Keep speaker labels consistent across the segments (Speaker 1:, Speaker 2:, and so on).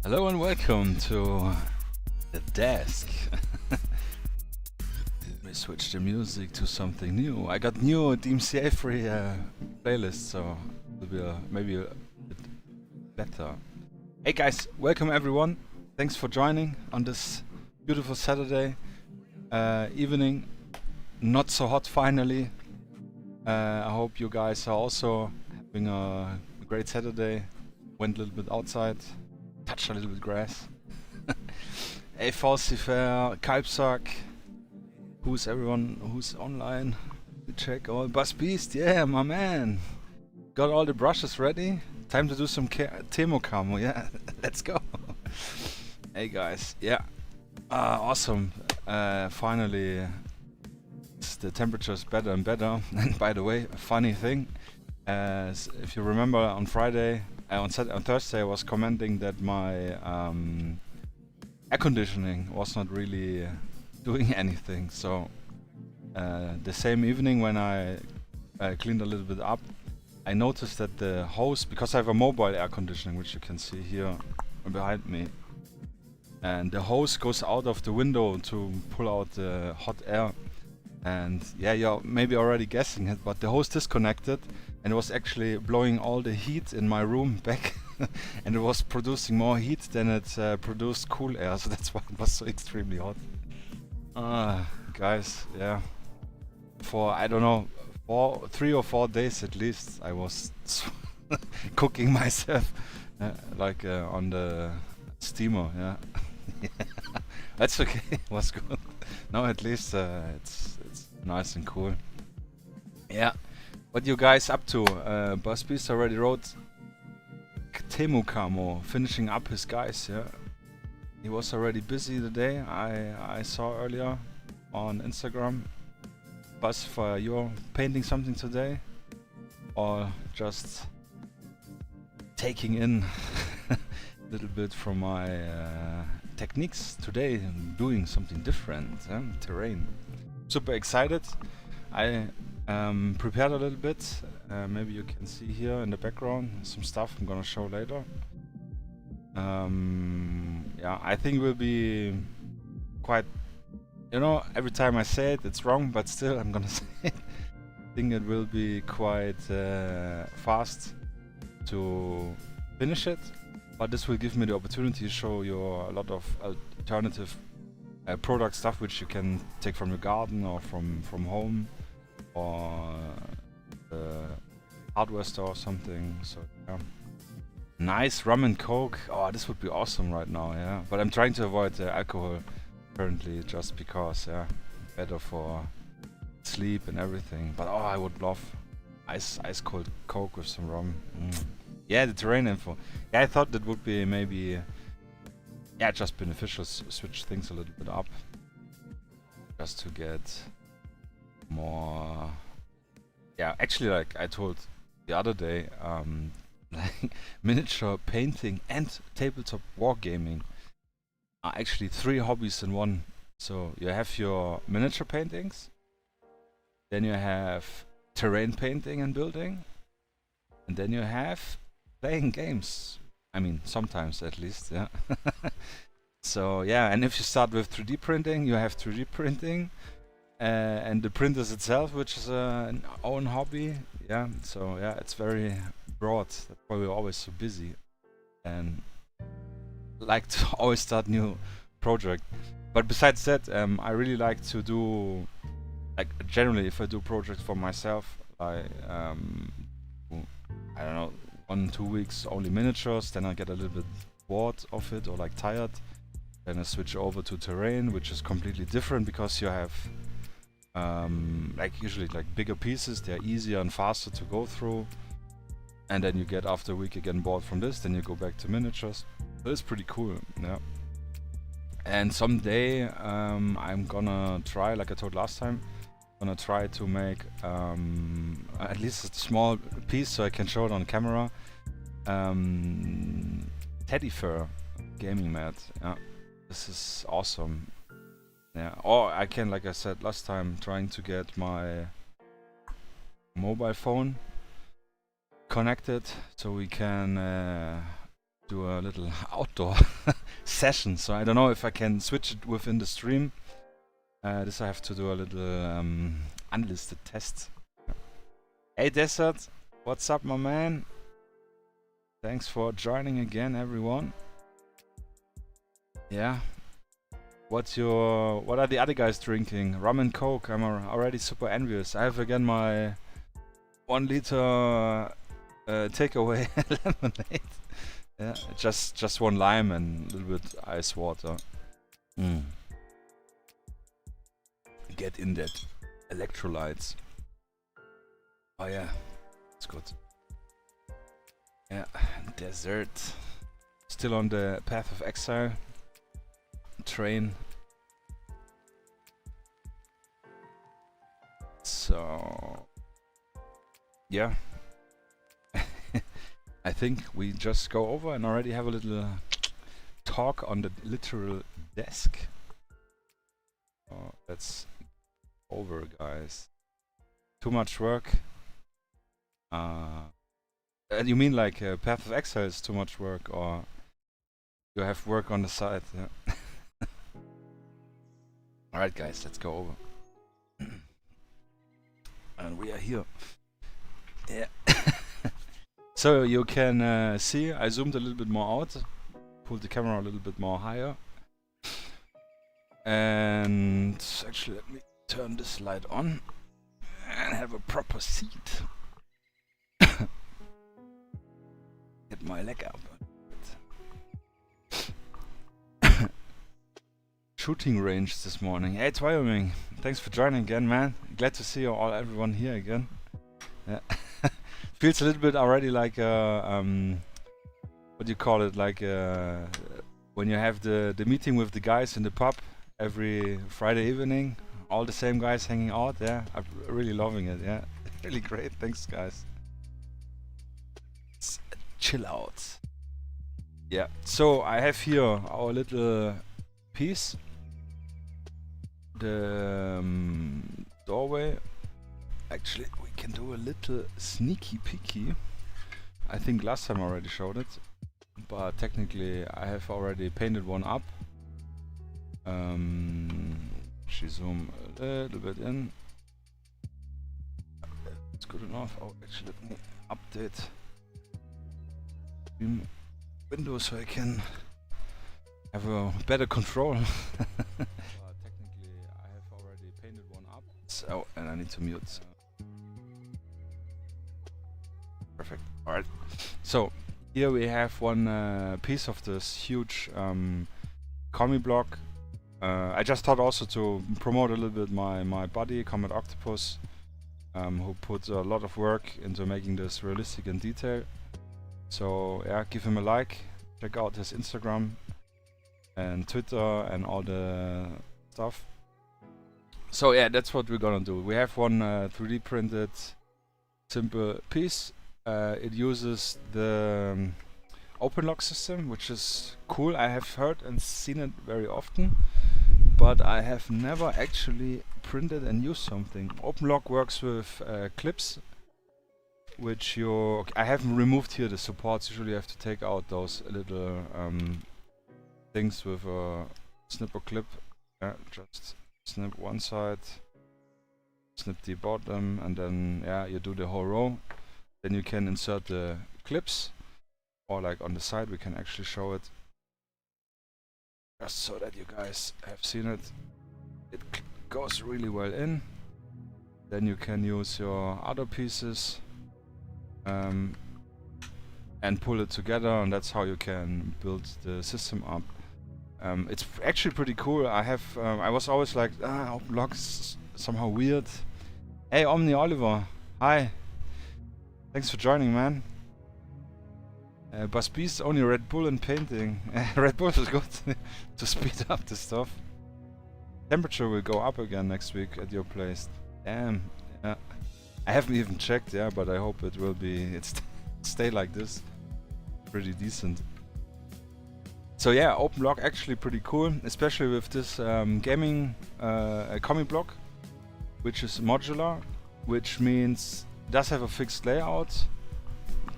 Speaker 1: Hello and welcome to the desk. Let me switch the music to something new. I got new DMCA free playlist, so it'll be maybe a bit better. Hey guys, welcome everyone. Thanks for joining on this beautiful Saturday evening. Not so hot finally. I hope you guys are also having a great Saturday. Went a little bit outside. Touch a little bit grass. Hey Falsifair, Kalbsack, who's everyone who's online? We check all Buzz Beast, yeah, my man. Got all the brushes ready. Time to do some Temo camo, yeah. Let's go. Hey guys, yeah. Awesome. Finally, the temperature is better and better. And by the way, a funny thing, if you remember on Friday, on Thursday I was commenting that my air conditioning was not really doing anything. So the same evening when I cleaned a little bit up, I noticed that the hose, because I have a mobile air conditioning, which you can see here behind me, and the hose goes out of the window to pull out the hot air. And yeah, you're maybe already guessing it, but the hose disconnected and it was actually blowing all the heat in my room back and it was producing more heat than it produced cool air, so that's why it was so extremely hot. Guys, yeah. For, I don't know, 3 or 4 days at least, I was cooking myself like on the steamer, yeah. That's okay, it was good. Now at least it's nice and cool. Yeah. What you guys up to? Buzzbeast already wrote Temu Camo, finishing up his guys, yeah. He was already busy today, I saw earlier on Instagram. Buzz, for you're painting something today? Or just taking in a little bit from my techniques today, and doing something different, terrain. Super excited. I prepared a little bit. Maybe you can see here in the background some stuff I'm gonna show later. Yeah, I think it will be quite, you know, every time I say it, it's wrong, but still I'm gonna say it. I think it will be quite fast to finish it, but this will give me the opportunity to show you a lot of alternative product stuff which you can take from your garden or from home or the hardware store or something. So yeah. Nice rum and coke. Oh, this would be awesome right now, yeah. But I'm trying to avoid alcohol currently, just because, yeah, better for sleep and everything. But oh, I would love ice cold coke with some rum. Yeah, the terrain info. Yeah, I thought that would be maybe, yeah, just beneficial. Switch things a little bit up, just to get more. Yeah, actually, like I told the other day, like miniature painting and tabletop wargaming are actually 3 hobbies in one. So you have your miniature paintings, then you have terrain painting and building, and then you have playing games. I mean, sometimes at least, yeah. So yeah, and if you start with 3D printing, you have 3D printing, and the printers itself, which is an own hobby. Yeah, so yeah, it's very broad. That's why we're always so busy and like to always start new project. But besides that, I really like to do, like, generally if I do projects for myself, I don't know, 1-2 weeks only miniatures, then I get a little bit bored of it or like tired, then I switch over to terrain, which is completely different because you have like usually like bigger pieces, they're easier and faster to go through, and then you get after a week again bored from this, then you go back to miniatures. So it's pretty cool, yeah. And someday I'm gonna try, like I told last time, gonna try to make at least a small piece so I can show it on camera. Teddy fur gaming mat. Yeah, this is awesome. Yeah, or I can, like I said last time, trying to get my mobile phone connected so we can do a little outdoor session, so I don't know if I can switch it within the stream. This I have to do a little unlisted test. Hey Desert, what's up my man? Thanks for joining again everyone. Yeah. What are the other guys drinking? Rum and Coke. I'm already super envious. I have again my 1 liter takeaway lemonade. Yeah, just 1 lime and a little bit ice water. Get in that electrolytes. Oh yeah, it's good. Yeah, desert. Still on the path of exile. Train. So yeah. I think we just go over and already have a little talk on the literal desk. Oh, that's over, guys. Too much work. You mean like Path of Exile is too much work, or you have work on the side? Yeah. Alright, guys, let's go over. And we are here. Yeah. So you can see I zoomed a little bit more out, pulled the camera a little bit more higher, and actually let me turn this light on and have a proper seat. Get my leg up. Shooting range this morning. Hey, it's Wargaming. Thanks for joining again, man. Glad to see you all, everyone here again. Yeah. Feels a little bit already like what do you call it? Like when you have the meeting with the guys in the pub every Friday evening. All the same guys hanging out. Yeah, I'm really loving it. Yeah, really great. Thanks, guys. It's chill out. Yeah. So I have here our little piece. The doorway. Actually, we can do a little sneaky peeky. I think last time I already showed it, but technically I have already painted one up. She zoom a little bit in. It's good enough. Oh, actually, let me update Windows so I can have a better control. Technically, I have already painted one up. So, and I need to mute. Perfect. Alright. So, here we have one piece of this huge Commieblock. I just thought also to promote a little bit my buddy, CombatOctopus, who put a lot of work into making this realistic in detail. So, yeah, give him a like. Check out his Instagram and Twitter and all the stuff. So yeah, that's what we're gonna do. We have one 3D printed simple piece. It uses the OpenLock system, which is cool. I have heard and seen it very often, but I have never actually printed and used something. OpenLock works with clips, which I haven't removed here the supports. Usually you have to take out those little things with a snipper clip. Yeah, just snip one side, snip the bottom, and then yeah, you do the whole row. Then you can insert the clips, or like on the side we can actually show it, just so that you guys have seen it. It goes really well in. Then you can use your other pieces and pull it together, and that's how you can build the system up. It's actually pretty cool. I was always like, OpenLock's somehow weird. Hey Omni Oliver, hi. Thanks for joining, man. Bus Beast only Red Bull and painting. Red Bull is good to speed up the stuff. Temperature will go up again next week at your place. Damn. Yeah. I haven't even checked, yeah, but I hope it will be. Stay like this. Pretty decent. So yeah, OpenLock actually pretty cool, especially with this gaming Commieblock, which is modular, which means does have a fixed layout.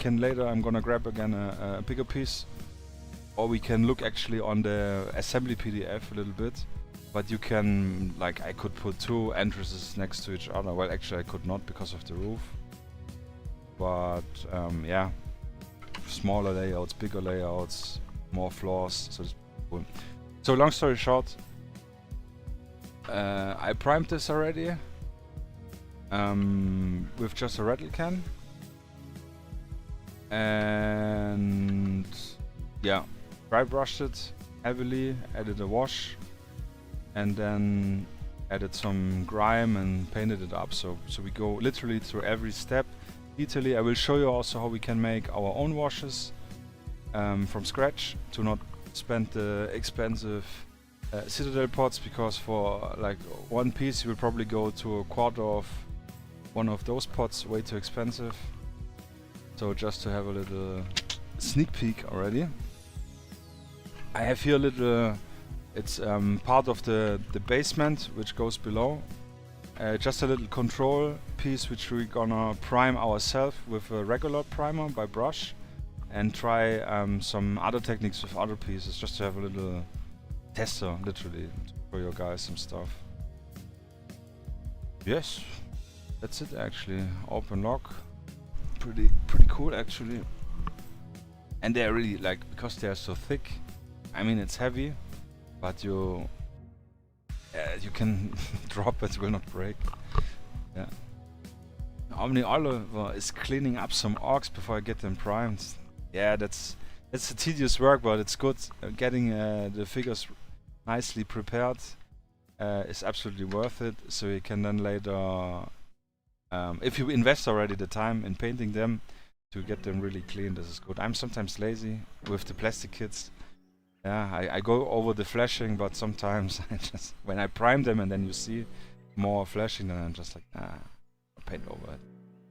Speaker 1: I'm gonna grab again a bigger piece or we can look actually on the assembly PDF a little bit. But you can, like, I could put 2 entrances next to each other. Well, actually I could not because of the roof. But yeah, smaller layouts, bigger layouts, more floors. So it's cool. So long story short, I primed this already with just a rattle can, and yeah, dry brushed it heavily, added a wash, and then added some grime and painted it up. So we go literally through every step detailedly. I will show you also how we can make our own washes from scratch to not spend the expensive Citadel pots, because for like one piece you will probably go to a quarter of one of those pots, way too expensive. So just to have a little sneak peek already, I have here a little, it's part of the basement which goes below. Just a little control piece which we're gonna prime ourselves with a regular primer by brush, and try some other techniques with other pieces, just to have a little tester, literally, to show you guys some stuff. Yes, that's it actually. Open lock, pretty cool actually. And they're really, like, because they're so thick, I mean it's heavy, but you can drop it, will not break. Yeah. Omni Oliver is cleaning up some orcs before I get them primed. Yeah, that's a tedious work, but it's good. Getting the figures nicely prepared is absolutely worth it. So you can then later, if you invest already the time in painting them, to get them really clean, this is good. I'm sometimes lazy with the plastic kits. Yeah, I go over the flashing, but sometimes I just, when I prime them and then you see more flashing, then I'm just like, I'll paint over it.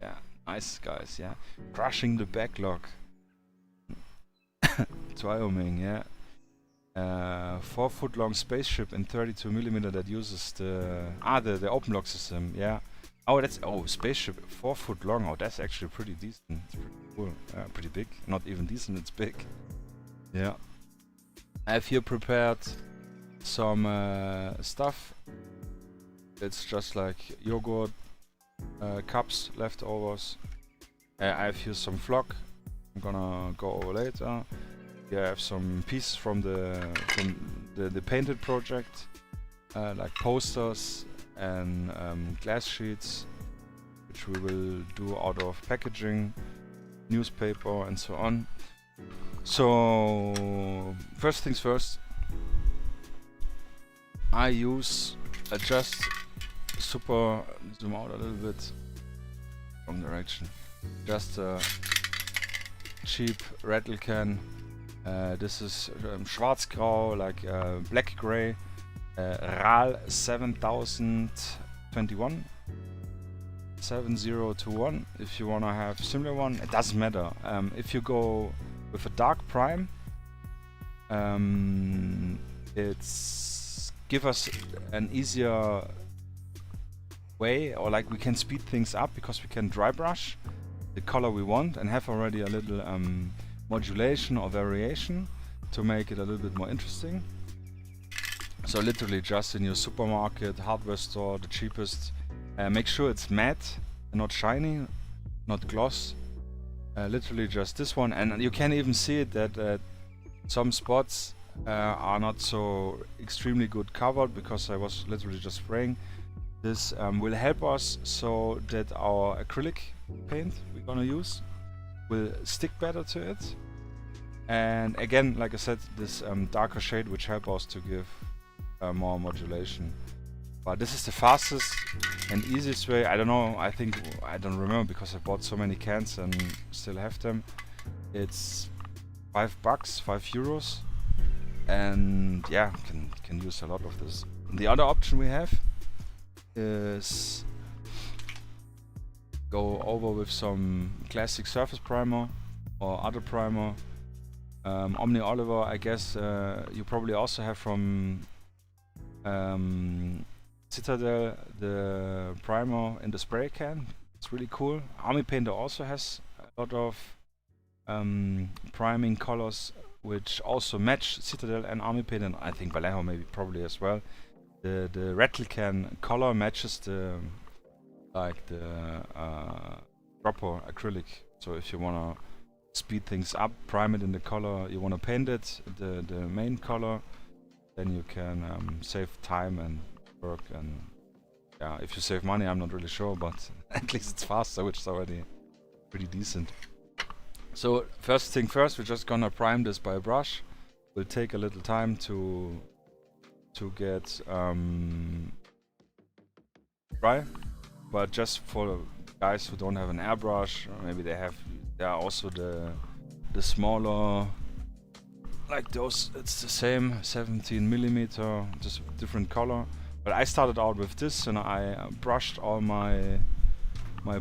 Speaker 1: Yeah, nice guys, yeah. Crushing the backlog. Wyoming, yeah. 4-foot long spaceship in 32mm that uses the open lock system, yeah. Oh, that's, spaceship 4 foot long. Oh, that's actually pretty decent. It's pretty cool. Pretty big. Not even decent, it's big. Yeah. I have here prepared some stuff. It's just like yogurt cups, leftovers. I have here some flock. I'm gonna go over later. Here I have some pieces from the painted project, like posters and glass sheets, which we will do out of packaging, newspaper and so on. So first things first, I use just super, zoom out a little bit, wrong direction, just a cheap rattle can. This is schwarz-grau, like black-gray, RAL 7021 7021. If you wanna have similar one, it doesn't matter. If you go with a dark prime, it's give us an easier way, or like we can speed things up because we can dry brush the color we want and have already a little modulation or variation to make it a little bit more interesting. So literally just in your supermarket, hardware store, the cheapest, make sure it's matte and not shiny, not gloss. Literally just this one, and you can even see it that some spots are not so extremely good covered because I was literally just spraying. This will help us so that our acrylic paint we're gonna use will stick better to it. And again, like I said, this darker shade which help us to give more modulation. But this is the fastest and easiest way. I don't know, I don't remember because I bought so many cans and still have them. It's $5, €5, and yeah, can use a lot of this. And the other option we have is go over with some classic surface primer or other primer. Omni Oliver, I guess you probably also have from Citadel, the primer in the spray can. It's really cool. Army Painter also has a lot of priming colors which also match Citadel and Army Paint, and I think Vallejo maybe probably as well. The Rattlecan color matches the dropper acrylic. So if you wanna speed things up, prime it in the color you wanna paint it, the main color, then you can save time and work. And yeah, if you save money, I'm not really sure, but at least it's faster, which is already pretty decent. So first thing first, we're just gonna prime this by a brush. Will take a little time to get dry, but just for guys who don't have an airbrush, or maybe there are also the smaller, like those. It's the same 17mm, just a different color. But I started out with this, and I brushed all my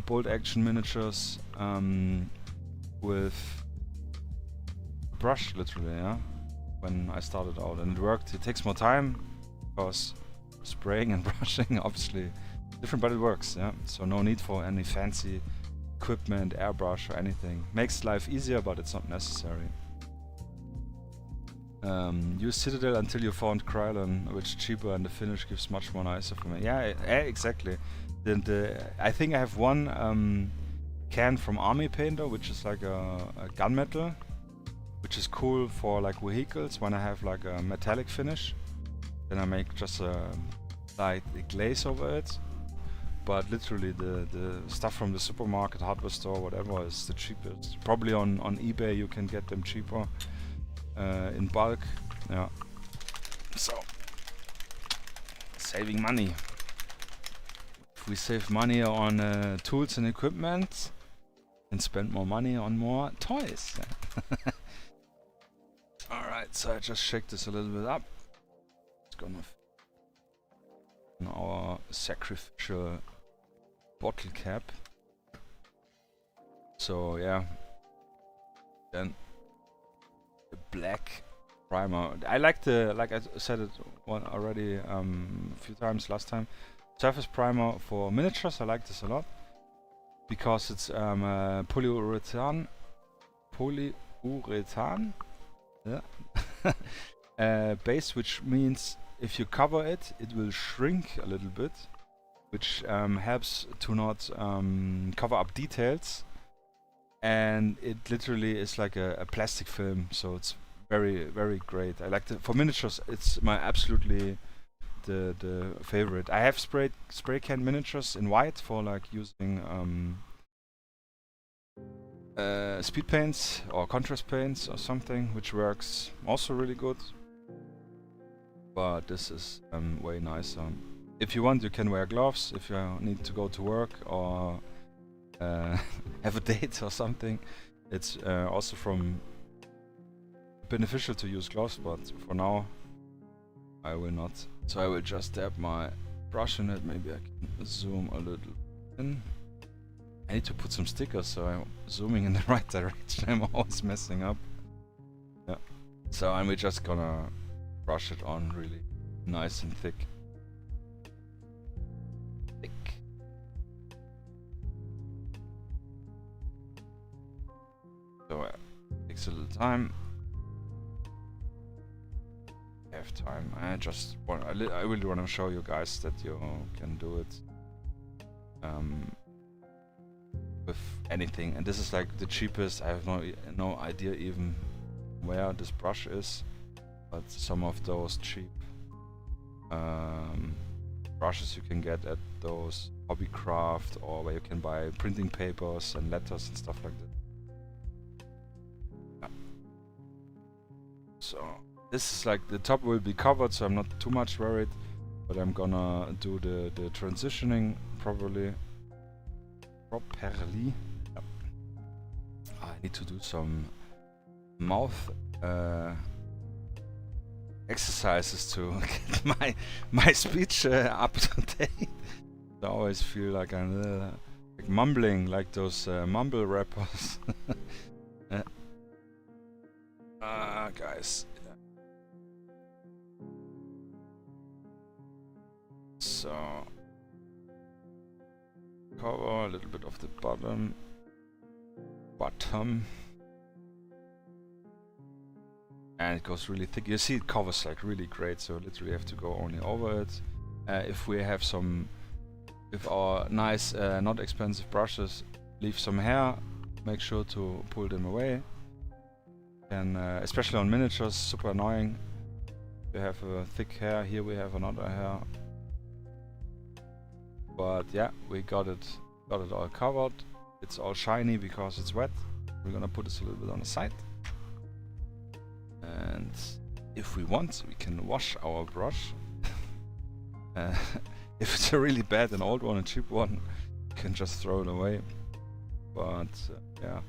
Speaker 1: bolt action miniatures with brush, literally, yeah. When I started out, and it worked. It takes more time because spraying and brushing obviously different, but it works, yeah. So no need for any fancy equipment, airbrush or anything. Makes life easier, but it's not necessary. Use Citadel until you found Krylon, which is cheaper and the finish gives much more nicer for me. Yeah, exactly. I think I have one can from Army Painter, which is like a gunmetal, which is cool for like vehicles when I have like a metallic finish. Then I make just a light glaze over it. But literally the stuff from the supermarket, hardware store, whatever, is the cheapest. Probably on eBay you can get them cheaper in bulk. Yeah. So saving money. If we save money on tools and equipment, and spend more money on more toys. Alright, so I just shake this a little bit up. It's gonna our sacrificial bottle cap. So yeah, then the black primer. I like like I said it already a few times last time. Surface primer for miniatures. I like this a lot because it's polyurethane. Yeah. Base, which means if you cover it, it will shrink a little bit, which helps to not cover up details. And it literally is like a plastic film, so it's very, very great. I like it for miniatures. It's my absolutely the favorite. I have spray can miniatures in white for like using speed paints or contrast paints or something, which works also really good. But this is way nicer. If you want, you can wear gloves if you need to go to work or have a date or something. It's also beneficial to use gloves, but for now I will not. So I will just dab my brush in it. Maybe I can zoom a little in. I need to put some stickers so I'm zooming in the right direction. I'm always messing up. Yeah. So and we're just gonna brush it on really nice and thick. So takes a little time. I have time. I really want to show you guys that you can do it with anything. And this is like the cheapest. I have no idea even where this brush is, but some of those cheap brushes you can get at those Hobbycraft or where you can buy printing papers and letters and stuff like that. Yeah. So this is like the top will be covered, so I'm not too much worried, but I'm gonna do the transitioning properly. Yeah. I need to do some mouth exercises to get my speech up to date. I always feel like I'm like mumbling, like those mumble rappers. Guys. So cover a little bit of the bottom. and it goes really thick. You see it covers like really great, so literally have to go only over it. If we have some, if our nice not expensive brushes leave some hair, make sure to pull them away. And especially on miniatures, super annoying. We have a thick hair, here we have another hair. But yeah, we got it all covered. It's all shiny because it's wet. We're gonna put this a little bit on the side. And if we want, we can wash our brush. If it's a really bad and old one, a cheap one, you can just throw it away. But yeah,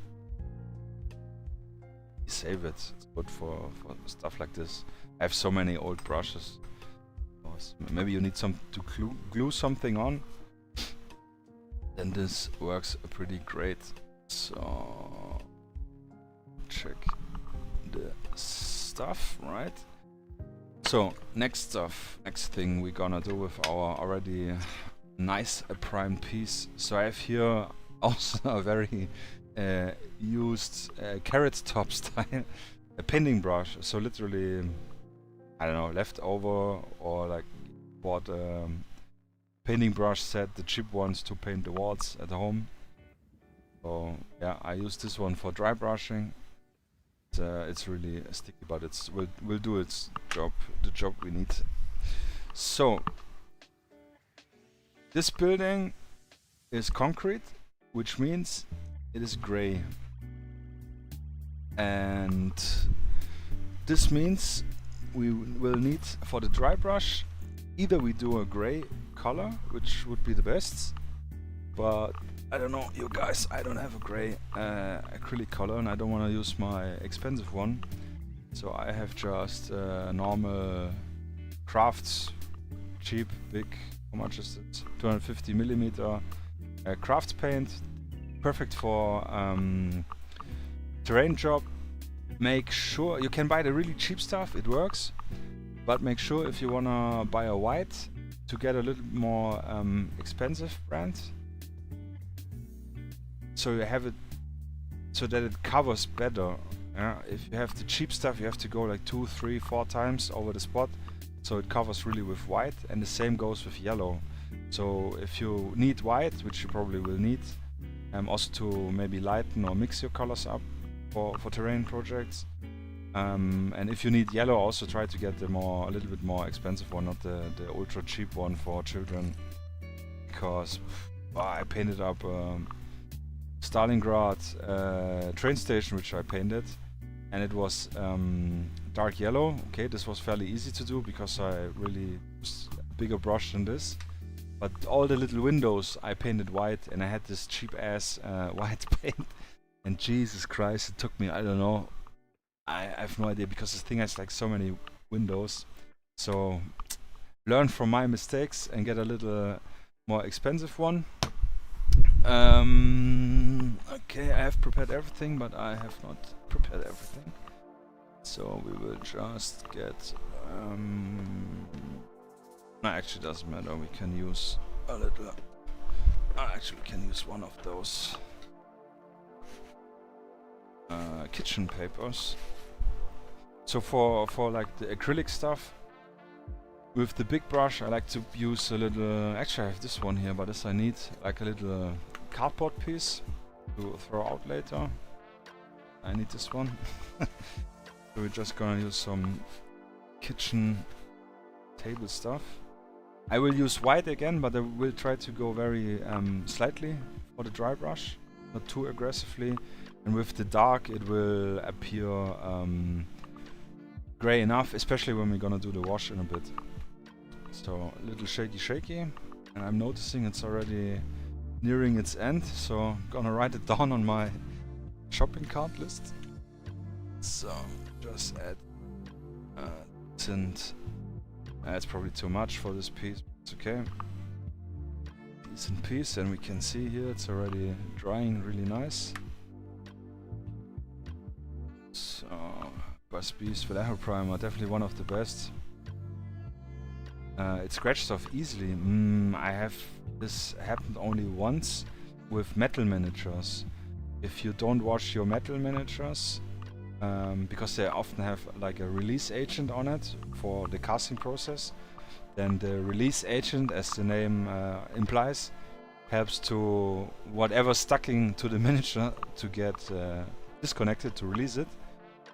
Speaker 1: save it. It's good for stuff like this. I have so many old brushes. Maybe you need some to glue something on. Then this works pretty great. So check the stuff, right? So next thing we're gonna do with our already nice primed piece. So I have here also a very used carrot top style a painting brush. So literally, I don't know, leftover or like bought a painting brush set, the cheap ones to paint the walls at home. So yeah, I use this one for dry brushing. It's really sticky, but it's will do its job, the job we need. So this building is concrete, which means it is gray, and this means we will need for the dry brush either we do a gray color, which would be the best, but I don't know, you guys, I don't have a gray acrylic color and I don't want to use my expensive one, so I have just normal crafts, cheap, big, how much is it, 250mm craft paint, perfect for terrain job. Make sure you can buy the really cheap stuff, it works, but make sure if you wanna buy a white to get a little more expensive brand, so you have it so that it covers better. If you have the cheap stuff, you have to go like 2, 3, 4 times over the spot, so it covers really with white, and the same goes with yellow. So if you need white, which you probably will need, also to maybe lighten or mix your colors up for terrain projects. And if you need yellow, also try to get the a little bit more expensive one, not the ultra cheap one for children, because I painted up Stalingrad train station, which I painted, and it was dark yellow. Okay, this was fairly easy to do because I really used a bigger brush than this. But all the little windows I painted white, and I had this cheap ass white paint. And Jesus Christ, it took me, I don't know, I have no idea, because this thing has like so many windows. So learn from my mistakes and get a little more expensive one. Okay, I have prepared everything, but I have not prepared everything. So we will just get... no, actually doesn't matter, we can use a little... actually we can use one of those kitchen papers. So for like the acrylic stuff, with the big brush I like to use a little... Actually I have this one here, but this I need like a little cardboard piece to throw out later. I need this one. So we're just gonna use some kitchen table stuff. I will use white again, but I will try to go very slightly for the dry brush, not too aggressively. And with the dark it will appear gray enough, especially when we're gonna do the wash in a bit. So a little shaky, and I'm noticing it's already nearing its end, so I'm gonna write it down on my shopping cart list. So just add tint. It's probably too much for this piece, it's okay. Decent piece, and we can see here it's already drying really nice. So, Busby's Vallejo Primer, definitely one of the best. It scratches off easily. I have this happened only once with metal miniatures. If you don't wash your metal miniatures, because they often have like a release agent on it for the casting process. Then the release agent, as the name implies, helps to whatever stucking to the miniature to get disconnected to release it.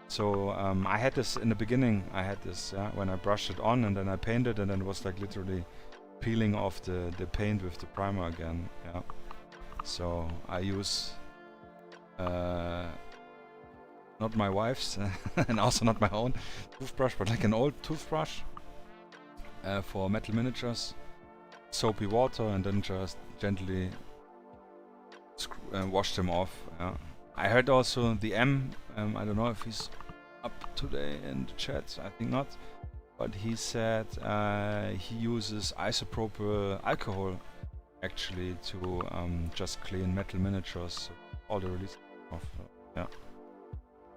Speaker 1: So I had this in the beginning. I had this when I brushed it on and then I painted, and then it was like literally peeling off the paint with the primer again. Yeah. So I use not my wife's and also not my own toothbrush, but like an old toothbrush for metal miniatures. Soapy water, and then just gently wash them off. I heard also the I don't know if he's up today in the chat, I think not, but he said he uses isopropyl alcohol actually to just clean metal miniatures, all the release off. Yeah,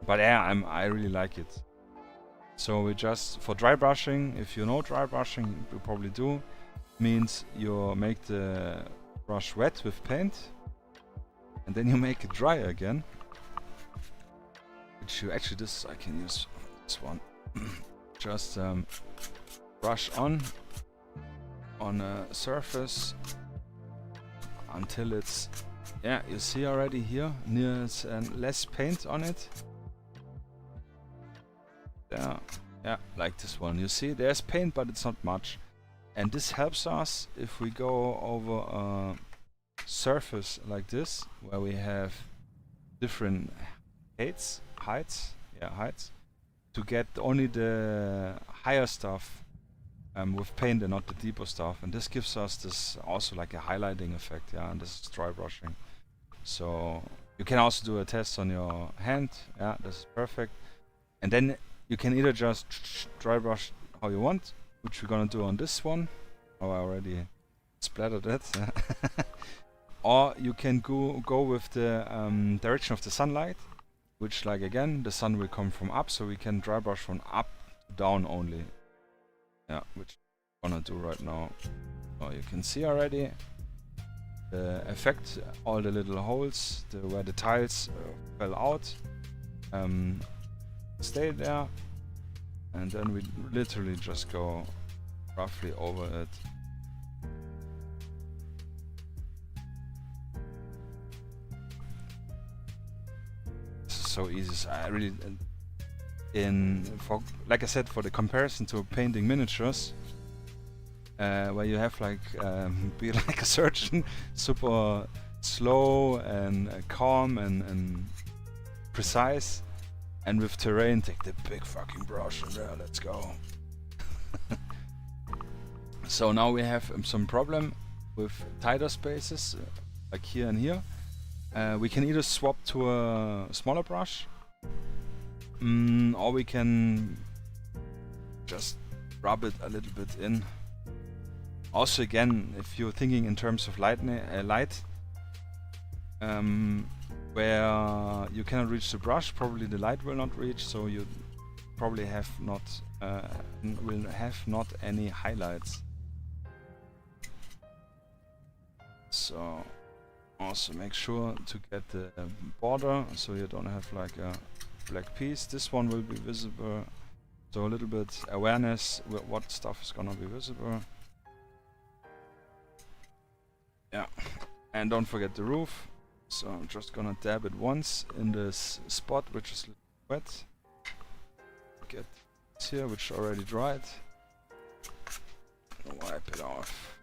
Speaker 1: but yeah, I really like it. So we just, for dry brushing, if you know dry brushing, you probably do, means you make the brush wet with paint and then you make it dry again. Which you actually, this I can use this one. Just brush on a surface until it's, yeah, you see already here, there's less paint on it. Yeah, like this one. You see there's paint, but it's not much. And this helps us if we go over a surface like this, where we have different heights, to get only the higher stuff with paint and not the deeper stuff. And this gives us this also like a highlighting effect, yeah, and this is dry brushing. So you can also do a test on your hand, yeah, this is perfect. And then you can either just dry brush how you want, which we're gonna do on this one. Oh, I already splattered it. Or you can go with the direction of the sunlight, which, like, again, the sun will come from up, so we can dry brush from up to down only. Yeah, which I'm gonna do right now. Oh, you can see already the effect, all the little holes, where the tiles fell out, stay there, and then we literally just go roughly over it. So easy. So I really, like I said, for the comparison to painting miniatures, where you have like be like a surgeon, super slow and calm and precise, and with terrain, take the big fucking brush and let's go. So now we have some problem with tighter spaces, like here and here. We can either swap to a smaller brush, or we can just rub it a little bit in. Also, again, if you're thinking in terms of light, where you cannot reach the brush, probably the light will not reach, so you probably will have not any highlights. So also make sure to get the border, so you don't have like a black piece. This one will be visible, so a little bit awareness with what stuff is gonna be visible. Yeah, and don't forget the roof. So I'm just gonna dab it once in this spot which is a little wet. Get this here, which already dried. Wipe it off.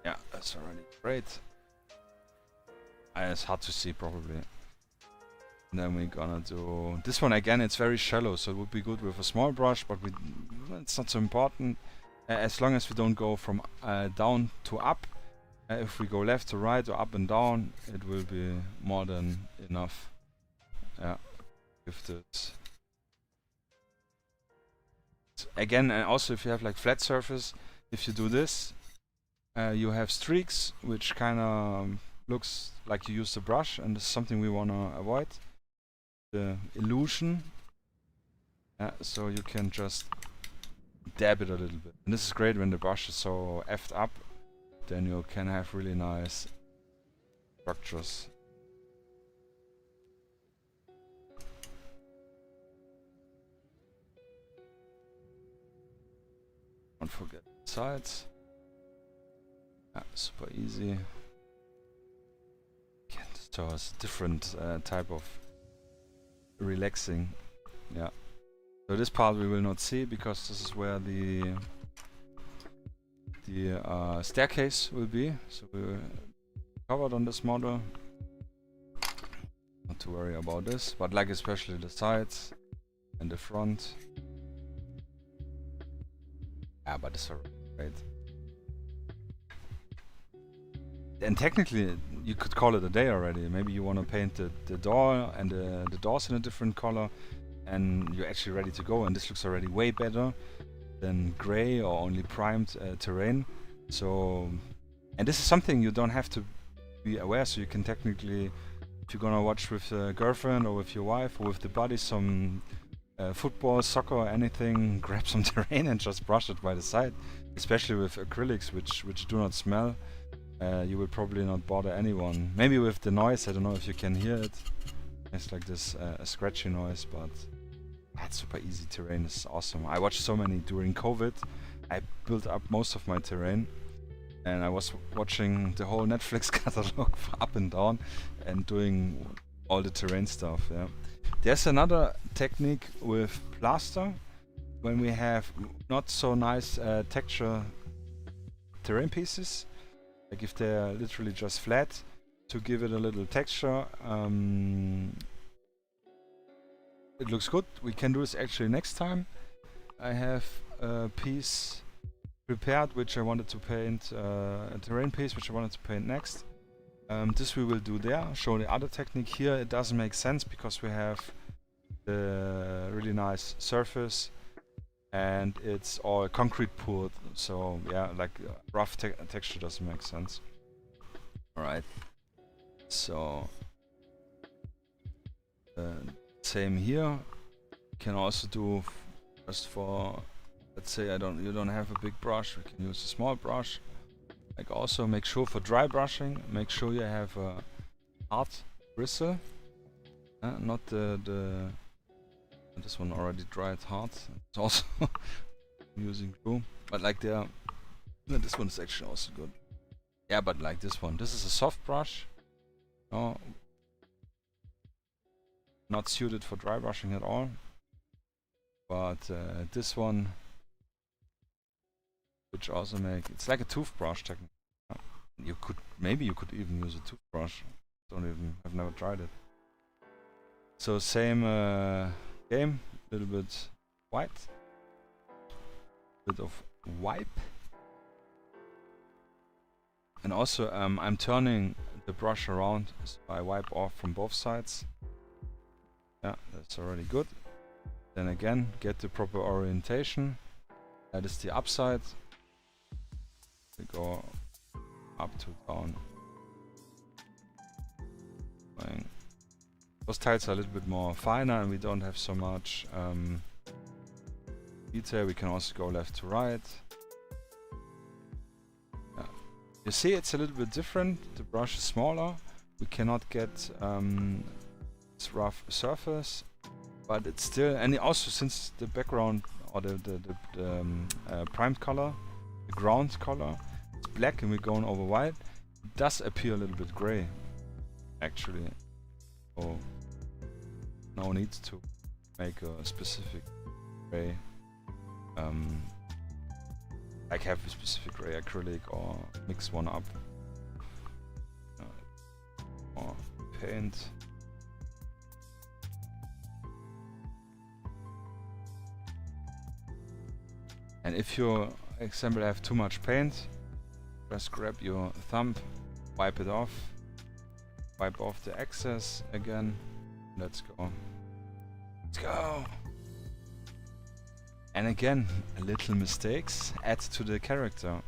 Speaker 1: Yeah, that's already great. It's hard to see probably. And then we're gonna do this one again. It's very shallow, so it would be good with a small brush, but it's not so important as long as we don't go from down to up. If we go left to right or up and down, it will be more than enough. Yeah, with this. So again, and also if you have like flat surface, if you do this, you have streaks, which kind of looks like you use the brush, and this is something we want to avoid. The illusion. Yeah, so you can just dab it a little bit. And this is great when the brush is so effed up. Then you can have really nice structures. Don't forget the sides. Yeah, super easy. So it's a different type of relaxing. Yeah. So this part we will not see because this is where the staircase will be. So we're covered on this model. Not to worry about this, but like especially the sides and the front. Yeah, but it's alright. And technically, you could call it a day already. Maybe you want to paint the door and the doors in a different color, and you're actually ready to go. And this looks already way better than gray or only primed terrain. So, and this is something you don't have to be aware. So you can technically, if you're gonna watch with a girlfriend or with your wife or with the buddy some football, soccer, or anything, grab some terrain and just brush it by the side. Especially with acrylics, which do not smell. You will probably not bother anyone. Maybe with the noise, I don't know if you can hear it. It's like this scratchy noise, but it's super easy. Terrain is awesome. I watched so many during COVID. I built up most of my terrain, and I was watching the whole Netflix catalog up and down and doing all the terrain stuff. Yeah. There's another technique with plaster when we have not so nice texture terrain pieces. Like if they're literally just flat, to give it a little texture. It looks good. We can do this actually next time. I have a piece prepared which I wanted to paint, a terrain piece which I wanted to paint next. This we will do there. Show the other technique here. It doesn't make sense because we have the really nice surface and it's all concrete poured, so yeah, like rough texture doesn't make sense. Alright, so same here. You can also do just for, let's say you don't have a big brush, we can use a small brush. Like also make sure for dry brushing, make sure you have a hard bristle, not the this one already dried hard. It's also using glue, but like this one is actually also good. Yeah, but like this one, this is a soft brush. No, not suited for dry brushing at all. But this one, which also it's like a toothbrush technically. Maybe you could even use a toothbrush. I've never tried it. So same game, a little bit white, bit of wipe, and also I'm turning the brush around, so I wipe off from both sides. Yeah, that's already good. Then again, get the proper orientation. That is the upside. We go up to down. Those tiles are a little bit more finer and we don't have so much detail. We can also go left to right. Yeah. You see it's a little bit different. The brush is smaller. We cannot get this rough surface, but it's still, and also since the background or the primed color, the ground color, it's black and we're going over white, it does appear a little bit gray actually. So no need to make a specific gray, like have a specific gray acrylic or mix one up, or paint. And if you, example, have too much paint, just grab your thumb, wipe it off, wipe off the excess again. Let's go. Let's go. And again, little mistakes add to the character,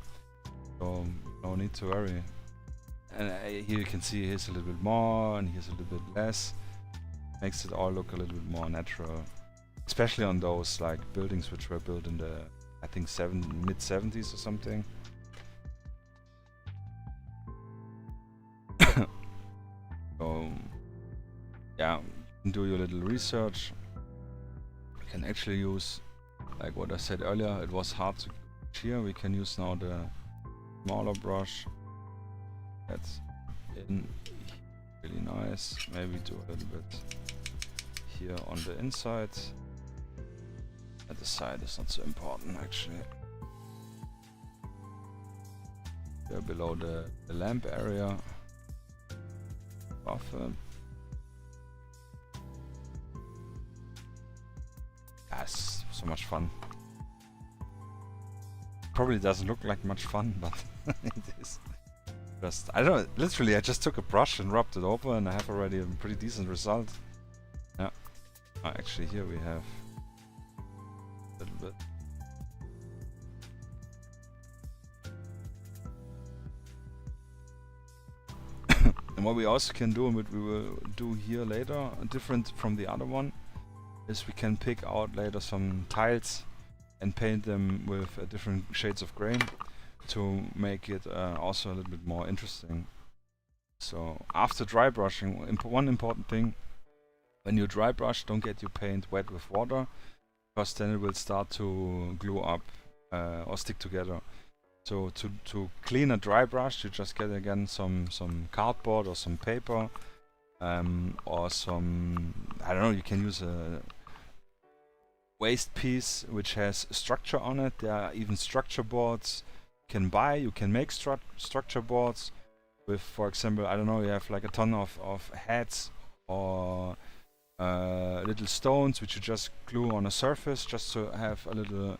Speaker 1: so no need to worry. And here you can see here's a little bit more and here's a little bit less. Makes it all look a little bit more natural, especially on those like buildings which were built in the, I think, mid-70s or something. So yeah, you can do your little research. You can actually use, like what I said earlier, it was hard to here we can use now the smaller brush. That's in really nice. Maybe do a little bit here on the inside. At the side is not so important actually. Here below the lamp area. Above it. Yes, so much fun. Probably doesn't look like much fun, but it is. Just, I don't know, literally I just took a brush and rubbed it over and I have already a pretty decent result. Yeah. Oh, actually here we have a little bit. And what we also can do, and what we will do here later, different from the other one, is we can pick out later some tiles and paint them with different shades of grey to make it also a little bit more interesting. So after dry brushing, one important thing, when you dry brush, don't get your paint wet with water, because then it will start to glue up or stick together. So to clean a dry brush, you just get again some cardboard or some paper, or some, I don't know, you can use a waste piece which has structure on it. There are even structure boards you can buy. You can make structure boards with, for example, I don't know, you have like a ton of heads or little stones which you just glue on a surface just to have a little,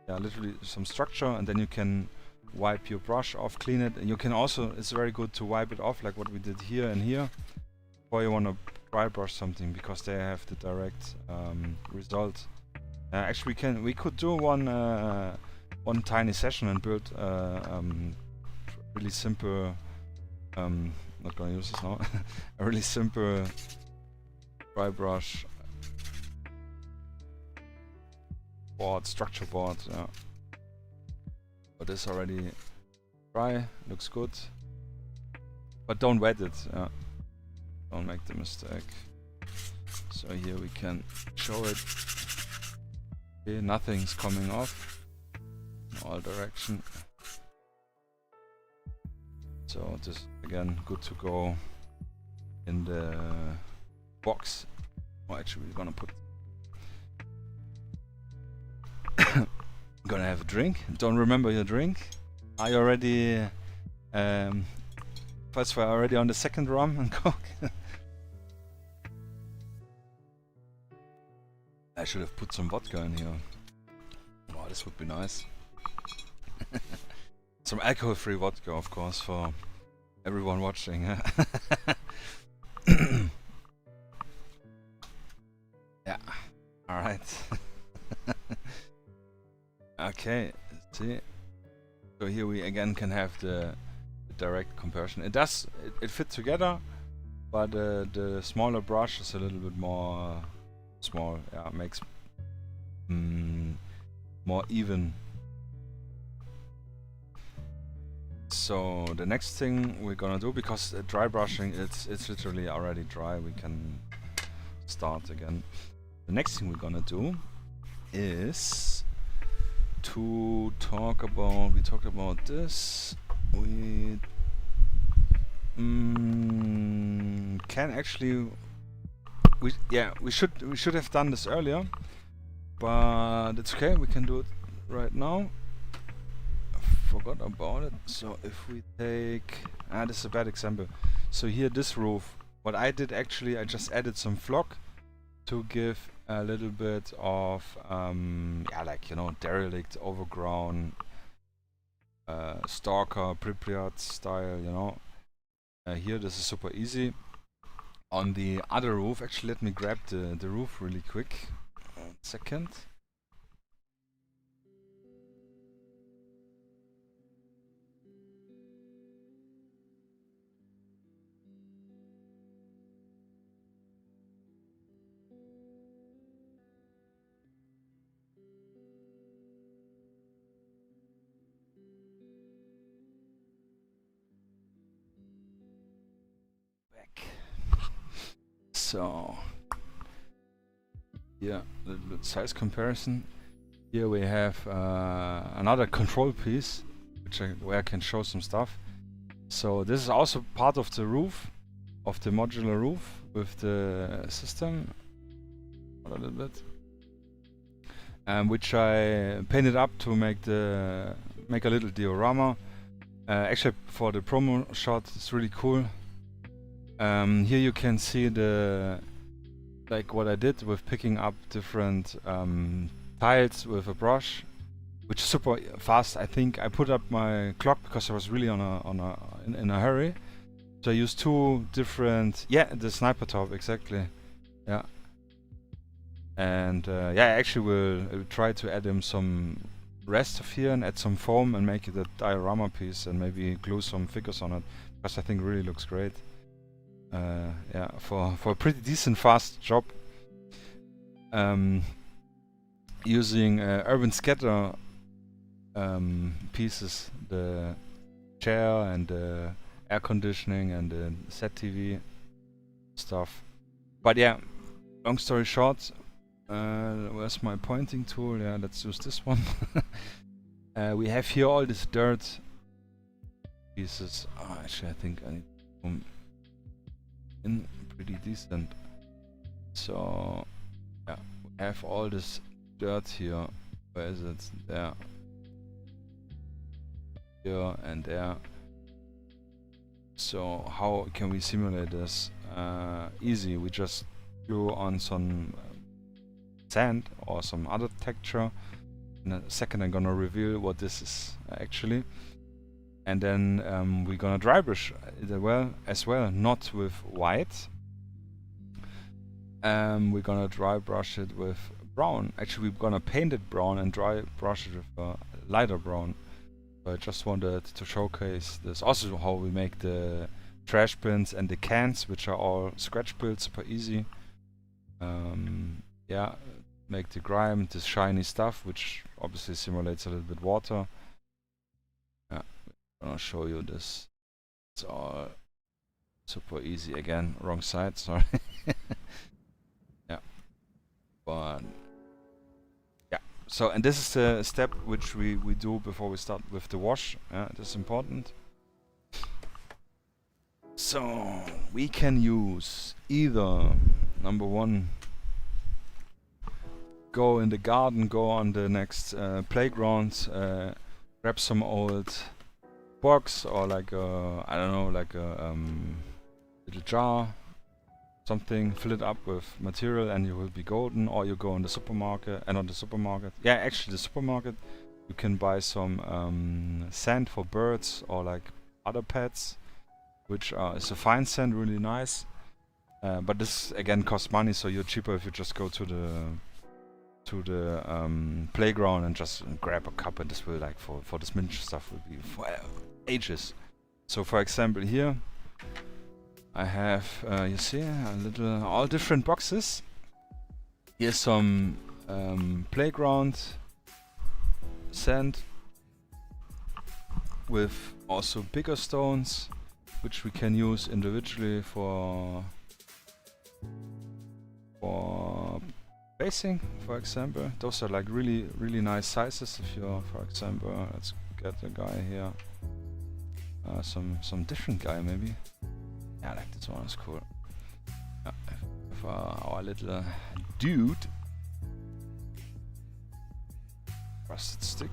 Speaker 1: literally some structure, and then you can wipe your brush off, clean it, and you can also, it's very good to wipe it off like what we did here and here before you want to dry brush something, because they have the direct result. Actually we could do one tiny session and build really simple, not gonna use this now, a really simple dry brush board, structure board, yeah. But it's already dry, looks good. But don't wet it, yeah. Don't make the mistake. So here we can show it. Okay, nothing's coming off in all direction. So this again good to go in the box. Oh, actually we're gonna put gonna have a drink. Don't remember your drink. Are you already first we're already on the second rum and coke? I should have put some vodka in here. Wow, this would be nice. Some alcohol-free vodka, of course, for everyone watching. Yeah, alright. Okay, see. So here we again can have the direct comparison. It does, it fit together, but the smaller brush is a little bit more small. Yeah, makes more even. So the next thing we're gonna do, because dry brushing, it's literally already dry, we can start again. The next thing we're gonna do is to talk about, we talked about this, we can actually, we should have done this earlier, but it's okay, we can do it right now. I forgot about it. So if we take, this is a bad example. So here this roof, what I did actually, I just added some flock to give a little bit of yeah, like, you know, derelict, overgrown, stalker, Pripyat style, you know. Here this is super easy. On the other roof, actually let me grab the roof really quick. 1 second. So, yeah, a little bit size comparison. Here we have another control piece, where I can show some stuff. So this is also part of the roof, of the modular roof with the system. A little bit. Which I painted up to make a little diorama. Actually, for the promo shot, it's really cool. Here you can see like what I did with picking up different tiles with a brush, which is super fast. I think I put up my clock because I was really in a hurry. So I used two different, the sniper top, exactly. Yeah. And yeah, I actually will try to add him some rest of here and add some foam and make it a diorama piece and maybe glue some figures on it, because I think it really looks great. Yeah, for a pretty decent fast job. Using urban scatter pieces, the chair and the air conditioning and the set TV stuff. But yeah, long story short, where's my pointing tool? Yeah, let's use this one. We have here all these dirt pieces. Oh, actually, I think I need to zoom in pretty decent. So yeah, we have all this dirt here. Where is it? There. Here and there. So how can we simulate this? Easy. We just glue on some sand or some other texture. In a second I'm gonna reveal what this is actually. And then we're gonna dry brush it as well, not with white. We're gonna dry brush it with brown. Actually, we're gonna paint it brown and dry brush it with lighter brown. So I just wanted to showcase this. Also how we make the trash bins and the cans, which are all scratch built, super easy. Yeah, make the grime, this shiny stuff, which obviously simulates a little bit water. Yeah, I'm gonna show you this. It's all super easy. Again, wrong side, sorry. Yeah, but yeah. So, and this is the step which we do before we start with the wash. Yeah, this is important. So we can use either number one, go in the garden, go on the next playground, grab some old box or like a, I don't know, like a little jar, something, fill it up with material and you will be golden. Or you go in the supermarket, and on the supermarket, yeah, actually the supermarket, you can buy some sand for birds or like other pets, which is a fine sand, really nice. But this again costs money, so you're cheaper if you just go to the playground and just grab a cup, and this will, like, for this miniature stuff, will be for ages. So for example here I have you see a little, all different boxes. Here's some playground sand with also bigger stones, which we can use individually for basing, for example. Those are like really nice sizes. If you're, for example, let's get a guy here, some different guy maybe. Yeah, like this one is cool. Yeah, if our little dude, rusted stick,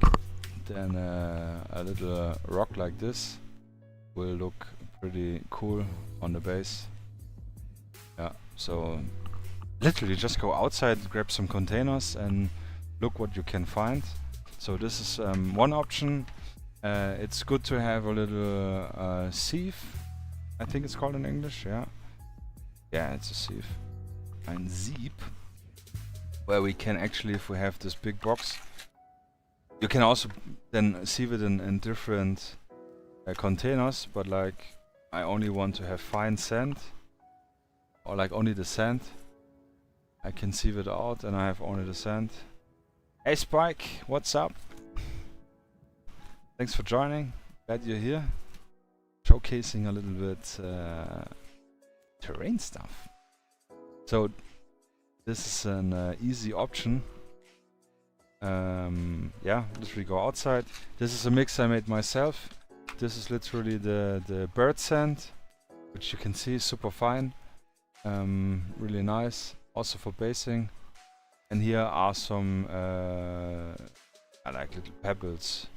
Speaker 1: then a little rock like this will look pretty cool on the base. Yeah, so literally just go outside, grab some containers and look what you can find. So this is one option. It's good to have a little sieve, I think it's called in English, yeah. Yeah, it's a sieve. Ein Sieb. Where we can actually, if we have this big box, you can also then sieve it in different containers, but like I only want to have fine sand, or like only the sand. I can sieve it out and I have only the sand. Hey Spike, what's up? Thanks for joining, glad you're here. Showcasing a little bit terrain stuff. So this is an easy option. Yeah, literally go outside. This is a mix I made myself. This is literally the bird sand, which you can see super fine. Really nice, also for basing. And here are some I like little pebbles.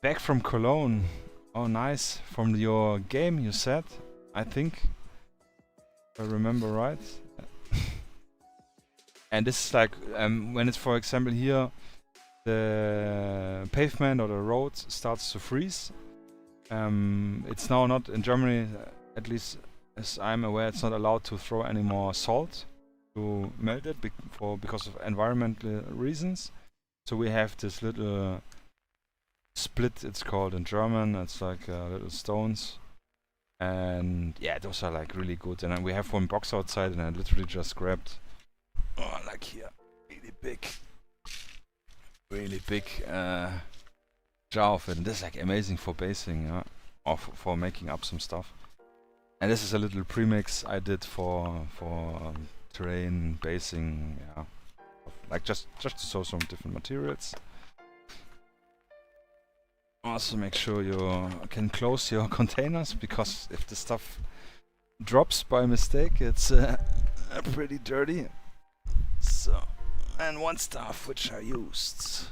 Speaker 1: Back from Cologne. Oh nice, from your game you said, I think, if I remember right. And this is like when it's, for example, here the pavement or the road starts to freeze. It's now not in Germany, at least as I'm aware, it's not allowed to throw any more salt to melt it because of environmental reasons. So we have this little split, it's called in German. It's like little stones, and yeah, those are like really good. And then we have one box outside, and I literally just grabbed, like here, really big jar of it. And this is like amazing for basing, or for making up some stuff. And this is a little premix I did for terrain basing, yeah, like just to show some different materials. Also make sure you can close your containers, because if the stuff drops by mistake, it's pretty dirty. So, and one stuff which I used.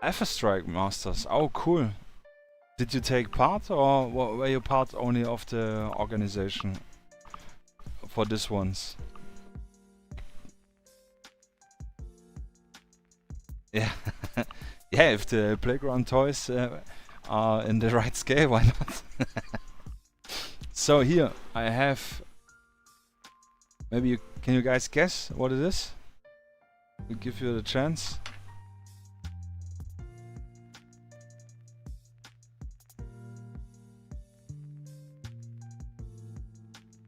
Speaker 1: Alpha Strike Masters, oh cool. Did you take part, or were you part only of the organization for this ones? Yeah, yeah. If the playground toys are in the right scale, why not? So here I have. Maybe can you guys guess what it is? We'll give you the chance.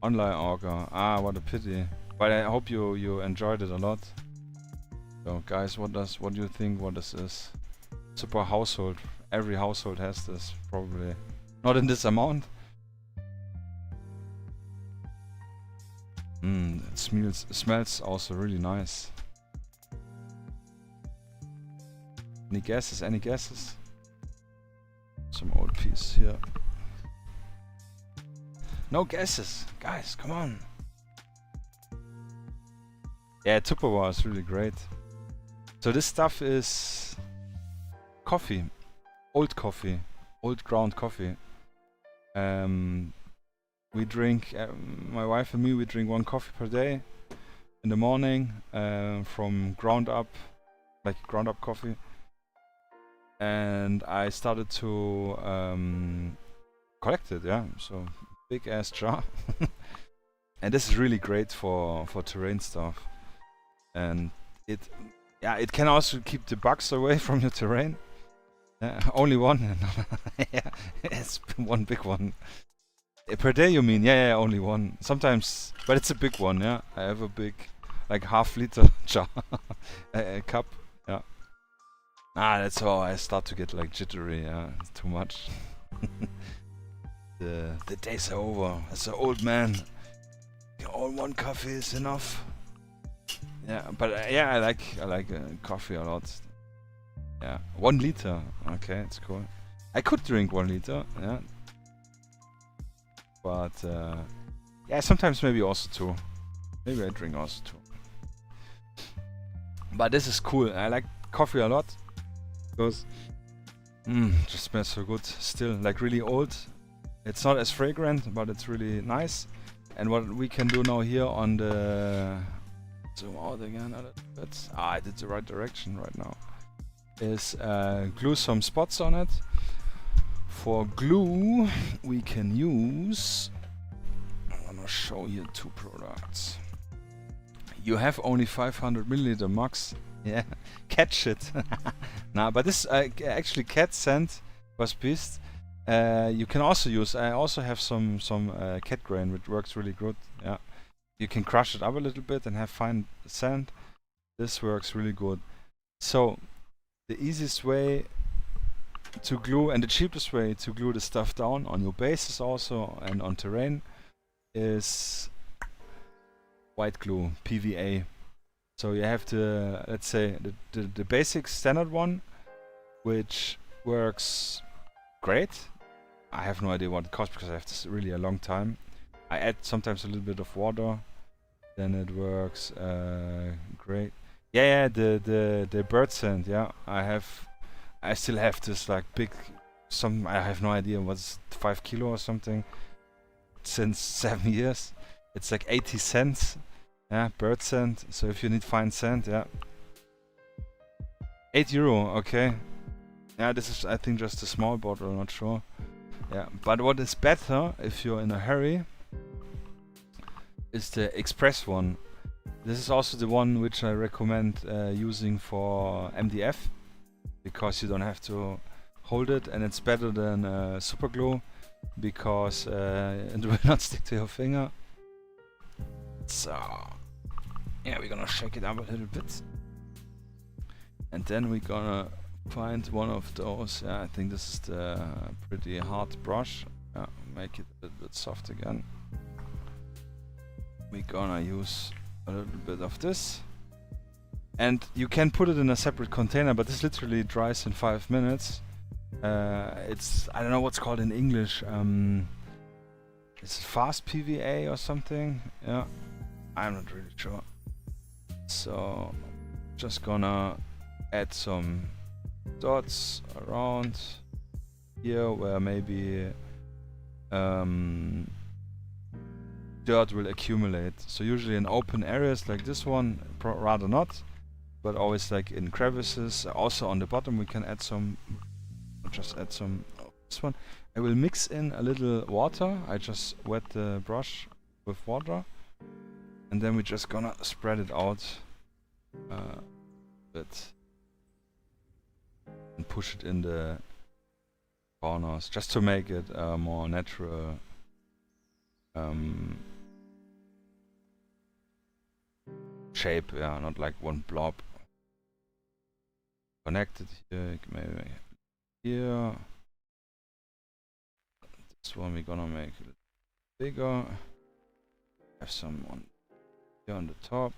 Speaker 1: Online Auger. Ah, what a pity. But I hope you enjoyed it a lot. So guys, what do you think what this is? Super household. Every household has this, probably. Not in this amount. It smells also really nice. Any guesses? Any guesses? Some old piece here. No guesses, guys, come on. Yeah, Tupperware is really great. So this stuff is coffee, old ground coffee. We drink, my wife and me, we drink 1 coffee per day in the morning from ground up coffee. And I started to collect it, yeah. So big ass jar. And this is really great for terrain stuff. And it can also keep the bugs away from your terrain. Only one. Yeah, it's one big one. Per day you mean? Yeah, only one. Sometimes, but it's a big one, yeah. I have a big, like half-liter jar, a cup, yeah. That's how I start to get like jittery, yeah. It's too much. The days are over. As an old man, all 1 coffee is enough. Yeah, but yeah, I like coffee a lot. Yeah, 1 liter. Okay, it's cool. I could drink 1 liter. Yeah, but yeah, sometimes maybe also 2. Maybe I drink also 2. But this is cool. I like coffee a lot because just smells so good. Still, like really old. It's not as fragrant, but it's really nice. And what we can do now here on the zoom out again a little bit. I did the right direction right now. Is glue some spots on it. For glue, we can use. I'm gonna show you 2 products. You have only 500 milliliter max. Yeah, cat shit. Nah, but this actually cat scent was pissed. You can also use. I also have some cat grain, which works really good. Yeah, you can crush it up a little bit and have fine sand. This works really good. So the easiest way to glue and the cheapest way to glue the stuff down on your bases also and on terrain is white glue, PVA. So you have the, let's say, the basic standard one, which works great. I have no idea what it costs because I have this really a long time. I add sometimes a little bit of water, then it works great. Yeah, the bird scent. Yeah, I still have this like big, I have no idea what's 5 kilo or something. Since 7 years, it's like 80 cents. Yeah, bird scent. So if you need fine scent, yeah, €8. Okay. Yeah, this is I think just a small bottle. Not sure. Yeah, but what is better if you're in a hurry is the express one. This is also the one which I recommend using for MDF, because you don't have to hold it, and it's better than super glue because it will not stick to your finger. So yeah, we're gonna shake it up a little bit, and then we're gonna find one of those. Yeah, I think this is the pretty hard brush. Make it a little bit soft again. We're gonna use a little bit of this, and you can put it in a separate container, but this literally dries in 5 minutes. It's, I don't know what's called in English. It's fast PVA or something. Yeah, I'm not really sure. So just gonna add some dots around here where maybe dirt will accumulate. So usually in open areas like this one, rather not, but always like in crevices. Also on the bottom we can add some, just add some of this one. I will mix in a little water. I just wet the brush with water, and then we're just gonna spread it out a bit and push it in the corners, just to make it more natural. Shape, yeah, not like one blob. Connected here, maybe here. This one we're gonna make a little bigger. Have some on here on the top.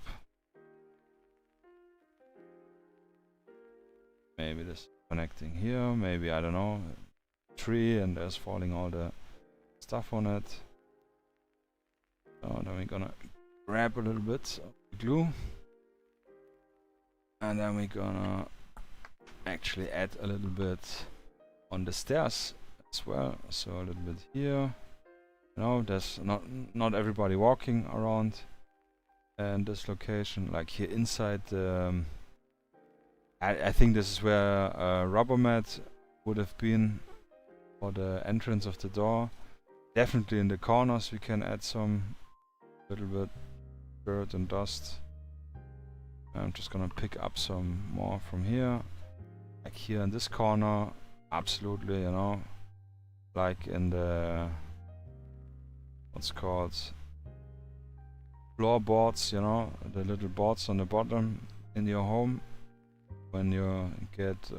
Speaker 1: Maybe this connecting here, maybe, I don't know, tree, and there's falling all the stuff on it. So then we're gonna grab a little bit of the glue, and then we're gonna actually add a little bit on the stairs as well. So a little bit here. You know, there's not everybody walking around in this location. Like here inside the I think this is where a rubber mat would have been for the entrance of the door. Definitely in the corners we can add some little bit dirt and dust. I'm just gonna pick up some more from here. Like here in this corner, absolutely, you know, like in the, what's called, floorboards, you know, the little boards on the bottom in your home. When you get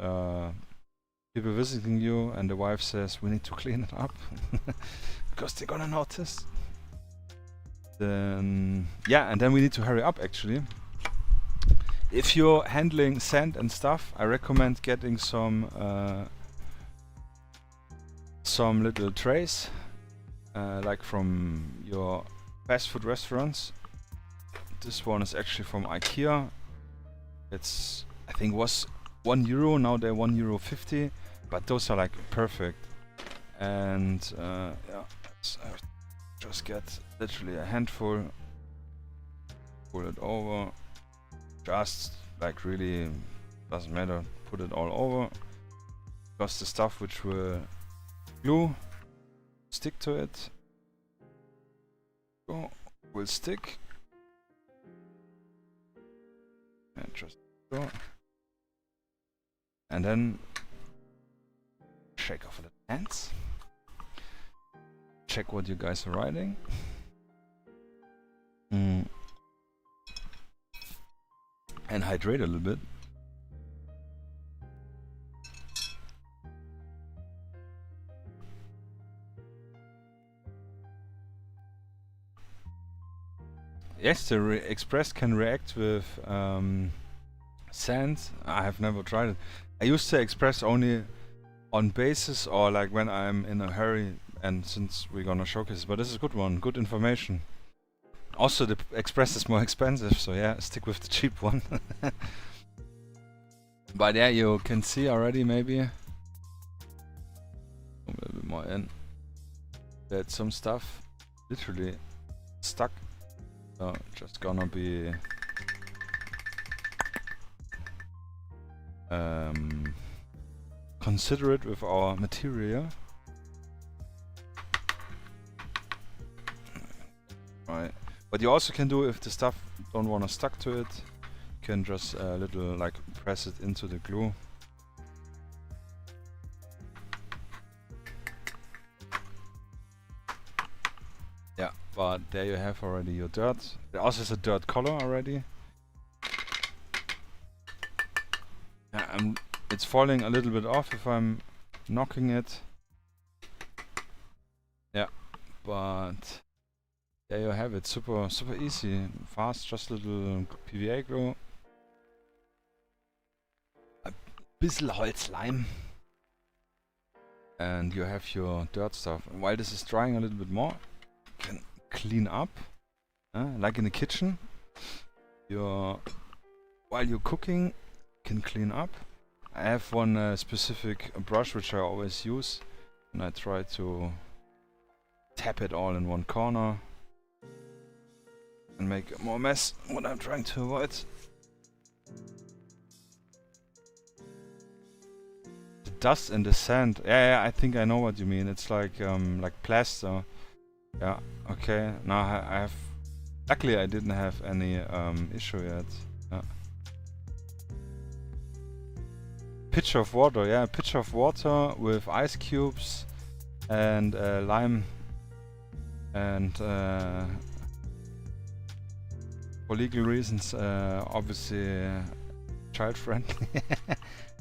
Speaker 1: people visiting you and the wife says we need to clean it up because they're gonna notice. Then yeah, and then we need to hurry up actually. If you're handling sand and stuff, I recommend getting some little trays like from your fast food restaurants. This one is actually from IKEA. It's, I think, was €1, now they're €1.50, but those are like perfect. And yeah, let's just get literally a handful, pull it over, just like really doesn't matter, put it all over, because the stuff which will glue, stick to it, will stick, and just go. And then shake off the hands. Check what you guys are writing. And hydrate a little bit. Yes, the Express can react with sand. I have never tried it. I use the Express only on bases or like when I'm in a hurry, and since we're gonna showcase it, but this is a good one, good information. Also the Express is more expensive, so yeah, stick with the cheap one. But yeah, you can see already maybe a little bit more in that some stuff literally stuck. So just gonna be considerate with our material. Right. What you also can do if the stuff don't wanna stuck to it, you can just little like press it into the glue. Yeah, but there you have already your dirt. It also has a dirt color already. Yeah, it's falling a little bit off if I'm knocking it. Yeah, but there you have it. Super easy, fast. Just a little PVA glue. A bissl Holzleim. And you have your dirt stuff. And while this is drying a little bit more, you can clean up. Like in the kitchen. While you're cooking, you can clean up. I have one specific brush which I always use. And I try to tap it all in one corner. And make more mess, what I'm trying to avoid. The dust and the sand. Yeah, I think I know what you mean. It's like plaster. Yeah, okay. Now I have. Luckily, I didn't have any issue yet. Yeah. Pitcher of water. Yeah, pitcher of water with ice cubes and lime and. For legal reasons, obviously child friendly.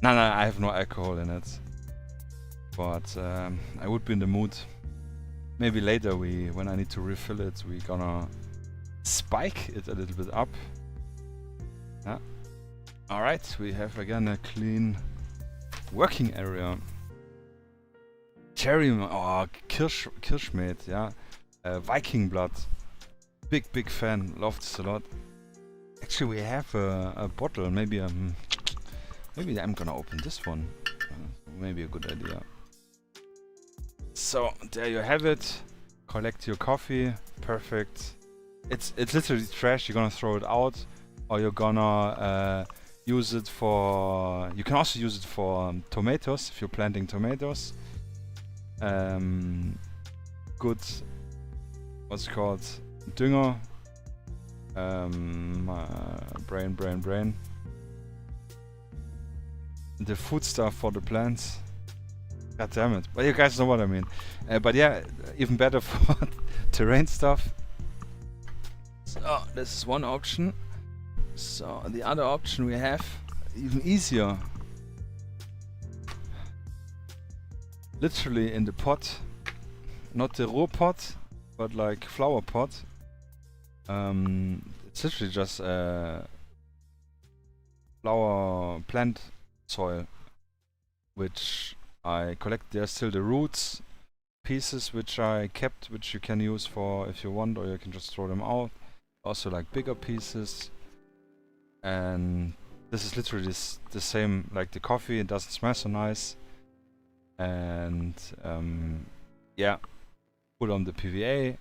Speaker 1: No, I have no alcohol in it. But I would be in the mood. Maybe later when I need to refill it, we're gonna spike it a little bit up. Yeah. Alright, we have again a clean working area. Cherry, oh, Kirschmeat, yeah. Viking blood. Big fan, loved this a lot. Actually, we have a bottle. Maybe I'm gonna open this one. Maybe a good idea. So there you have it. Collect your coffee. Perfect. It's literally trash. You're gonna throw it out, or you're gonna use it for. You can also use it for tomatoes if you're planting tomatoes. Good. What's it called? Dünger. Brain. The food stuff for the plants. God damn it. But you guys know what I mean. But yeah, even better for terrain stuff. So this is one option. So the other option we have, even easier. Literally in the pot. Not the raw pot, but like flower pot. It's literally just flower plant soil, which I collect. There's still the roots pieces which I kept, which you can use for if you want, or you can just throw them out. Also like bigger pieces, and this is literally the same like the coffee. It doesn't smell so nice, and yeah, put on the PVA.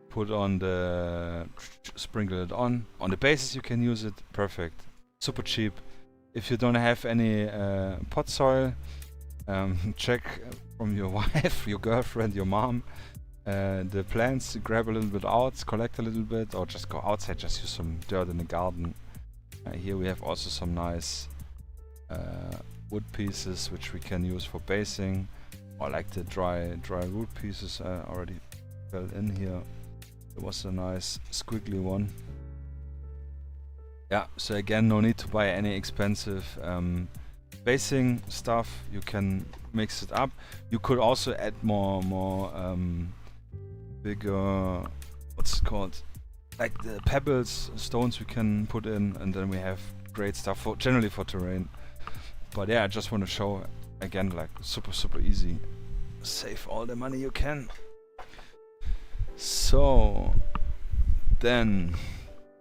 Speaker 1: Put on sprinkle it on the bases. You can use it. Perfect, super cheap. If you don't have any pot soil, check from your wife, your girlfriend, your mom, the plants. Grab a little bit out, collect a little bit, or just go outside. Just use some dirt in the garden. Here we have also some nice wood pieces which we can use for basing, or like the dry wood pieces already fell in here. It was a nice squiggly one. Yeah, so again, no need to buy any expensive basing stuff. You can mix it up. You could also add more bigger, what's it called? like the pebbles, stones we can put in, and then we have great stuff for generally for terrain. But yeah, I just want to show again, like super easy. Save all the money you can. So then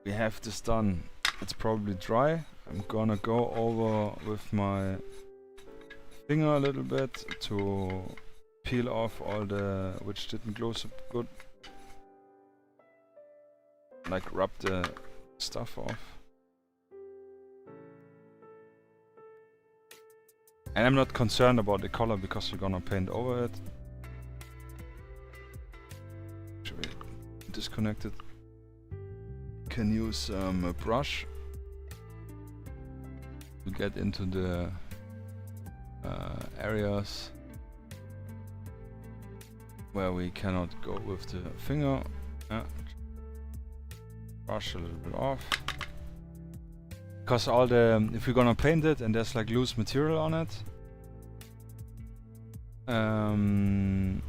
Speaker 1: we have this done. It's probably dry. I'm gonna go over with my finger a little bit to peel off all the which didn't glow so good. Like rub the stuff off. And I'm not concerned about the color because we're gonna paint over it. Should we disconnect it? Can use a brush to get into the areas where we cannot go with the finger. Brush a little bit off. Because all the, if we're gonna paint it and there's like loose material on it, and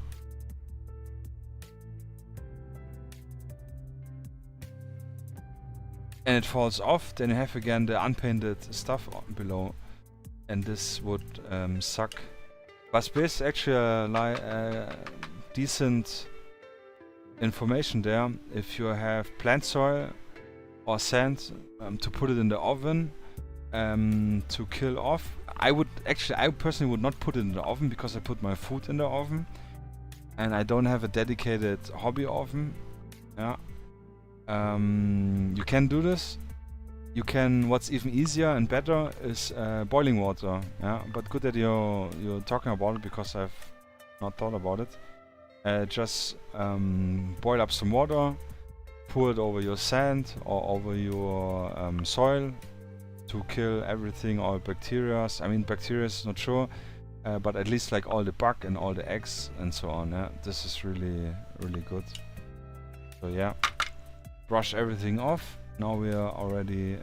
Speaker 1: it falls off, then you have again the unpainted stuff below, and this would suck. But space actually decent information there if you have plant soil or sand to put it in the oven to kill off. I personally would not put it in the oven because I put my food in the oven and I don't have a dedicated hobby oven. Yeah. You can do this. You can. What's even easier and better is boiling water. Yeah, but good that you're talking about it because I've not thought about it. Just boil up some water, pour it over your sand or over your soil to kill everything, all bacteria. I mean, bacteria is not sure, but at least like all the bug and all the eggs and so on. Yeah, this is really good. So yeah, brush everything off. Now we are already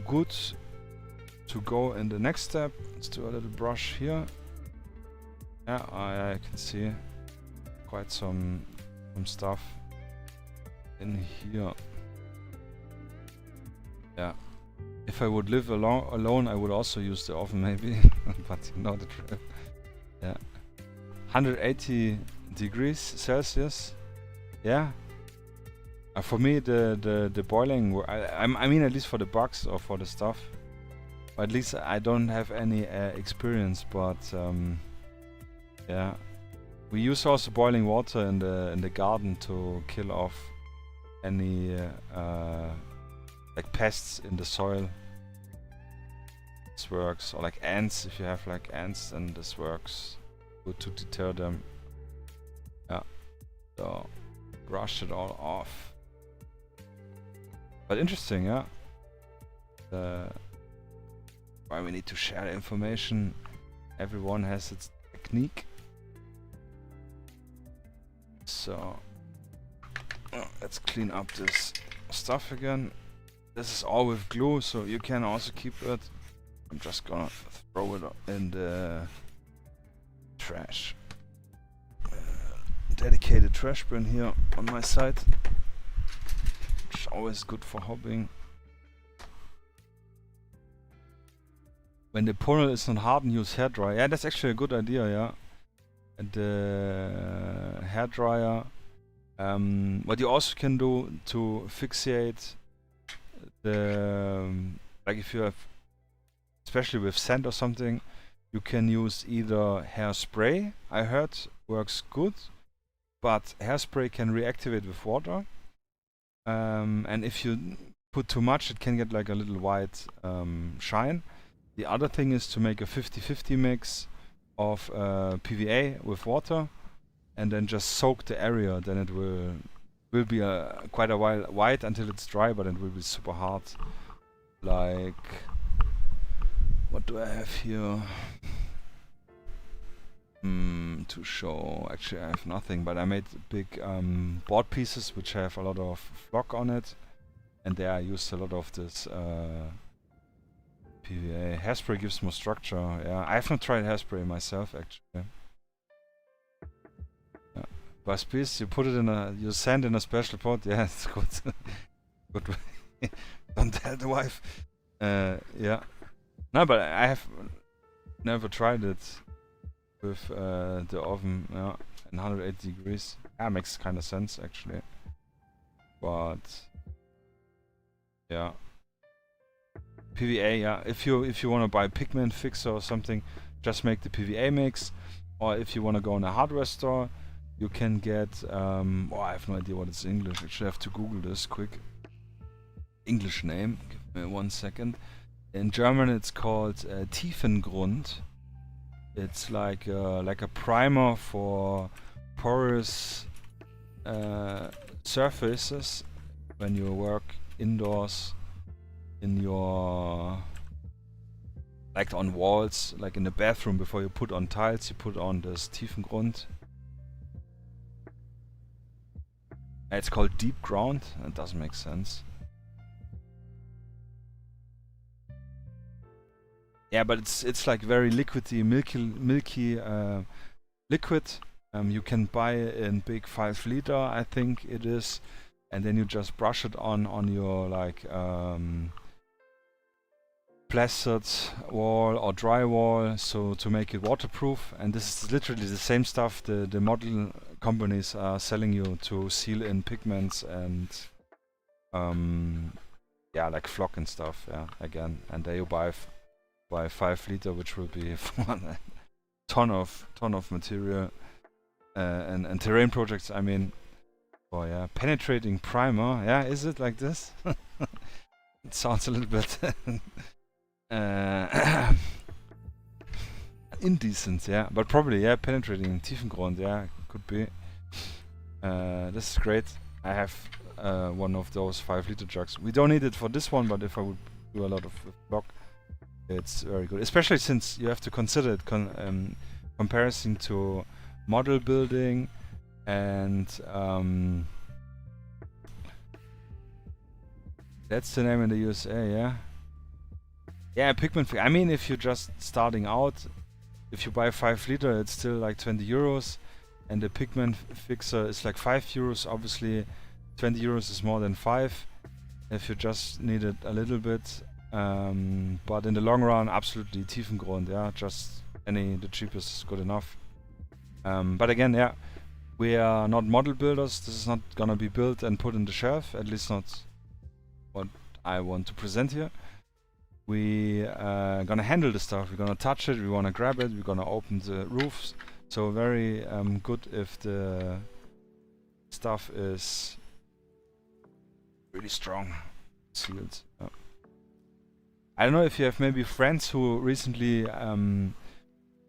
Speaker 1: good to go in the next step. Let's do a little brush here. Yeah, I can see quite some stuff in here. Yeah, if I would live alone, I would also use the oven maybe, but you know the drill. Yeah, 180 degrees Celsius. Yeah. For me, the boiling, I mean, at least for the bugs or for the stuff. Or at least I don't have any experience, but yeah, we use also boiling water in the garden to kill off any like pests in the soil. This works, or like ants. If you have like ants, then this works good to deter them. Yeah, so brush it all off. But interesting, yeah. Why we need to share the information. Everyone has its technique. So let's clean up this stuff again. This is all with glue, so you can also keep it. I'm just gonna throw it in the trash. Dedicated trash bin here on my side. Which is always good for hobbying. When the panel is not hardened, use hairdryer. Yeah, that's actually a good idea, yeah. And the hairdryer. What you also can do to fixate the like if you have, especially with sand or something, you can use either hairspray. I heard works good, but hairspray can reactivate with water. And if you put too much, it can get like a little white shine. The other thing is to make a 50-50 mix of PVA with water, and then just soak the area. Then it will be quite a while white until it's dry, but it will be super hard. Like, what do I have here? To show. Actually, I have nothing, but I made big board pieces which have a lot of flock on it, and there I used a lot of this PVA. Hairspray gives more structure. Yeah, I have not tried hairspray myself actually. Yeah. Bus piece, you put it in you sand in a special pot. Yeah, it's good. Good way. Don't tell the wife. Yeah. No, but I have never tried it with the oven. Yeah, in 180 degrees. Yeah, makes kind of sense actually. But yeah. PVA, yeah. If you want to buy pigment fixer or something, just make the PVA mix. Or if you want to go in a hardware store, you can get. Oh, I have no idea what it's in English. Actually, I have to Google this quick. English name. Give me 1 second. In German, it's called Tiefengrund. It's like a primer for porous surfaces when you work indoors in your, like on walls, like in the bathroom. Before you put on tiles, you put on this Tiefengrund. It's called deep ground. It doesn't make sense. Yeah, but it's like very liquidy, milky liquid. You can buy it in big 5 liter, I think it is, and then you just brush it on your like plastered wall or drywall, so to make it waterproof. And this is literally the same stuff the model companies are selling you to seal in pigments and yeah, like flock and stuff. Yeah, again, and there you buy 5 liter, which will be a ton of material. And terrain projects, I mean, oh yeah, penetrating primer. Yeah, is it like this? It sounds a little bit indecent, yeah, but probably, yeah, penetrating Tiefengrund, yeah, could be. This is great. I have one of those 5 liter jugs. We don't need it for this one, but if I would do a lot of block, it's very good. Especially since you have to consider it comparison to model building and that's the name in the USA, yeah. Yeah, pigment. I mean, if you're just starting out, if you buy 5 liter, it's still like 20 euros, and the pigment fixer is like 5 euros. Obviously, 20 euros is more than 5 if you just need it a little bit. But in the long run, absolutely Tiefengrund, yeah. Just the cheapest is good enough. But again, yeah, we are not model builders. This is not gonna be built and put in the shelf, at least not what I want to present here. We are gonna handle the stuff. We're gonna touch it, we wanna grab it, we're gonna open the roofs. So very good if the stuff is really strong, sealed. I don't know if you have maybe friends who recently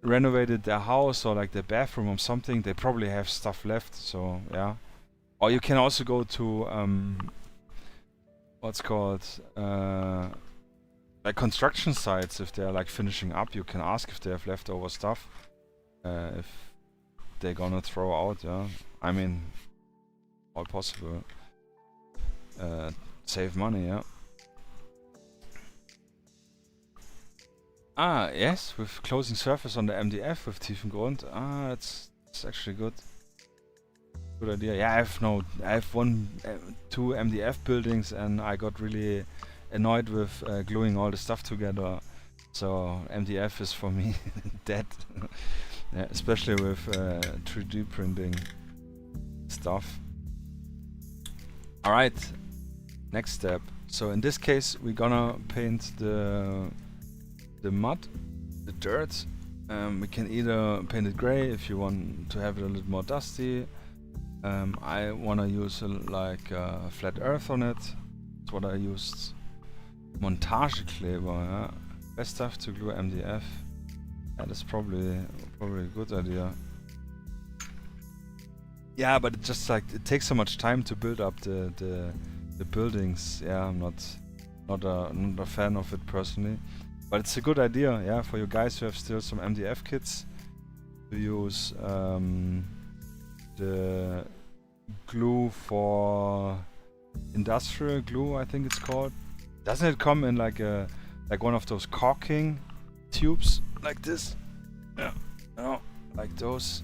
Speaker 1: renovated their house or like their bathroom or something. They probably have stuff left, so yeah. Or you can also go to what's called like construction sites. If they're like finishing up, you can ask if they have leftover stuff, if they're gonna throw out. Yeah, I mean, all possible. Save money, yeah. Ah, yes, with closing surface on the MDF with Tiefengrund. Ah, it's actually good. Good idea. Yeah, I have 2 MDF buildings, and I got really annoyed with gluing all the stuff together. So MDF is for me dead. Yeah, especially with 3D printing stuff. All right, next step. So in this case, we're gonna paint the mud, the dirt. We can either paint it gray if you want to have it a little more dusty. I want to use flat earth on it. That's what I used. Montagekleber, yeah. Best stuff to glue MDF. Yeah, that's probably a good idea. Yeah, but it just like it takes so much time to build up the buildings. Yeah, I'm not a fan of it personally. But it's a good idea, yeah, for you guys who have still some MDF kits, to use the glue for industrial glue, I think it's called. Doesn't it come in like one of those caulking tubes like this? Yeah, no, like those.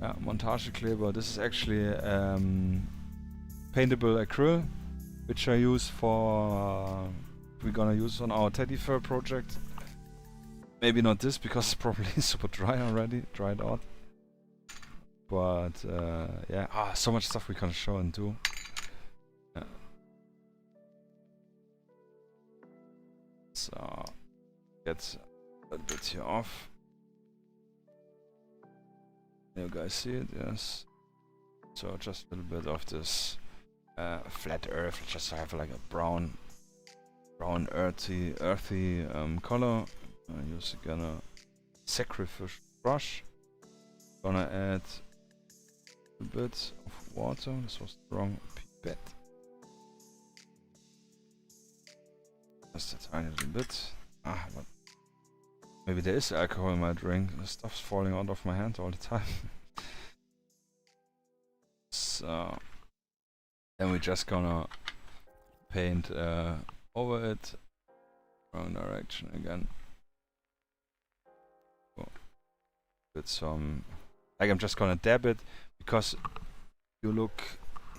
Speaker 1: Yeah, Montagekleber. This is actually paintable acrylic, which I use for we're gonna use on our teddy fur project. Maybe not this because it's probably super dry already, dried out. But yeah, so much stuff we can show and do. Yeah. So get a bit here off. You guys see it? Yes. So just a little bit of this flat earth, just to have like a brown earthy color. I'm just gonna sacrifice brush. Gonna add a bit of water. This was the wrong pipette. Just a tiny little bit. But maybe there is alcohol in my drink. The stuff's falling out of my hand all the time. So then we're just gonna paint over it. Wrong direction again. With some, like I'm just gonna dab it because you look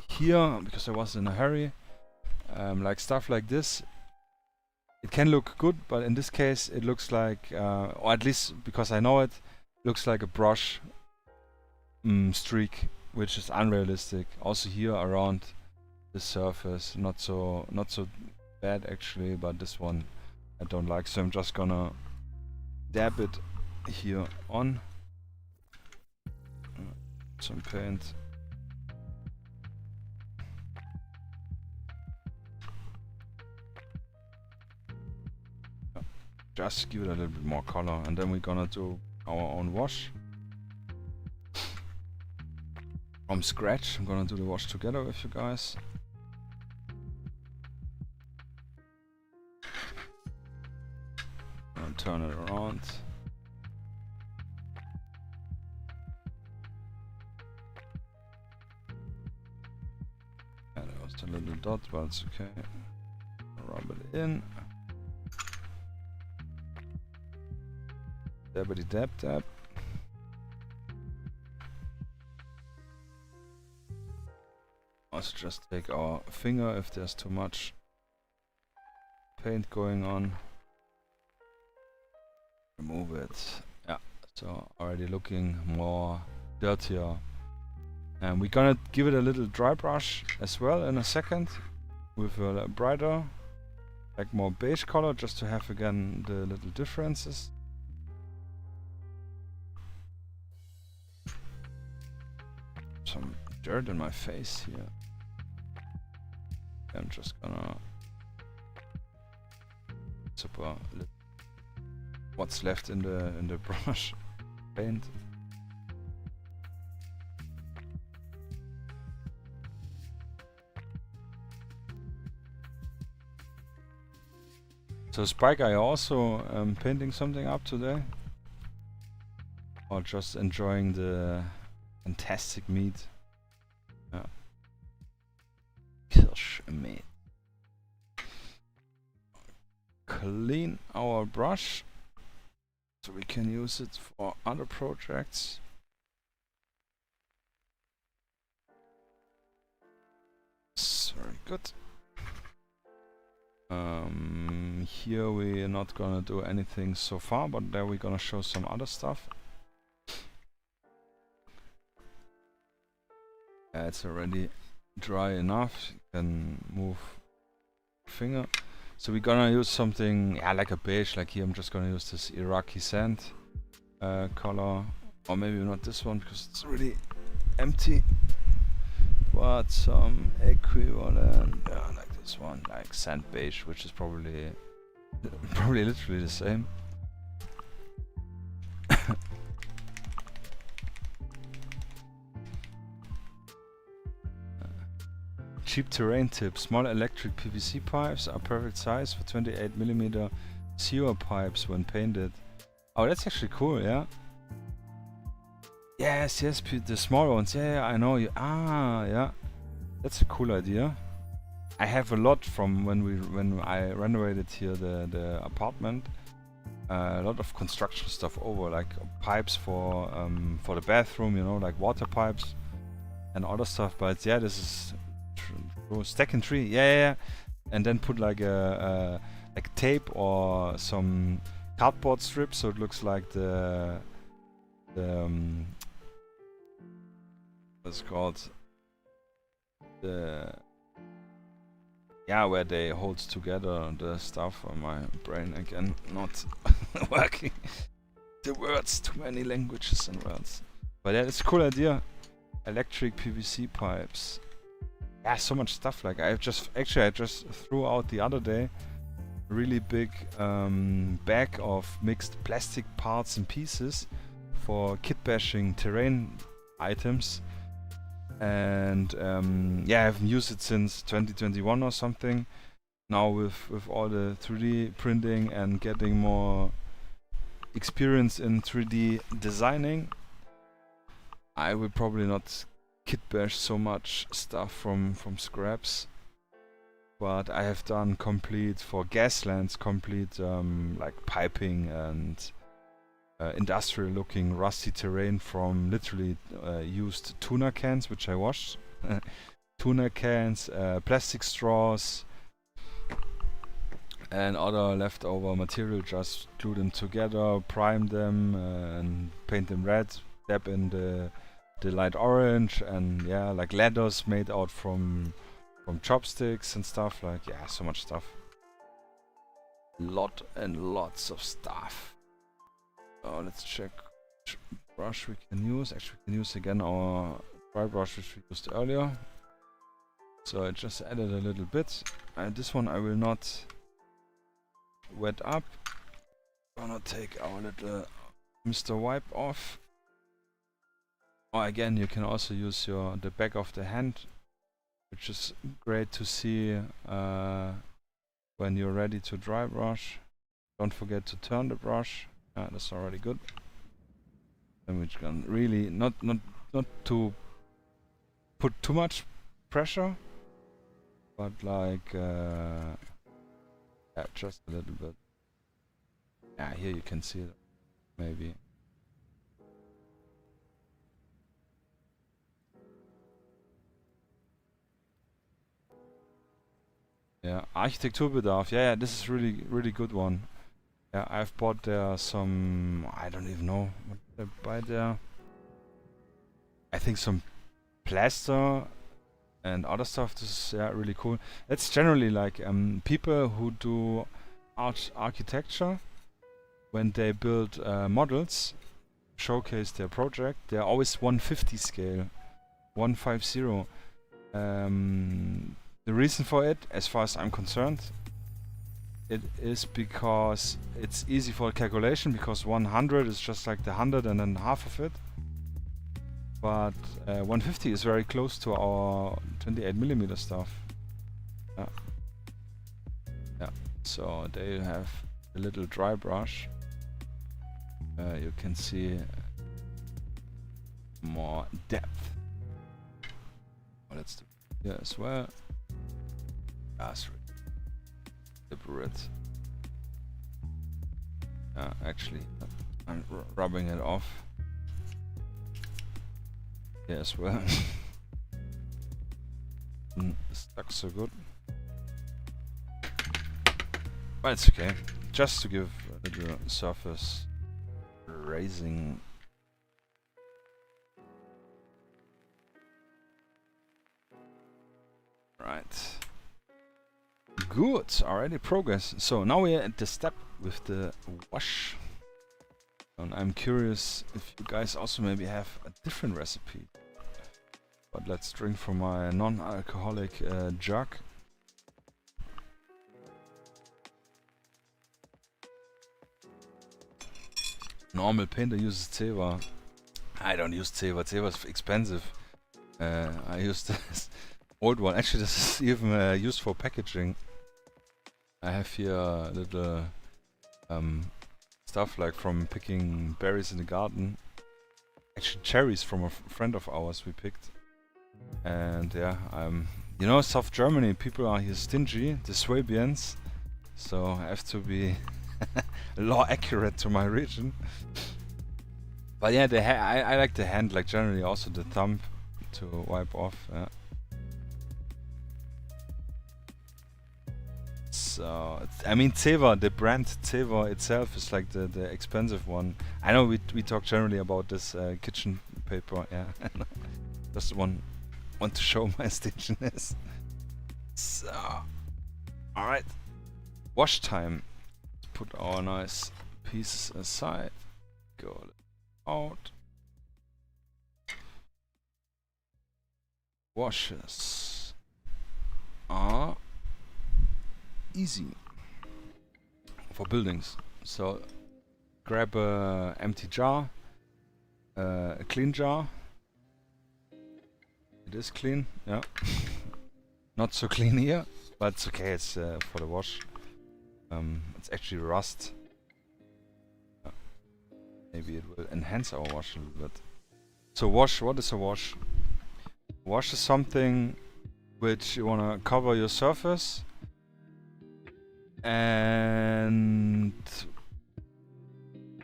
Speaker 1: here, because I was in a hurry, like stuff like this, it can look good, but in this case it looks like, or at least because I know it, looks like a brush streak, which is unrealistic. Also here around the surface, not so bad actually, but this one I don't like, so I'm just gonna dab it here on. Some paint. Just give it a little bit more color, and then we're gonna do our own wash. From scratch, I'm gonna do the wash together with you guys. And turn it around. A little dot, but it's okay. Rub it in. Dabbity dab dab. Also just take our finger if there's too much paint going on. Remove it. Yeah, so already looking more dirtier. And we're gonna give it a little dry brush as well in a second with a brighter, like more beige color, just to have again the little differences. Some dirt in my face here. I'm just gonna super what's left in the brush paint. So Spike, are you also painting something up today? Or just enjoying the fantastic meat? Yeah. Kirsch meat. Clean our brush so we can use it for other projects. Very good. Here we're not gonna do anything so far, but there we're gonna show some other stuff. It's already dry enough. You can move finger. So we're gonna use something, yeah, like a beige. Like here, I'm just gonna use this Iraqi sand color, or maybe not this one because it's really empty. But some equivalent, yeah, like this one, like sand beige, which is probably literally the same. Cheap terrain tip. Small electric PVC pipes are perfect size for 28mm sewer pipes when painted. Oh, that's actually cool, yeah? Yes, the small ones. Yeah, I know you. Ah, yeah. That's a cool idea. I have a lot from when I renovated here the apartment. a lot of construction stuff over, like pipes for the bathroom, you know, like water pipes and other stuff. But yeah, this is stack and tree, yeah. And then put like a like tape or some cardboard strips, so it looks like the what's it called, the where they hold together the stuff. On my brain again not working. The words, too many languages and words. But yeah, it's a cool idea. Electric PVC pipes. Yeah, so much stuff. Like I just threw out the other day a really big bag of mixed plastic parts and pieces for kit bashing terrain items. And yeah, I haven't used it since 2021 or something. Now with all the 3D printing and getting more experience in 3D designing, I will probably not kit bash so much stuff from scraps. But I have done complete, for Gaslands, complete like piping and industrial looking rusty terrain from literally used tuna cans, which I washed. Tuna cans, plastic straws and other leftover material, just glue them together, prime them and paint them red, dab in the light orange, and yeah, like ladders made out from chopsticks and stuff. Like, yeah, so much stuff. Lot and lots of stuff. Oh, let's check which brush we can use. Actually, we can use again our dry brush which we used earlier. So I just added a little bit. This one I will not wet up. Gonna take our little Mr. Wipe off. Or again, you can also use the back of the hand, which is great to see when you're ready to dry brush. Don't forget to turn the brush. That's already good. And we can really not to put too much pressure, but like yeah, just a little bit. Yeah, here you can see it maybe. Yeah, Architekturbedarf. Yeah, this is really good one. Yeah, I've bought there some, I don't even know what did I buy there. I think some plaster and other stuff. This is really cool. That's generally like people who do architecture, when they build models, showcase their project, they're always 150 scale, 150. The reason for it, as far as I'm concerned, it is because it's easy for calculation, because 100 is just like the 100 and then half of it. But 150 is very close to our 28mm stuff. Yeah. So there you have a little dry brush. You can see more depth. Well, let's do it here as well. That's separate. Actually, I'm rubbing it off here as well. Stuck so good, but it's okay. Just to give a little surface raising. Right. Good, already progress. So now we're at the step with the wash. And I'm curious if you guys also maybe have a different recipe. But let's drink from my non-alcoholic jug. Normal painter uses Ceva. I don't use Ceva. Ceva is expensive. I use this old one. Actually, this is even used for packaging. I have here little stuff like from picking berries in the garden. Actually, cherries from a friend of ours we picked. And yeah, you know, South Germany, people are here stingy, the Swabians. So I have to be law accurate to my region. But yeah, I like the hand, like generally also the thumb to wipe off. Yeah. So I mean, Teva, the brand Teva itself is like the expensive one. I know we talk generally about this kitchen paper. Yeah, just want to show my stinginess. So, all right, wash time. Let's put our nice pieces aside. Go out. Washes are easy for buildings. So grab a empty jar, a clean jar. It is clean, yeah. Not so clean here, but it's okay. It's for the wash. It's actually rust. Maybe it will enhance our wash a little bit. So wash, what is a wash? Wash is something which you wanna cover your surface and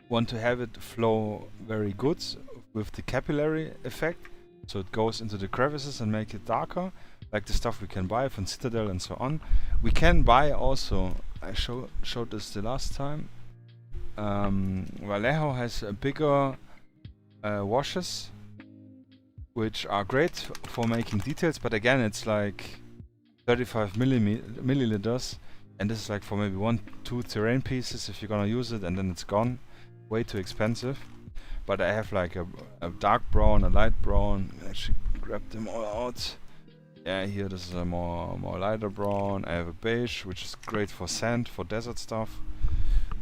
Speaker 1: want to have it flow very good with the capillary effect, so it goes into the crevices and make it darker, like the stuff we can buy from Citadel and so on. We can buy also, I showed this the last time, Vallejo has bigger washes which are great for making details, but again it's like 35 milliliters. And this is like for maybe 1-2 terrain pieces if you're gonna use it, and then it's gone. Way too expensive. But I have like a dark brown, a light brown. Actually grab them all out. Yeah, here this is a more lighter brown. I have a beige, which is great for sand, for desert stuff.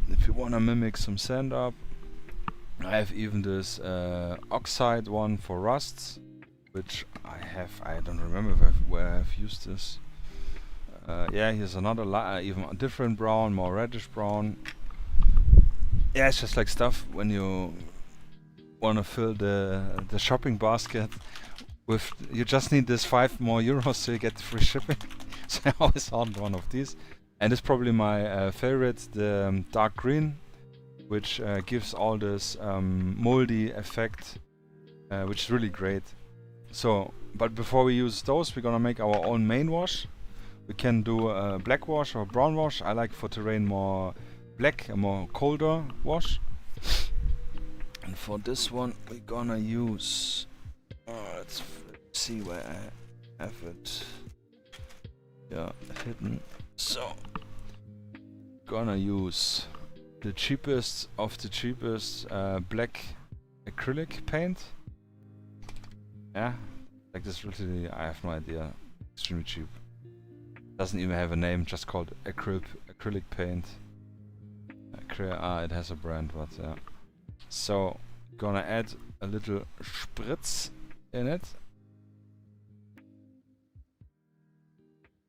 Speaker 1: If you wanna mimic some sand up. I have even this oxide one for rusts, which I don't remember where I've used this. Yeah, here's another even a different brown, more reddish brown. Yeah, it's just like stuff when you wanna fill the shopping basket with. You just need this 5 more euros so you get the free shipping. So I always ordered one of these, and it's probably my favorite, the dark green, which gives all this moldy effect, which is really great. So, but before we use those, we're gonna make our own main wash. We can do a black wash or brown wash. I like for terrain more black, a more colder wash. And for this one, we're gonna use. Let's see where I have it. Yeah, hidden. So, gonna use the cheapest of the cheapest black acrylic paint. Yeah, like this. Really, I have no idea. Extremely cheap. Doesn't even have a name, just called acrylic paint. It has a brand, but yeah. So, gonna add a little spritz in it.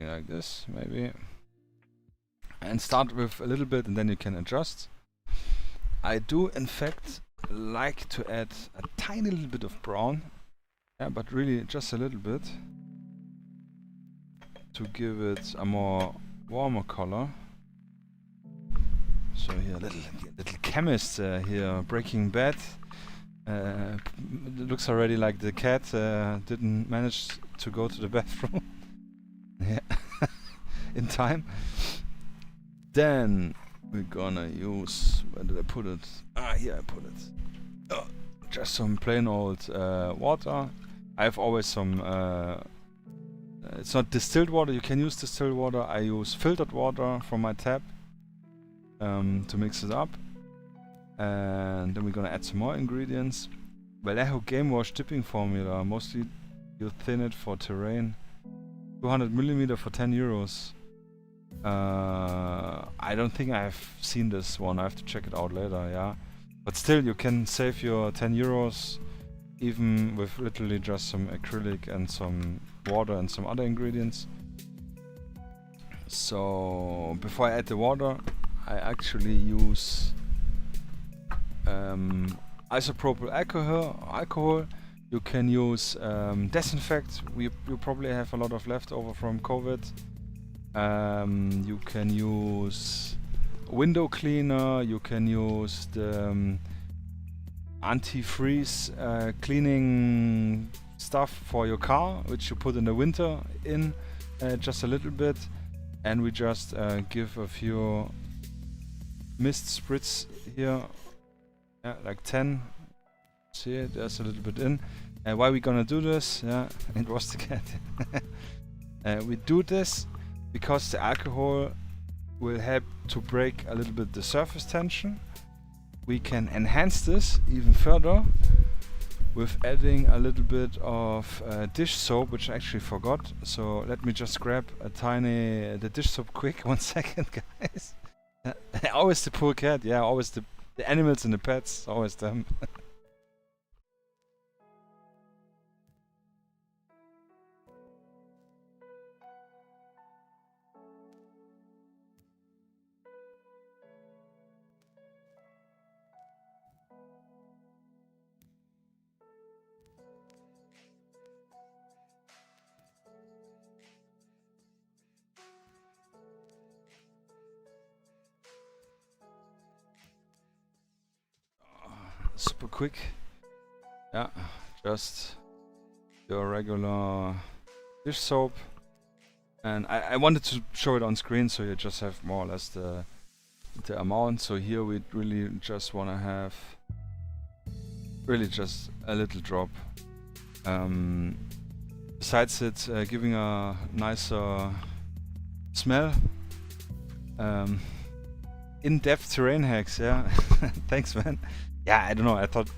Speaker 1: Like this, maybe. And start with a little bit and then you can adjust. I do, in fact, like to add a tiny little bit of brown. Yeah, but really just a little bit. To give it a more warmer color. So here, little chemist here, Breaking Bad. It looks already like the cat didn't manage to go to the bathroom. Yeah, in time. Then we're gonna use, where did I put it? Ah, here I put it. Oh, just some plain old water. I have always some. It's not distilled water, you can use distilled water. I use filtered water from my tap to mix it up. And then we're gonna add some more ingredients. Vallejo Game Wash dipping formula. Mostly you thin it for terrain. 200 millimeter for 10 euros. I don't think I have seen this one. I have to check it out later, yeah. But still, you can save your 10 euros even with literally just some acrylic and some water and some other ingredients. So before I add the water, I actually use isopropyl alcohol. You can use disinfect. You probably have a lot of leftover from COVID. You can use window cleaner, you can use the anti-freeze cleaning stuff for your car, which you put in the winter in just a little bit, and we just give a few mist spritz here, yeah, like 10. See it, there's a little bit in. Why are we gonna do this? Yeah, it was the cat. We do this because the alcohol will help to break a little bit the surface tension. We can enhance this even further with adding a little bit of dish soap, which I actually forgot. So let me just grab the dish soap quick. 1 second, guys. Always the poor cat, yeah, always the animals and the pets, always them. Super quick. Yeah, just your regular dish soap. And I wanted to show it on screen so you just have more or less the amount. So here we really just want to have really just a little drop. Besides it giving a nicer smell. In-depth terrain hacks, yeah. Thanks, man. Yeah, I don't know, I thought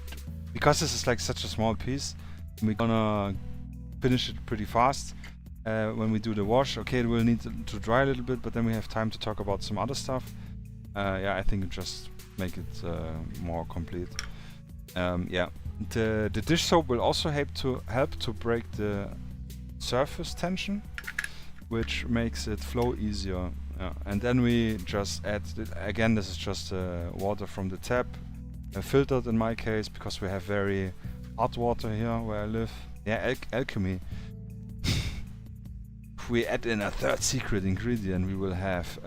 Speaker 1: because this is like such a small piece, we're gonna finish it pretty fast when we do the wash. Okay, it will need to dry a little bit, but then we have time to talk about some other stuff. Yeah, I think it just make it more complete. Yeah, the dish soap will also help to break the surface tension, which makes it flow easier. And then we just add, again, this is just water from the tap. Filtered in my case, because we have very hot water here where I live. Yeah, alchemy. If we add in a third secret ingredient, we will have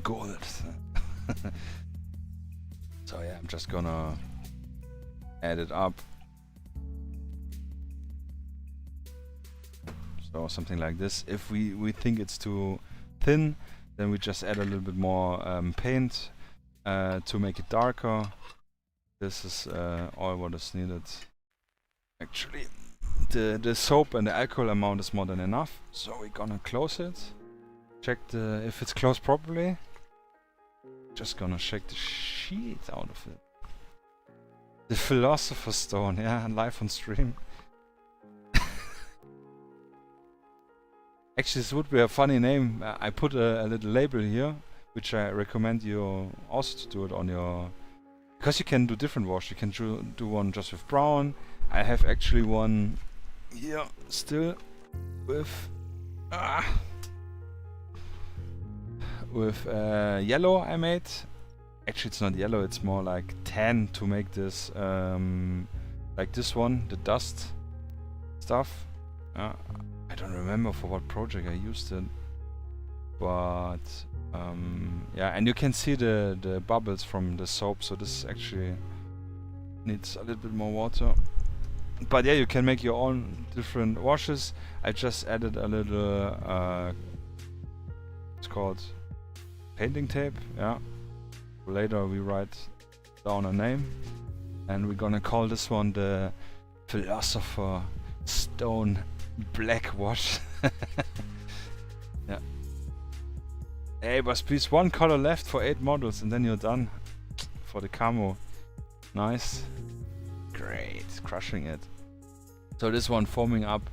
Speaker 1: gold. So yeah, I'm just gonna add it up. So something like this. If we think it's too thin, then we just add a little bit more paint to make it darker. This is all what is needed. Actually, the soap and the alcohol amount is more than enough, so we're gonna close it. Check if it's closed properly. Just gonna shake the shit out of it. The Philosopher's Stone, yeah, live on stream. Actually, this would be a funny name. I put a little label here, which I recommend you also to do it on your... Because you can do different wash. You can do one just with brown. I have actually one here still with yellow I made. Actually, it's not yellow. It's more like tan to make this like this one, the dust stuff. I don't remember for what project I used it, but yeah, and you can see the bubbles from the soap, so this actually needs a little bit more water. But yeah, you can make your own different washes. I just added a little it's called painting tape, yeah. Later we write down a name, and we're gonna call this one the Philosopher Stone Black Wash. Yeah. Hey, but please, one color left for 8 models, and then you're done for the camo. Nice. Great, crushing it. So this one foaming up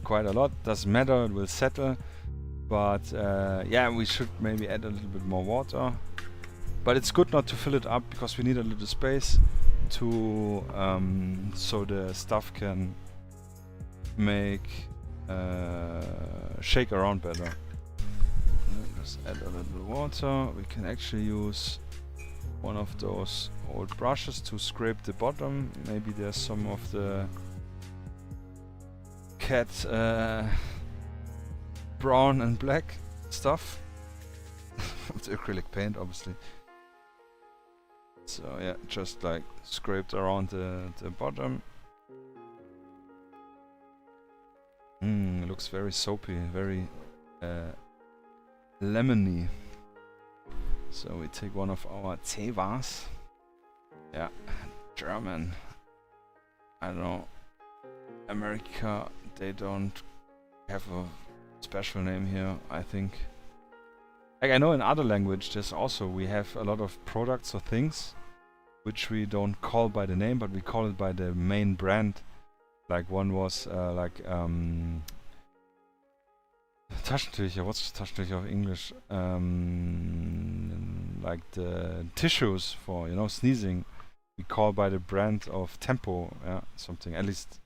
Speaker 1: quite a lot. Doesn't matter, it will settle. But yeah, we should maybe add a little bit more water. But it's good not to fill it up, because we need a little space to so the stuff can make shake around better. Just add a little water. We can actually use one of those old brushes to scrape the bottom. Maybe there's some of the cat brown and black stuff. with acrylic paint, obviously. So yeah, just like scraped around the bottom. It looks very soapy, very lemony. So we take one of our Tevas. Yeah, German. I don't know. America, they don't have a special name here, I think. Like I know in other languages also we have a lot of products or things which we don't call by the name, but we call it by the main brand. Like one was Taschentücher. What's Taschentücher of English? Like the tissues for, you know, sneezing. We call by the brand of Tempo, yeah, something. At least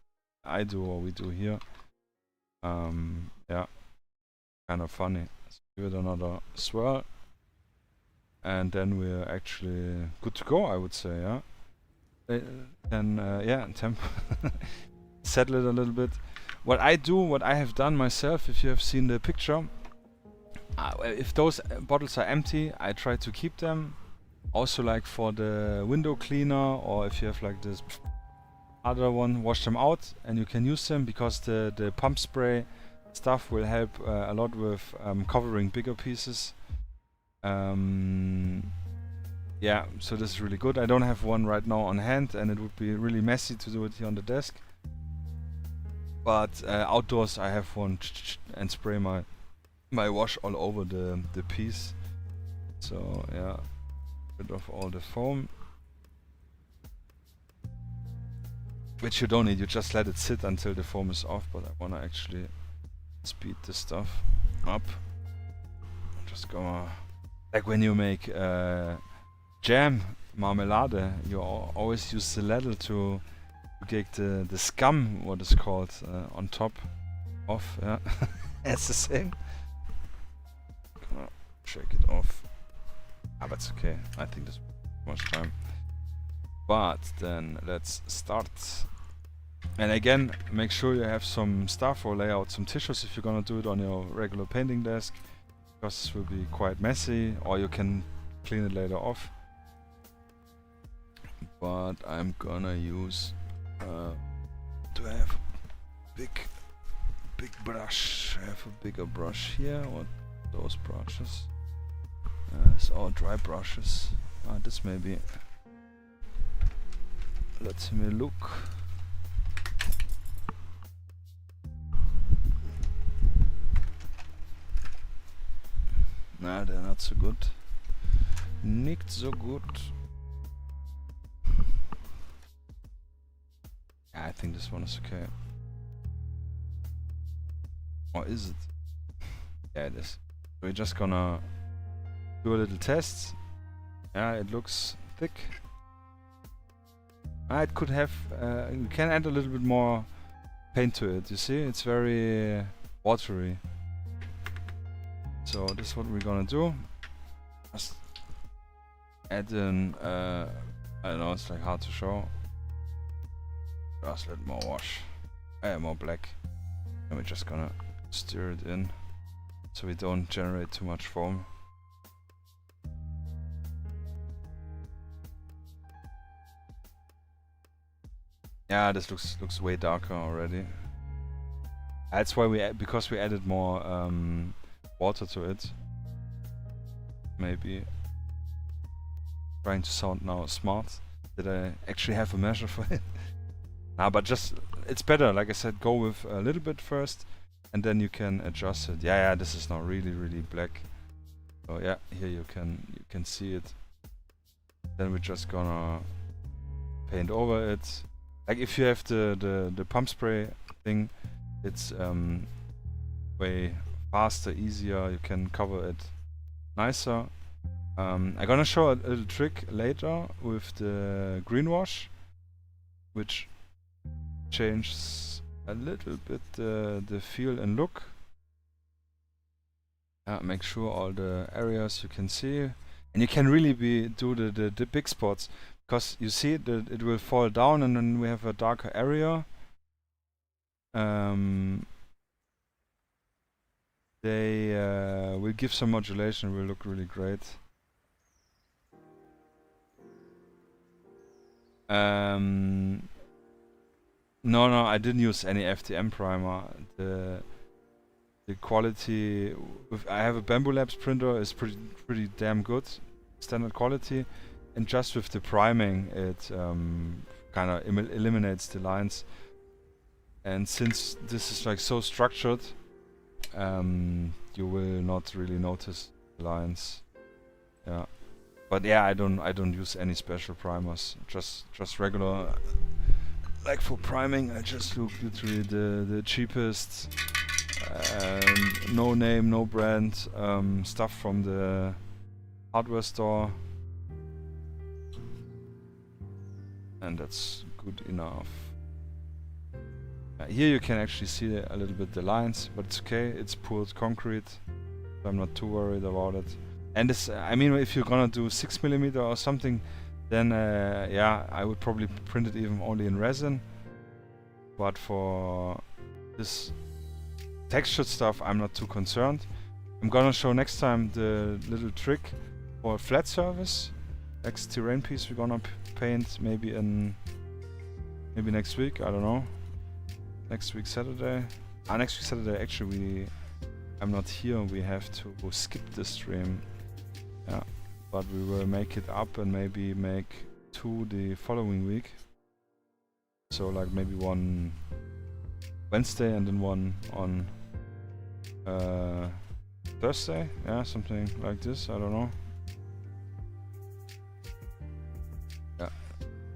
Speaker 1: I do, or we do here. Yeah, kind of funny. Let's give it another swirl, and then we're actually good to go, I would say. Yeah. Then yeah, Tempo. Settle it a little bit. What I do, what I have done myself, if you have seen the picture, if those bottles are empty, I try to keep them. Also, like for the window cleaner, or if you have like this other one, wash them out and you can use them, because the pump spray stuff will help a lot with covering bigger pieces. Yeah, so this is really good. I don't have one right now on hand, and it would be really messy to do it here on the desk. But outdoors I have one and spray my wash all over the piece. So yeah, rid of all the foam, which you don't need. You just let it sit until the foam is off. But I wanna actually speed this stuff up. I'm just gonna, like when you make jam, marmelade, you always use the ladle to get the scum, what is called, on top off. Yeah, it's the same. Gonna shake it off. Ah, that's okay. I think this too much time. But then let's start. And again, make sure you have some stuff or lay out some tissues if you're gonna do it on your regular painting desk, because this will be quite messy, or you can clean it later off. But I'm gonna use. Do I have a big brush? I have a bigger brush here, or those brushes? It's all dry brushes. This maybe. Let me look. Nah, they're not so good. Nicht so gut. I think this one is okay. Or is it? Yeah, it is. We're just gonna do a little test. Yeah, it looks thick. It could have, you can add a little bit more paint to it, you see? It's very watery. So this is what we're gonna do. Just add in, I don't know, it's like hard to show. Just a little more wash, more black, and we're just gonna stir it in so we don't generate too much foam. Yeah, this looks way darker already. That's why because we added more water to it. Maybe trying to sound now smart. Did I actually have a measure for it? Nah, but just, it's better, like I said, go with a little bit first, and then you can adjust it. Yeah, this is now really black. So yeah, here you can see it. Then we're just gonna paint over it. Like if you have the pump spray thing, it's way faster, easier. You can cover it nicer. I'm gonna show a little trick later with the green wash, which changes a little bit the feel and look. Make sure all the areas you can see, and you can really do the big spots, because you see that it will fall down and then we have a darker area. They will give some modulation, will look really great. No, I didn't use any FDM primer. The quality, I have a Bamboo Labs printer, is pretty damn good, standard quality, and just with the priming it kind of eliminates the lines. And since this is like so structured, you will not really notice the lines. Yeah, but yeah, I don't use any special primers. Just regular. Like for priming, I just look literally the cheapest, no name, no brand stuff from the hardware store, and that's good enough. Here you can actually see a little bit the lines, but it's okay. It's poured concrete, so I'm not too worried about it. And this, I mean, if you're gonna do 6mm or something, then yeah, I would probably print it even only in resin. But for this textured stuff, I'm not too concerned. I'm gonna show next time the little trick for a flat surface. Next terrain piece we're gonna paint maybe next week. I don't know. Next week Saturday. Next week Saturday actually I'm not here. We have to skip the stream. Yeah. But we will make it up and maybe make 2 the following week. So like maybe one Wednesday and then one on Thursday. Yeah, something like this. I don't know. Yeah,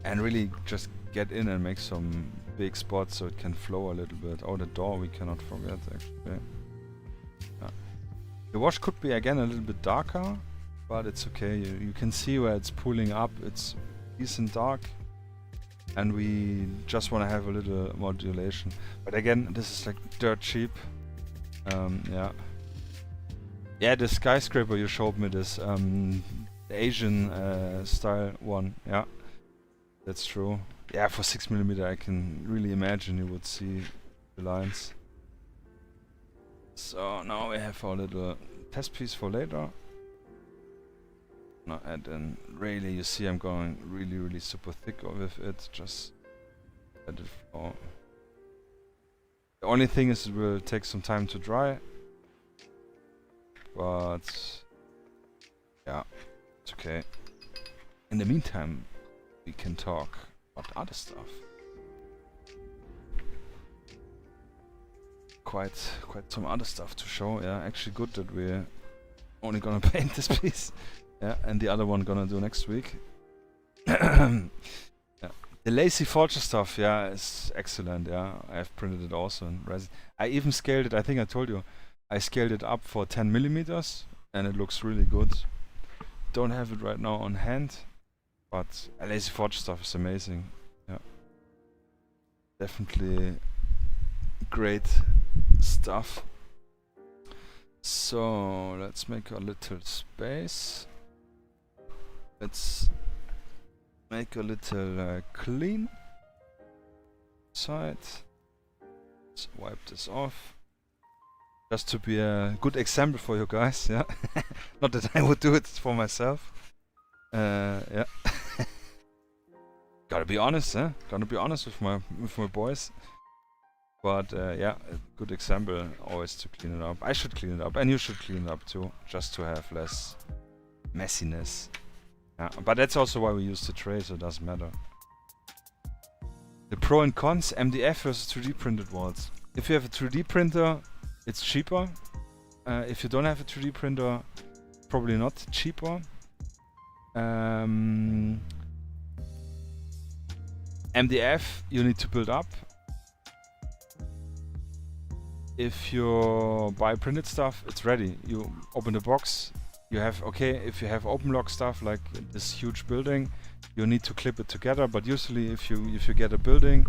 Speaker 1: and really just get in and make some big spots so it can flow a little bit. Oh, the door we cannot forget actually. Yeah. The wash could be again a little bit darker, but it's okay. You can see where it's pulling up. It's decent dark, and we just want to have a little modulation. But again, this is like dirt cheap. Yeah. Yeah, the skyscraper you showed me, this Asian style one. Yeah, that's true. Yeah, for 6mm I can really imagine you would see the lines. So now we have our little test piece for later. No, and then really you see I'm going really super thick with it, just let it flow. The only thing is it will take some time to dry, but yeah, it's okay. In the meantime we can talk about other stuff. Quite some other stuff to show. Yeah, actually good that we're only gonna paint this piece. Yeah, and the other one gonna do next week. Yeah. The lazy forger stuff, yeah, is excellent. Yeah, I've printed it also in resin. I even scaled it. I think I told you, I scaled it up for 10mm, and it looks really good. Don't have it right now on hand, but lazy forger stuff is amazing. Yeah, definitely great stuff. So let's make a little space. Let's make a little clean side. Let's wipe this off. Just to be a good example for you guys, yeah. Not that I would do it for myself. Yeah. Gotta be honest, huh? Gotta be honest with my boys. But yeah, a good example always to clean it up. I should clean it up, and you should clean it up too, just to have less messiness. Yeah, but that's also why we use the tray, so it doesn't matter. The pro and cons: MDF versus 3D printed walls. If you have a 3D printer, it's cheaper. If you don't have a 3D printer, probably not cheaper. MDF you need to build up. If you buy printed stuff, it's ready. You open the box. You have, okay, if you have open lock stuff like this huge building, you need to clip it together. But usually, if you get a building,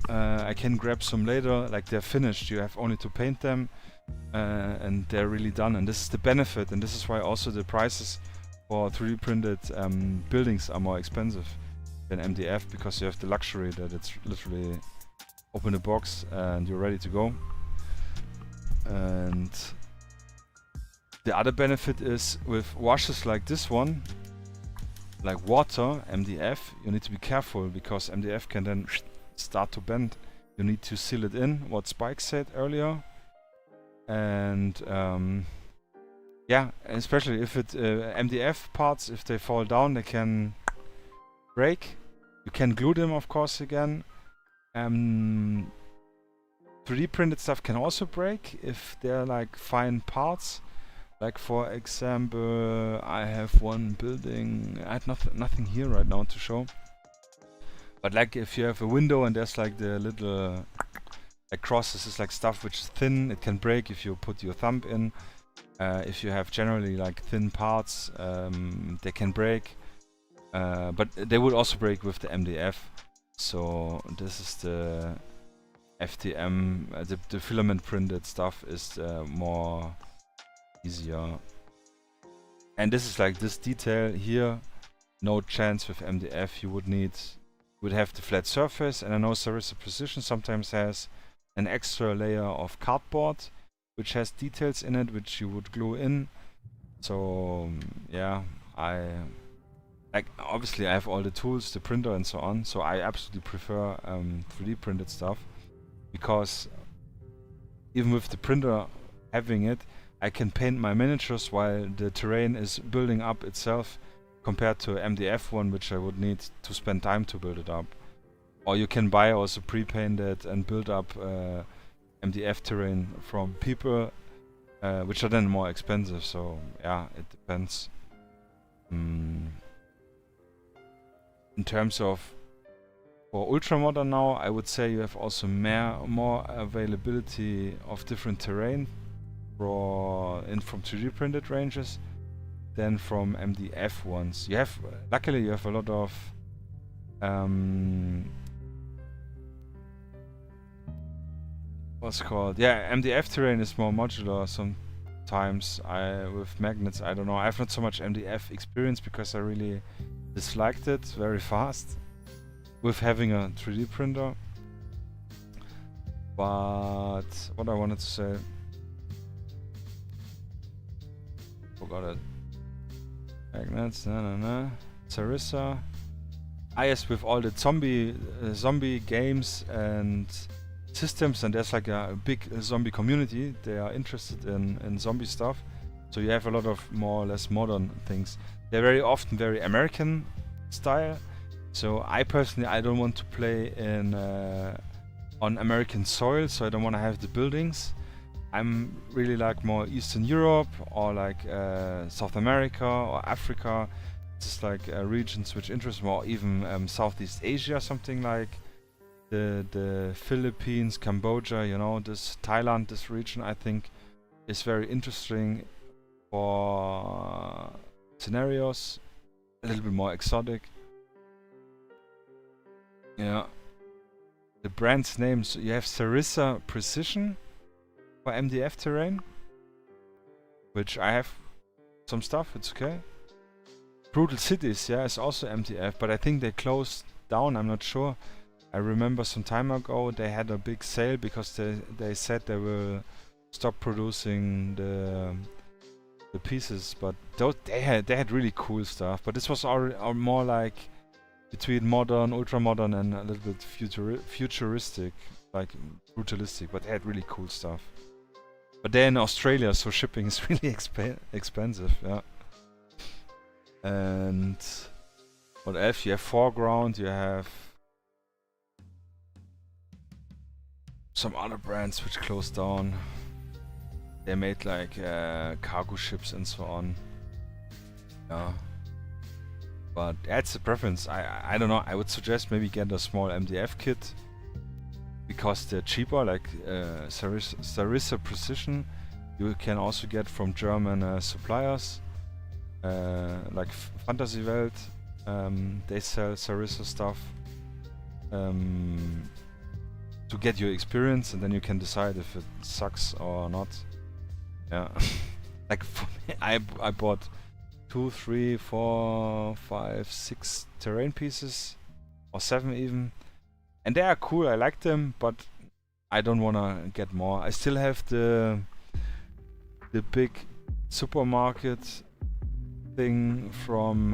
Speaker 1: I can grab some later. Like they're finished. You have only to paint them, and they're really done. And this is the benefit. And this is why also the prices for 3D printed buildings are more expensive than MDF, because you have the luxury that it's literally open the box and you're ready to go. And The other benefit is with washes like this one, like water, MDF, you need to be careful because MDF can then start to bend. You need to seal it in, what Spike said earlier. And yeah, especially if it MDF parts, if they fall down, they can break. You can glue them, of course, again. 3D printed stuff can also break if they're like fine parts. Like for example, I have one building. I had nothing here right now to show. But like if you have a window and there's like the little like crosses, is like stuff which is thin. It can break if you put your thumb in. If you have generally like thin parts, they can break. But they would also break with the MDF. So this is the FTM. The filament printed stuff is more easier. And this is like this detail here. No chance with MDF. You would have the flat surface, and I know Sarissa Precision sometimes has an extra layer of cardboard which has details in it which you would glue in. So yeah, obviously I have all the tools, the printer and so on, so I absolutely prefer 3D printed stuff, because even with the printer having it, I can paint my miniatures while the terrain is building up itself, compared to MDF one, which I would need to spend time to build it up. Or you can buy also pre-painted and build up MDF terrain from people, which are then more expensive, so yeah, it depends. In terms of for Ultramodern now, I would say you have also more availability of different terrain from 3D printed ranges than from MDF ones. You have, luckily you have a lot of what's called, yeah, MDF terrain is more modular sometimes. With magnets, I don't know, I have not so much MDF experience because I really disliked it very fast with having a 3D printer. But what I wanted to say, forgot it. Magnets, Sarissa. Yes, with all the zombie games and systems, and there's like a big zombie community. They are interested in zombie stuff, so you have a lot of more or less modern things. They're very often very American style, so I personally don't want to play in on American soil, so I don't want to have the buildings. I'm really like more Eastern Europe or like South America or Africa. Just like regions which interest me, or even Southeast Asia, something like the Philippines, Cambodia, you know, this Thailand, this region I think is very interesting for scenarios, a little bit more exotic. Yeah. The brand's names, you have Sarissa Precision for MDF terrain, which I have some stuff, it's okay. Brutal Cities, yeah, is also MDF, but I think they closed down, I'm not sure. I remember some time ago they had a big sale because they said they will stop producing the pieces, but they had really cool stuff. But this was all more like between modern, ultra-modern and a little bit futuristic, like brutalistic, but they had really cool stuff. But they're in Australia, so shipping is really expensive, yeah. And what else? You have Foreground, you have some other brands which closed down. They made like cargo ships and so on. Yeah. But that's a preference. I don't know. I would suggest maybe get a small MDF kit because they're cheaper. Like Sarissa Precision, you can also get from German suppliers. Like Fantasy Welt, they sell Sarissa stuff to get your experience, and then you can decide if it sucks or not. Yeah. Like for me, I bought 2, 3, 4, 5, 6 terrain pieces, or 7 even, and they are cool. I like them, but I don't wanna get more. I still have the big supermarket thing from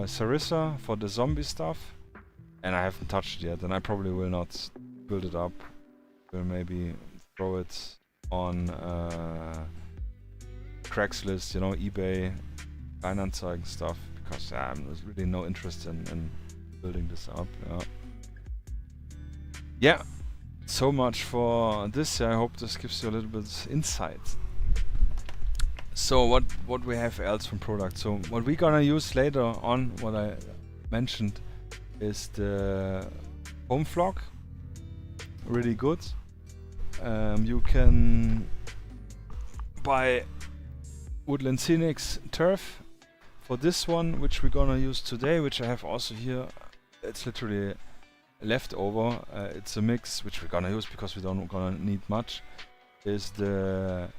Speaker 1: Sarissa for the zombie stuff, and I haven't touched it yet, and I probably will not build it up. Will maybe throw it on Craigslist, you know, eBay, Kleinanzeigen stuff, because there's really no interest in building this up. Yeah, so much for this. I hope this gives you a little bit insight. So what we have else from product? So what we're gonna use later on, what I mentioned, is the foam flock. Really good. You can buy Woodland Scenics turf for this one, which we're gonna use today, which I have also here. It's literally leftover. It's a mix which we're gonna use because we don't gonna need much. Is the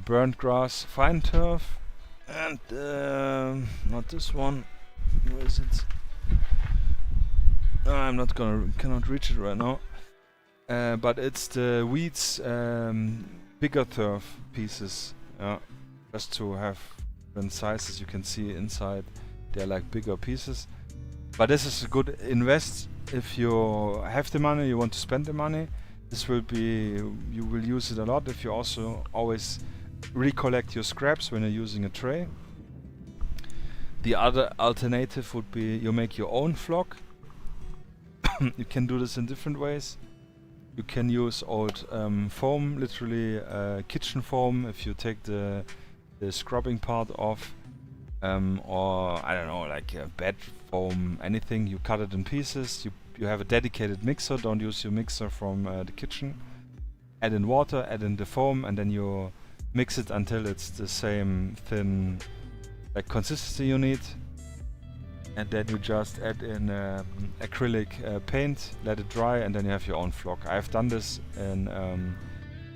Speaker 1: burnt grass fine turf, and not this one. Where is it? I'm not cannot reach it right now. But it's the weeds bigger turf pieces. Just to have different sizes. You can see inside they're like bigger pieces. But this is a good invest if you have the money, you want to spend the money. This will be, you will use it a lot if you also always recollect your scraps when you're using a tray. The other alternative would be you make your own flock. You can do this in different ways. You can use old foam, literally kitchen foam, if you take the scrubbing part off, or I don't know, like bed foam, anything. You cut it in pieces. You have a dedicated mixer. Don't use your mixer from the kitchen. Add in water, add in the foam, and then you mix it until it's the same thin like consistency you need. And then you just add in acrylic paint, let it dry, and then you have your own flock. I've done this in,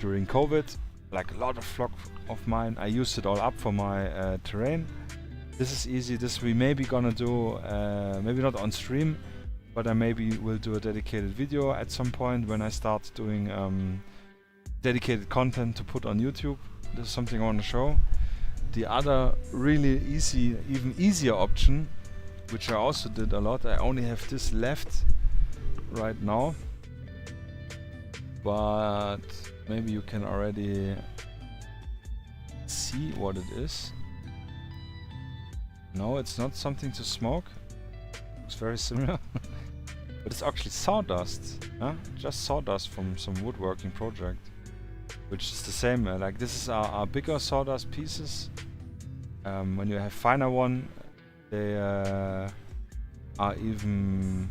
Speaker 1: during COVID, like a lot of flock of mine. I used it all up for my terrain. This is easy. This we maybe gonna do, maybe not on stream, but I maybe will do a dedicated video at some point when I start doing dedicated content to put on YouTube. This is something I want to show. The other really easy, even easier option, which I also did a lot. I only have this left right now, but maybe you can already see what it is. No, it's not something to smoke. Looks very similar. But it's actually sawdust. Just sawdust from some woodworking project, which is the same. Like this is our bigger sawdust pieces. When you have finer one, they are even,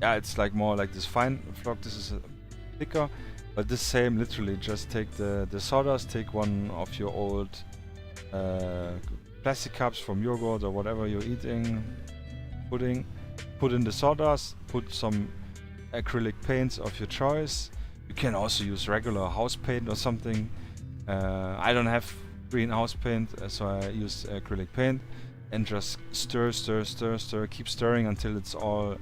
Speaker 1: it's like more like this fine flock. This is thicker, but this same, literally just take the sawdust, take one of your old plastic cups from yogurt or whatever you're eating, pudding, put in the sawdust, put some acrylic paints of your choice. You can also use regular house paint or something. I don't have green house paint, so I use acrylic paint. And just stir, keep stirring until it's all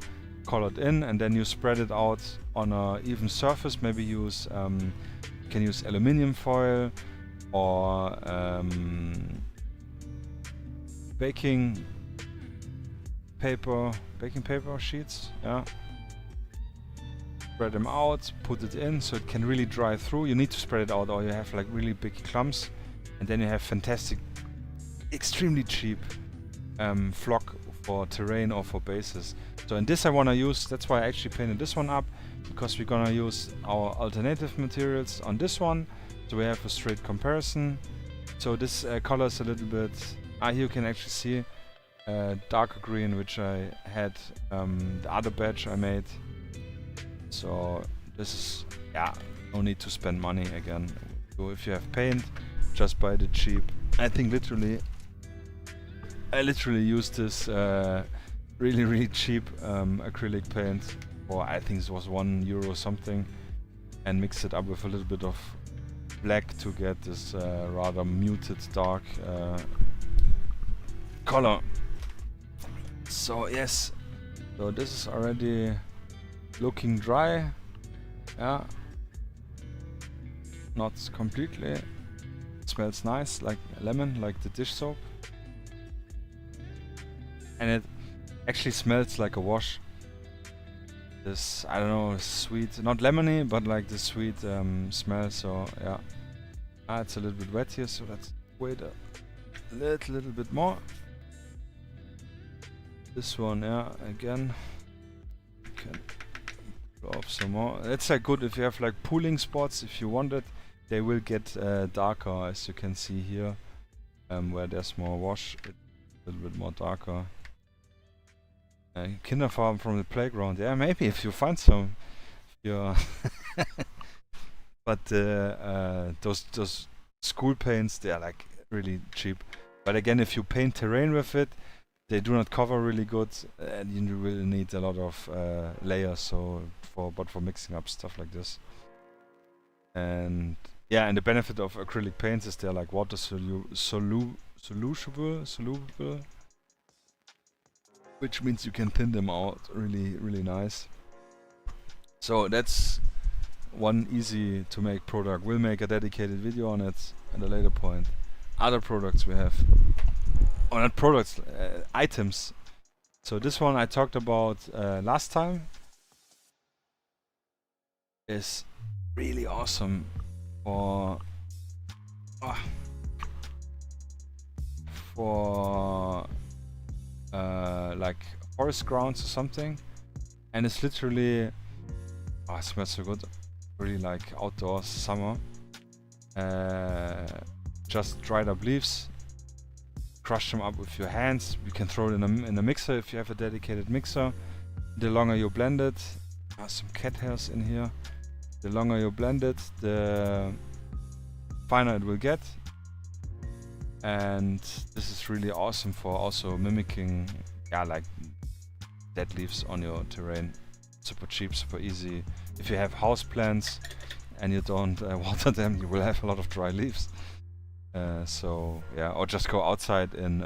Speaker 1: colored in, and then you spread it out on a even surface. Maybe use you can use aluminium foil or baking paper sheets. Spread them out, put it in so it can really dry through. You need to spread it out, or you have like really big clumps, and then you have fantastic, extremely cheap flock for terrain or for bases. So in this I want to use, that's why I actually painted this one up, because we're gonna use our alternative materials on this one, so we have a straight comparison. So this color is a little bit, here you can actually see darker green, which I had the other batch I made. So this is, no need to spend money again. So if you have paint, just buy the cheap. I think I literally used this really cheap acrylic paint, or I think it was €1 something, and mixed it up with a little bit of black to get this rather muted dark color. So yes, so this is already looking dry. Not completely. smells nice, like lemon, like the dish soap. And it actually smells like a wash. This, I don't know, sweet, not lemony, but like the sweet smell, so yeah. It's a little bit wet here, so let's wait a little bit more. This one, yeah, again. Can go off some more. It's like good if you have like pooling spots, if you want it. They will get darker, as you can see here. Where there's more wash, it's a little bit more darker. Kinderfarm from the playground, yeah, maybe if you find some. Yeah. But those school paints, they are like really cheap. But again, if you paint terrain with it, they do not cover really good, and you really need a lot of layers. So for mixing up stuff like this. And yeah, and the benefit of acrylic paints is they're like water soluble, which means you can thin them out really nice. So that's one easy to make product. We'll make a dedicated video on it at a later point. Other products we have, or not products, items. So this one I talked about last time is really awesome for like forest grounds or something, and it's literally, oh, it smells so good. Really like outdoors summer. Just dried up leaves, crush them up with your hands. You can throw it in a mixer if you have a dedicated mixer. The longer you blend it, some cat hairs in here. The longer you blend it, the finer it will get. And this is really awesome for also mimicking, yeah, like dead leaves on your terrain. Super cheap, super easy. If you have house plants and you don't water them, you will have a lot of dry leaves. So yeah, or just go outside in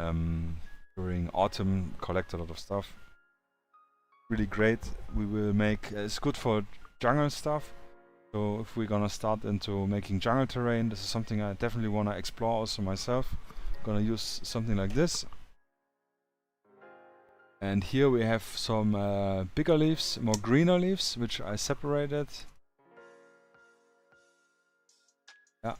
Speaker 1: during autumn, collect a lot of stuff. Really great. We will make, it's good for jungle stuff. So if we're gonna start into making jungle terrain, this is something I definitely wanna explore also myself. I'm gonna use something like this. And here we have some bigger leaves, more greener leaves, which I separated. Yeah.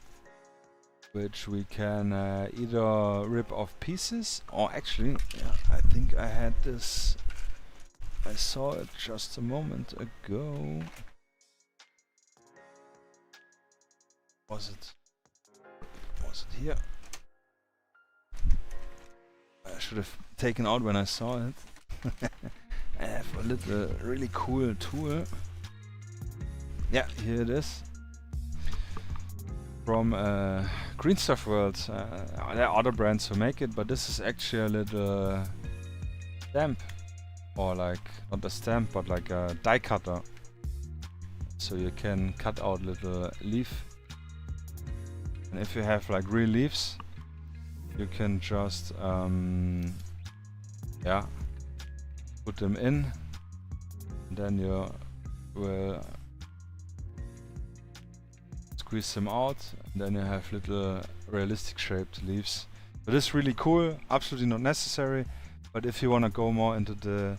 Speaker 1: Which we can either rip off pieces, or actually, yeah, I think I had this, I saw it just a moment ago. Was it here? I should have taken out when I saw it. I have a little really cool tool. Yeah, here it is. From Green Stuff World. There are other brands who make it, but this is actually a little stamp. Or like, not a stamp, but like a die cutter. So you can cut out little leaf. And if you have like real leaves, you can just yeah, put them in, and then you will squeeze them out, and then you have little realistic shaped leaves. So this is really cool, absolutely not necessary, but if you want to go more into the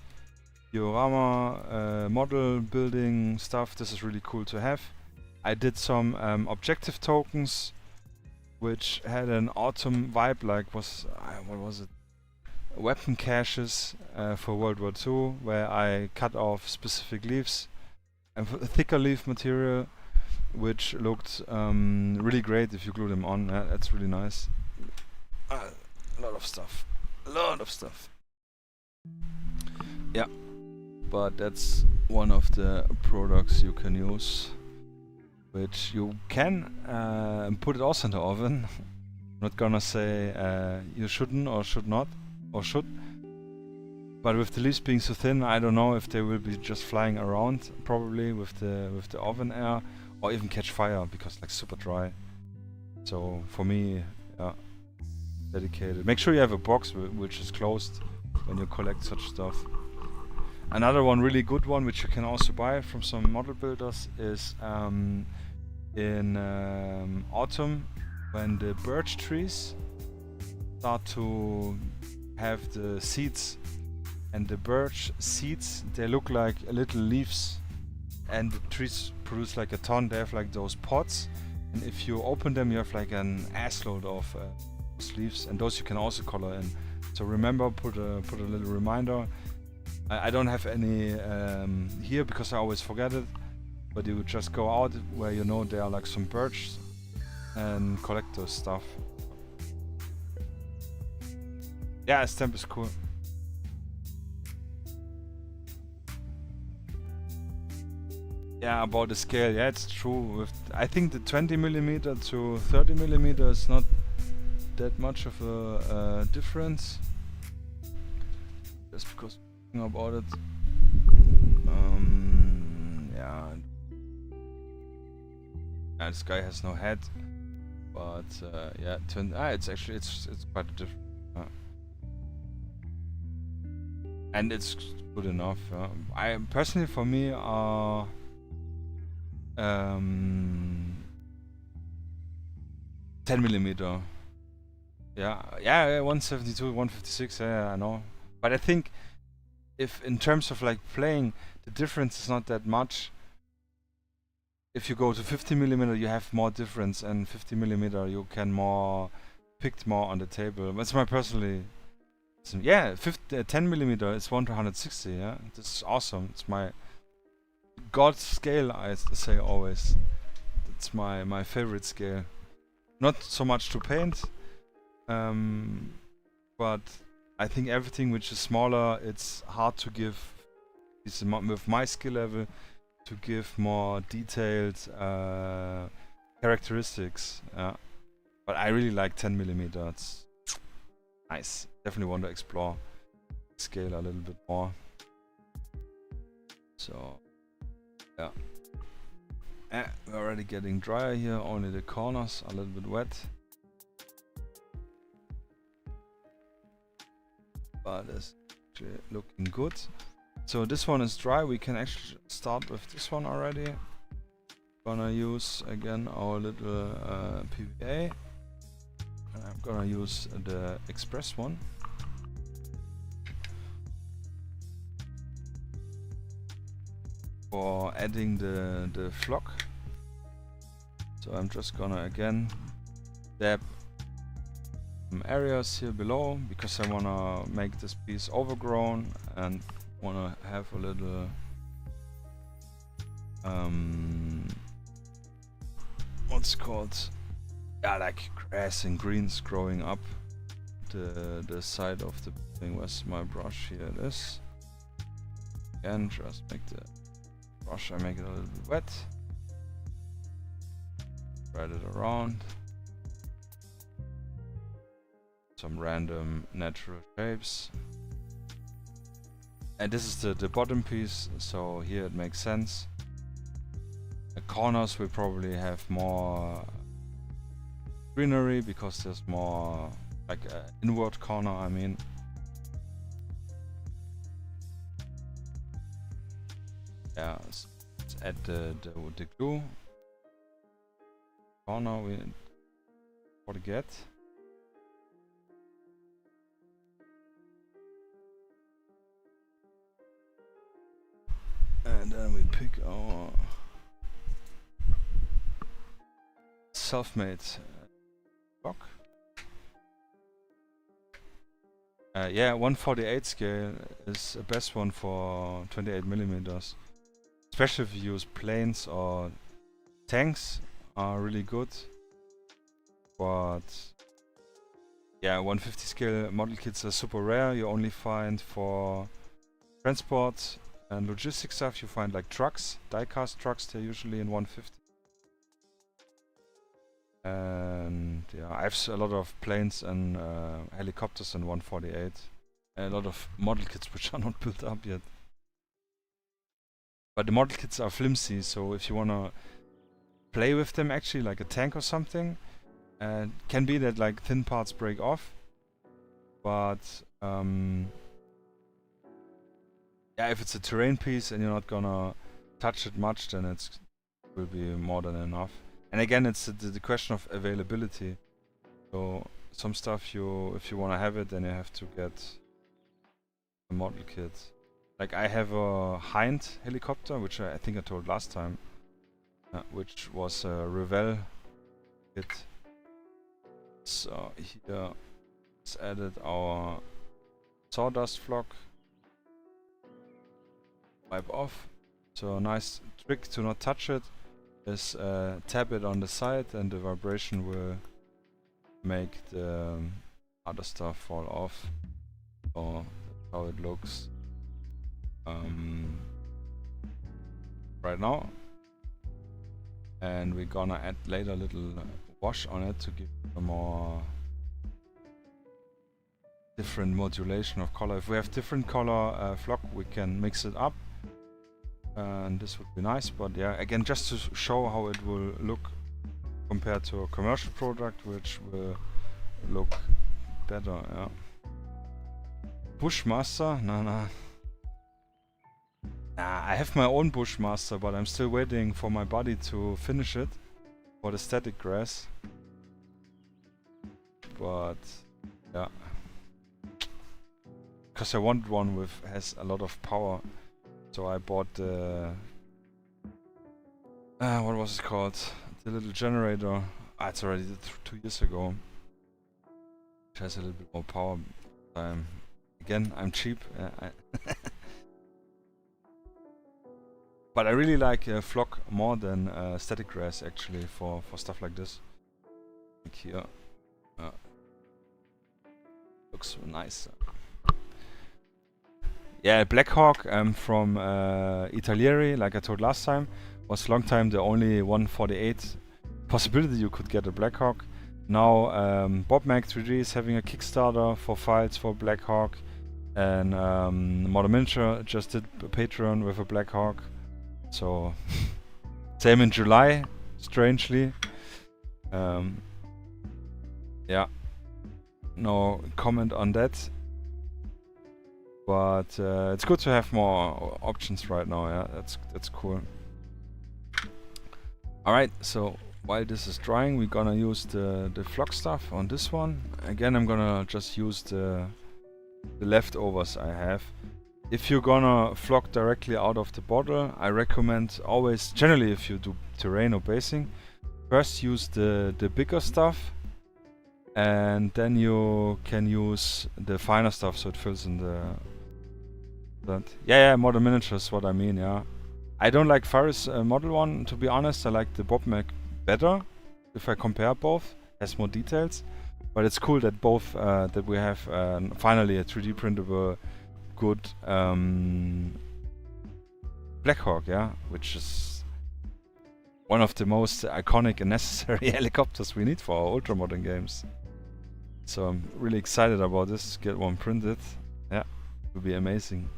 Speaker 1: diorama model building stuff, this is really cool to have. I did some objective tokens which had an autumn vibe, like what was it? Weapon caches for World War II, where I cut off specific leaves and thicker leaf material, which looked really great if you glue them on. That's really nice. A lot of stuff. Yeah, but that's one of the products you can use, which you can put it also in the oven. I'm not gonna say you shouldn't or should not, or should. But with the leaves being so thin, I don't know if they will be just flying around, probably with the oven air, or even catch fire because like super dry. So for me, yeah, dedicated. Make sure you have a box which is closed when you collect such stuff. Another one, really good one, which you can also buy from some model builders, is in autumn, when the birch trees start to have the seeds, and the birch seeds, they look like little leaves, and the trees produce like a ton. They have like those pods, and if you open them, you have like an assload of leaves, and those you can also color in. So remember, put a little reminder. I don't have any here because I always forget it, but you would just go out where you know there are like some birch and collect those stuff. Yeah, a stamp is cool. Yeah, about the scale, yeah, it's true. I think the 20mm to 30mm is not that much of a difference. Just because thinking about it. Yeah. Yeah, this guy has no head, but yeah, it's actually it's quite different. And it's good enough. I personally, for me, 10mm. Yeah, 172, 156. Yeah, I know. But I think if in terms of like playing, the difference is not that much. If you go to 50mm, you have more difference, and 50mm you can pick more on the table. That's my personally. Yeah, 10mm is 1 to 160. Yeah, this is awesome. It's my god scale, I say always. It's my favorite scale. Not so much to paint, but I think everything which is smaller, it's hard to give. With my skill level, to give more detailed characteristics. But I really like 10mm. It's nice. Definitely want to explore scale a little bit more. So yeah. We're already getting drier here, only the corners are a little bit wet. But it's actually looking good. So this one is dry, we can actually start with this one already. Gonna use again our little PVA. And I'm gonna use the express one. For adding the flock. So I'm just gonna again dab some areas here below, because I wanna make this piece overgrown and wanna have a little what's it called? Yeah, like grass and greens growing up the side of the thing. Where's my brush? Here it is. Again, just make the brush, I make it a little bit wet. Spread it around. Some random natural shapes. And this is the bottom piece, so here it makes sense. The corners will probably have more greenery because there's more like an inward corner, I mean. Yeah, let's add the glue. Corner we forget. And then we pick our self-made block. Yeah, 148 scale is the best one for 28mm. Especially if you use planes or tanks are really good. But yeah, 150 scale model kits are super rare. You only find for transport and logistics stuff. You find like trucks, die-cast trucks. They're usually in 150. And yeah, I have a lot of planes and helicopters in 148. And a lot of model kits which are not built up yet. But the model kits are flimsy, so if you wanna play with them actually, like a tank or something, can be that like thin parts break off. But yeah, if it's a terrain piece and you're not gonna touch it much, then it will be more than enough. And again, it's the question of availability. So some stuff if you want to have it, then you have to get a model kit. Like I have a Hind helicopter, which I think I told last time, which was a Revell kit. So here let's added our sawdust flock. Wipe off. So a nice trick to not touch it is tap it on the side, and the vibration will make the other stuff fall off. So that's how it looks right now. And we're gonna add later a little wash on it to give a more different modulation of color. If we have different color flock, we can mix it up, and this would be nice. But yeah, again, just to show how it will look compared to a commercial product, which will look better. Yeah. Bushmaster? Nah. I have my own Bushmaster, but I'm still waiting for my buddy to finish it for the static grass. But yeah, because I want one with has a lot of power, so I bought the what was it called? The little generator. It's already 2 years ago. Which has a little bit more power. Again, I'm cheap. But I really like flock more than static grass actually for stuff like this. Like here. Looks nice. Yeah, Blackhawk from Italieri, like I told last time, was long time the only 148 possibility you could get a Blackhawk. Now BobMag 3D is having a Kickstarter for files for Blackhawk, and Modern Miniature just did a Patreon with a Blackhawk. So same in July, strangely. Yeah, no comment on that. But it's good to have more options right now. Yeah, that's cool. All right, so while this is drying, we're gonna use the flock stuff on this one. Again, I'm gonna just use the leftovers I have. If you're gonna flock directly out of the bottle, I recommend always, generally if you do terrain or basing, first use the bigger stuff, and then you can use the finer stuff so it fills in the... Yeah, Modern Miniature is what I mean, yeah. I don't like Faris Model 1, to be honest. I like the BobMag better, if I compare both. Has more details. But it's cool that both, that we have finally a 3D printable good Blackhawk, yeah, which is one of the most iconic and necessary helicopters we need for our Ultramodern games. So I'm really excited about this, get one printed. Yeah, it will be amazing.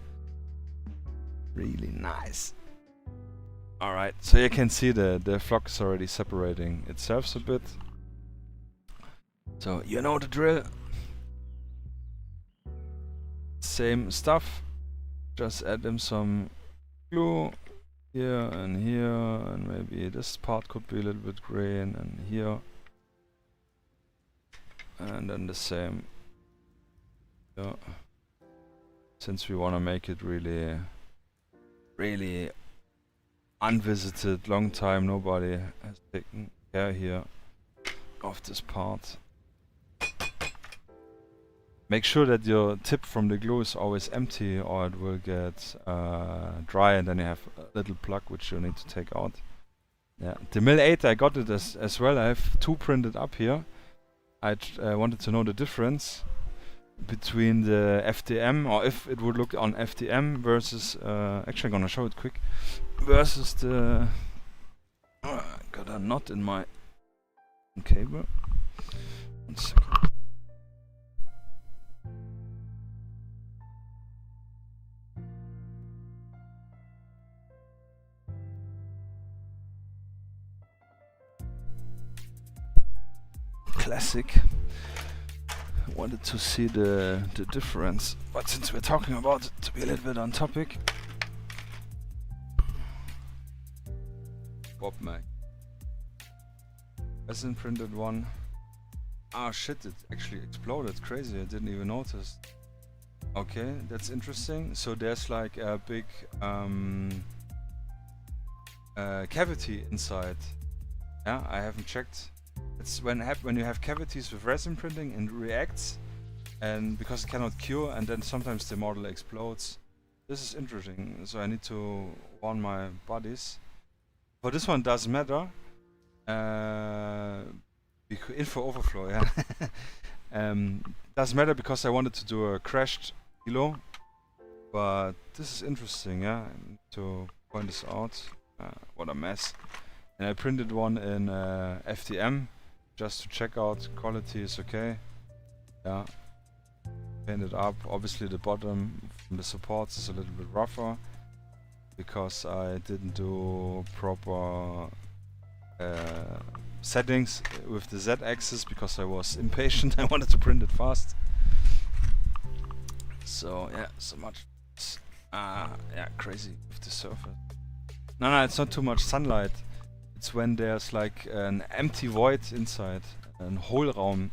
Speaker 1: Really nice. Alright, so you can see the flock is already separating itself a bit. So you know the drill. Same stuff, just add them some glue here, and maybe this part could be a little bit green, and here. And then the same. Yeah. Since we want to make it really unvisited, long time nobody has taken care here of this part. Make sure that your tip from the glue is always empty, or it will get dry, and then you have a little plug which you need to take out. Yeah, the Mil 8 I got it as well. I have two printed up here. I wanted to know the difference between the FDM, or if it would look on FDM versus actually I'm gonna show it quick, versus the got a knot in my cable. 1 second. Classic. Wanted to see the difference, but since we're talking about it, to be a little bit on topic. BobMag. Resin printed one. Ah shit, it actually exploded. Crazy, I didn't even notice. Okay, that's interesting. So there's like a big cavity inside. Yeah, I haven't checked. It's when you have cavities with resin printing and reacts, and because it cannot cure, and then sometimes the model explodes. This is interesting, so I need to warn my buddies. For this one doesn't matter. Info overflow, yeah. Doesn't matter because I wanted to do a crashed kilo, but this is interesting, yeah. I need to point this out. What a mess. And I printed one in FDM just to check out quality is okay. Yeah. Painted up. Obviously the bottom from the supports is a little bit rougher because I didn't do proper settings with the Z-axis because I was impatient. I wanted to print it fast. So yeah, so much. Yeah, crazy with the surface. No, it's not too much sunlight. It's when there's like an empty void inside, an Hohlraum.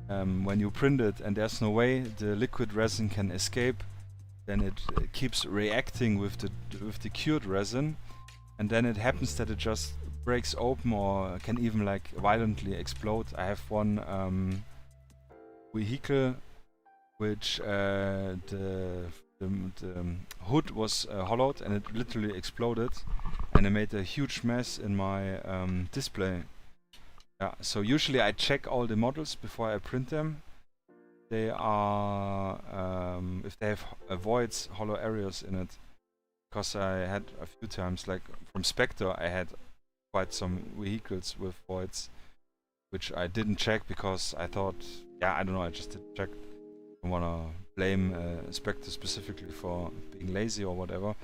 Speaker 1: When you print it and there's no way the liquid resin can escape, then it keeps reacting with the cured resin, and then it happens that it just breaks open or can even like violently explode. I have one vehicle which the hood was hollowed and it literally exploded, and it made a huge mess in my display. Yeah, so usually I check all the models before I print them. They are if they have voids, hollow areas in it, because I had a few times, like from Spectre, I had quite some vehicles with voids, which I didn't check because I thought, yeah, I don't know, I just didn't check. I don't wanna blame Spectre specifically for being lazy or whatever.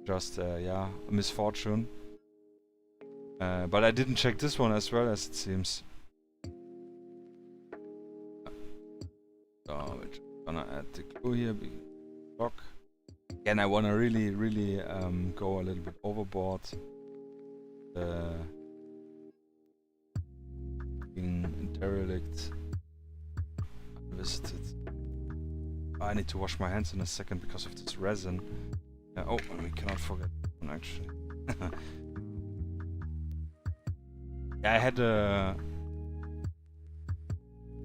Speaker 1: Just yeah, a misfortune. But I didn't check this one as well, as it seems. So we're just gonna add the glue here, block. Again, I wanna really go a little bit overboard. Being derelict, unvisited. I need to wash my hands in a second because of this resin. Oh, and we cannot forget one actually. Yeah, I had a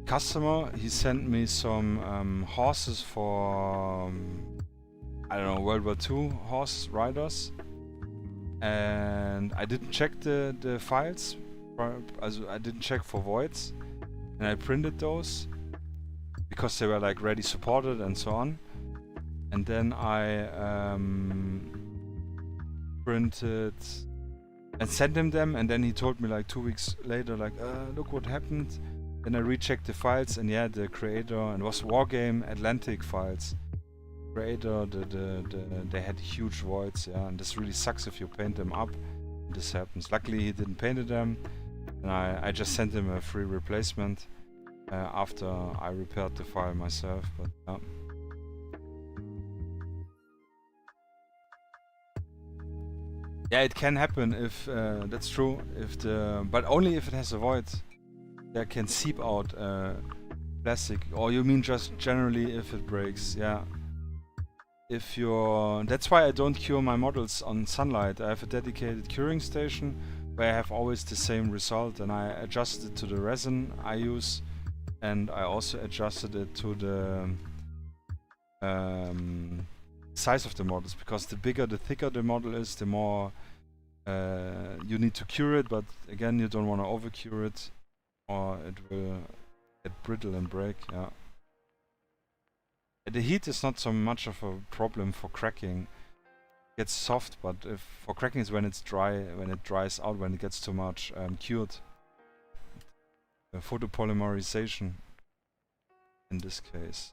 Speaker 1: customer. He sent me some horses for I don't know, World War II horse riders, and I didn't check the files. I didn't check for voids, and I printed those because they were like ready supported and so on. And then I printed and sent him them, and then he told me like 2 weeks later, like, look what happened. Then I rechecked the files, and yeah, the creator, and it was Wargame Atlantic files. Creator, they had huge voids, yeah, and this really sucks if you paint them up. This happens. Luckily, he didn't paint them, and I just sent him a free replacement after I repaired the file myself. But yeah. Yeah, it can happen if that's true. If but only if it has a void. There can seep out plastic. Or you mean just generally if it breaks? Yeah. If you're, that's why I don't cure my models on sunlight. I have a dedicated curing station where I have always the same result, and I adjust it to the resin I use, and I also adjusted it to the size of the models, because the bigger, the thicker the model is, the more you need to cure it, but again, you don't want to over cure it or it will get brittle and break. Yeah. The heat is not so much of a problem for cracking. It gets soft, but if for cracking is when it's dry, when it dries out, when it gets too much cured. Photopolymerization in this case.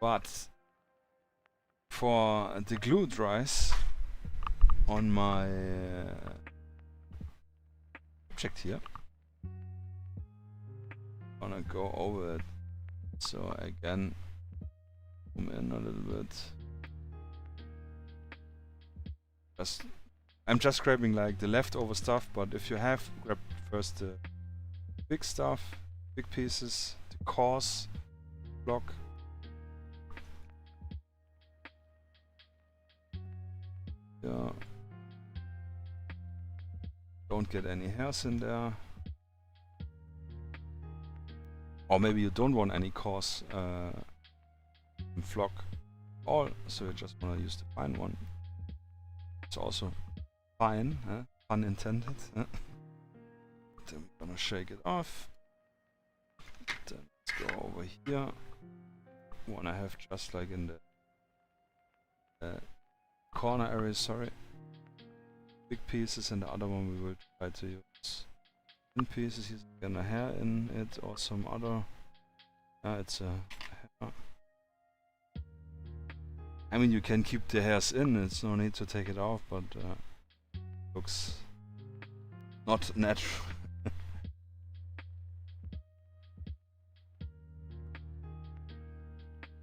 Speaker 1: But for the glue dries on my object here, I'm gonna go over it. So again, zoom in a little bit. I'm just grabbing like the leftover stuff, but if you have, grab first the big stuff, big pieces, the coarse block. Yeah. Don't get any hairs in there. Or maybe you don't want any coarse flock all, so you just want to use the fine one. It's also fine, pun intended. Then we're gonna shake it off. Then let's go over here. Wanna have just like in the corner area, sorry. Big pieces, and the other one we will try to use thin pieces. He's gonna hair in it or some other. It's a hair. I mean, you can keep the hairs in, it's no need to take it off, but looks not natural.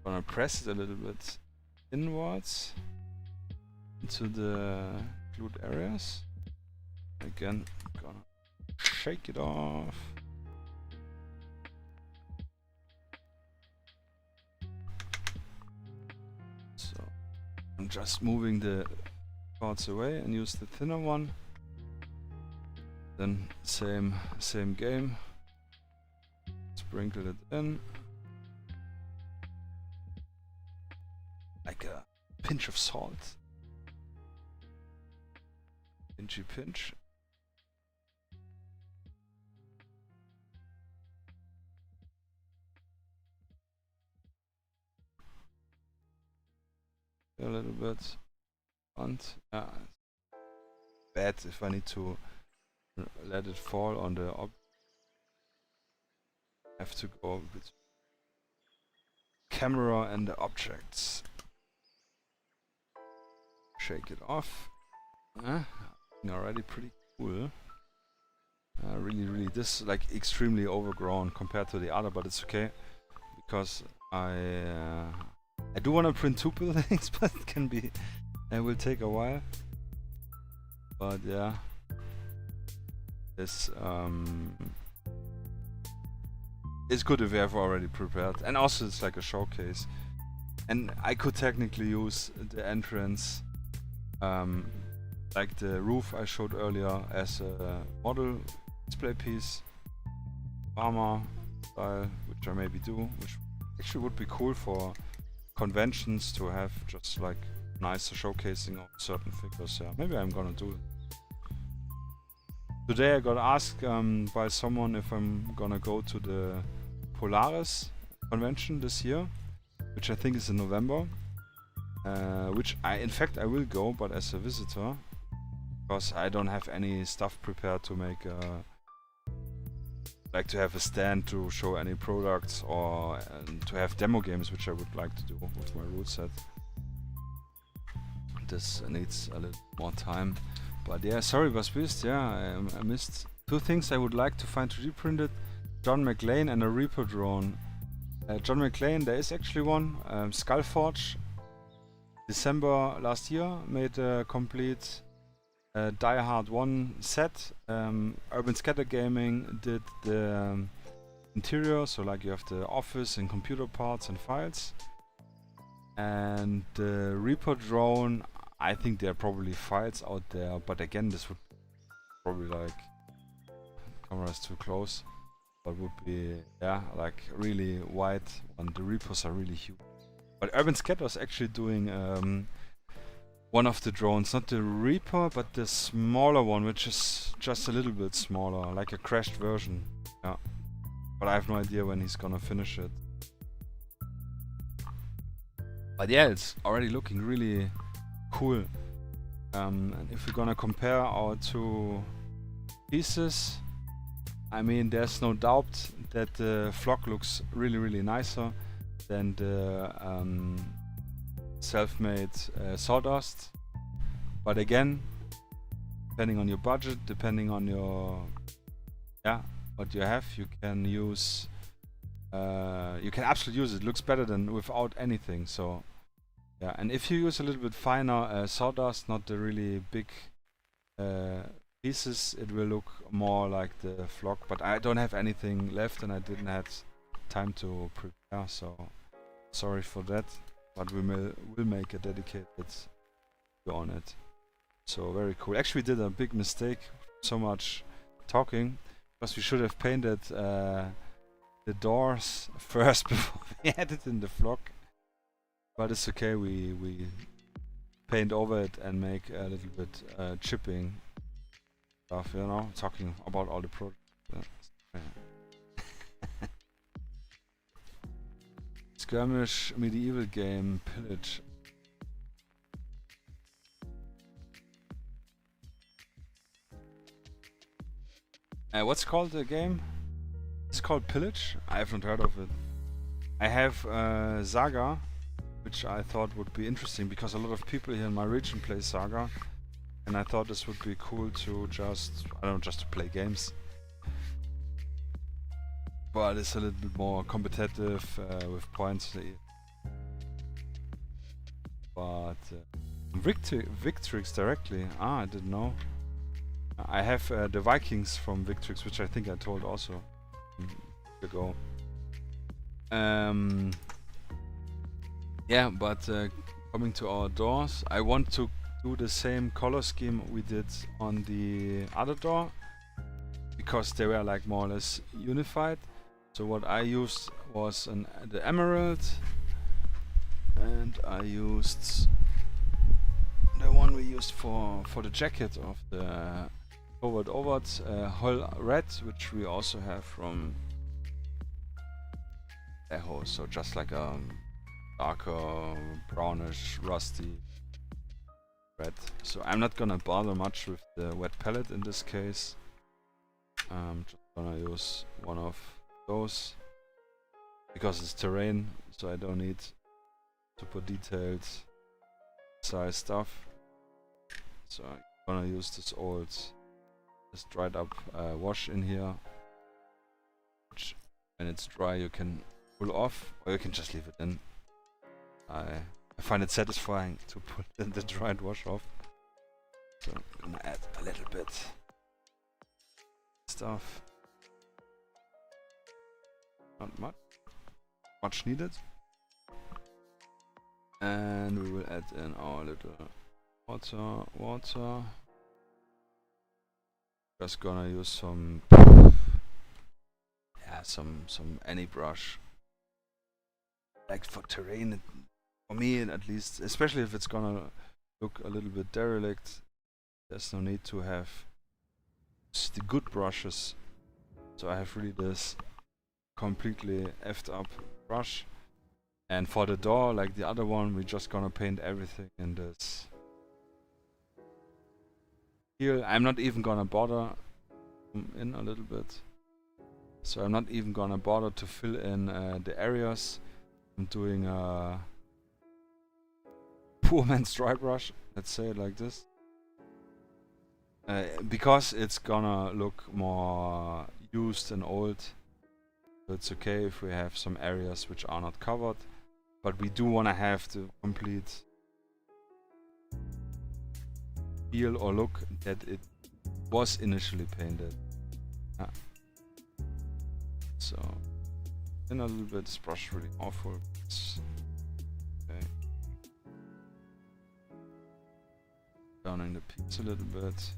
Speaker 1: Gonna press it a little bit inwards into the glued areas. Again, gonna shake it off. So I'm just moving the parts away and use the thinner one. Then same game. Sprinkle it in. Like a pinch of salt. Pinchy pinch. A little bit. And bad if I need to let it fall on the object. I have to go with camera and the objects. Shake it off. Already pretty cool. Really, this is like extremely overgrown compared to the other, but it's okay because I do want to print 2 buildings, but it will take a while. But yeah, this it's good if you have already prepared, and also it's like a showcase. And I could technically use the entrance. Like the roof I showed earlier as a model display piece, armor style, which I maybe do, which actually would be cool for conventions to have just like nicer showcasing of certain figures. Yeah, maybe I'm gonna do it. Today I got asked by someone if I'm gonna go to the Polaris convention this year, which I think is in November. Which in fact I will go, but as a visitor, because I don't have any stuff prepared to make like to have a stand to show any products or to have demo games, which I would like to do with my rule set. This needs a little more time, but yeah, sorry was beast. Yeah, I missed 2 things I would like to find 3D printed: John McClane and a Reaper drone. John McClane, there is actually one. Skullforge. December last year made a complete Die Hard 1 set. Urban Scatter Gaming did the interior, so like you have the office and computer parts and files. And the Reaper drone, I think there are probably files out there, but again this would probably like, camera is too close, but would be, yeah, like really wide, and the Reapers are really huge. But Urban Scat was actually doing one of the drones, not the Reaper, but the smaller one, which is just a little bit smaller, like a crashed version. Yeah, but I have no idea when he's gonna finish it. But yeah, it's already looking really cool. And if we're gonna compare our 2 pieces, I mean, there's no doubt that the flock looks really nicer than the self-made sawdust. But again, depending on your budget, depending on your what you have, you can use you can absolutely use it. It looks better than without anything. So yeah, and if you use a little bit finer sawdust, not the really big pieces it will look more like the flock, but I don't have anything left and I didn't have time to prepare, so sorry for that, but we'll make a dedicated video on it. So very cool. Actually we did a big mistake, so much talking, because we should have painted the doors first before we added in the flock, but it's okay, we paint over it and make a little bit chipping stuff, you know, talking about all the projects. Yeah. Skirmish medieval game, pillage. What's called the game? It's called Pillage? I haven't heard of it. I have Saga, which I thought would be interesting because a lot of people here in my region play Saga, and I thought this would be cool to just, I don't know, just to play games. But it's a little bit more competitive with points. But Victrix directly? Ah, I didn't know. I have the Vikings from Victrix, which I think I told also ago. Yeah, but coming to our doors, I want to do the same color scheme we did on the other door, because they were like more or less unified. So what I used was the emerald, and I used the one we used for the jacket of the CombatOctopus, whole red, which we also have from Echo, so just like a darker brownish rusty red. So I'm not gonna bother much with the wet palette in this case. I'm just gonna use one of those because it's terrain, so I don't need super detailed size stuff. So I'm gonna use this old, this dried up wash in here, which when it's dry you can pull off, or you can just leave it in. I find it satisfying to put the dried wash off. So I'm gonna add a little bit stuff. Not much needed. And we will add in our little water. Just gonna use some any brush. Like for terrain, for me at least, especially if it's gonna look a little bit derelict, there's no need to have the good brushes. So I have really this completely effed up brush. And for the door, like the other one, we're just gonna paint everything in this here. I'm not even gonna bother in a little bit. So I'm not even gonna bother to fill in the areas. I'm doing a poor man's dry brush, let's say it like this. Because it's gonna look more used and old. So it's okay if we have some areas which are not covered. But we do wanna have the complete feel or look that it was initially painted. So in a little bit, this brush is really awful. Okay. Downing the piece a little bit.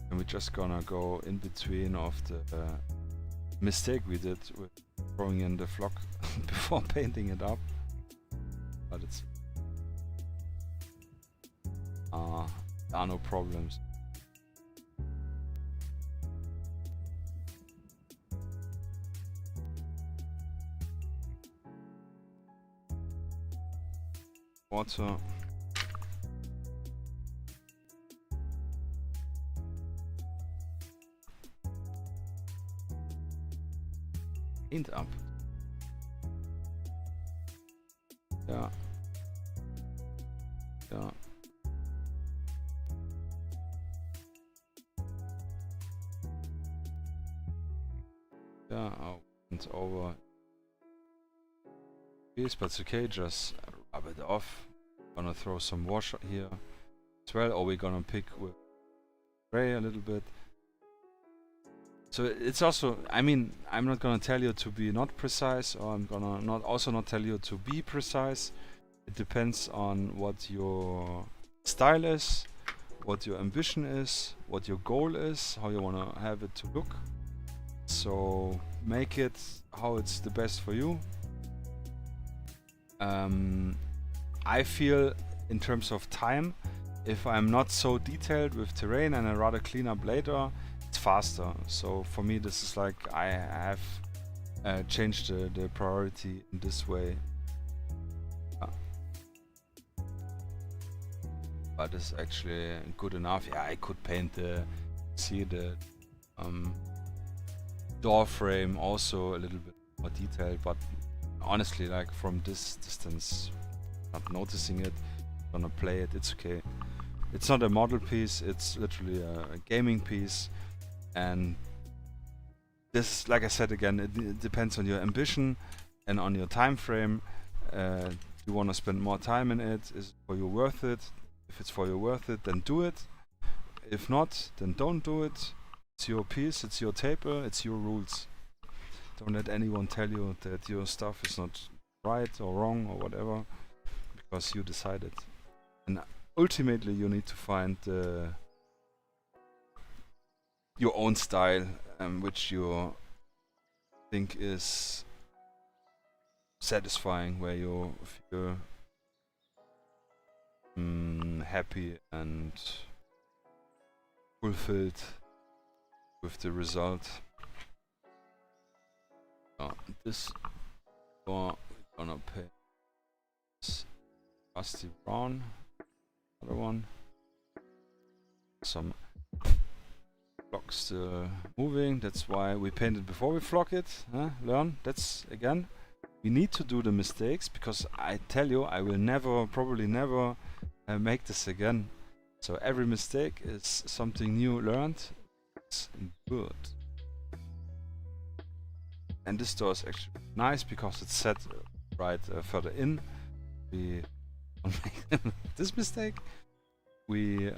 Speaker 1: And we're just gonna go in between of the mistake we did with throwing in the flock before painting it up. But it's there are no problems. Water. Paint up. Yeah. Yeah. Yeah, oh, it's over. Yes, but it's okay, just rub it off. Gonna throw some wash here as well, or we're gonna pick with gray a little bit. So it's also, I mean, I'm not gonna tell you to be not precise, or I'm gonna not tell you to be precise. It depends on what your style is, what your ambition is, what your goal is, how you wanna have it to look. So make it how it's the best for you. I feel in terms of time, if I'm not so detailed with terrain and I rather clean up later, it's faster. So for me this is like I have changed the priority in this way. But it's actually good enough. Yeah, I could paint the door frame also a little bit more detailed, but honestly, like from this distance, not noticing it, gonna play it, it's okay. It's not a model piece, it's literally a gaming piece. And this, like I said again, it depends on your ambition and on your time frame. You want to spend more time in it? Is it for you worth it? If it's for you worth it, then do it. If not, then don't do it. It's your piece, it's your table, it's your rules. Don't let anyone tell you that your stuff is not right or wrong or whatever, because you decided. And ultimately you need to find your own style, which you think is satisfying, where you feel happy and fulfilled with the result. This door we're gonna paint this rusty brown. Other one. Some blocks still moving. That's why we painted before we flock it. Learn. That's again. We need to do the mistakes, because I tell you, I will never, probably never make this again. So every mistake is something new learned. It's good. And this door is actually nice because it's set right further in. We don't make this mistake. We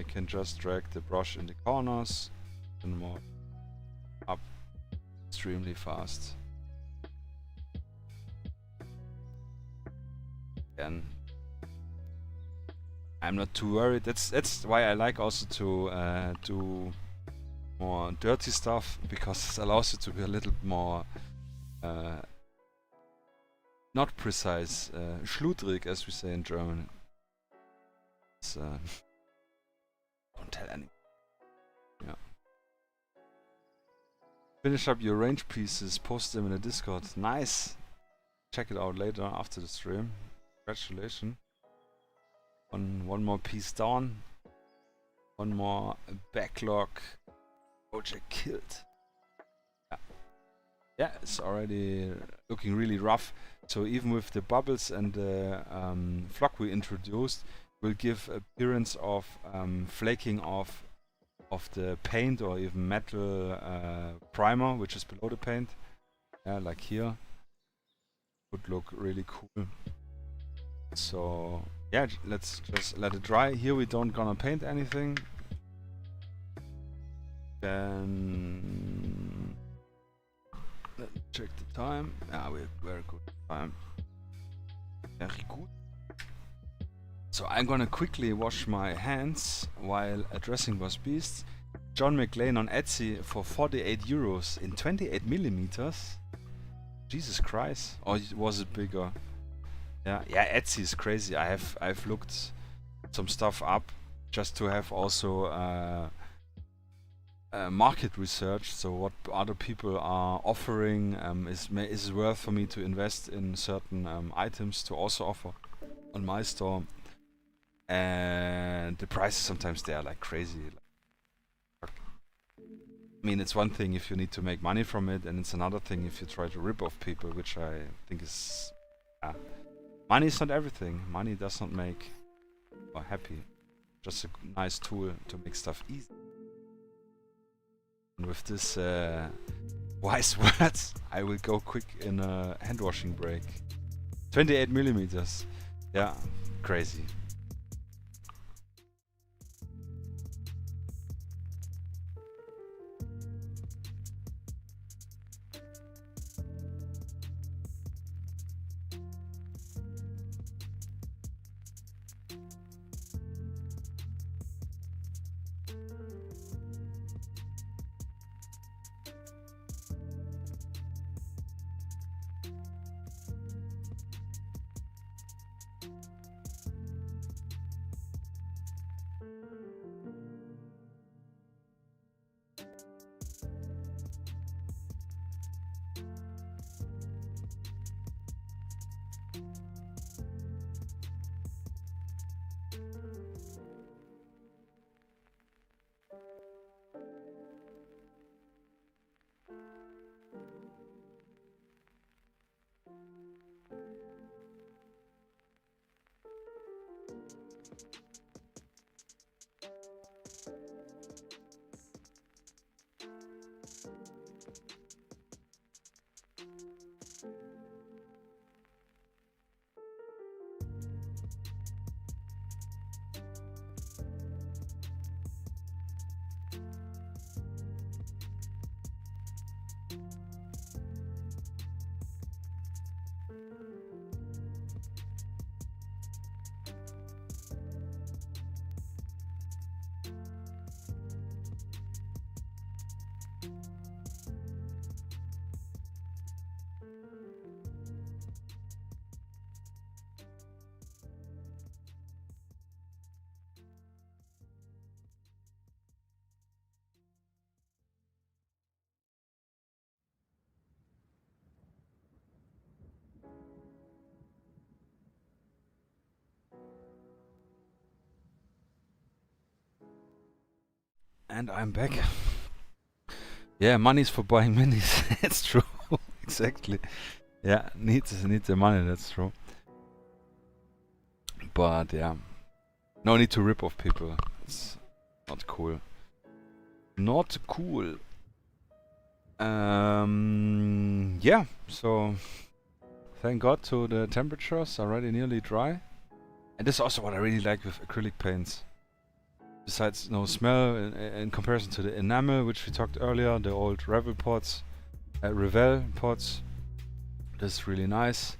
Speaker 1: can just drag the brush in the corners and more up extremely fast. Again, I'm not too worried. That's why I like also to do more dirty stuff, because it allows you to be a little more not precise, schludrig, as we say in German. It's, don't tell anyone. Yeah. Finish up your range pieces, post them in the Discord. Nice. Check it out later after the stream. Congratulations. One more piece down. One more backlog. Project killed. Yeah, it's already looking really rough. So even with the bubbles and the flock we introduced, will give appearance of flaking off of the paint or even metal primer, which is below the paint. Yeah, like here. Would look really cool. So yeah, let's just let it dry. Here we don't gonna paint anything. Then let's check the time. Yeah, we're very good time. Very good. So I'm gonna quickly wash my hands while addressing Boss Beast. John McLean on Etsy for 48 euros in 28 millimeters. Jesus Christ. Or was it bigger? Yeah, Etsy is crazy. I've looked some stuff up just to have also market research. So what other people are offering, is worth for me to invest in certain items to also offer on my store. And the prices sometimes they are like crazy. I mean, it's one thing if you need to make money from it, and it's another thing if you try to rip off people, which I think is... money is not everything. Money does not make you happy. Just a nice tool to make stuff easy. And with this wise words, I will go quick in a hand washing break. 28 millimeters. Yeah, crazy. And I'm back. Yeah, money's for buying minis. It's true. Exactly. Yeah, need the money, that's true. But yeah, no need to rip off people. It's not cool. Not cool. Yeah, so thank God to the temperatures already nearly dry. And this is also what I really like with acrylic paints. Besides no smell in comparison to the enamel, which we talked earlier, the old Revel pots, this is really nice.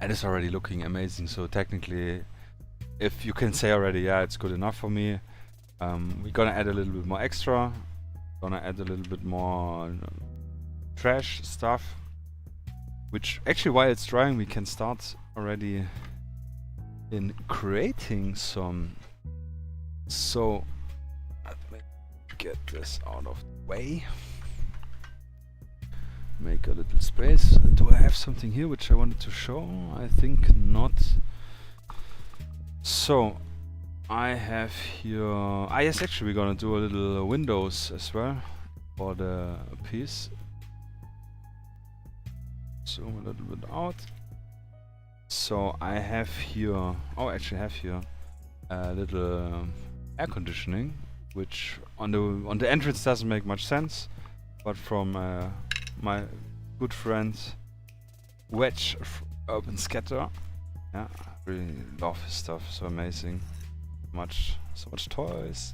Speaker 1: And it's already looking amazing, so technically, if you can say already, yeah, it's good enough for me. We're gonna add a little bit more extra. Gonna add a little bit more trash stuff. Which actually, while it's drying, we can start already in creating some. So, let me get this out of the way. Make a little space. Do I have something here which I wanted to show? I think not. So, I have here... yes, actually we're gonna do a little windows as well for the piece. Zoom a little bit out. So, I have here... I actually have here a little air conditioning, which on the entrance doesn't make much sense, but from my good friend Wedge Urban Scatter, yeah, I really love his stuff. So amazing, so much toys.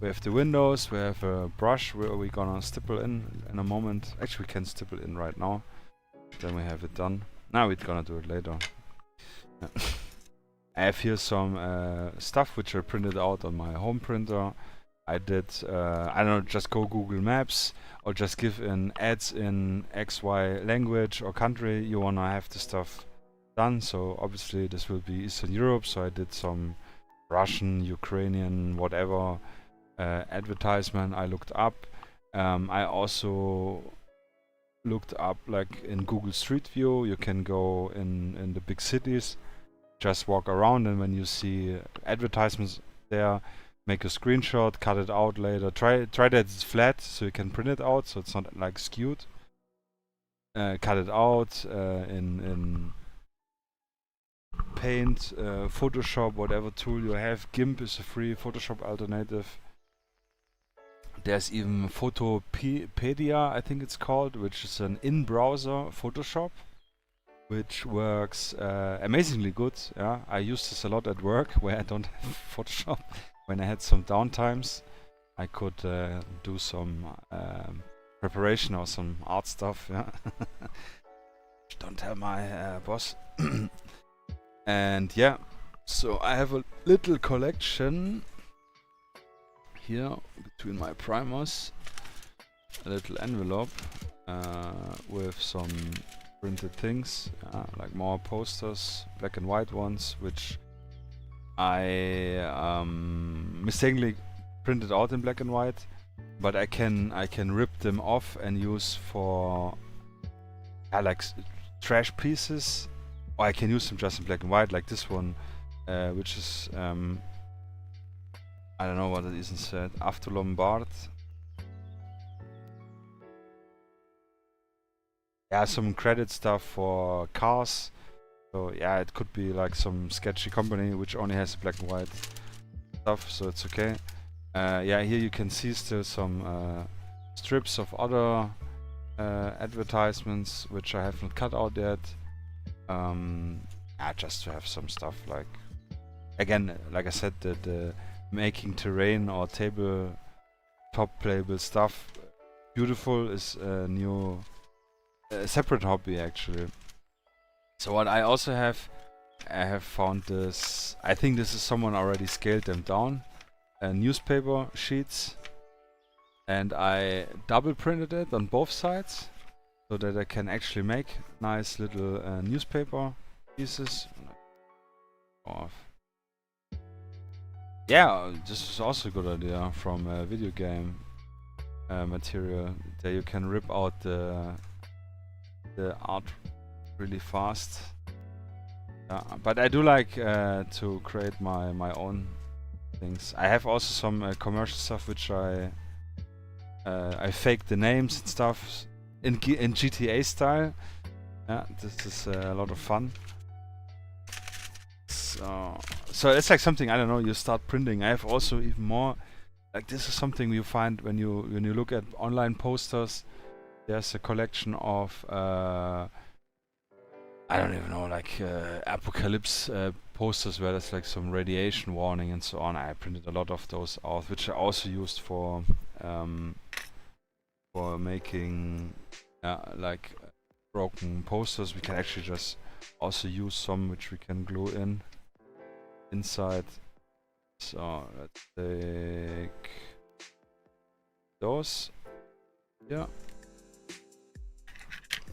Speaker 1: We have the windows. We have a brush where we're gonna stipple in a moment. Actually, we can stipple in right now. Then we have it done. Now we're gonna do it later. Yeah. I have here some stuff which I printed out on my home printer. I did, I don't know, just go Google Maps or just give in ads in XY language or country you wanna have the stuff done. So obviously this will be Eastern Europe, so I did some Russian, Ukrainian, whatever advertisement I looked up. I also looked up, like in Google Street View, you can go in the big cities. Just walk around, and when you see advertisements there, make a screenshot, cut it out later. Try that it's flat so you can print it out, so it's not like skewed. Cut it out in Paint, Photoshop, whatever tool you have. GIMP is a free Photoshop alternative. There's even Photopedia, I think it's called, which is an in-browser Photoshop, which works amazingly good. Yeah, I use this a lot at work where I don't have Photoshop. When I had some downtimes, I could do some preparation or some art stuff. Yeah, don't tell my boss. And yeah, so I have a little collection here between my primers, a little envelope with some printed things, like more posters, black and white ones, which I mistakenly printed out in black and white, but I can rip them off and use for like trash pieces, or I can use them just in black and white, like this one, which is I don't know what it is instead. After Lombard. Yeah, some credit stuff for cars. So yeah, it could be like some sketchy company which only has black and white stuff, so it's okay. Yeah, here you can see still some strips of other advertisements which I have not cut out yet. Just to have some stuff, like, again, like I said, the making terrain or tabletop playable stuff beautiful is a new separate hobby actually. So what I also have, I have found this, I think this is someone already scaled them down, newspaper sheets, and I double printed it on both sides so that I can actually make nice little newspaper pieces. Off. Yeah, this is also a good idea from a video game material, that you can rip out the art really fast. But I do like to create my own things. I have also some commercial stuff which I I faked the names and stuff in GTA style. Yeah, this is a lot of fun. So it's like something, I don't know, you start printing. I have also even more, like this is something you find when you look at online posters. There's a collection of I don't even know, like apocalypse posters where there's like some radiation warning and so on. I printed a lot of those out, which I also used for making like broken posters. We can actually just also use some which we can glue in inside. So let's take those. Yeah.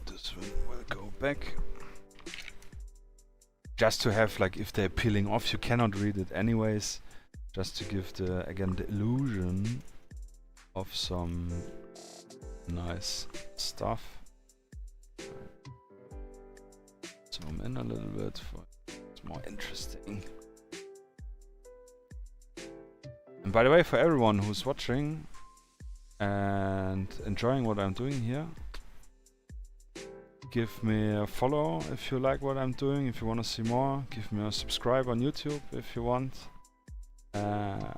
Speaker 1: This one will go back. Just to have, like, if they're peeling off, you cannot read it anyways. Just to give the, again, the illusion of some nice stuff. Zoom in a little bit for it's more interesting. And by the way, for everyone who's watching and enjoying what I'm doing here, give me a follow if you like what I'm doing. If you want to see more, give me a subscribe on YouTube if you want. Yeah,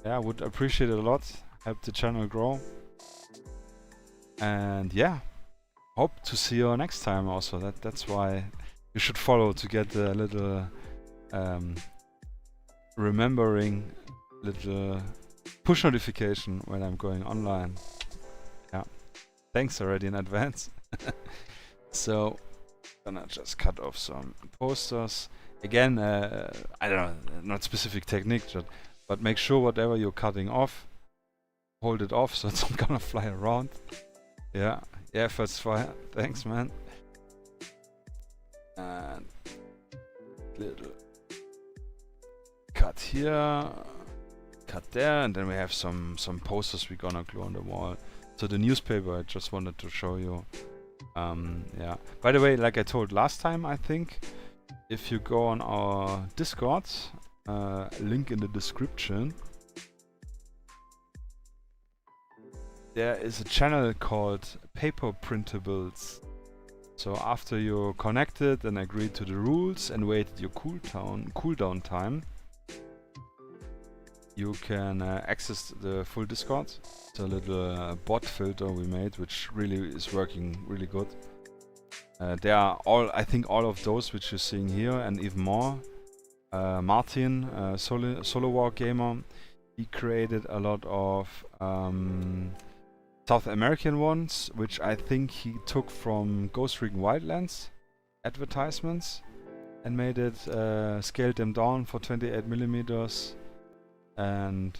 Speaker 1: I would appreciate it a lot. Help the channel grow. And yeah, hope to see you next time also. That's why you should follow to get a little remembering little push notification when I'm going online. Yeah, thanks already in advance. So gonna just cut off some posters again. I don't know, not specific technique, but make sure whatever you're cutting off, hold it off so it's not gonna fly around. Yeah, first fire. Thanks, man. And little cut here, cut there, and then we have some posters we're gonna glue on the wall. So the newspaper, I just wanted to show you. Yeah. By the way, like I told last time, I think, if you go on our Discord, link in the description, there is a channel called Paper Printables. So after you're connected and agreed to the rules and waited your cooldown time, you can access the full Discord. It's a little bot filter we made, which really is working really good. There are I think all of those which you're seeing here and even more. Martin, solo Wargamer, he created a lot of South American ones, which I think he took from Ghost Recon Wildlands advertisements and made it, scaled them down for 28mm. And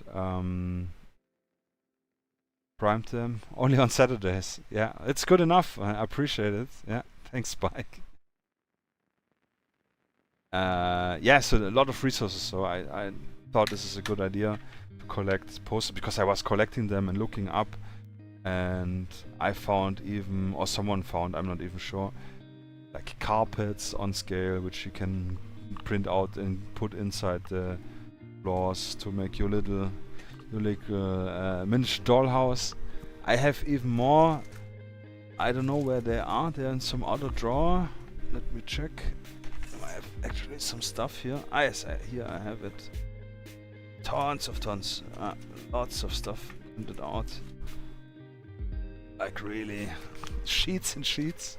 Speaker 1: primed them only on Saturdays. Yeah, it's good enough. I appreciate it. Yeah, thanks, Spike. Yeah, so a lot of resources. So I thought this is a good idea to collect posters because I was collecting them and looking up, and I found even, or someone found, I'm not even sure, like carpets on scale which you can print out and put inside the floors to make your little miniature dollhouse. I have even more. I don't know where they are. They're in some other drawer. Let me check. I have actually some stuff here. Ah, yes, here I have it. Tons. Lots of stuff printed out. Like really, sheets and sheets.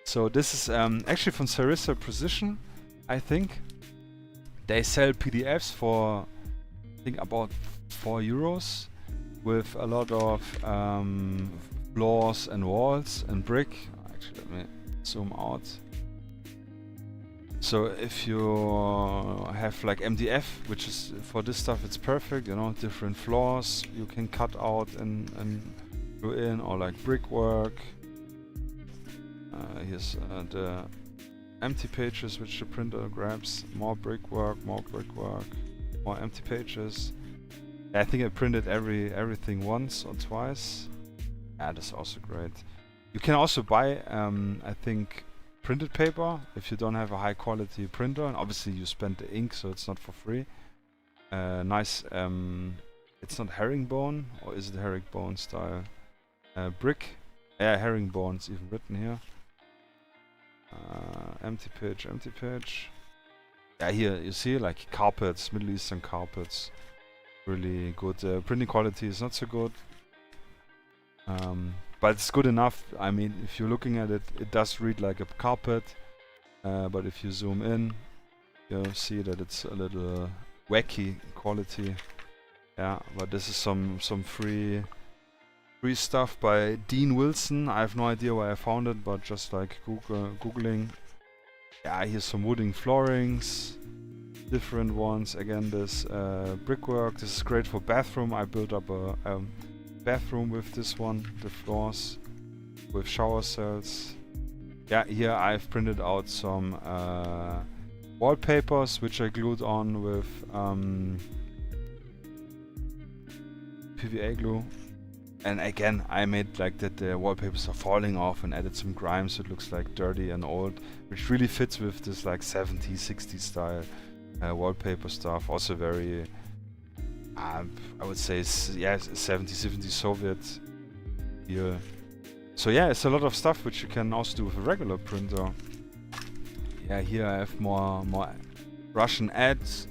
Speaker 1: So this is actually from Sarissa Precision, I think. They sell PDFs for, I think, about €4 with a lot of floors and walls and brick. Actually, let me zoom out. So if you have like MDF, which is for this stuff, it's perfect. You know, different floors you can cut out and go in, or like brickwork. Here's the empty pages which the printer grabs. More brickwork, more empty pages. I think I printed everything once or twice. Yeah, that's also great. You can also buy, I think, printed paper if you don't have a high quality printer, and obviously you spend the ink, so it's not for free. Nice it's not herringbone, or is it herringbone style? Brick. Yeah, herringbone's even written here. Empty page, empty page. Yeah, here you see like carpets, Middle Eastern carpets. Really good. Printing quality is not so good. But it's good enough. I mean, if you're looking at it, it does read like a carpet. But if you zoom in, you'll see that it's a little wacky quality. Yeah, but this is some free stuff by Dean Wilson. I have no idea where I found it, but just like googling. Yeah, here's some wooden floorings, different ones. Again, this brickwork. This is great for bathroom. I built up a bathroom with this one. The floors with shower cells. Yeah, here I've printed out some wallpapers, which I glued on with PVA glue. And again, I made like that the wallpapers are falling off and added some grime so it looks like dirty and old, which really fits with this like 70s, 60s style wallpaper stuff. Also very, I would say, yeah, 70s, 70s Soviet here. So yeah, it's a lot of stuff which you can also do with a regular printer. Yeah, here I have more Russian ads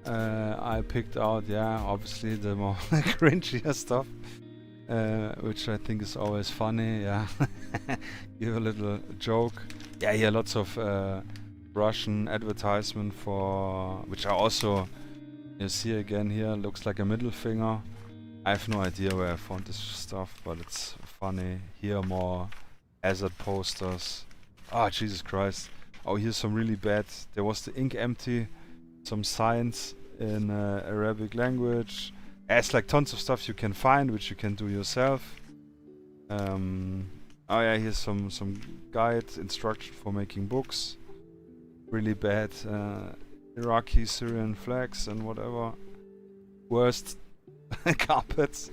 Speaker 1: I picked out. Yeah, obviously the more cringier stuff. Which I think is always funny, yeah. Give a little joke. Yeah, here lots of Russian advertisement for, which are also, you see again here, looks like a middle finger. I have no idea where I found this stuff, but it's funny. Here more hazard posters. Oh, Jesus Christ. Oh, here's some really bad. There was the ink empty, some signs in Arabic language. It's like tons of stuff you can find, which you can do yourself. Oh yeah, here's some guide, instruction for making books. Really bad Iraqi, Syrian flags and whatever. Worst carpets.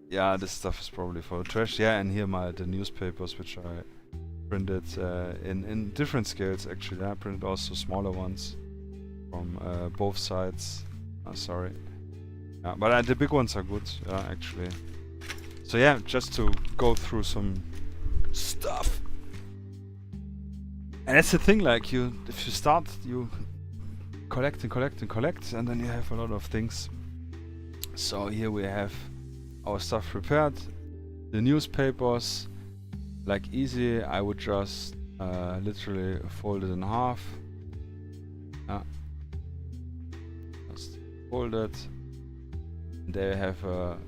Speaker 1: Yeah, this stuff is probably for the trash. Yeah, and here the newspapers, which I printed in different scales actually. I printed also smaller ones from both sides. Sorry. Yeah, but the big ones are good, actually. So yeah, just to go through some stuff. And that's the thing, like if you start, you collect and collect and collect, and then you have a lot of things. So here we have our stuff prepared. The newspapers, like easy, I would just literally fold it in half. Just fold it. They have a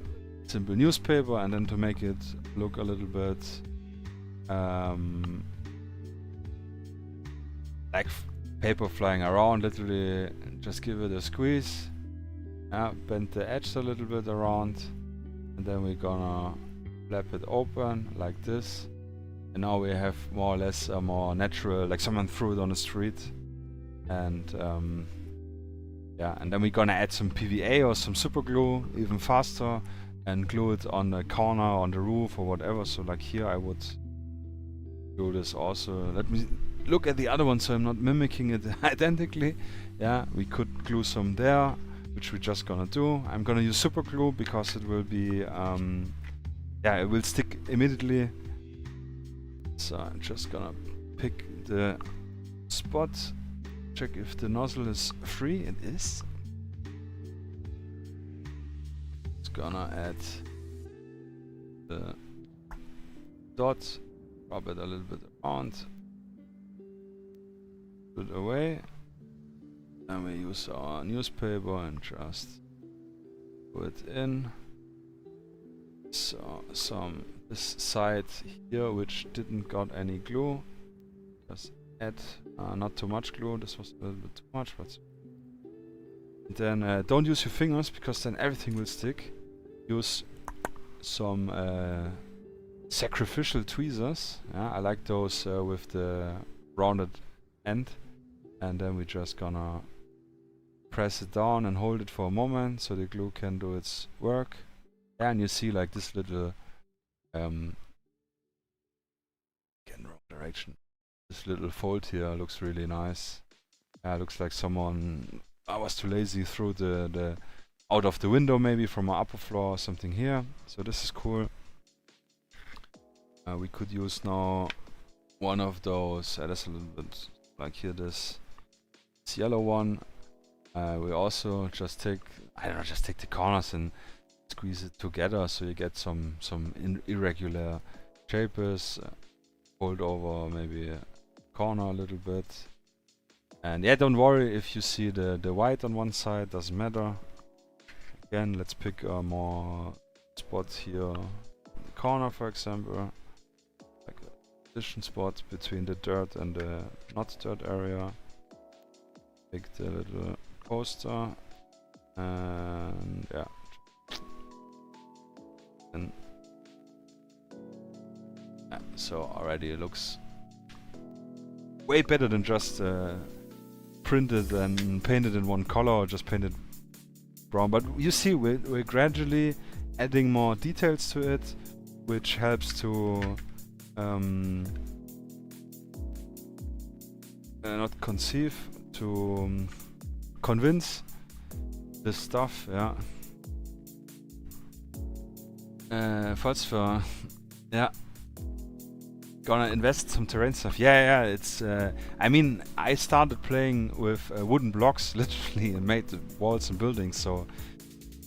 Speaker 1: simple newspaper, and then to make it look a little bit like paper flying around, literally just give it a squeeze. Bend the edge a little bit around, and then we're gonna flap it open like this. And now we have more or less a more natural, like someone threw it on the street. And yeah, and then we're gonna add some PVA or some super glue, even faster, and glue it on the corner, on the roof or whatever. So like here I would do this also. Let me look at the other one so I'm not mimicking it identically. Yeah, we could glue some there, which we're just gonna do. I'm gonna use super glue because it will be, yeah, it will stick immediately. So I'm just gonna pick the spot. Check if the nozzle is free. It is. It's gonna add the dot, rub it a little bit around, put it away, and we use our newspaper and just put it in. So this side here, which didn't got any glue, just add not too much glue. This was a little bit too much, but then don't use your fingers because then everything will stick. Use some sacrificial tweezers. Yeah, I like those with the rounded end, and then we're just gonna press it down and hold it for a moment so the glue can do its work. Yeah, and you see like this little again, wrong direction. This little fold here looks really nice. Yeah, looks like someone, I was too lazy, threw the out of the window, maybe from our upper floor or something here. So this is cool. We could use now one of those. That's a little bit like here, this yellow one. We also just take, I don't know, just take the corners and squeeze it together, so you get some irregular shapes. Fold over maybe a corner a little bit. And yeah, don't worry if you see the white on one side, doesn't matter. Again, let's pick a more spot here in the corner, for example. Like a position spot between the dirt and the not dirt area. Pick the little poster. And yeah. And so already it looks way better than just printed and painted in one color or just painted brown. But you see, we're gradually adding more details to it, which helps to not conceive, to convince this stuff. Yeah. Falls for yeah. Gonna invest some terrain stuff. Yeah, it's I mean, I started playing with wooden blocks literally and made the walls and buildings, so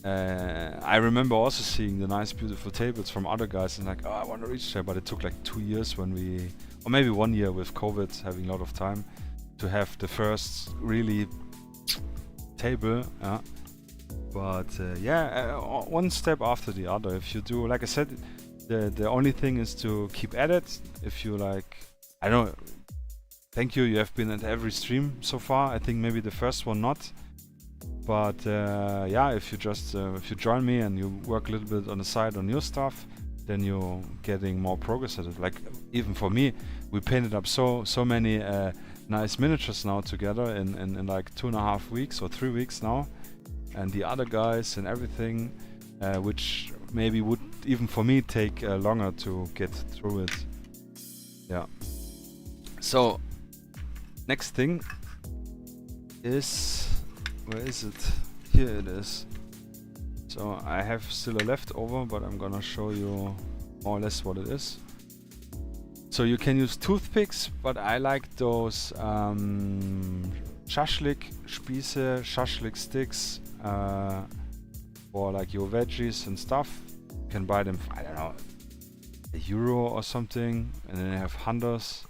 Speaker 1: I remember also seeing the nice beautiful tables from other guys and like, oh, I want to reach there, but it took like 2 years when we, or maybe 1 year with COVID, having a lot of time to have the first really table. But yeah, one step after the other. If you do, like I said, the only thing is to keep at it. If you like, I don't know, thank you, you have been at every stream so far. I think maybe the first one not. But yeah, if you just, if you join me and you work a little bit on the side on your stuff, then you're getting more progress at it. Like, even for me, we painted up so many nice miniatures now together in like 2.5 weeks or 3 weeks now. And the other guys and everything, which maybe would even for me take longer to get through it. Yeah. So next thing is, where is it? Here it is. So I have still a leftover, but I'm gonna show you more or less what it is. So you can use toothpicks, but I like those Shashlik Spieße, Shashlik sticks for like your veggies and stuff. You can buy them for, I don't know, €1 or something, and then they have hunters.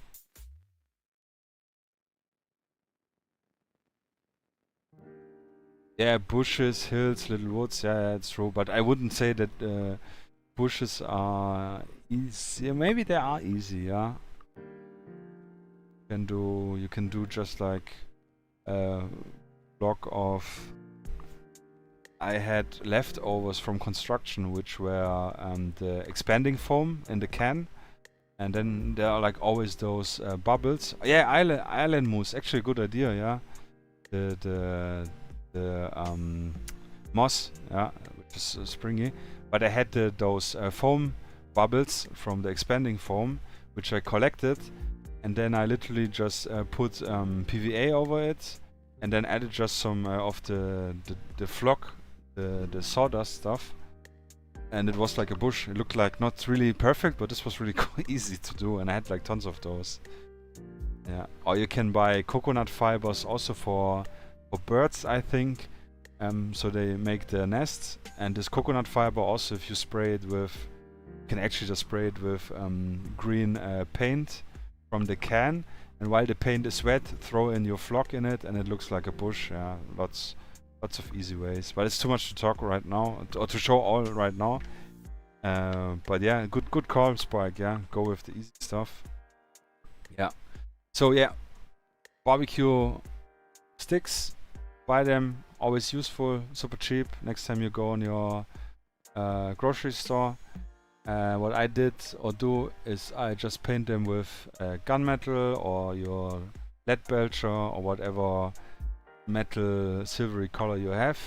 Speaker 1: Yeah, bushes, hills, little woods, yeah, it's true, but I wouldn't say that bushes are easy. Maybe they are easy, yeah. You can do just like a block of, I had leftovers from construction, which were the expanding foam in the can, and then there are like always those bubbles. Yeah, island mousse, actually a good idea. Yeah, the moss, yeah, which is springy. But I had those foam bubbles from the expanding foam, which I collected, and then I literally just put PVA over it, and then added just some of the flock. The sawdust stuff, and it was like a bush. It looked like not really perfect, but this was really easy to do, and I had like tons of those. Yeah, or you can buy coconut fibers also for birds, I think. So they make their nests, and this coconut fiber also, if you spray it with, you can actually just spray it with green paint from the can, and while the paint is wet, throw in your flock in it, and it looks like a bush. Yeah, lots of easy ways, but it's too much to talk right now, or to show all right now. But yeah, good call, Spike. Yeah, go with the easy stuff. Yeah. So yeah, barbecue sticks, buy them. Always useful, super cheap. Next time you go on your grocery store, what I did or do is I just paint them with gunmetal or your lead belcher or whatever metal silvery color you have.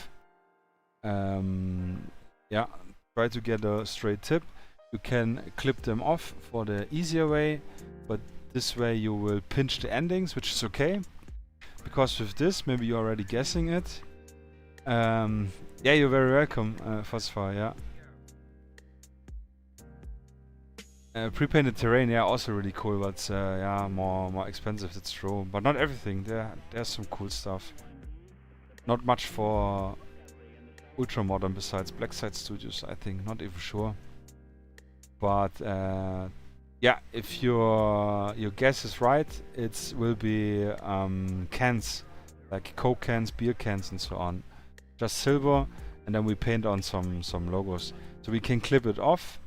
Speaker 1: Yeah, try to get a straight tip. You can clip them off for the easier way, but this way you will pinch the endings, which is okay, because with this, maybe you're already guessing it, Yeah, you're very welcome, Phosphor, yeah. Pre-painted terrain, yeah, also really cool, but yeah, more expensive, that's true. But not everything, there's some cool stuff. Not much for Ultramodern besides Blackside Studios, I think, not even sure. But yeah, if your guess is right, it will be cans, like Coke cans, beer cans and so on. Just silver, and then we paint on some logos. So we can clip it off.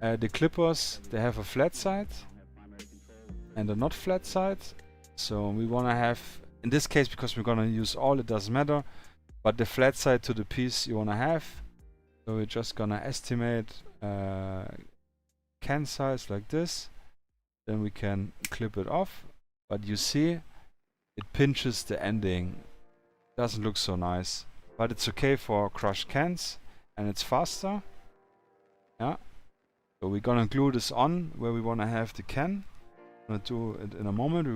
Speaker 1: The clippers, they have a flat side and a not flat side. So we want to have, in this case, because we're going to use all, it doesn't matter, but the flat side to the piece you want to have. So we're just going to estimate can size like this. Then we can clip it off. But you see, it pinches the ending. Doesn't look so nice. But it's okay for crushed cans, and it's faster. Yeah. So we're gonna glue this on where we wanna have the can. I'm gonna do it in a moment. We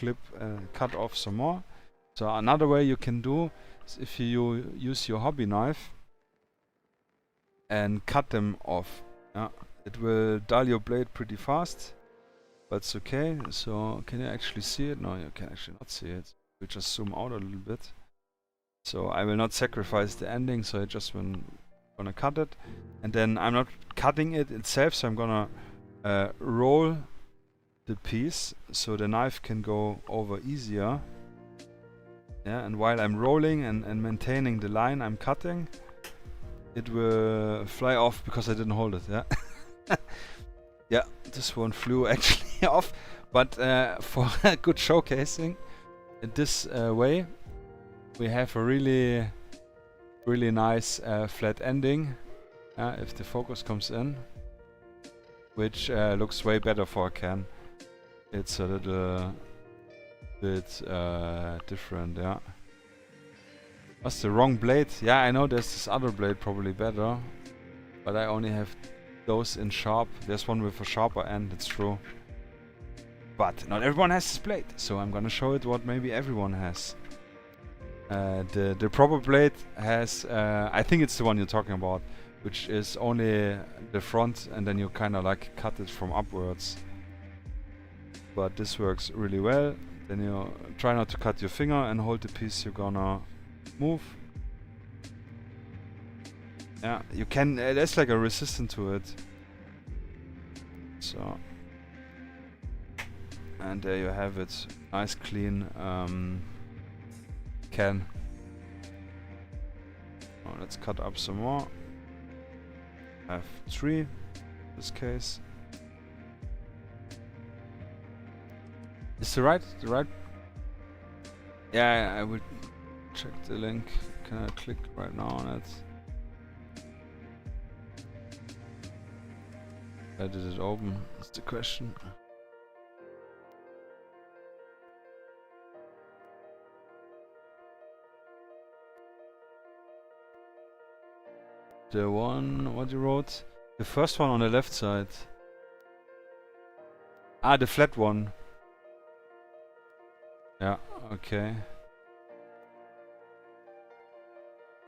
Speaker 1: will cut off some more. So another way you can do is if you use your hobby knife and cut them off. Yeah. It will dull your blade pretty fast, but it's okay. So can you actually see it? No, you can actually not see it. We just zoom out a little bit. So I will not sacrifice the ending, so I just gonna cut it, and then I'm not cutting it itself, so I'm gonna roll the piece so the knife can go over easier. Yeah, and while I'm rolling and maintaining the line I'm cutting, it will fly off because I didn't hold it. Yeah. Yeah, this one flew actually off, but for good showcasing in this way, we have a really nice flat ending, if the focus comes in, which looks way better for a can. It's a little bit different, yeah. That's the wrong blade. Yeah, I know there's this other blade probably better, but I only have those in sharp. There's one with a sharper end, it's true. But not everyone has this blade, so I'm gonna show it what maybe everyone has. The proper blade has, I think it's the one you're talking about, which is only the front, and then you kind of like cut it from upwards. But this works really well. Then you try not to cut your finger and hold the piece you're gonna move. Yeah, you can, there's like a resistance to it. So, and there you have it, nice clean can. Oh, let's cut up some more. I have 3 in this case. Is the right? Yeah, I will check the link. Can I click right now on it? Did it open? That's the question. The one, what you wrote? The first one on the left side. Ah, the flat one. Yeah, okay.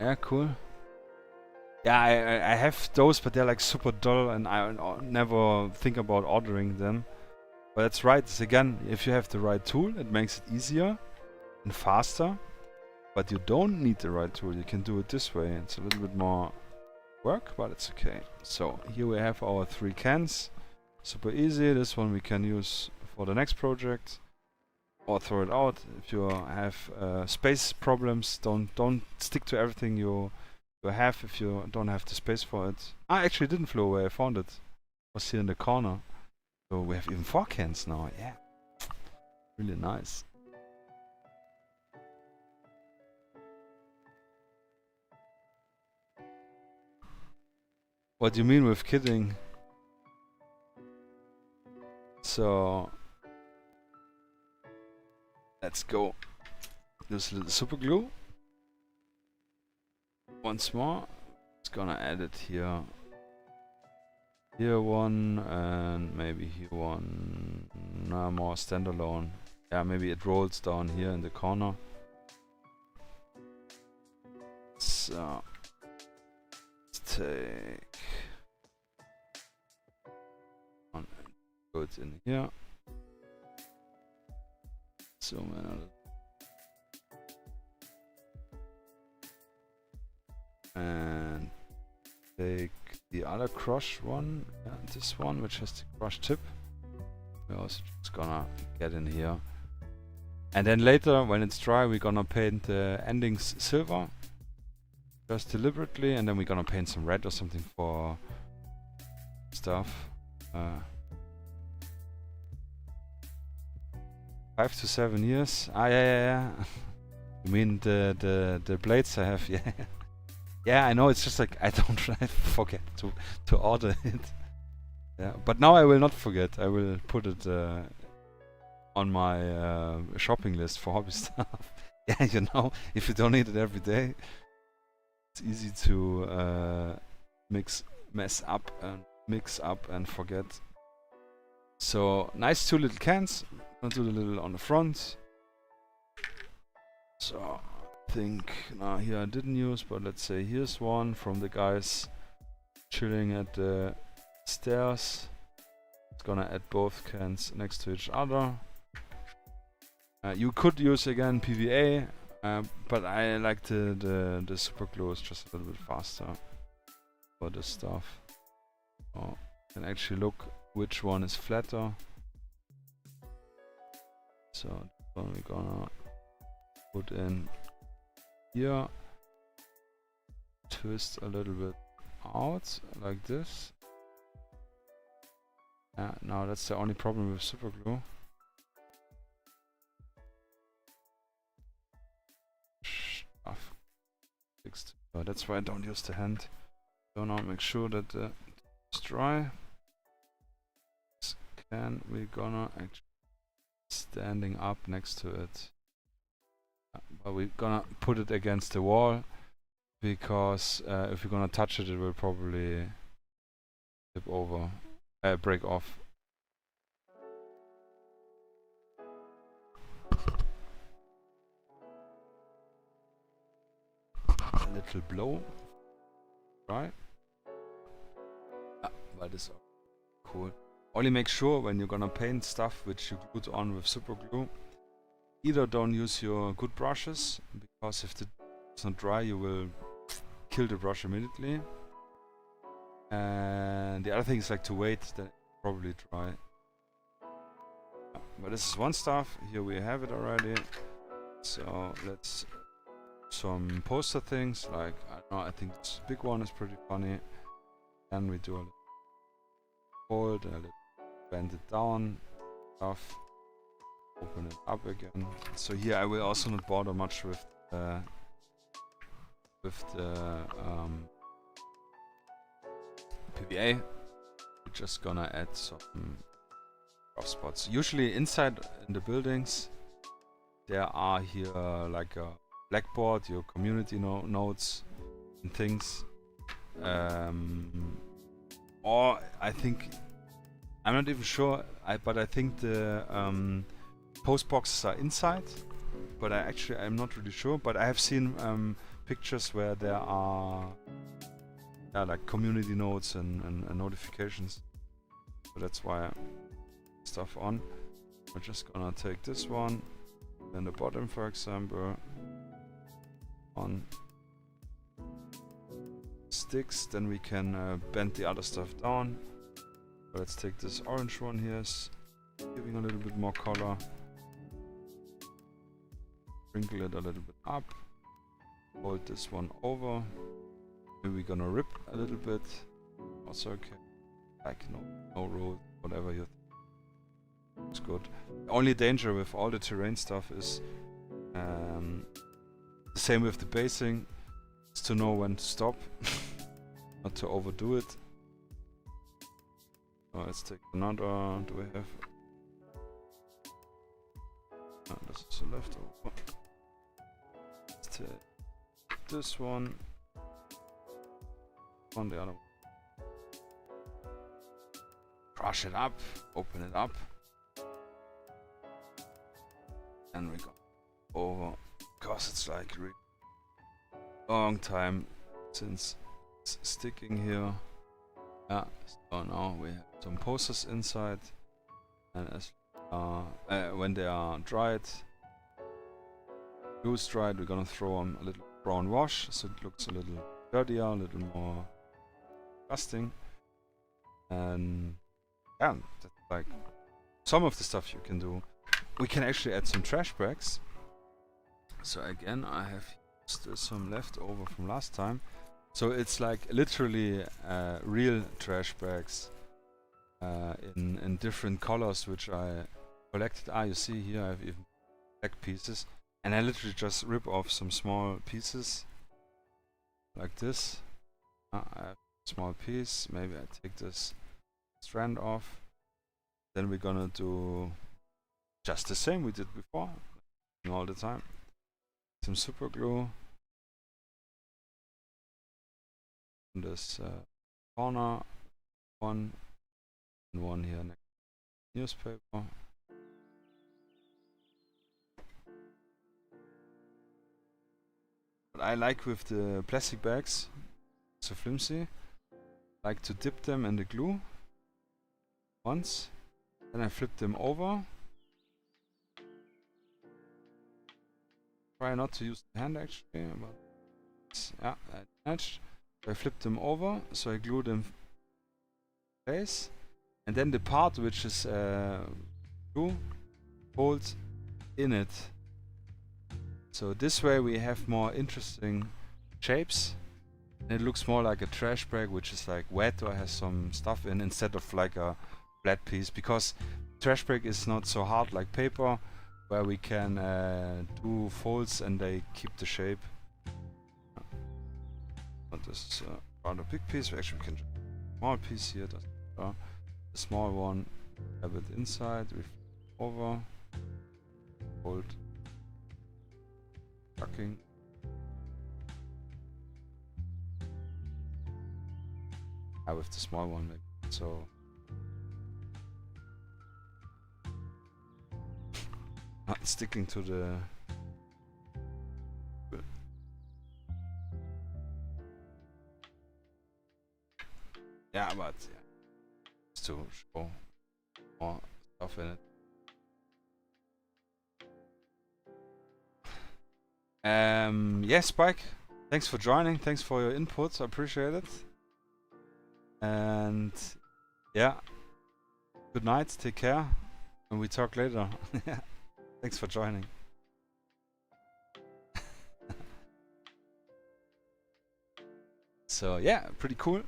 Speaker 1: Yeah, cool. Yeah, I have those, but they're like super dull, and I never think about ordering them. But that's right, it's again, if you have the right tool, it makes it easier and faster. But you don't need the right tool, you can do it this way. It's a little bit more work, but it's okay. So here we have our 3 cans. Super easy. This one we can use for the next project, or throw it out. If you have space problems, don't stick to everything you have if you don't have the space for it. I actually didn't flew away, I found it. It was here in the corner. So we have even 4 cans now, yeah. Really nice. What do you mean with kidding? So let's go. Use a little super glue. Once more. It's gonna add it here. Here one, and maybe here one. No, more standalone. Yeah, maybe it rolls down here in the corner. So take one and go it in here. Zoom in a little. And take the other crush one, this one, which has the crush tip. We're also just gonna get in here. And then later, when it's dry, we're gonna paint the endings silver. Just deliberately, and then we're gonna paint some red or something for stuff. 5 to 7 years. Ah, yeah. You mean the blades I have? Yeah. Yeah, I know. It's just like I don't forget to order it. Yeah, but now I will not forget. I will put it on my shopping list for hobby stuff. Yeah, you know, if you don't eat it every day, it's easy to mess up and forget. So nice 2 little cans. I'll do the little on the front. So I think now here I didn't use, but let's say here's one from the guys chilling at the stairs. It's gonna add both cans next to each other. You could use again PVA, but I like the super glue. It's just a little bit faster for this stuff. So you can actually look which one is flatter. So this one we're gonna put in here, twist a little bit out like this. Now that's the only problem with super glue. Stuff fixed. So that's why I don't use the hand. So now make sure that it's dry. This can we're gonna actually standing up next to it. But we're gonna put it against the wall because if we're gonna touch it, it will probably tip over, break off. A little blow, right? But it's cool. Only make sure when you're gonna paint stuff which you glued on with super glue, either don't use your good brushes, because if it's not dry you will kill the brush immediately. And the other thing is like to wait, then it's probably dry. But this is one stuff, here we have it already. So let's some poster things, like I don't know, I think this big one is pretty funny. Then we do a little fold, a little bend it down, stuff. Open it up again. So here I will also not bother much with the PVA. We're just gonna add some rough spots. Usually inside in the buildings there are here like a blackboard, your community notes and things. Or I think, I'm not even sure, but I think the post boxes are inside, but I'm not really sure. But I have seen pictures where there are like community notes and notifications. So that's why stuff on. We're just gonna take this one, then the bottom, for example, on sticks. Then we can bend the other stuff down. Let's take this orange one here, giving a little bit more color. Sprinkle it a little bit up. Fold this one over. Maybe we're gonna rip a little bit. Also okay. Like no roll, whatever you think. Looks good. The only danger with all the terrain stuff is the same with the basing. It's to know when to stop, not to overdo it. Oh, let's take another. Do we have? Oh, this is a leftover. Let's take this one. On the other one. Crush it up. Open it up. And we go over. Because it's like really long time since sticking here. Yeah, so now we have some posters inside, and as when they are dried, loose dried, we're gonna throw on a little brown wash so it looks a little dirtier, a little more disgusting. And yeah, that's like some of the stuff you can do. We can actually add some trash bags. So again, I have still some left over from last time. So it's like literally real trash bags in different colors, which I collected. Ah, you see here I have even black pieces, and I literally just rip off some small pieces like this. I have a small piece. Maybe I take this strand off. Then we're gonna do just the same we did before, all the time. Some super glue. In this corner, one and one here next to the newspaper. What I like with the plastic bags, so flimsy, I like to dip them in the glue once, then I flip them over. Try not to use the hand actually, but yeah, I managed. I flip them over, so I glue them in place, and then the part which is glue holds in it. So this way we have more interesting shapes, and it looks more like a trash bag which is like wet or has some stuff in, instead of like a flat piece, because trash bag is not so hard like paper, where we can do folds and they keep the shape. But this is a rather big piece. Actually, we can do a small piece here. The small one, have it inside, we flip over, fold, tucking. With the small one, maybe. So not sticking to the. Yeah, but yeah, just to show more stuff in it. Yeah, Spike, thanks for joining. Thanks for your input. I appreciate it. And yeah, good night. Take care, and we talk later. Thanks for joining. So yeah, pretty cool.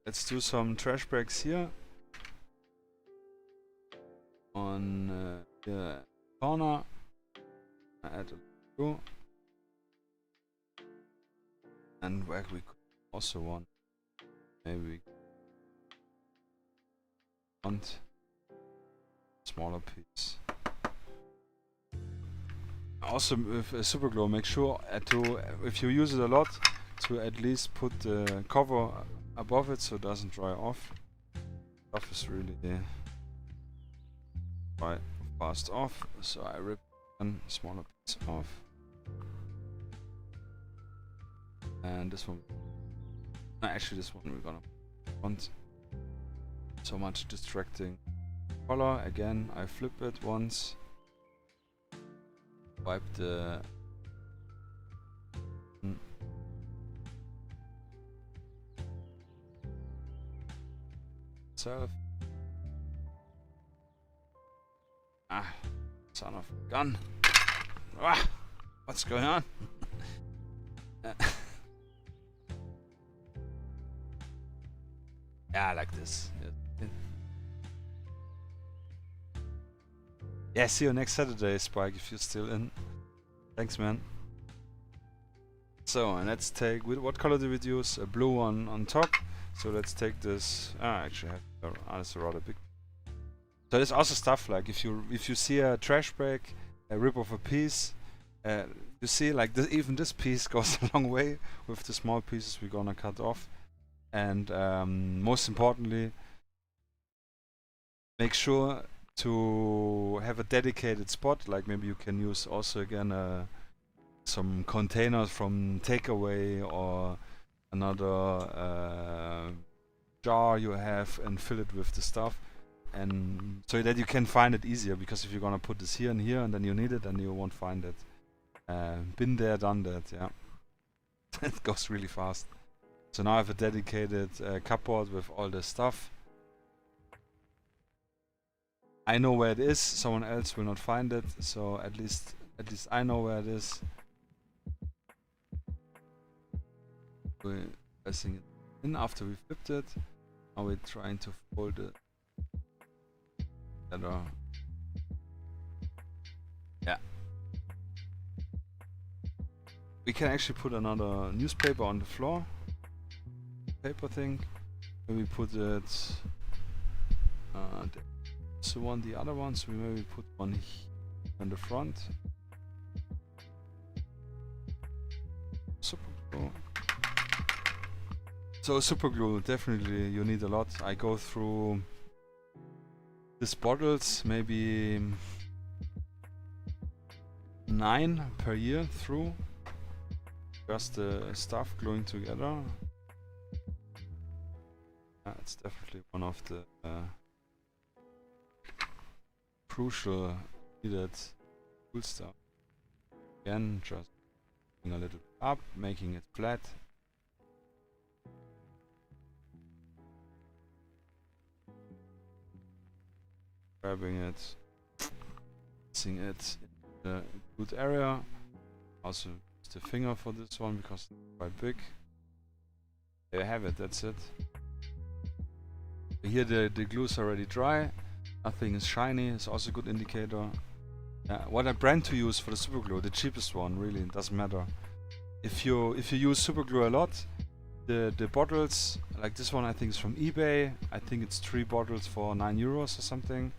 Speaker 1: Let's do some trash bags here on the corner. Add a glue, and where we could also want maybe want smaller piece. Also with super glue, make sure to, if you use it a lot, to at least put the cover above it so it doesn't dry off. Stuff is really quite fast off, so I rip one smaller piece off. And this one, no, actually this one we're gonna want so much distracting color. Again, I flip it once, wipe the itself. Ah, son of a gun. Ah, what's going on? Yeah, like this. Yeah, see you next Saturday, Spike, if you're still in. Thanks, man. So, and let's take, what color do we use? A blue one on top. So let's take this. I actually have it's a rather big. So there's also stuff like if you see a trash bag, a rip off a piece, you see like this, even this piece goes a long way with the small pieces we're gonna cut off. And most importantly, make sure to have a dedicated spot. Like maybe you can use also again some containers from takeaway, or another jar you have and fill it with the stuff, and so that you can find it easier, because if you're gonna put this here and here and then you need it and you won't find it. Been there, done that, yeah. It goes really fast. So now I have a dedicated cupboard with all the stuff. I know where it is, someone else will not find it, so at least I know where it is. We're pressing it in after we flipped it. Now we're trying to fold it together. Yeah. We can actually put another newspaper on the floor. Paper thing. Maybe put it so one the other one, so we maybe put one here on the front. Super glue. So super glue, definitely you need a lot. I go through these bottles, maybe 9 per year through. Just the stuff gluing together. It's definitely one of the crucial needed cool stuff. Again, just putting a little up, making it flat. Grabbing it, placing it in the good area. Also use the finger for this one because it's quite big. There you have it, that's it. Here the glue is already dry. Nothing is shiny, it's also a good indicator. What brand to use for the super glue? The cheapest one, really, it doesn't matter. If you use super glue a lot, the bottles, like this one I think is from eBay. I think it's 3 bottles for 9 euros or something.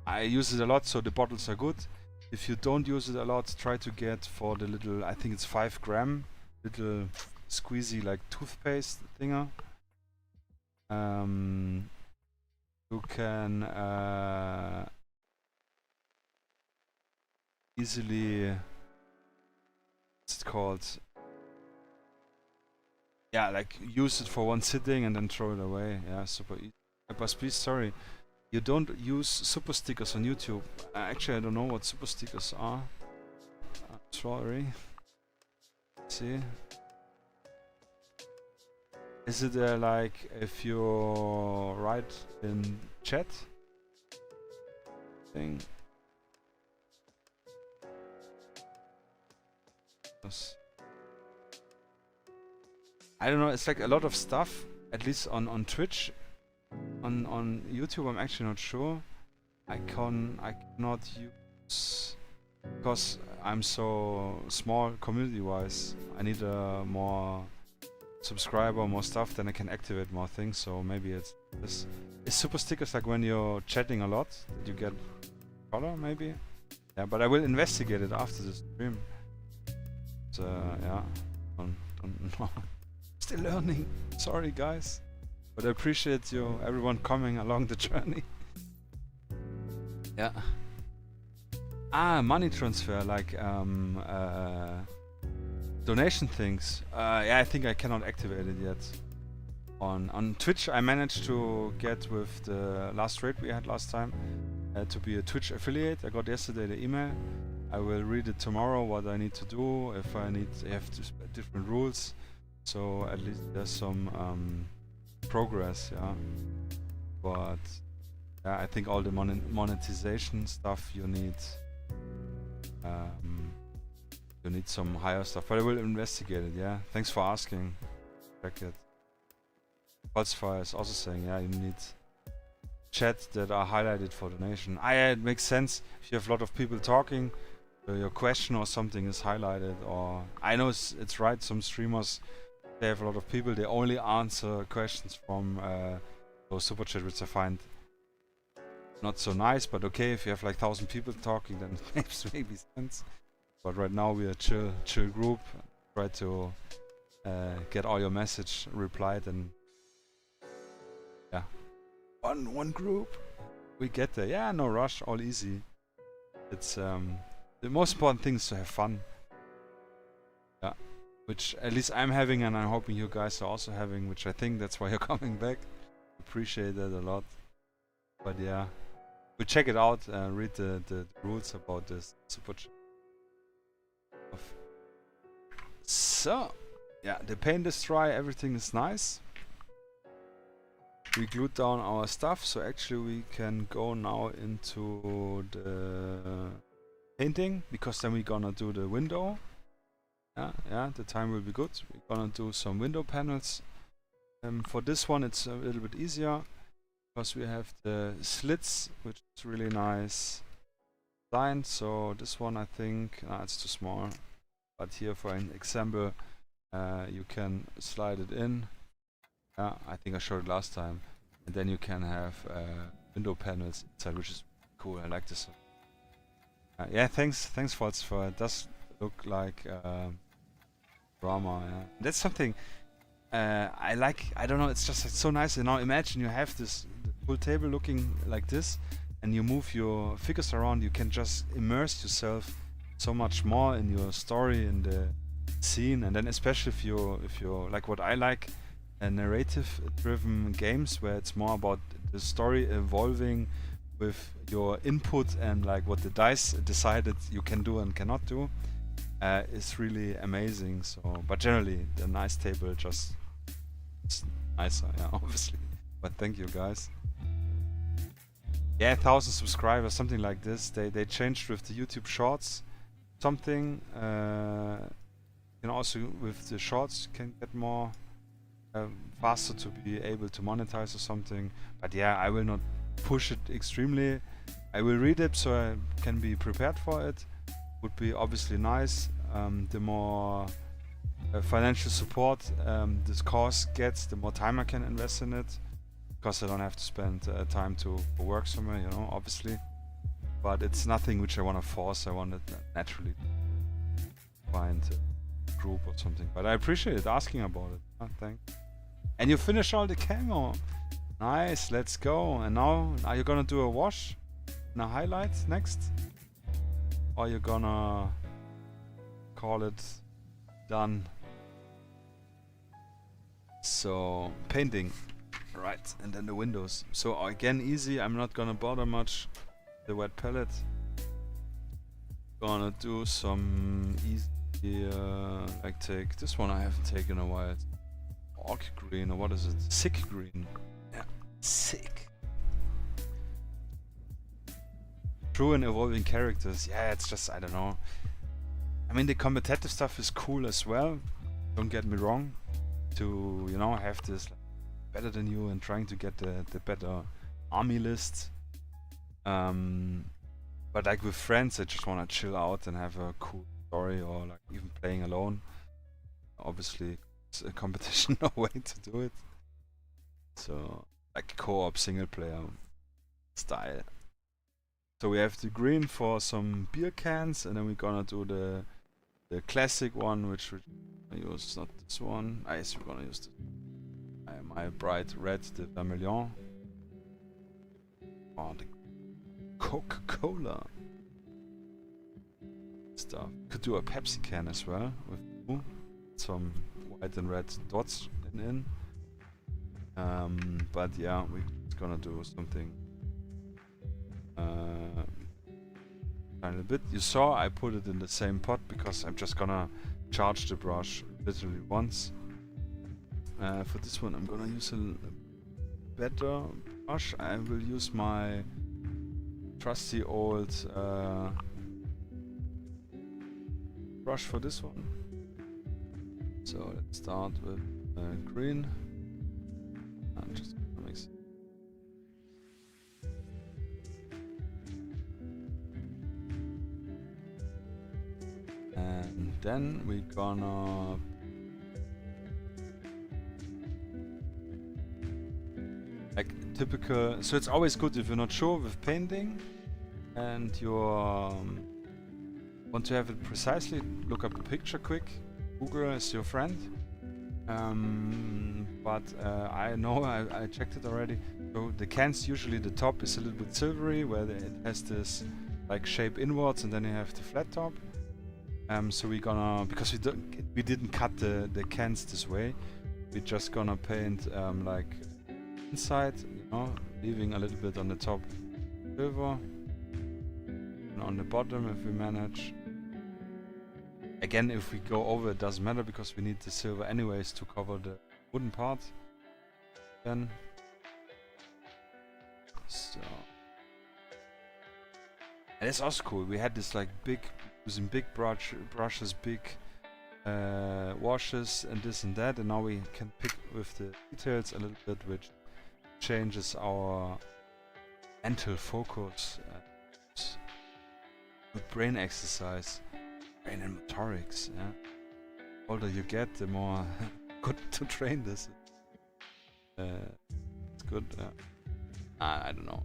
Speaker 1: I use it a lot, so the bottles are good. If you don't use it a lot, try to get for the little, I think it's 5 gram, little squeezy like toothpaste thinger. You can easily, what's it called? Yeah, like use it for one sitting and then throw it away. Yeah, super easy. But please, sorry, you don't use super stickers on YouTube. Actually, I don't know what super stickers are. Sorry. Let's see. Is it like if you write in chat thing? I don't know, it's like a lot of stuff, at least on Twitch. On YouTube I'm actually not sure. I cannot use, because I'm so small community wise. I need more subscriber, more stuff, then I can activate more things. So maybe it's this. Is super stickers like when you're chatting a lot that you get color maybe? Yeah, but I will investigate it after the stream. So yeah, don't know. Still learning. Sorry guys, but I appreciate you, everyone coming along the journey. Yeah. Money transfer, like donation things. Yeah, I think I cannot activate it yet. On Twitch I managed to get with the last raid we had last time to be a Twitch affiliate. I got yesterday the email. I will read it tomorrow what I need to do, if I have different rules. So at least there's some progress, yeah. But yeah, I think all the monetization stuff you need some higher stuff, but I will investigate it. Yeah, thanks for asking. Check it. Pulsefire is also saying, yeah, you need chat that are highlighted for donation. It makes sense if you have a lot of people talking, your question or something is highlighted. Or I know it's right, some streamers, they have a lot of people, they only answer questions from those super chat, which I find not so nice. But okay, if you have like 1,000 people talking, then it makes maybe sense. But right now we are a chill group. Try to get all your message replied, and yeah, one group. We get there. Yeah, no rush, all easy. It's the most important thing is to have fun. Yeah, which at least I'm having, and I'm hoping you guys are also having, which I think that's why you're coming back. Appreciate that a lot. But yeah, we check it out, read the rules about this super chat. So, yeah, the paint is dry, everything is nice. We glued down our stuff, so actually we can go now into the painting, because then we're gonna do the window. Yeah, the time will be good. We're gonna do some window panels. For this one it's a little bit easier, because we have the slits, which is really nice designed. So this one I think, it's too small. But here for an example, you can slide it in. Yeah, I think I showed it last time. And then you can have window panels inside, which is cool. I like this. Yeah, thanks for it. Does look like drama. Yeah, that's something I like. I don't know. It's just so nice. You know, imagine you have this full table looking like this, and you move your figures around. You can just immerse yourself so much more in your story, in the scene, and then especially if you're like what I like, narrative-driven games where it's more about the story evolving with your input and like what the dice decided you can do and cannot do, is really amazing. So, but generally the nice table just is nicer, yeah, obviously. But thank you guys. Yeah, 1,000 subscribers, something like this. They changed with the YouTube Shorts. Something, you know, also with the shorts can get more faster to be able to monetize or something. But yeah, I will not push it extremely. I will read it so I can be prepared for it. Would be obviously nice. The more financial support this course gets, the more time I can invest in it, because I don't have to spend time to work somewhere, you know, obviously. But it's nothing which I want to force. I want it naturally find a group or something. But I appreciate asking about it. Oh, thanks. And you finish all the camo. Nice, let's go. And now, are you gonna do a wash and a highlight next? Or are you gonna call it done? So, painting. Right, and then the windows. So again, easy. I'm not gonna bother much the wet palette. Gonna do some easy, like take this one I haven't taken in a while. Orc green, or what is it? Sick green. Yeah, sick. True and evolving characters. Yeah, it's just, I don't know. I mean, the competitive stuff is cool as well. Don't get me wrong. To, you know, have this like, better than you and trying to get the better army list. But like with friends, I just want to chill out and have a cool story, or like even playing alone. Obviously, it's a competition, no way to do it. So like co-op single player style. So we have the green for some beer cans, and then we're gonna do the classic one, which we use, not this one. I guess we're gonna use this. My bright red, the vermilion. Oh, the Coca-Cola stuff. Could do a Pepsi can as well with some white and red dots in. But yeah, we're gonna do something a little bit. You saw I put it in the same pot because I'm just gonna charge the brush literally once. For this one I'm gonna use a better brush. I will use my trusty old brush for this one. So let's start with green. I'm just gonna mix it. And then we're gonna like typical. So it's always good if you're not sure with painting and you want to have it precisely, look up a picture quick. Google is your friend. But I know I checked it already. So the cans, usually the top is a little bit silvery, where it has this like shape inwards, and then you have the flat top. So we're gonna, because we didn't cut the cans this way, we're just gonna paint like inside, you know, leaving a little bit on the top silver and on the bottom if we manage. Again, if we go over, it doesn't matter because we need the silver anyways to cover the wooden part. Then so, and it's also cool. We had this like big, using big brushes, big washes and this and that, and now we can pick with the details a little bit, which changes our mental focus. Good brain exercise, brain and motorics. Yeah, the older you get, the more good to train this. It's good. I don't know,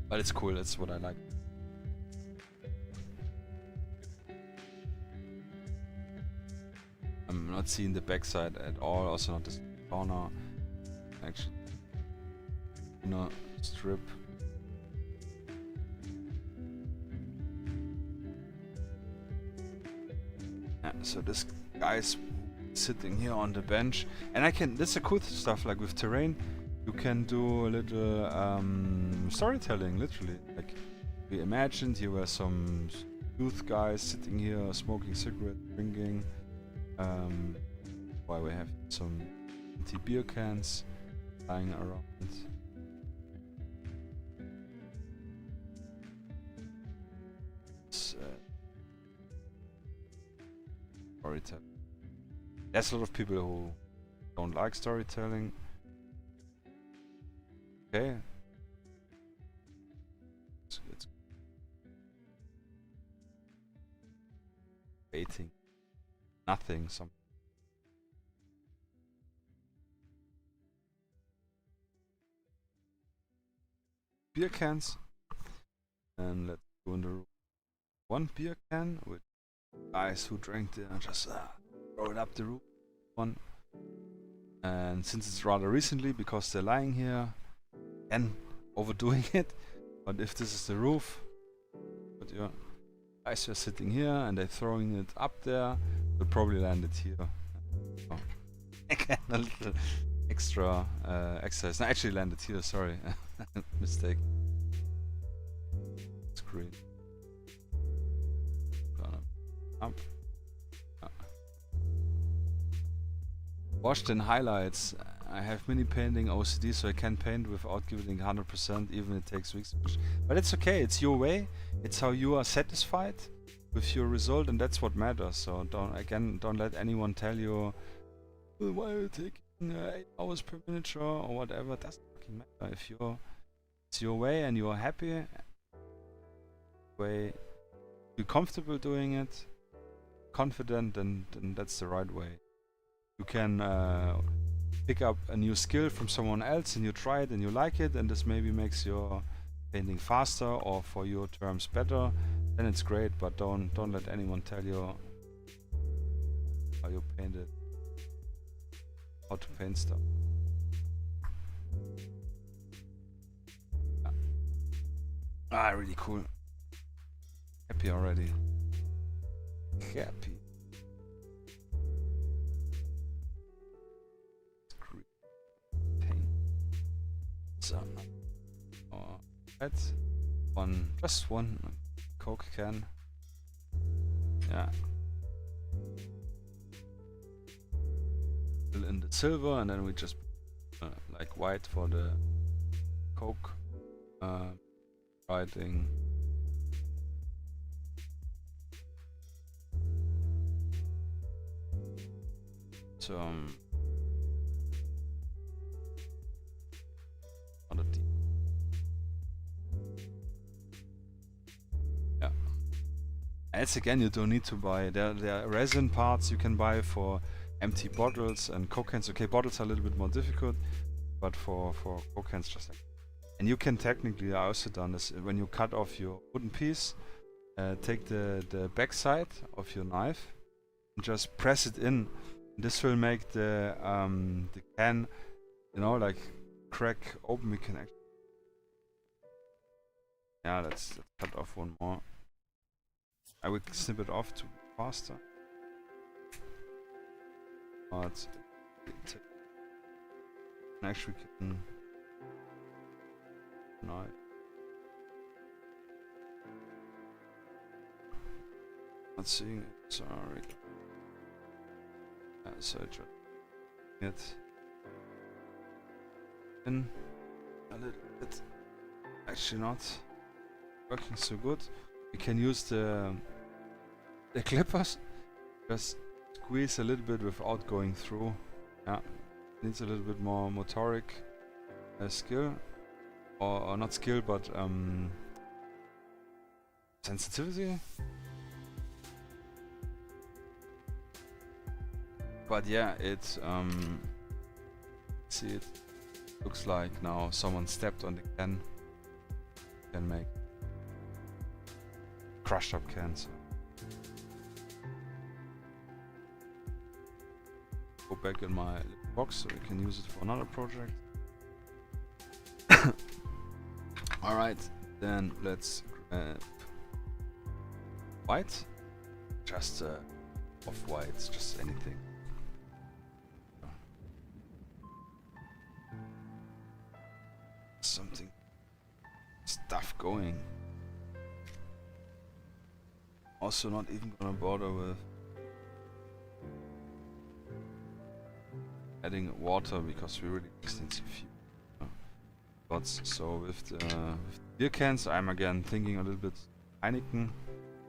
Speaker 1: but it's cool. That's what I like. I'm not seeing the backside at all. Also not this corner. Actually, no strip. Yeah, so this guy's sitting here on the bench, and I can. This is a cool stuff. Like with terrain, you can do a little storytelling. Literally, like we imagined here were some youth guys sitting here smoking cigarettes, drinking. While we have some empty beer cans lying around. Storytelling. There's a lot of people who don't like storytelling. Okay. It's waiting. Nothing. Some beer cans, and let's go in the room. One beer can with guys who drank it and just throw it up the roof. One, and since it's rather recently, because they're lying here and overdoing it. But if this is the roof, but your guys are sitting here and they're throwing it up there. Will probably land it here. Oh. Again, a little extra exercise. No, actually landed here, sorry. Mistake. Screen. Gonna up. Washed in highlights. I have mini painting OCD, so I can paint without giving 100%, even it takes weeks. But it's okay, it's your way. It's how you are satisfied with your result, and that's what matters. So don't let anyone tell you, well, why are you taking 8 hours per miniature or whatever. It doesn't fucking matter. If it's your way and you're happy, way you're comfortable doing it, confident, then that's the right way. You can pick up a new skill from someone else and you try it and you like it, and this maybe makes your painting faster or for your terms better. Then it's great, but don't let anyone tell you how you paint it, how to paint stuff. Yeah. Ah, really cool. Happy already. Happy. Paint. So, that's one, just one Coke can. Yeah. Fill in the silver, and then we just like white for the Coke writing. Some other deep. Yeah. And it's again, you don't need to buy. There are resin parts you can buy for empty bottles and Coke cans. Okay, bottles are a little bit more difficult, but for Coke cans, just like. And you can technically, I also done this, when you cut off your wooden piece, take the back side of your knife and just press it in. This will make the can, you know, like crack open. We can actually, yeah, let's cut off one more. I will snip it off to faster. But actually can no. Not seeing it, sorry. So I try it in a little bit. Actually not working so good. We can use the clippers. Just squeeze a little bit without going through. Yeah, needs a little bit more motoric skill, or not skill, but sensitivity. But yeah, it see, it looks like now someone stepped on the can. Can make crushed up cans. Go back in my box so we can use it for another project. Alright, then let's grab white. Just off-white, just anything. Something stuff going. Also not even gonna bother with adding water because we really extensive spots. So with the beer cans, I'm again thinking a little bit Heineken.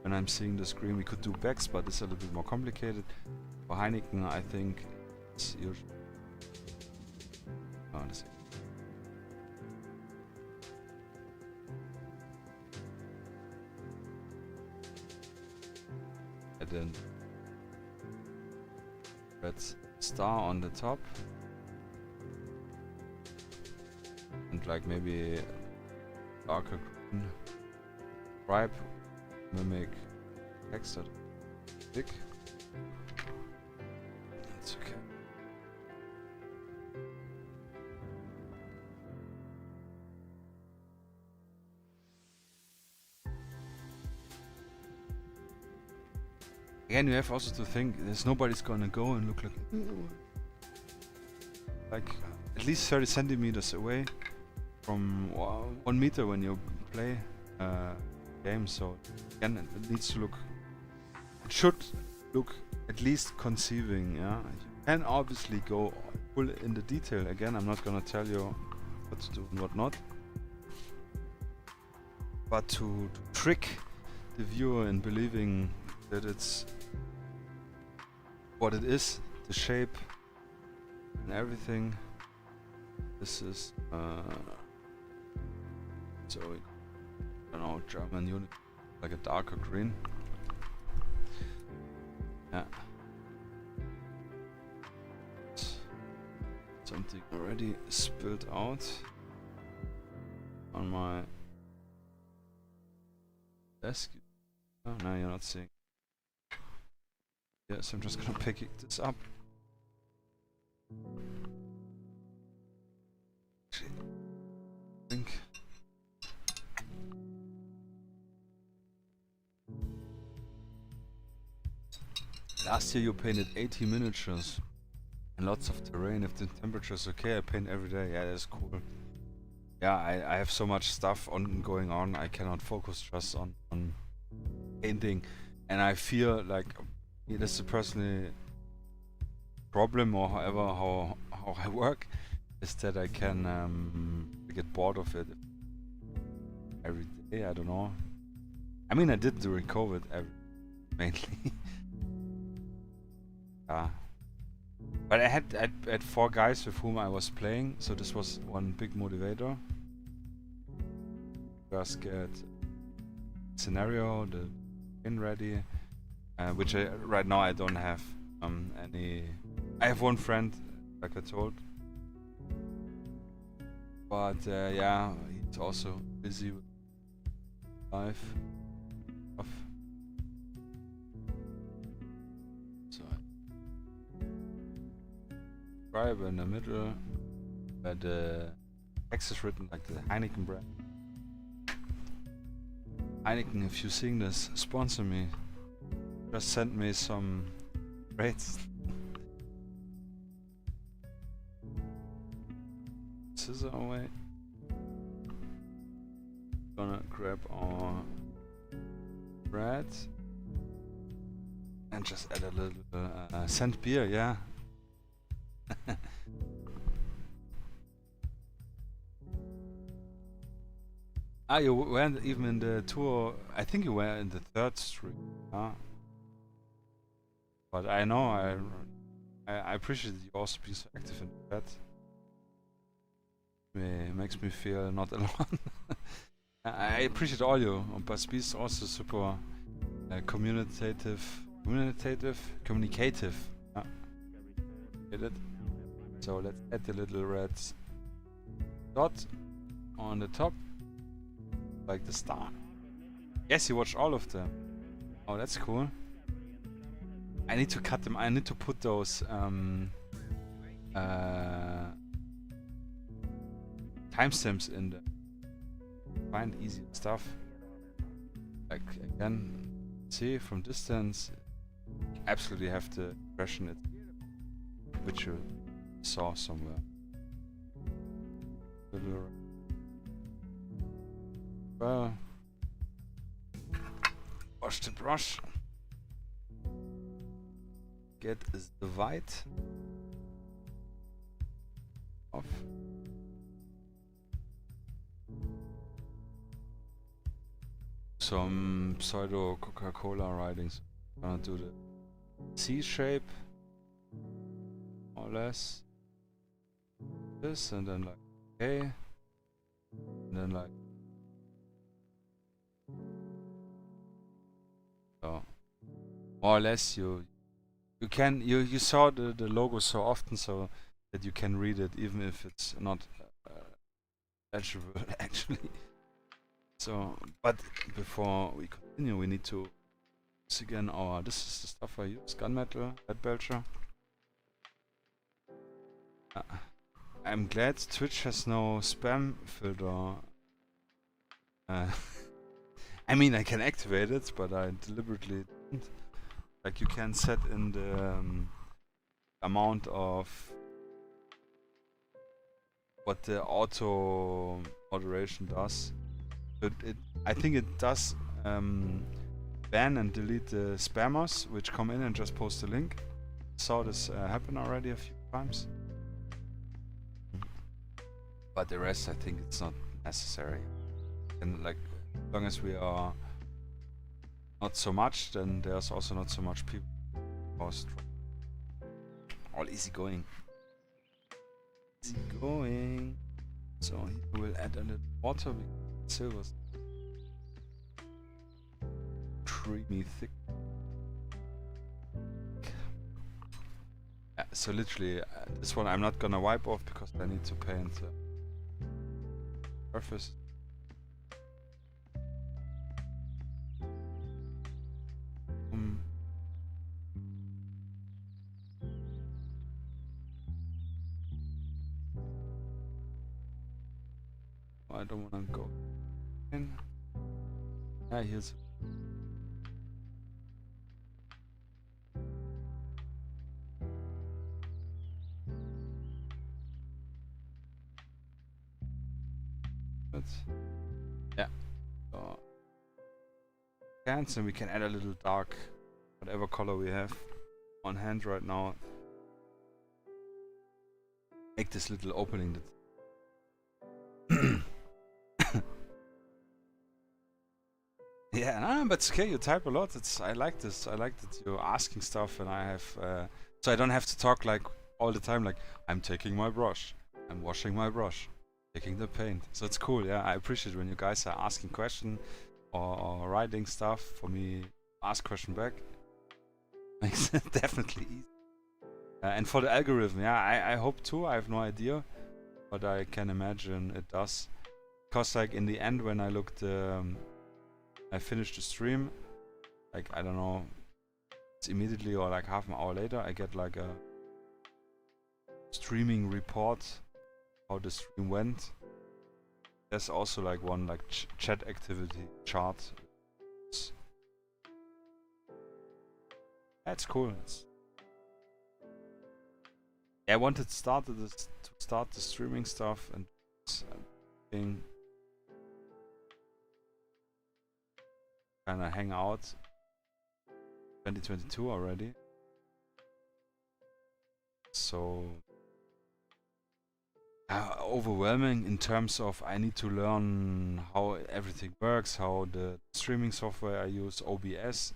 Speaker 1: When I'm seeing the screen, we could do Becks, but it's a little bit more complicated. For Heineken, I think it's usually and then red star on the top, and like maybe darker green stripe, mimic text that big. That's okay. Again, you have also to think there's nobody's gonna go and look like at least 30 centimeters away from 1 meter when you play game. So again, it needs to look, it should look at least conceiving. Yeah, you can obviously go full in the detail. Again, I'm not gonna tell you what to do and what not, but to trick the viewer in believing that it's what it is, the shape and everything. This is so I don't know, German unit, like a darker green. Yeah, something already spilled out on my desk. Oh, no, you're not seeing. Yes, I'm just gonna pick this up. I think. Last year you painted 80 miniatures and lots of terrain. If the temperature is okay, I paint every day. Yeah, that's cool. Yeah, I have so much stuff going on, I cannot focus just on painting. And I feel like that's a personal problem, or however how I work, is that I can get bored of it every day. I don't know. I mean, I did during COVID mainly. But I had 4 guys with whom I was playing, so this was one big motivator. First get scenario, the in ready, which right now I don't have any. I have one friend, like I told, but yeah, he's also busy with life stuff. So scribe in the middle, where the text is written like the Heineken brand. Heineken, if you're seeing this, sponsor me. just sent me some rates. Scissor away. Gonna grab our bread and just add a little sand beer, yeah. Ah, you weren't even in the tour. I think you were in the third stream, huh? But I know I appreciate you also being so active in the chat. It makes me feel not alone. I appreciate all you, but Speed is also super communicative. Yeah. Get it? So let's add the little red dot on the top, like the star. Yes, you watched all of them. Oh, that's cool. I need to cut them. I need to put those timestamps in there. Find easy stuff. Like again, see from distance. You absolutely have to impression it, which you saw somewhere. Well, wash the brush. Get the white off. Some pseudo Coca-Cola writings. Gonna do the C shape, more or less. This and then like okay, and then like so. More or less, you saw the logo so often so that you can read it even if it's not legible actually. So, but before we continue, we need to use again our. This is the stuff I use: gunmetal, red belcher. I'm glad Twitch has no spam filter. I mean, I can activate it, but I deliberately didn't. Like, you can set in the amount of what the auto moderation does. I think it does ban and delete the spammers which come in and just post a link. Saw this happen already a few times. But the rest, I think it's not necessary. And like, as long as we are not so much, then there's also not so much people. All easy going. Easy going. So here we'll add a little water because silver's creamy thick. Yeah, so literally, this one I'm not gonna wipe off because I need to paint the surface. I don't wanna go in. Yeah, here's. But yeah, so and we can add a little dark, whatever color we have on hand right now. Make this little opening. Yeah, no, but it's okay. You type a lot. I like this. I like that you're asking stuff, and I have so I don't have to talk like all the time. Like I'm taking my brush, I'm washing my brush, taking the paint. So it's cool. Yeah, I appreciate when you guys are asking questions or writing stuff for me. Ask question back makes it definitely easy. And for the algorithm, yeah, I hope too. I have no idea, but I can imagine it does. Because like in the end, when I looked. I finished the stream, like I don't know, it's immediately or like half an hour later I get like a streaming report how the stream went. There's also like one like chat activity chart. That's cool. I wanted to start the streaming stuff and thing. Kinda hang out 2022 already. So overwhelming in terms of I need to learn how everything works, how the streaming software I use, OBS,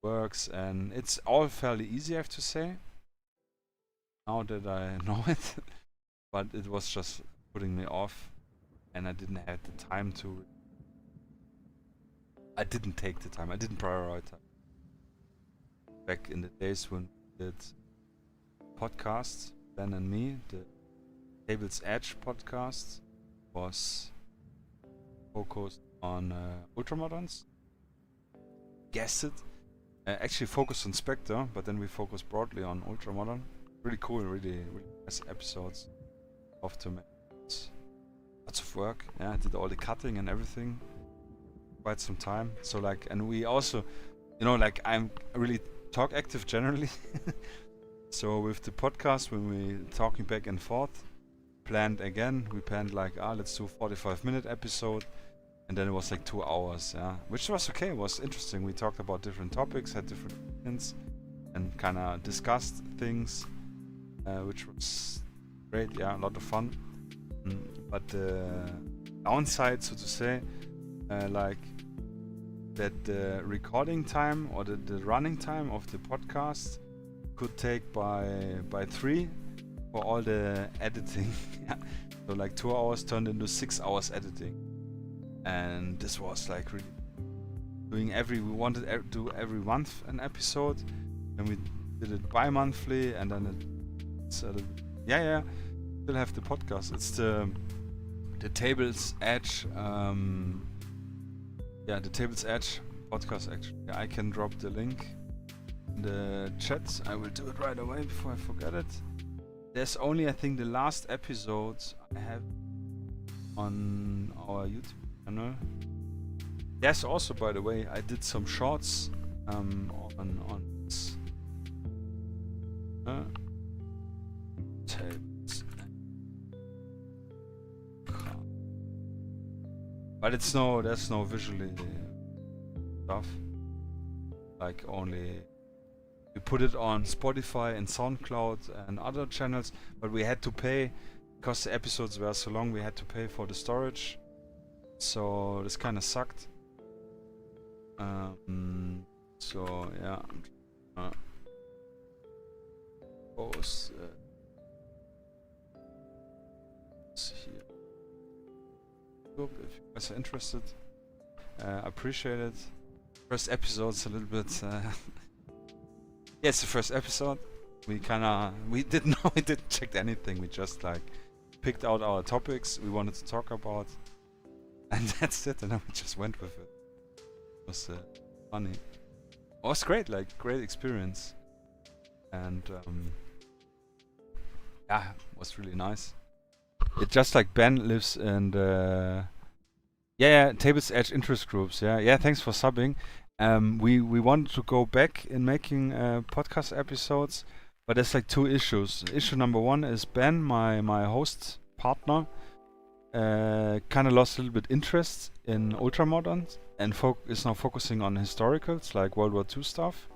Speaker 1: works, and it's all fairly easy, I have to say, now that I know it. But it was just putting me off, and I didn't have the time to. I didn't take the time. I didn't prioritize. Back in the days when we did podcasts, Ben and me, the Table's Edge podcast was focused on Ultramoderns. Guessed it. Actually focused on Spectre, but then we focused broadly on Ultramodern. Really cool, really nice episodes. Off to make lots of work. Yeah, I did all the cutting and everything. Quite some time. So like, and we also, you know, like I'm really talk active generally. So with the podcast, when we talking back and forth, we planned like, let's do 45-minute episode. And then it was like 2 hours, yeah. Which was okay, it was interesting. We talked about different topics, had different opinions, and kind of discussed things, which was great, yeah, a lot of fun. But the downside, so to say, like that the recording time or the running time of the podcast could take by 3 for all the editing. Yeah. So like 2 hours turned into 6 hours editing. And this was like really doing we wanted to do every month an episode, and we did it bi-monthly, and then it's still have the podcast. It's the Table's Edge, the Table's Edge podcast. Actually, I can drop the link in the chat. I will do it right away before I forget it. There's only, I think, the last episode I have on our YouTube channel. Yes, also, by the way, I did some shorts on this. But there's no visually stuff. Like only we put it on Spotify and SoundCloud and other channels, but we had to pay because the episodes were so long. We had to pay for the storage. So this kind of sucked. So yeah, post here. If you guys are interested, I appreciate it. First episode's a little bit. Yeah, it's the first episode. We didn't check anything. We just like picked out our topics we wanted to talk about. And that's it, and then we just went with it. It was funny. It was great, like great experience. And yeah, it was really nice. It just like Ben lives in the Table's Edge interest groups. Yeah, thanks for subbing. We wanted to go back in making podcast episodes, but there's like 2 issues. Issue number 1 is Ben, my host partner, kind of lost a little bit interest in Ultramodern and is now focusing on historicals like World War II stuff.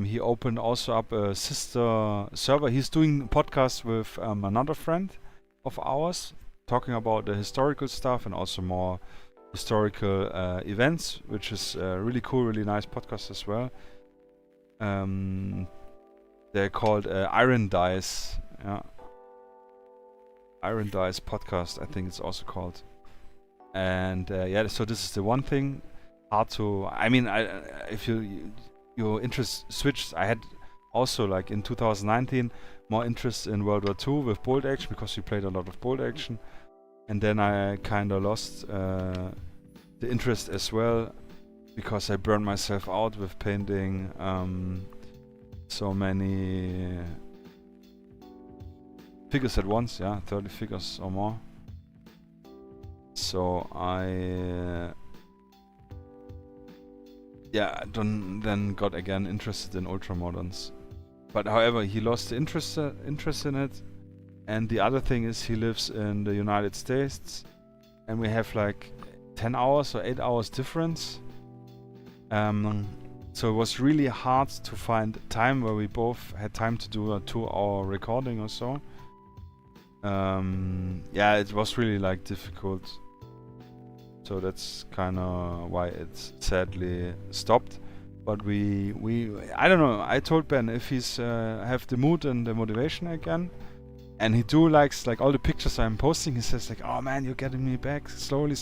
Speaker 1: He opened also up a sister server. He's doing podcasts with another friend of ours, talking about the historical stuff and also more historical events, which is really cool, really nice podcast as well. They're called Iron Dice. Yeah. Iron Dice podcast, I think it's also called. And so this is the one thing hard to. I mean, if your interest switched, I had also like in 2019 more interest in World War II with bolt action because we played a lot of bolt action, and then I kind of lost the interest as well because I burned myself out with painting so many figures at once, 30 figures or more. So yeah, then got again interested in Ultramoderns. But however, he lost the interest in it. And the other thing is he lives in the United States, and we have like 10 hours or 8 hours difference. So it was really hard to find time where we both had time to do a 2-hour recording or so. Yeah, it was really like difficult. So that's kind of why it sadly stopped. But I don't know. I told Ben if he's have the mood and the motivation again, and he likes like all the pictures I'm posting. He says like, "Oh man, you're getting me back slowly."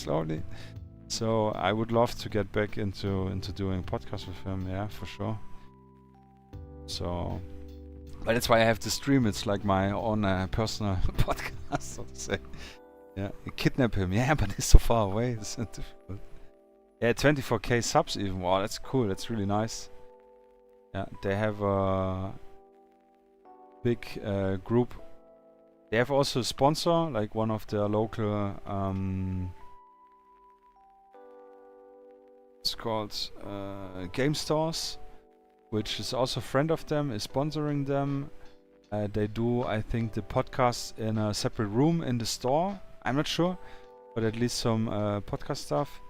Speaker 1: So I would love to get back into doing podcasts with him. Yeah, for sure. So, but that's why I have to stream. It's like my own personal podcast, so to say. Yeah, kidnap him. Yeah, but he's so far away. It's difficult. Yeah, 24k subs even. Wow, that's cool. That's really nice. Yeah, they have a big group. They have also a sponsor, like one of their local. It's called game stores, which is also a friend of them, is sponsoring them. They do, I think, the podcast in a separate room in the store. I'm not sure, but at least some podcast stuff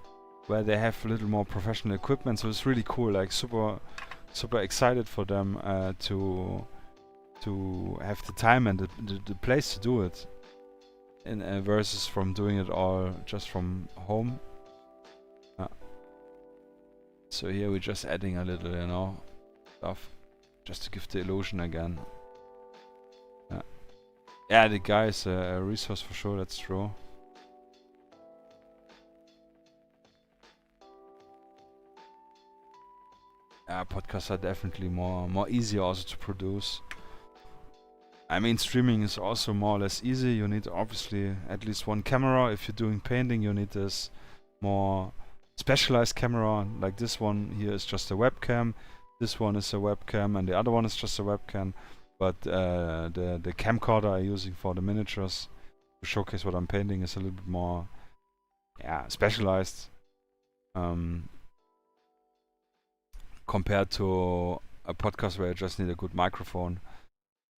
Speaker 1: where they have a little more professional equipment. So it's really cool. Like super excited for them to have the time and the place to do it, in versus from doing it all just from home. So here we're just adding a little, you know, stuff just to give the illusion again. Yeah, the guy is a resource for sure. That's true. Podcasts are definitely more easier also to produce. I mean, streaming is also more or less easy. You need obviously at least one camera. If you're doing painting, you need this more specialized camera. Like this one here is just a webcam. This one is a webcam, and the other one is just a webcam. But the camcorder I'm using for the miniatures to showcase what I'm painting is a little bit more, specialized. Compared to a podcast where you just need a good microphone,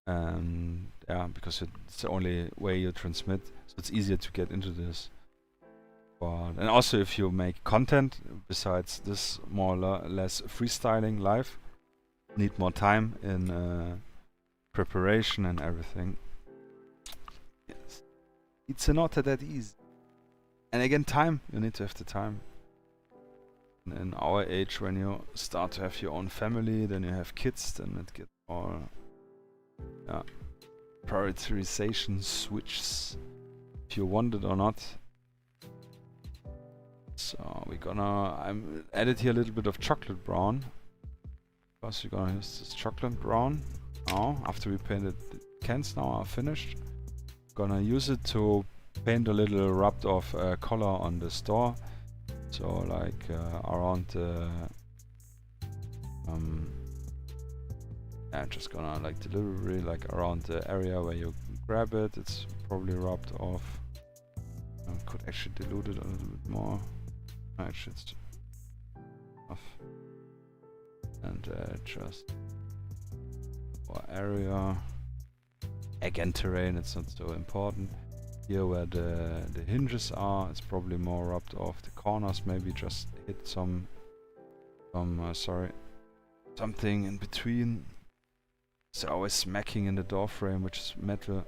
Speaker 1: and because it's the only way you transmit, so it's easier to get into this. And also, if you make content besides this more or less freestyling live, need more time in preparation and everything. Yes, it's not that easy. And again, time. You need to have the time. In our age, when you start to have your own family, then you have kids, then it gets all prioritization switches, if you want it or not. So I'm added here a little bit of chocolate brown, because we're gonna use this chocolate brown now. After we painted the cans, now are finished. Gonna use it to paint a little rubbed off color on the store. So like around just gonna like delivery, like around the area where you grab it. It's probably rubbed off. I could actually dilute it a little bit more. Actually, it's off. And just for area. Again, terrain. It's not so important. Here where the hinges are, it's probably more rubbed off. The corners maybe just hit something in between. It's always smacking in the door frame, which is metal.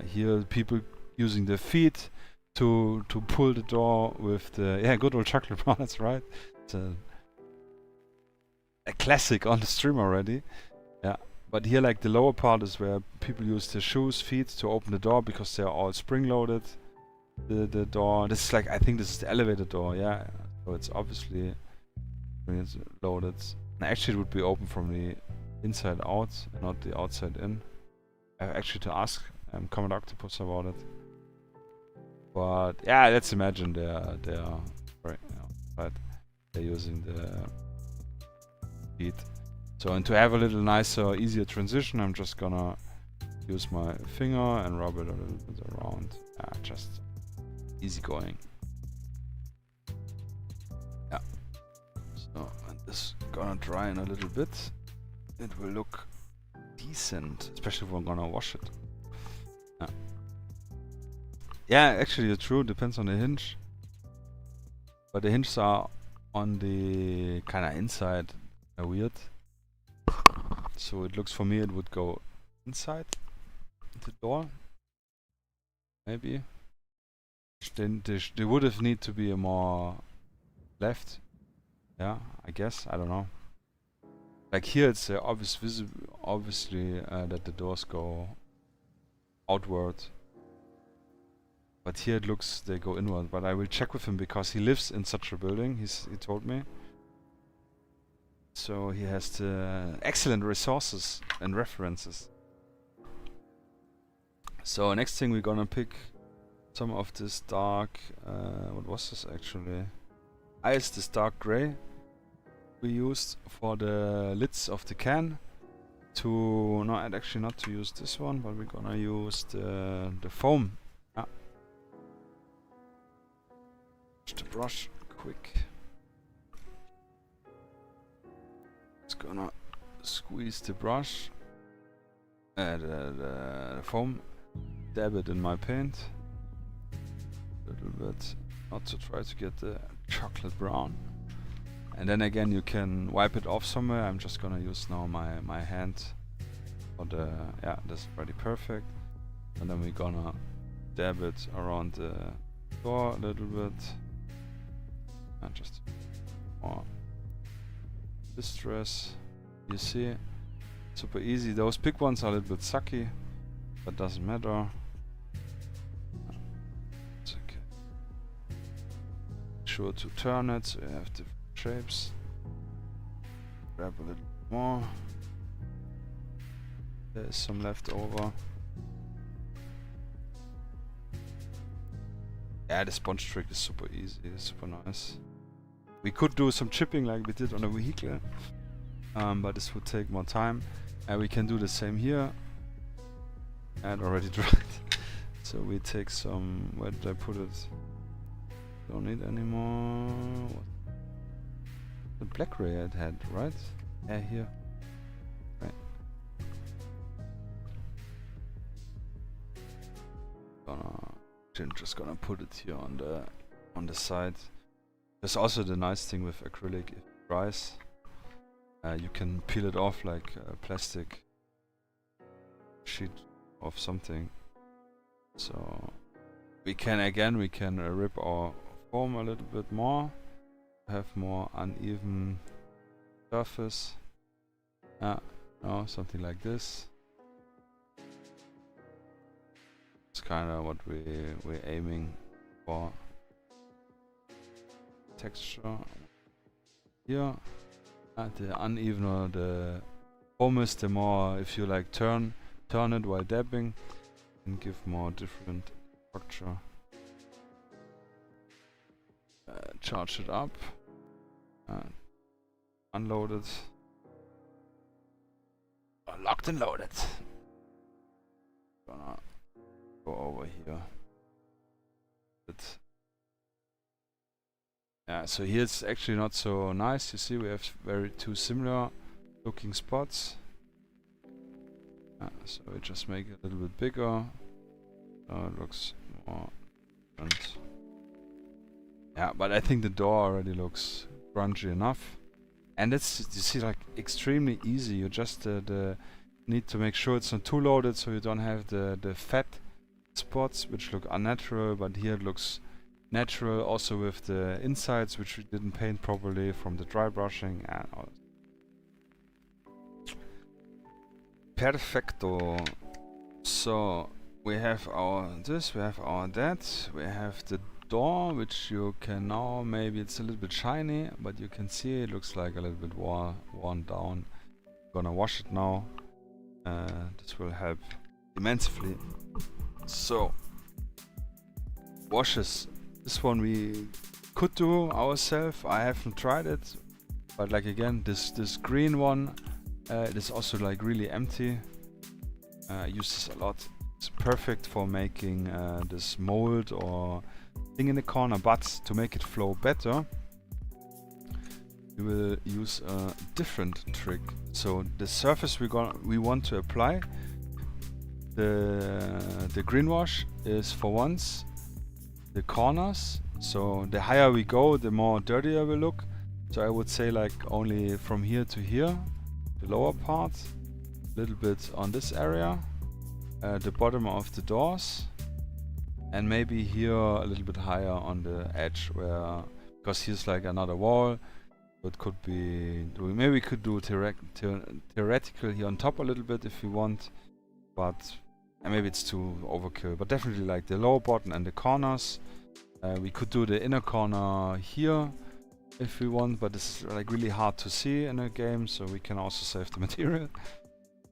Speaker 1: Here people using their feet to pull the door with the good old chocolate brown. That's right. It's a classic on the stream already. Yeah. But here, like the lower part is where people use their feet to open the door, because they're all spring-loaded. The door. This is like, I think this is the elevator door. Yeah. So it's obviously loaded. And actually, it would be open from the inside out, not the outside in. I have actually to ask CombatOctopus about it. But yeah, let's imagine they're using the feet. So, and to have a little nicer, easier transition, I'm just gonna use my finger and rub it a little bit around. Just easy going. Yeah. So, and is gonna dry in a little bit, it will look decent, especially if we're gonna wash it. Yeah, actually it's true, depends on the hinge. But the hinges are on the kinda inside, weird. So it looks, for me it would go inside the door. Maybe. Then they would have need to be a more left. Yeah, I guess, I don't know. Like here it's obviously that the doors go outward. But here it looks they go inward. But I will check with him because he lives in such a building, he told me. So he has the excellent resources and references. So next thing we're gonna pick some of this dark, what was this actually? It's this dark grey we used for the lids of the can. To, no, actually not to use this one, but we're gonna use the foam. Just the brush quick. Just gonna squeeze the brush, the foam, dab it in my paint a little bit, not to try to get the chocolate brown. And then again you can wipe it off somewhere. I'm just gonna use now my hand for the, yeah, this is pretty perfect. And then we're gonna dab it around the door a little bit. And just more distress. You see, super easy. Those big ones are a little bit sucky, but doesn't matter. It's okay. Sure to turn it so you have different shapes. Grab a little more. There's some left over. Yeah, the sponge trick is super easy, it's super nice. We could do some chipping like we did on a vehicle, but this would take more time. And we can do the same here. And already dried. So we take some, where did I put it? Don't need any more. The black ray I had, right? Yeah, here. Right. Just gonna put it here on the side. There's also the nice thing with acrylic, if it dries, you can peel it off like a plastic sheet of something. So we can rip our foam a little bit more, have more uneven surface. No, something like this. It's kind of what we're aiming for. Texture here. The unevener the foam is, the more, if you like turn it while dabbing, and give more different structure. Charge it up. Unload it. Locked and loaded. Gonna go over here. Yeah, so here it's actually not so nice. You see, we have two similar looking spots. So we just make it a little bit bigger. So it looks more different. Yeah, but I think the door already looks grungy enough. And it's, you see, like extremely easy. You just need to make sure it's not too loaded, so you don't have the fat spots which look unnatural. But here it looks natural, also with the insides which we didn't paint properly from the dry brushing and all. Perfecto. So we have our this, we have our that, we have the door which you can now, maybe it's a little bit shiny, but you can see it looks like a little bit worn down. Gonna wash it now. This will help immensely. So washes. This one we could do ourselves. I haven't tried it, but like again, this green one, it is also like really empty. I use this a lot. It's perfect for making this mold or thing in the corner, but to make it flow better, we will use a different trick. So the surface we want to apply, the green wash is for once the corners. So the higher we go, the more dirtier we look. So I would say like only from here to here, the lower part, a little bit on this area, the bottom of the doors, and maybe here a little bit higher on the edge, where because here's like another wall. It could be maybe we could do theoretical here on top a little bit if we want, but maybe it's too overkill. But definitely like the lower bottom and the corners. We could do the inner corner here if we want, but it's like really hard to see in a game, so we can also save the material.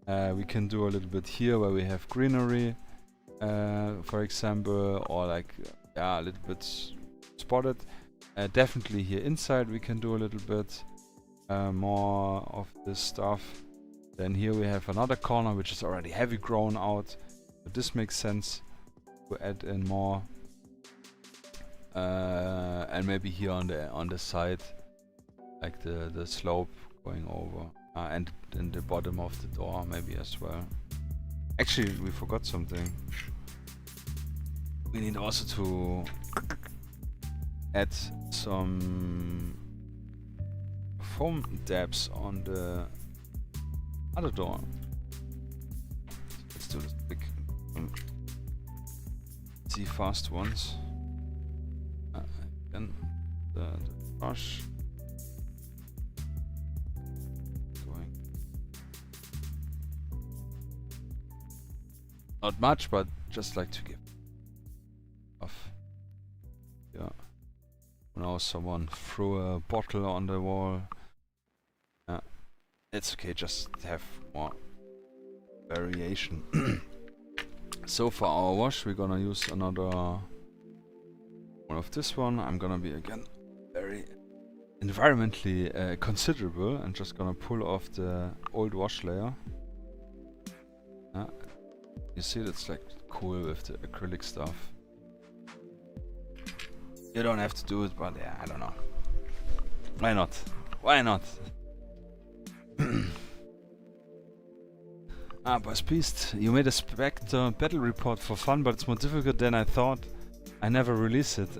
Speaker 1: We can do a little bit here where we have greenery, for example, or like a little bit spotted. Definitely here inside we can do a little bit more of this stuff. Then here we have another corner which is already heavy grown out, but this makes sense to add in more. And maybe here on the side, like the slope going over, and in the bottom of the door maybe as well. Actually, we forgot something. We need also to add some foam dabs on the other door. Let's do this quick. See fast ones. Then the brush going. Not much, but just like to give off. Yeah. Now someone threw a bottle on the wall. It's okay, just have more variation. So for our wash, we're gonna use another one of this one. I'm gonna be again very environmentally considerable and just gonna pull off the old wash layer. You see, that's like cool with the acrylic stuff. You don't have to do it, but yeah, I don't know. Why not? Why not? Boss Beast, you made a Spectre battle report for fun, but it's more difficult than I thought. I never released it.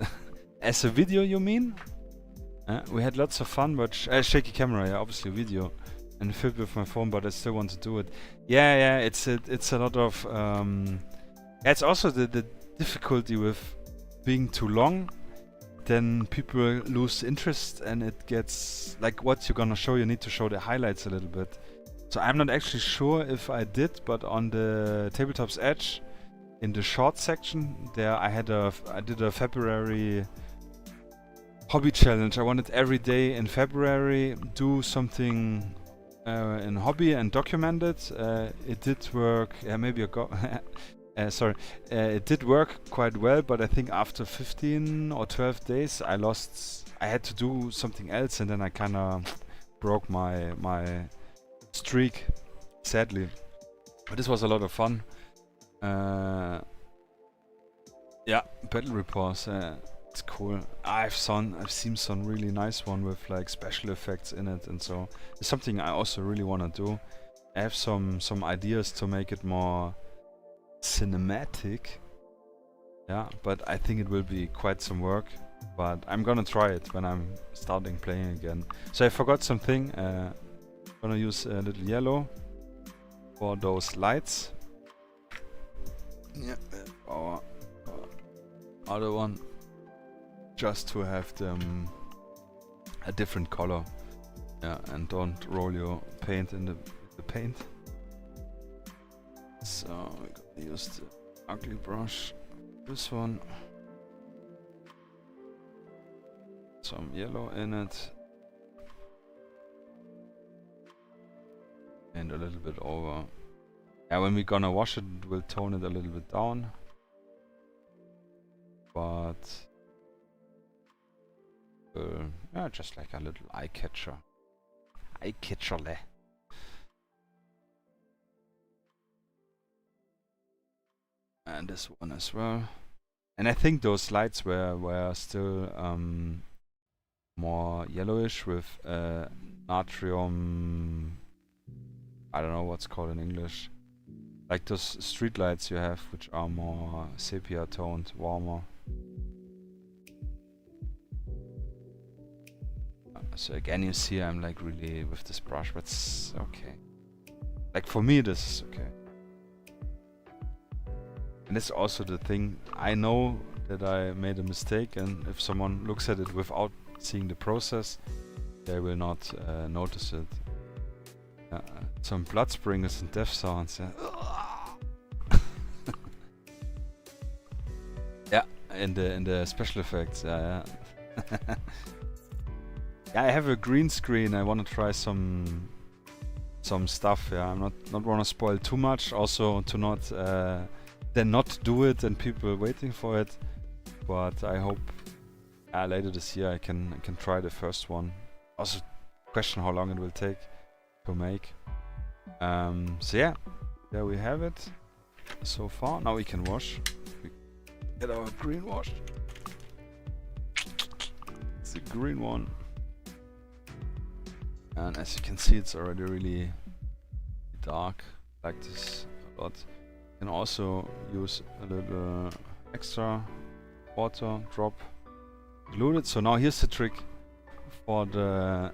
Speaker 1: As a video, you mean? We had lots of fun, but shaky camera, yeah, obviously video, and filled with my phone, but I still want to do it. Yeah, it's a lot of. It's also the difficulty with being too long. Then people lose interest, and it gets like what you're gonna show. You need to show the highlights a little bit. So I'm not actually sure if I did, but on the Tabletop's Edge, in the short section, there I did a February hobby challenge. I wanted every day in February do something in hobby and document it. It did work. Yeah, maybe I got. Sorry, it did work quite well, but I think after 15 or 12 days, I had to do something else, and then I kind of broke my streak, sadly. But this was a lot of fun. Yeah, battle reports. It's cool. I've seen some really nice one with like special effects in it, and so it's something I also really want to do. I have some ideas to make it more cinematic. Yeah, but I think it will be quite some work. But I'm gonna try it when I'm starting playing again. So I forgot something. Gonna use a little yellow for those lights. Yeah, our other one, just to have them a different color. Yeah, and don't roll your paint in the paint. So we're gonna use the ugly brush. This one. Some yellow in it. And a little bit over. Yeah, when we're gonna wash it, we'll tone it a little bit down. But yeah, just like a little eye catcher. Eye catcher-le. And this one as well. And I think those lights were still more yellowish with natrium. I don't know what's called in English. Like those street lights you have, which are more sepia toned, warmer. So again, you see I'm like really with this brush, but it's okay. Like for me, this is okay. And that's also the thing. I know that I made a mistake, and if someone looks at it without seeing the process, they will not notice it. Some blood sprinklers and death sounds. Yeah, in the special effects. Yeah. Yeah, I have a green screen. I want to try some stuff. Yeah, I'm not want to spoil too much. Also, to not then not do it and people waiting for it. But I hope later this year I can try the first one. Also, question how long it will take to make. So yeah, there we have it. So far, now we can wash. We get our green wash. It's a green one. And as you can see, it's already really dark. I like this a lot. You can also use a little extra water drop, dilute it. So now here's the trick for the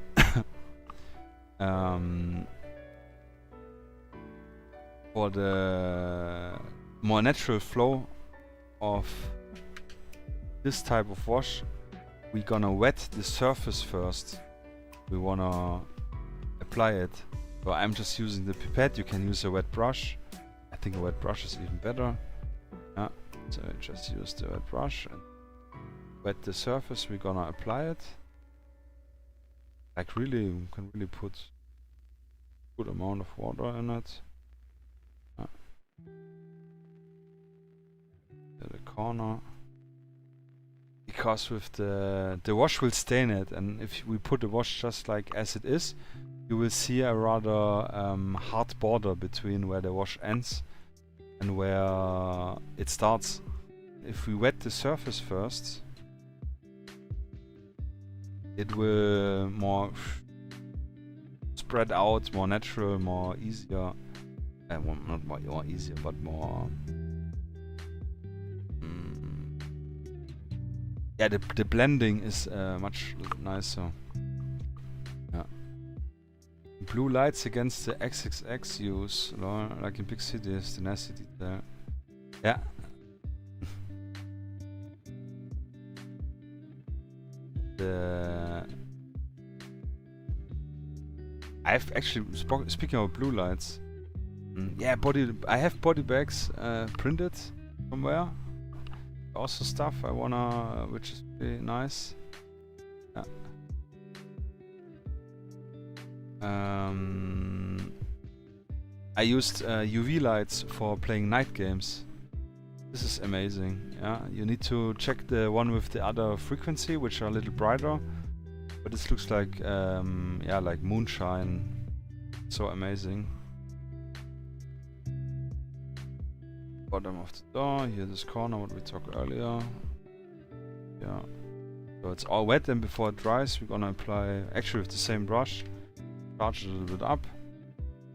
Speaker 1: more natural flow of this type of wash. We're gonna wet the surface first. We wanna apply it. So I'm just using the pipette. You can use a wet brush. I think a wet brush is even better. Yeah. So I just use the wet brush and wet the surface. We're gonna apply it. Like really, you can really put a good amount of water in it. The corner. Because with the wash will stain it, and if we put the wash just like as it is, you will see a rather hard border between where the wash ends and where it starts. If we wet the surface first, it will more spread out, more natural, more easier. Well, not more easier, but more. Yeah, the blending is much nicer. Yeah. Blue lights against the XXX use, like in big cities, the nasty detail. Yeah. I've actually speaking of blue lights. Yeah, I have body bags printed somewhere. Also stuff I wanna, which is really nice. Yeah. I used UV lights for playing night games. This is amazing. Yeah, you need to check the one with the other frequency, which are a little brighter. But this looks like yeah, like moonshine. So amazing. Bottom of the door, here this corner, what we talked earlier. Yeah. So it's all wet, and before it dries, we're gonna apply, actually with the same brush, charge it a little bit up.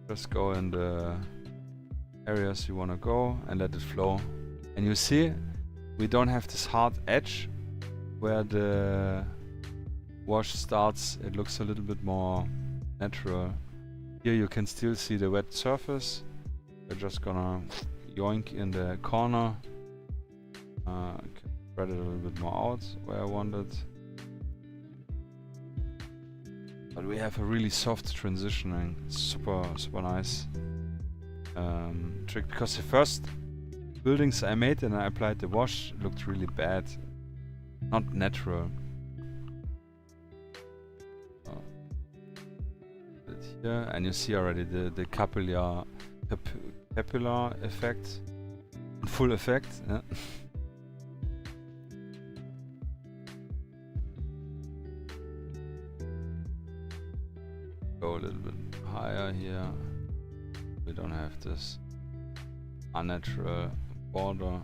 Speaker 1: Just go in the areas you wanna go and let it flow. And you see, we don't have this hard edge where the wash starts. It looks a little bit more natural. Here you can still see the wet surface. We're just gonna yoink in the corner. Can spread it a little bit more out where I want it. But we have a really soft transitioning. Super nice trick, because the first buildings I made and I applied the wash looked really bad. Not natural. Here, and you see already the capillary effect in full effect. Yeah. Go a little bit higher here. We don't have this unnatural border.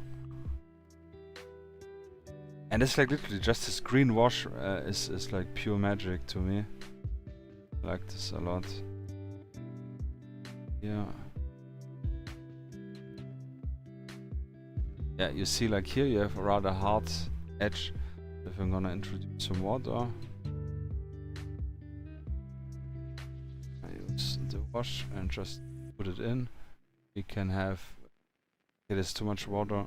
Speaker 1: And it's like literally just this green wash is like pure magic to me. I like this a lot. Yeah. Yeah, you see like here you have a rather hard edge. If I'm gonna introduce some water. I use the wash and just put it in. We can have... It is too much water.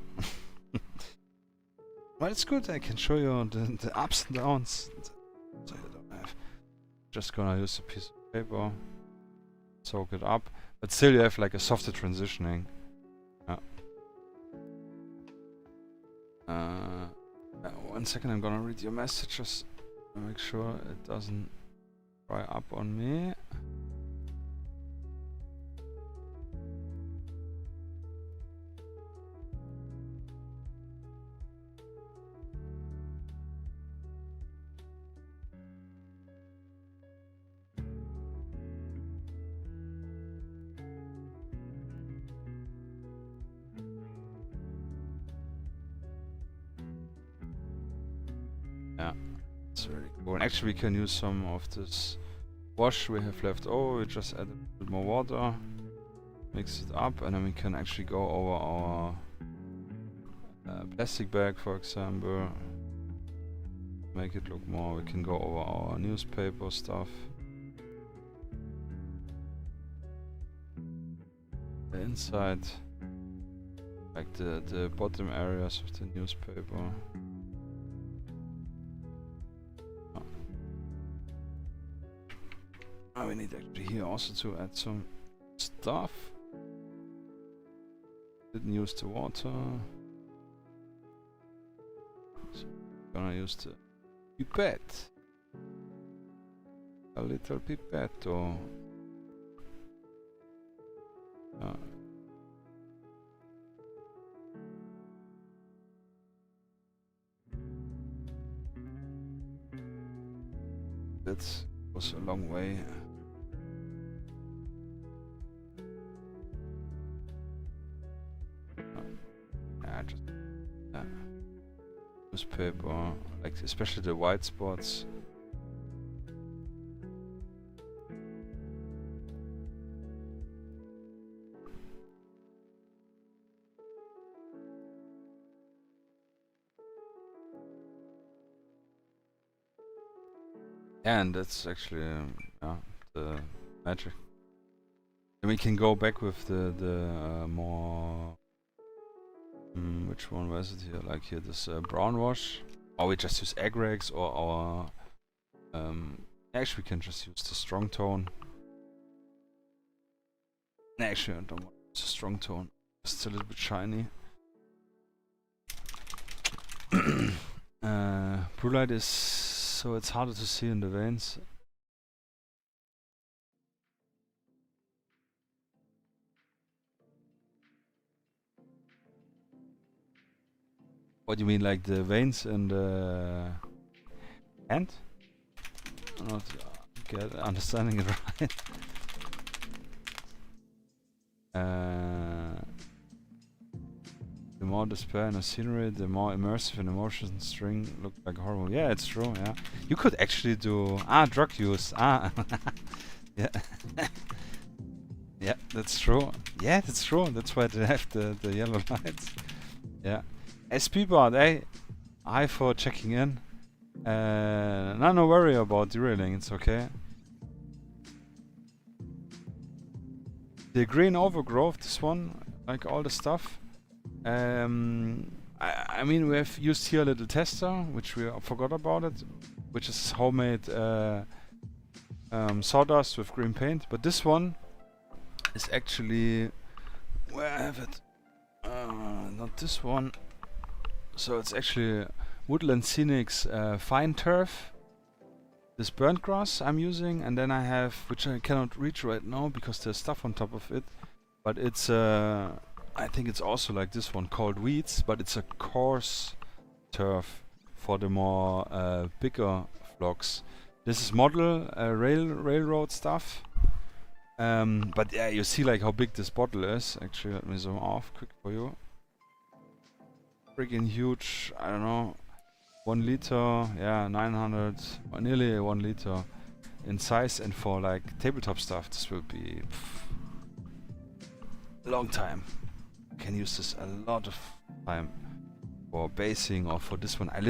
Speaker 1: But it's good, I can show you the ups and downs. So you don't have... Just gonna use a piece of paper. Soak it up. But still you have like a softer transitioning. Yeah. 1 second, I'm gonna read your messages to make sure it doesn't dry up on me. Yeah, it's very cool. And actually we can use some of this wash we have left over. We just add a bit more water, mix it up, and then we can actually go over our plastic bag, for example. Make it look more. We can go over our newspaper stuff. The inside, like the bottom areas of the newspaper. We need actually here also to add some stuff. Didn't use the water. So gonna use the pipette. A little pipette. That was a long way. Just newspaper, like especially the white spots. And that's actually the magic. Then we can go back with the more. Which one was it here? Like here, this brown wash, or we just use Agrax, or our. Actually, we can just use the strong tone. Actually, I don't want to use a strong tone. It's a little bit shiny. Blue light is so it's harder to see in the veins. What do you mean, like the veins in the hand? I'm not understanding it right. The more despair in a scenery, the more immersive an emotion string look like horrible. Yeah, it's true. Yeah, you could actually do drug use. Yeah. Yeah, that's true. Yeah, that's true. That's why they have the yellow lights. Yeah. SP bot, hey, hi for checking in. No worry about derailing, it's okay. The green overgrowth, this one, like all the stuff. I mean, we have used here a little tester, which we forgot about it, which is homemade sawdust with green paint. But this one is actually, where I have it? Not this one. So it's actually Woodland Scenics fine turf. This burnt grass I'm using, and then I have, which I cannot reach right now because there's stuff on top of it. But it's I think it's also like this one called weeds, but it's a coarse turf for the more bigger flocks. This is model railroad stuff. But yeah, you see like how big this bottle is. Actually, let me zoom off quick for you. Freaking huge, I don't know. 1 liter, yeah, 900, nearly 1 liter in size, and for like tabletop stuff, this will be a long time. I can use this a lot of time for basing or for this one. I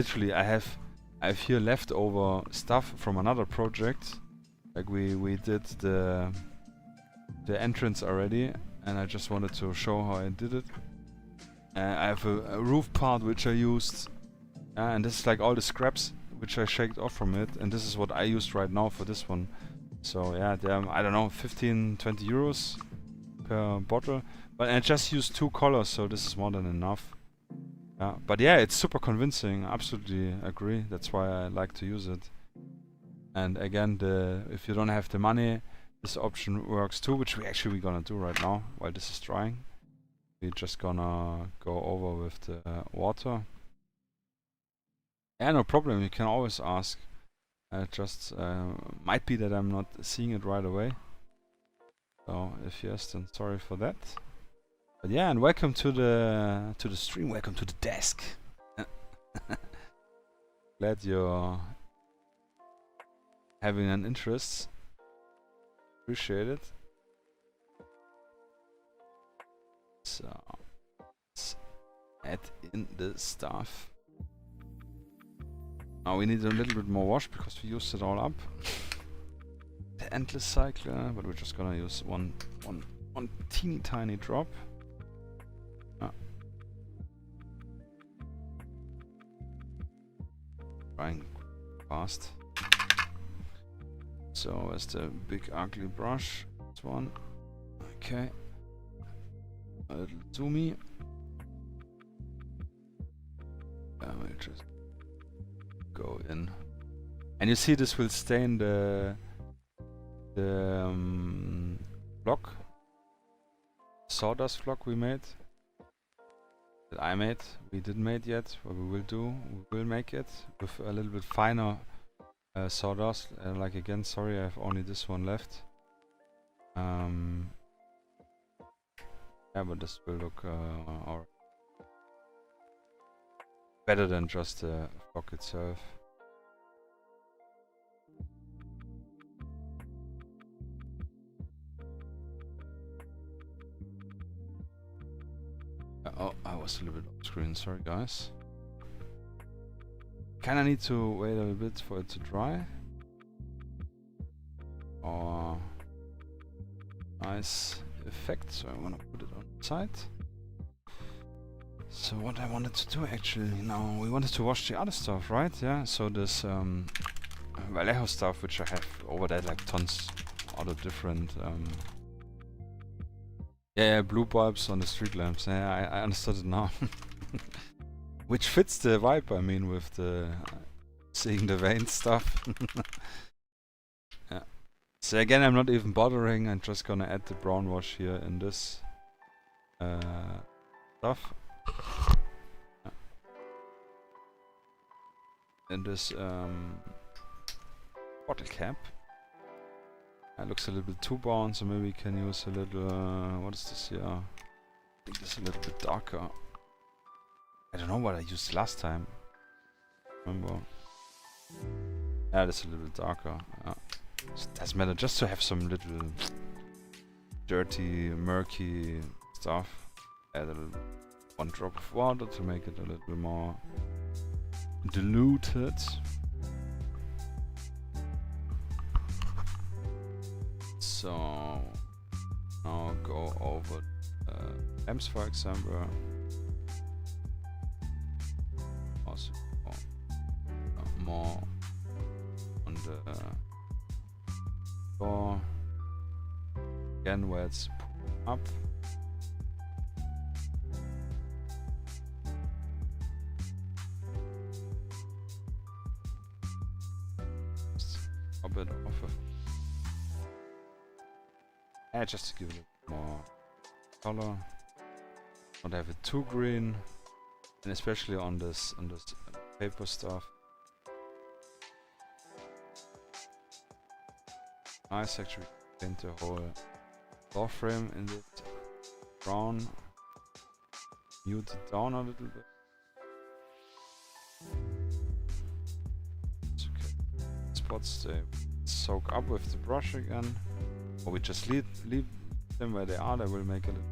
Speaker 1: have here leftover stuff from another project. Like we did the entrance already, and I just wanted to show how I did it. I have a roof part which I used, and this is like all the scraps which I shaked off from it, and this is what I used right now for this one. So yeah, I don't know, 15-20 euros per bottle, but I just used 2 colors, so this is more than enough. But yeah, it's super convincing. Absolutely agree. That's why I like to use it. And again, if you don't have the money, this option works too, which we're gonna do right now while this is drying. We're just gonna go over with the water. Yeah, no problem. You can always ask. Just might be that I'm not seeing it right away. So if yes, then sorry for that. But yeah, and welcome to the stream. Welcome to the desk. Glad you're having an interest. Appreciate it. So let's add in the stuff. Now we need a little bit more wash because we used it all up. The endless cycler, but we're just gonna use one teeny tiny drop. Trying fast. So as the big ugly brush, this one. Okay. A little zoomy. We'll just go in, and you see this will stain the block, sawdust block we made. That I made. We didn't make yet. What we will do, we will make it with a little bit finer sawdust. Like again, sorry, I have only this one left. Yeah, but this will look alright. Better than just the block itself. Oh, I was a little bit off screen, sorry guys. Kinda need to wait a little bit for it to dry. Oh, nice effect, so I wanna put it on the side. So what I wanted to do actually, now we wanted to wash the other stuff, right? Yeah, so this Vallejo stuff, which I have over there, like tons, all the different yeah, blue bulbs on the street lamps. Yeah, I understood it now. Which fits the vibe, I mean, with the seeing the vein stuff. Yeah. So again, I'm not even bothering. I'm just gonna add the brown wash here in this stuff. In this bottle cap. It looks a little bit too brown, so maybe we can use a little. What is this here? I think this is a little bit darker. I don't know what I used last time. Remember? Yeah, this is a little bit darker. So it doesn't matter, just to have some little dirty, murky stuff. Add a little, 1 drop of water to make it a little bit more diluted. So now go over lamps, for example. Also more on the door. Again, where it's up. A bit of a just to give it more color. Not have it too green, and especially on this paper stuff. Nice, actually paint the whole door frame in this brown. Mute it down a little bit. spots they soak up with the brush again, or we just leave them where they are. They will make a little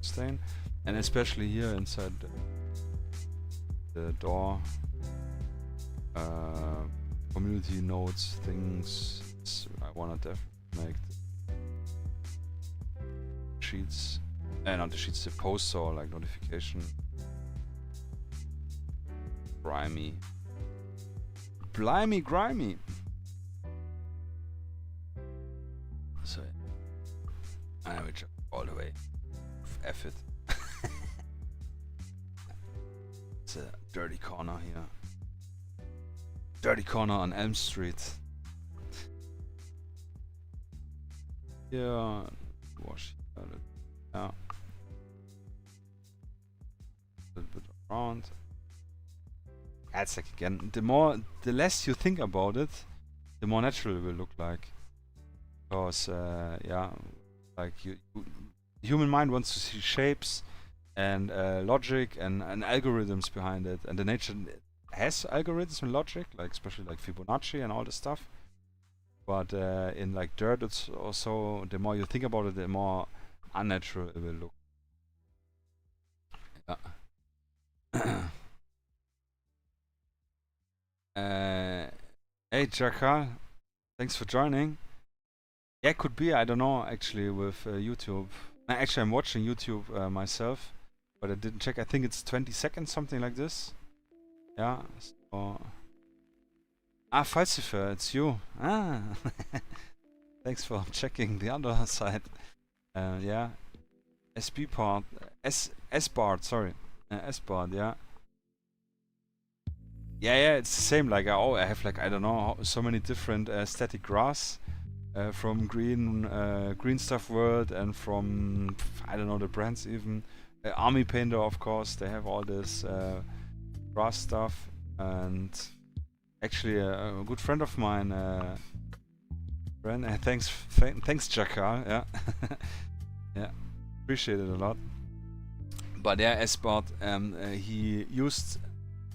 Speaker 1: stain, and especially here inside the door, community notes, things. I wanna definitely make the sheets, not the sheets, the posts or like notification grimy. Blimey, grimy. So I will jump all the way. F it. It's a dirty corner here. Dirty corner on Elm Street. Yeah, wash it. Yeah. A little bit around. It's like, again, the less you think about it, the more natural it will look like. Because yeah, like the human mind wants to see shapes and logic and algorithms behind it, and the nature has algorithms and logic, like especially like Fibonacci and all this stuff. But in like dirt, it's also, the more you think about it, the more unnatural it will look. Yeah. Hey Jackal, thanks for joining. Yeah, could be, I don't know actually with YouTube. Actually, I'm watching YouTube myself, but I didn't check. I think it's 20 seconds, something like this. Yeah, so... Falsifer, it's you. Thanks for checking the other side. Yeah. SB part. S-Bard, sorry. S-Bard, yeah. Yeah, it's the same. Like, I have like, I don't know, so many different static grass from Green Stuff World and from, I don't know, the brands even. Army Painter, of course, they have all this grass stuff. And actually, a good friend of mine, thanks Jackal, yeah. Yeah, appreciate it a lot. But yeah, S-Bard, he used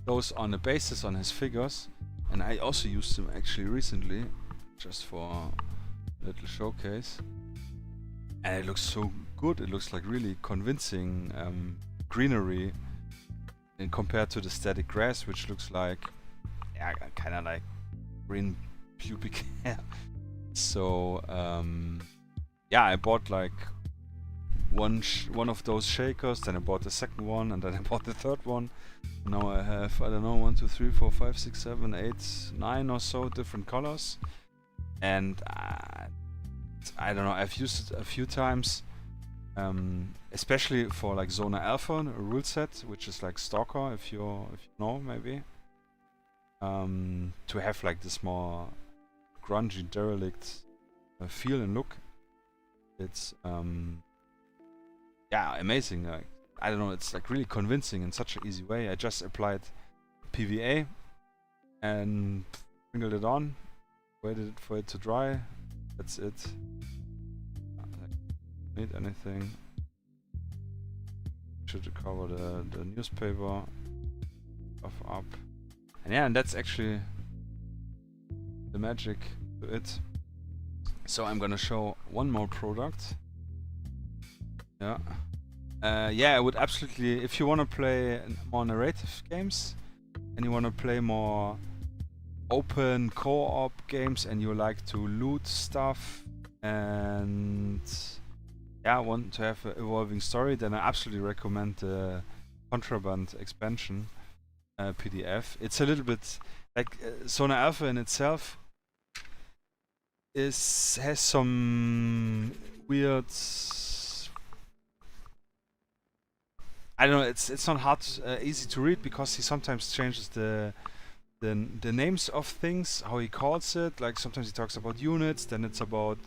Speaker 1: those on the basis on his figures, and I also used them actually recently, just for a little showcase. And it looks so good. It looks like really convincing greenery, and compared to the static grass, which looks like, yeah, kind of like green pubic hair. So yeah, I bought like one of those shakers, then I bought the second one, and then I bought the third one. Now I have, I don't know, 1, 2, 3, 4, 5, 6, 7, 8, 9 or so different colors. And I don't know, I've used it a few times, especially for like Zona Alpha, a rule set, which is like Stalker, if you know, maybe. To have like this more grungy, derelict feel and look. It's yeah, amazing. Like, I don't know, it's like really convincing in such an easy way. I just applied PVA and sprinkled it on, waited for it to dry. That's it. Don't need anything. Should cover the newspaper stuff up. And yeah, and that's actually the magic to it. So I'm gonna show one more product. Yeah. Yeah, I would absolutely, if you want to play more narrative games and you want to play more open co-op games and you like to loot stuff and yeah, want to have an evolving story, then I absolutely recommend the Contraband expansion PDF. It's a little bit like Zona Alpha in itself has some weird, I don't know, it's not hard, easy to read, because he sometimes changes the names of things, how he calls it. Like sometimes he talks about units, then it's about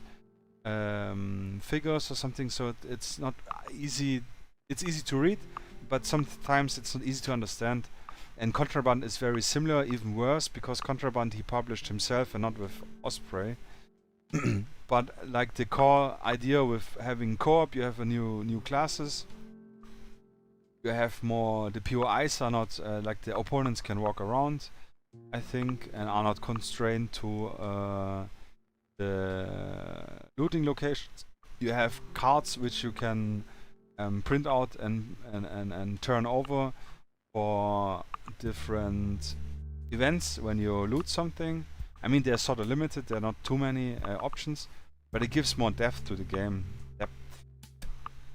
Speaker 1: figures or something. So it's not easy. It's easy to read, but sometimes it's not easy to understand. And Contraband is very similar, even worse, because Contraband he published himself and not with Osprey. But like the core idea with having co-op, you have a new classes. You have more, the POIs are not like the opponents can walk around. I think, and are not constrained to the looting locations. You have cards which you can print out and turn over for different events when you loot something. I mean, they're sort of limited, there are not too many options, but it gives more depth to the game.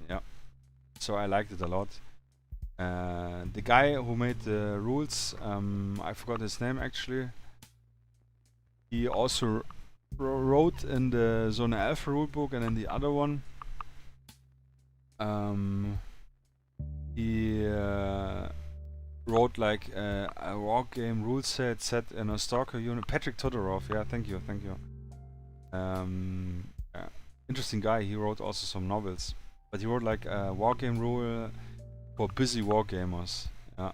Speaker 1: Yeah. So I liked it a lot. The guy who made the rules, I forgot his name actually. He also wrote in the Zone Alpha rulebook and in the other one. He wrote like a war game rule set in a stalker unit. Patrick Todorov, yeah, thank you. Yeah. Interesting guy. He wrote also some novels, but he wrote like a war game rule for busy wargamers, yeah.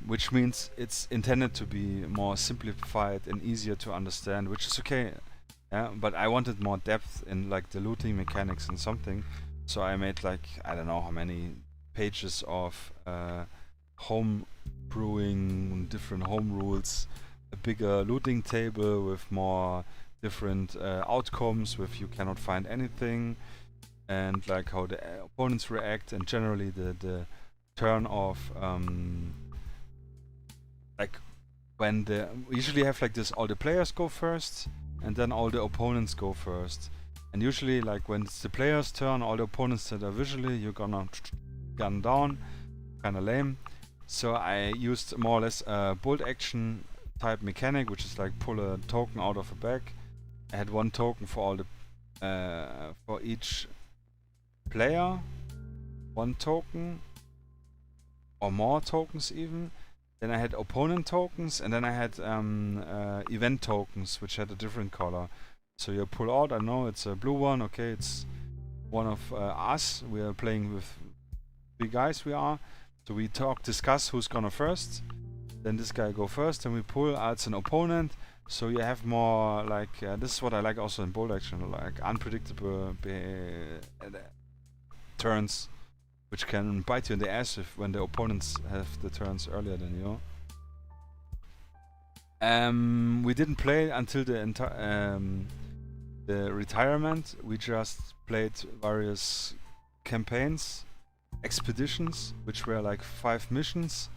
Speaker 1: Which means it's intended to be more simplified and easier to understand, which is okay, yeah. But I wanted more depth in like the looting mechanics and something, so I made like I don't know how many pages of home brewing, different home rules, a bigger looting table with more different outcomes, with you cannot find anything, and like how the opponents react, and generally the turn of like when we usually have like this, all the players go first and then all the opponents go first, and usually like when it's the players turn, all the opponents that are visually, you're gonna gun down, kinda lame. So I used more or less a bolt action type mechanic, which is like pull a token out of a bag. I had one token for all the for each player, one token or more tokens even. Then I had opponent tokens, and then I had event tokens, which had a different color. So you pull out, I know it's a blue one, okay, it's one of us. We are playing with 3 guys we are. So we discuss who's gonna first. Then this guy go first, and we pull, it's an opponent. So you have more like, this is what I like also in bolt action, like unpredictable turns, which can bite you in the ass when the opponents have the turns earlier than you. We didn't play until the retirement. We just played various campaigns, expeditions, which were like 5 missions,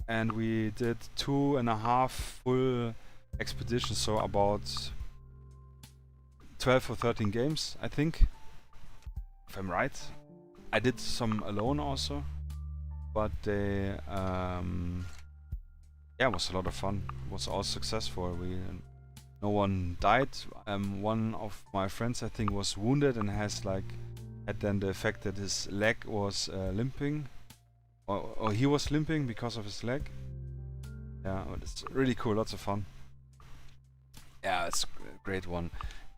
Speaker 1: and we did 2.5 full expeditions, so about 12 or 13 games, I think, if I'm right. I did some alone also, but they yeah, it was a lot of fun. It was all successful. No one died. One of my friends, I think, was wounded and had then the effect that his leg was limping, or he was limping because of his leg. Yeah, but it's really cool. Lots of fun. Yeah, it's a great one.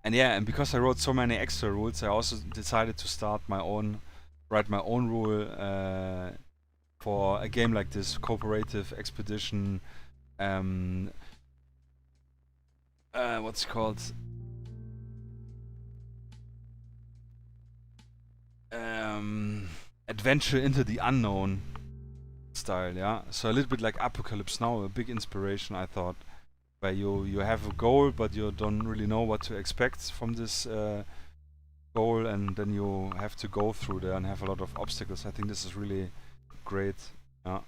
Speaker 1: And yeah, and because I wrote so many extra rules, I also decided to write my own rule for a game like this, cooperative expedition. What's it called? Adventure into the unknown style, yeah. So a little bit like Apocalypse Now, a big inspiration, I thought, where you have a goal, but you don't really know what to expect from this goal, and then you have to go through there and have a lot of obstacles. I think this is really great. Yeah.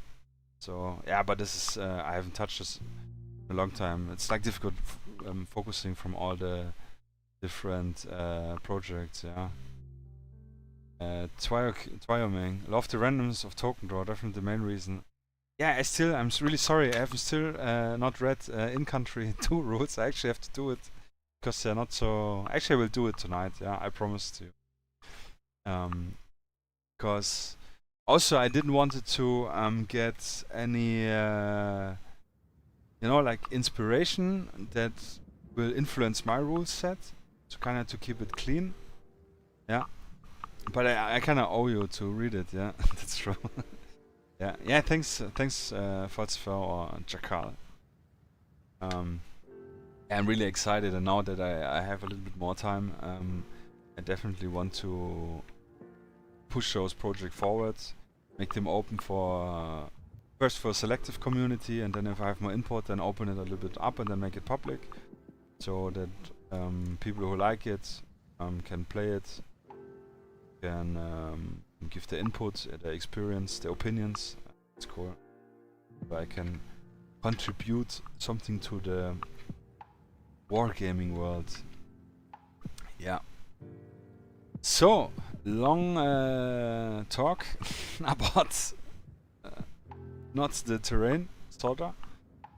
Speaker 1: So yeah, but this is I haven't touched this in a long time. It's like difficult focusing from all the different projects. Yeah. Wyoming. Love the randomness of token draw. Definitely the main reason. Yeah, I'm really sorry. I have still not read in-country 2 rules. I actually have to do it because they're not so. Actually, I will do it tonight. Yeah, I promise to. Because also I didn't want it to get any like inspiration that will influence my rule set. So kind of to keep it clean. Yeah. But I kind of owe you to read it, yeah. That's true. Yeah, thanks Falsfer or Jakal. I'm really excited, and now that I have a little bit more time, I definitely want to push those projects forward, make them open for first for a selective community, and then if I have more input, then open it a little bit up and then make it public, so that people who like it can play it, can give their input, their experience, their opinions. It's cool. So I can contribute something to the wargaming world. Yeah. So, long talk about not the terrain, sorta.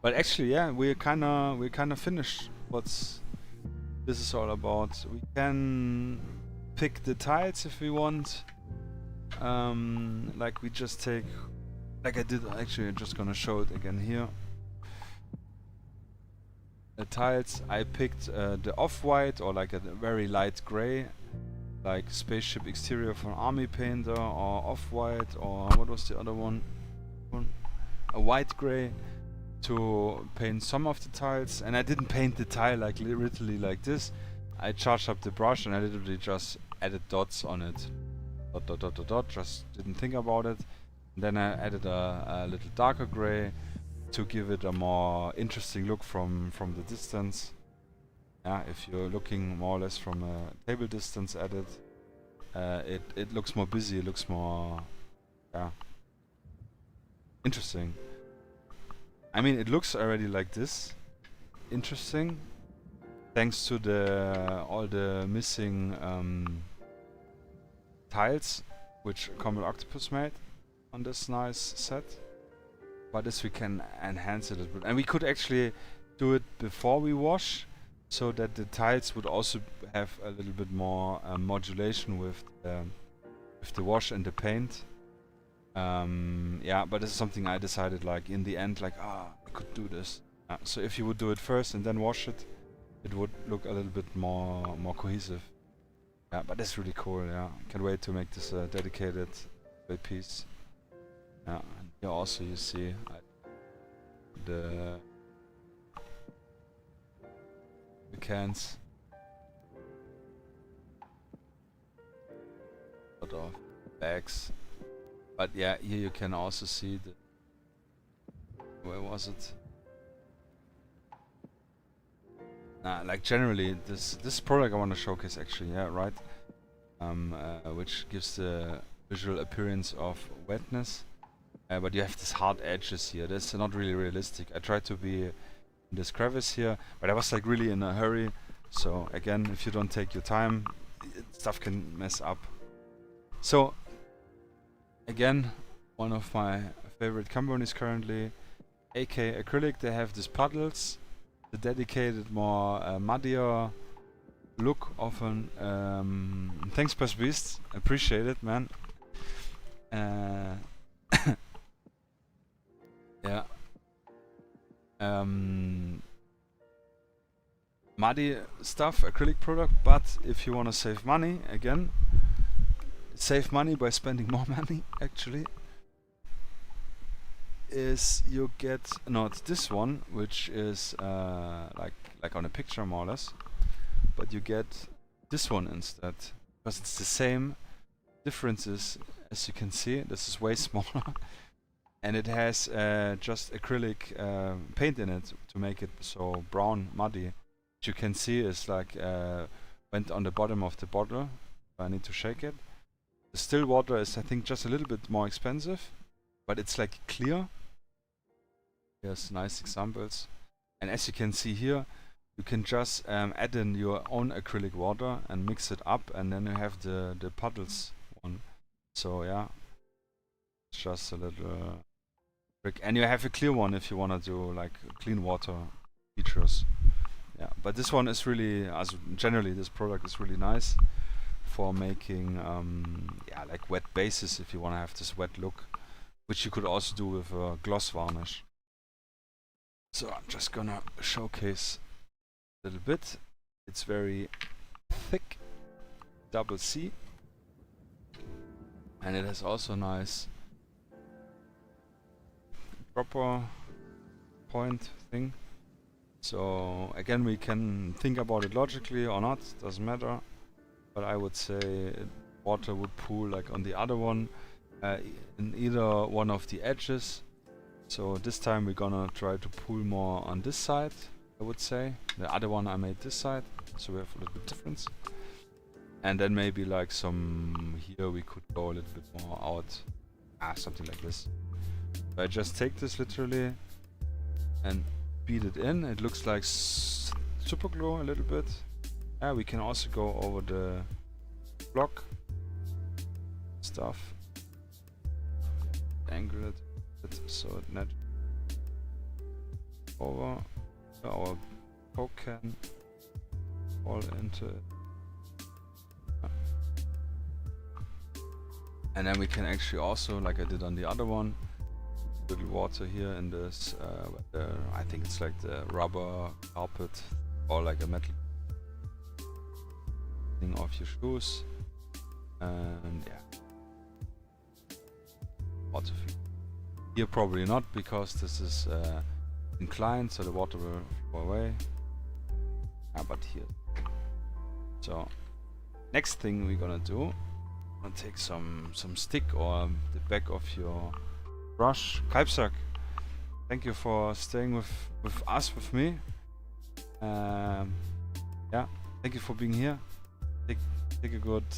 Speaker 1: But actually, yeah, we're kinda finished what's this is all about. We can pick the tiles if we want. Like we just take, like I did actually, I'm just gonna show it again here. The tiles, I picked the off-white or like a very light gray, like spaceship exterior from Army Painter, or off-white, or what was the other one? A white gray, to paint some of the tiles. And I didn't paint the tile like literally like this. I charged up the brush and I literally just added dots on it. Dot, dot, dot, dot, dot, just didn't think about it. And then I added a little darker gray to give it a more interesting look from the distance. Yeah, if you're looking more or less from a table distance at it, it looks more busy, it looks more, yeah, interesting. I mean, it looks already like this, interesting, thanks to the all the missing tiles which CombatOctopus made on this nice set. But this we can enhance it a little bit, and we could actually do it before we wash, so that the tiles would also have a little bit more modulation with the wash and the paint. Yeah, but this is something I decided, like in the end, like I could do this. So if you would do it first and then wash it, it would look a little bit more cohesive. Yeah, but that's really cool. Yeah, can't wait to make this a dedicated piece. Yeah, and here also you see the cans. Lot of bags. But yeah, here you can also see the, where was it? Like generally this product I want to showcase actually, yeah, right. Which gives the visual appearance of wetness. But you have these hard edges here. That's not really realistic. I tried to be in this crevice here, but I was like really in a hurry. So again, if you don't take your time, stuff can mess up. So again, one of my favorite companies currently, AK Acrylic. They have these puddles, the dedicated, more muddier look often. Thanks, Best Beast. Appreciate it, man. Yeah. Muddy stuff, acrylic product, but if you want to save money, again, save money by spending more money, actually, is you get not this one, which is like on a picture more or less, but you get this one instead, because it's the same. Difference is, as you can see, this is way smaller. And it has just acrylic paint in it to make it so brown, muddy. What you can see is like went on the bottom of the bottle. I need to shake it. The still water is, I think, just a little bit more expensive, but it's like clear. Here's nice examples. And as you can see here, you can just add in your own acrylic water and mix it up, and then you have the puddles one. So yeah, it's just a little trick. And you have a clear one if you want to do like clean water features. Yeah, but this one is really, as generally this product is really nice for making yeah, like wet bases if you want to have this wet look, which you could also do with a gloss varnish. So I'm just gonna showcase a little bit. It's very thick, double C, and it has also nice proper point thing. So again, we can think about it logically or not, doesn't matter. But I would say water would pool like on the other one, in either one of the edges, So this time we're gonna try to pull more on this side, I would say. The other one I made this side, so we have a little bit difference. And then maybe like some here we could go a little bit more out. Something like this. So I just take this literally and beat it in. It looks like super glue a little bit. We can also go over the block stuff. Angle it so it not over our poke can fall into it. And then we can also, like I did on the other one, little water here in this, I think it's like the rubber carpet or like a metal thing off your shoes. And yeah, water here probably not, because this is inclined, so the water will flow away. But here. So next thing we're gonna do, I'm gonna take some stick or the back of your brush. Kalbsack, thank you for staying with us, with me. Yeah, thank you for being here. Take a good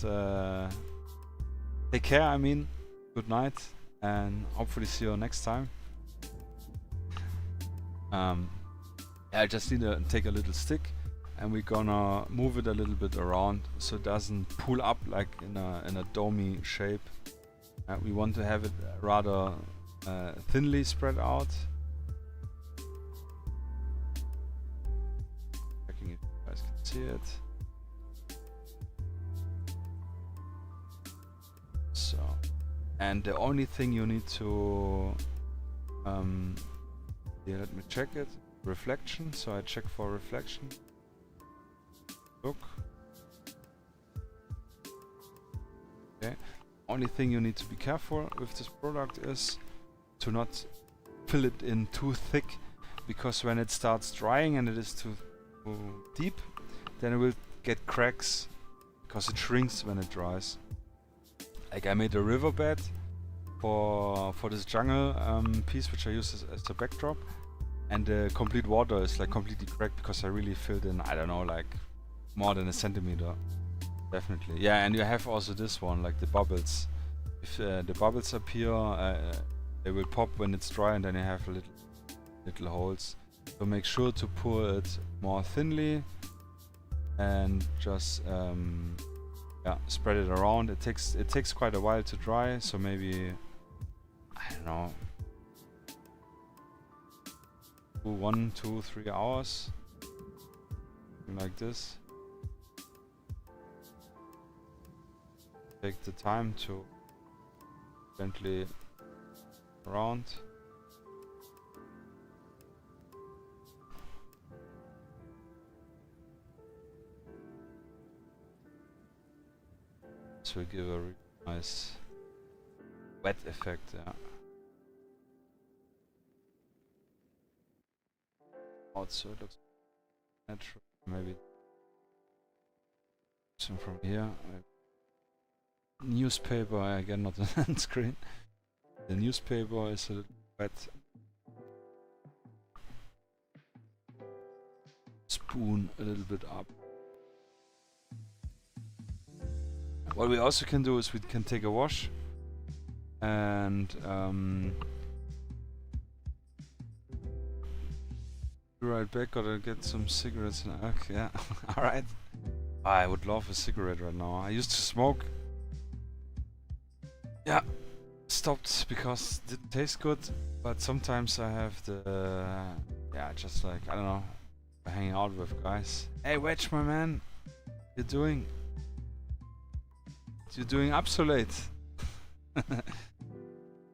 Speaker 1: take care, I mean, good night, and hopefully see you next time. I just need to take a little stick, and we're gonna move it a little bit around so it doesn't pull up like in a domey shape. We want to have it rather thinly spread out. Checking if you guys can see it. So, and the only thing you need to yeah, let me check it. Reflection, so I check for reflection. Look. Okay. Only thing you need to be careful with this product is to not fill it in too thick, because when it starts drying and it is too deep, then it will get cracks, because it shrinks when it dries. Like I made a riverbed for this jungle piece, which I use as a backdrop, and the complete water is like completely cracked because I really filled in, I don't know, like more than a centimeter. Definitely. Yeah, and you have also this one, like the bubbles. If the bubbles appear, they will pop when it's dry, and then you have little holes. So make sure to pour it more thinly and just yeah, spread it around. It takes quite a while to dry, so maybe, I don't know, 1, 2, 3 hours, something like this. Take the time to gently around. This will give a really nice wet effect, yeah. Also it looks natural. Maybe some from here. Newspaper, again not on screen. The newspaper is a little wet. Spoon a little bit up. What we also can do is we can take a wash and be right back. Gotta get some cigarettes and okay, yeah. Alright. I would love a cigarette right now. I used to smoke. Yeah, stopped because it didn't taste good, but sometimes I have the yeah, just like, I don't know, hanging out with guys. Hey Wedge, my man, you're doing up so late.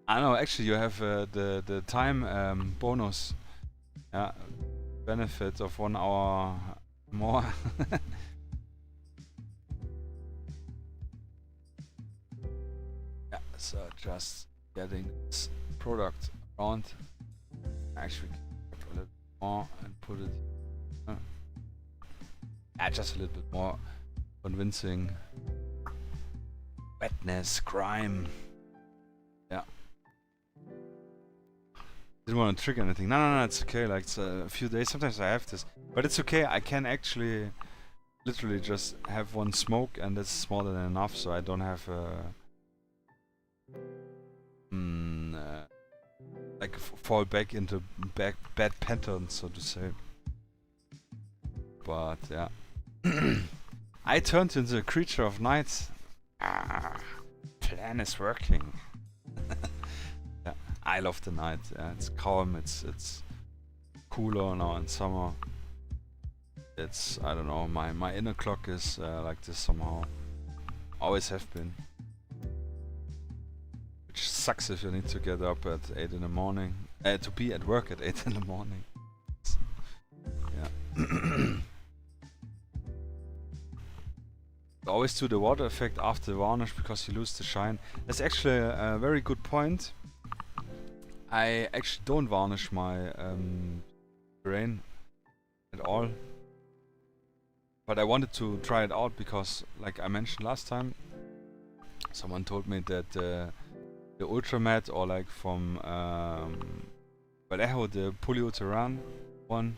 Speaker 1: I know, actually you have the time bonus, yeah, benefit of 1 hour more. Yeah, so just getting this product around. Actually, put a little more and put it. Yeah, just a little bit more convincing. Wetness, grime. Yeah. Didn't want to trigger anything. No, it's okay. Like it's a few days. Sometimes I have this, but it's okay. I can actually, literally just have one smoke, and that's more than enough. So I don't have like fall back into bad patterns, so to say. But yeah, I turned into a creature of night. Plan is working. Yeah, I love the night. Yeah, it's calm. It's cooler now in summer. It's, I don't know. My inner clock is like this somehow. Always have been. Which sucks if you need to get up at 8 in the morning. To be at work at 8 in the morning. Yeah. Always do the water effect after varnish because you lose the shine. That's actually a very good point. I actually don't varnish my terrain at all. But I wanted to try it out because, like I mentioned last time, someone told me that the Ultramodern, or like from Vallejo, the Terrain one,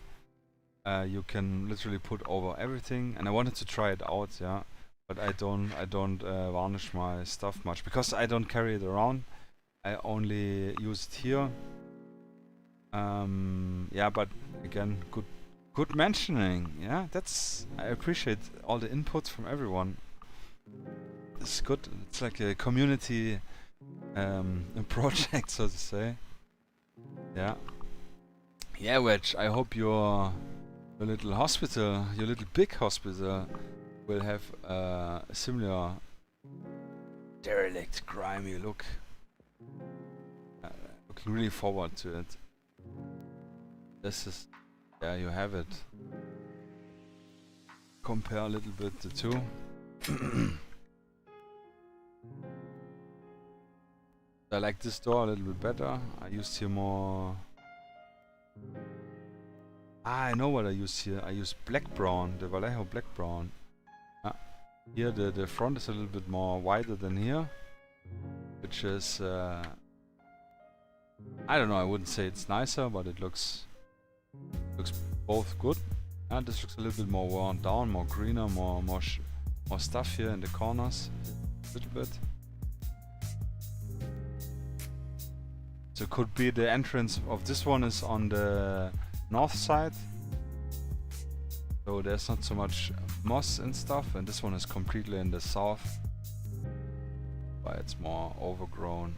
Speaker 1: you can literally put over everything, and I wanted to try it out, yeah. But I don't varnish my stuff much because I don't carry it around. I only use it here. Yeah, but again, good mentioning. Yeah, I appreciate all the inputs from everyone. It's good. It's like a community project, so to say. Yeah. Yeah, Wedge. I hope your little hospital, your little big hospital, will have a similar derelict, grimy look. Looking really forward to it. This is, yeah, you have it. Compare a little bit the two. I like this door a little bit better. I used here more. I know what I used here. I used black brown, the Vallejo black brown. Here the front is a little bit more wider than here, which is I don't know. I wouldn't say it's nicer, but it looks both good. And this looks a little bit more worn down, more greener, more stuff here in the corners, a little bit. So it could be the entrance of this one is on the north side. So there's not so much moss and stuff, and this one is completely in the south, but it's more overgrown.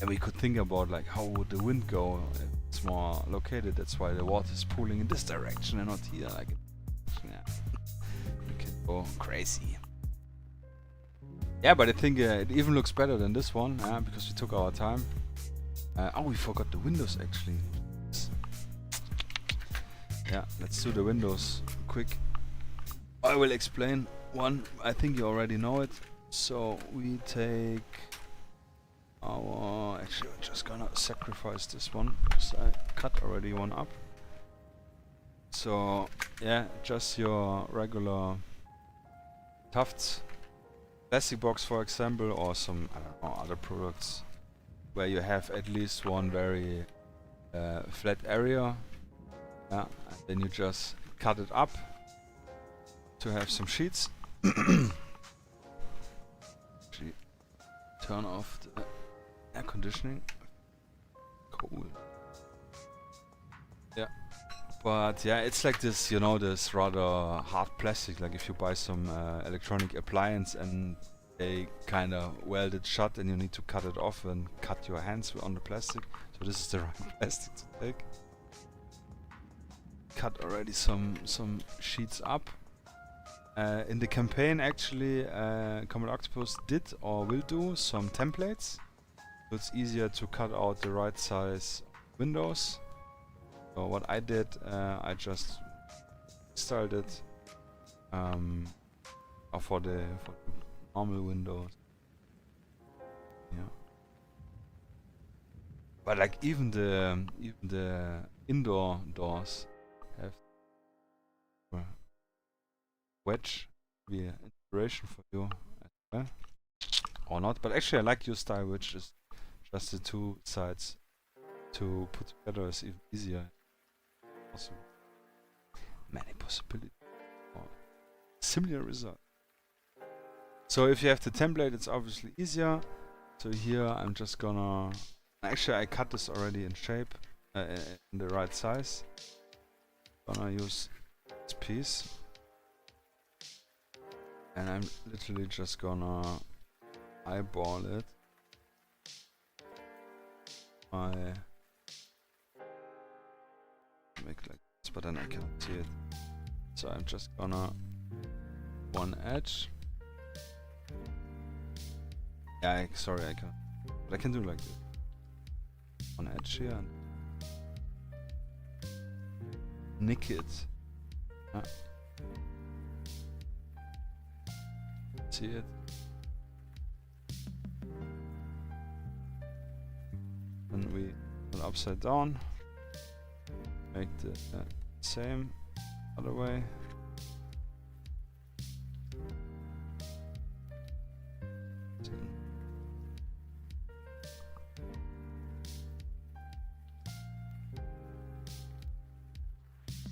Speaker 1: And we could think about like how would the wind go if it's more located. That's why the water is pooling in this direction and not here. Like, yeah, we can go crazy. Yeah, but I think it even looks better than this one, because we took our time. Oh, we forgot the windows actually. Yeah, let's do the windows quick. I will explain one. I think you already know it. So we take our... Actually, we're just gonna sacrifice this one because I cut already one up. So yeah, just your regular tufts. Plastic box, for example, or some, I don't know, other products where you have at least one very flat area. Yeah, and then you just cut it up to have some sheets. Actually, turn off the air conditioning. Cool. Yeah, but yeah, it's like this, you know, this rather hard plastic. Like if you buy some electronic appliance and they kind of weld it shut, and you need to cut it off and cut your hands on the plastic. So this is the right plastic to take. Cut already some sheets up. In the campaign, actually, CombatOctopus did or will do some templates, so it's easier to cut out the right size windows. So what I did, I just styled it for the normal windows. Yeah, but like even the indoor doors have wedge be an inspiration for you as well, or not. But actually I like your style, which is just the two sides to put together is even easier. Also, many possibilities for similar result. So if you have the template, it's obviously easier. So here I'm just gonna... Actually, I cut this already in shape, in the right size. Gonna use this piece. And I'm literally just gonna eyeball it. I make like this, but then I can't see it. So I'm just gonna one edge. Yeah, sorry, I can't. But I can do like this. One edge here and nick it. See it? And we put upside down. Make the same other way.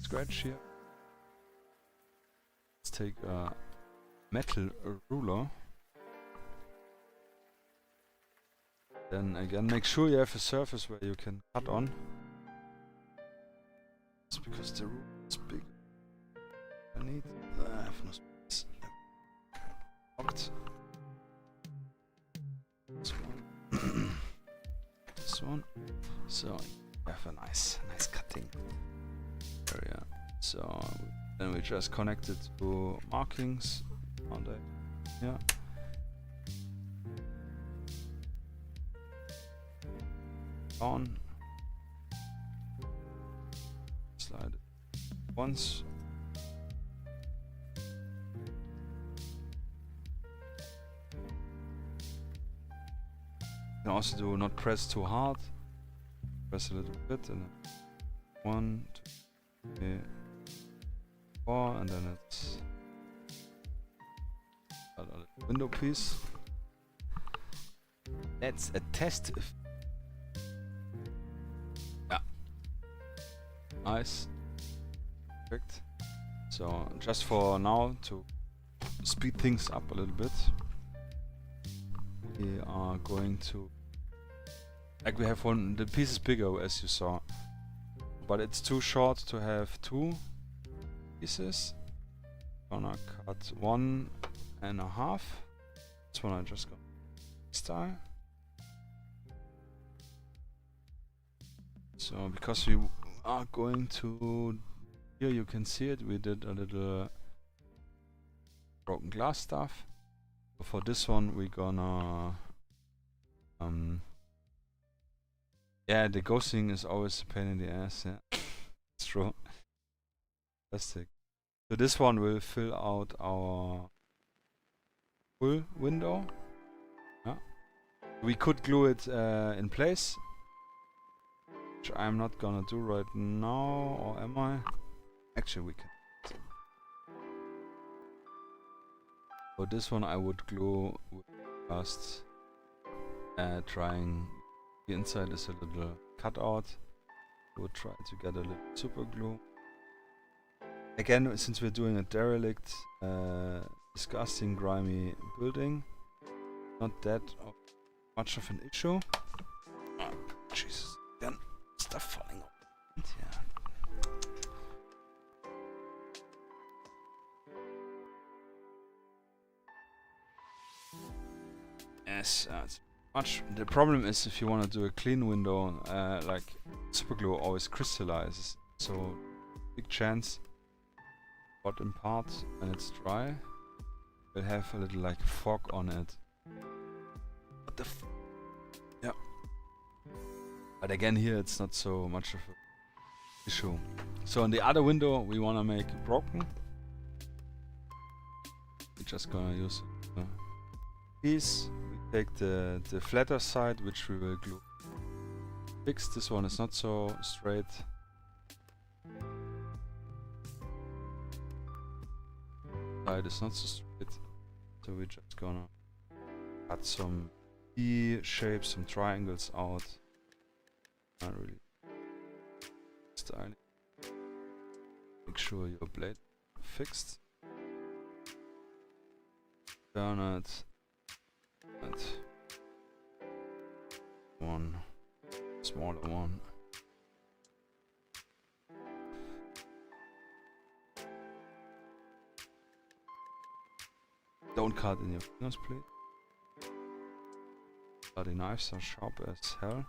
Speaker 1: Scratch here. Let's take a metal ruler. Then again, make sure you have a surface where you can cut on. It's because the ruler is big. I need. I have no space. Locked. This one. This one. So you have a nice cutting area. So then we just connect it to markings on the on. Slide it once. You can also do not press too hard. Press a little bit and then 1, 2, 3, 4, and then it's a little window piece. That's a test. Yeah. Nice. Perfect. So just for now to speed things up a little bit, we are going to, like, we have one, the piece is bigger as you saw, but it's too short to have two pieces. Gonna cut 1.5. This one I just got style. So because we are going to, here you can see it, we did a little broken glass stuff. So for this one we're gonna yeah, the ghosting is always a pain in the ass. Yeah, it's true. Plastic. So this one will fill out our full window. Yeah. We could glue it in place, which I'm not gonna do right now, or am I? Actually, we can. For this one, I would glue with first, trying. The inside is a little cutout. We'll try to get a little super glue. Again, since we're doing a derelict, disgusting, grimy building, not that much of an issue. Oh, Jesus, again, stuff falling off. Yeah. Yes, it's much. The problem is if you want to do a clean window, like superglue always crystallizes, so big chance bottom part when it's dry will have a little like fog on it. What the f? Yeah. But again, here it's not so much of an issue. So on the other window we want to make broken. We're just gonna use a piece. We take the flatter side, which we will glue fixed. This one is not so straight. Side is not so straight, so we're just gonna cut some E shapes, some triangles out. Not really styling. Make sure your blade fixed. Turn it. And one smaller one. Don't cut in your fingers, please. Bloody knives are sharp as hell.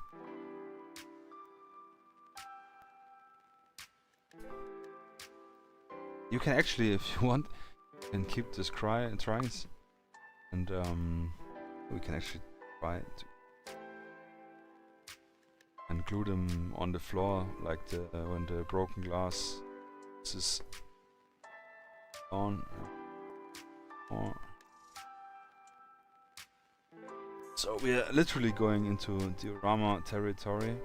Speaker 1: You can actually, if you want, you can keep this tries, and we can actually try to and glue them on the floor, like when the broken glass is on. So we are literally going into diorama territory,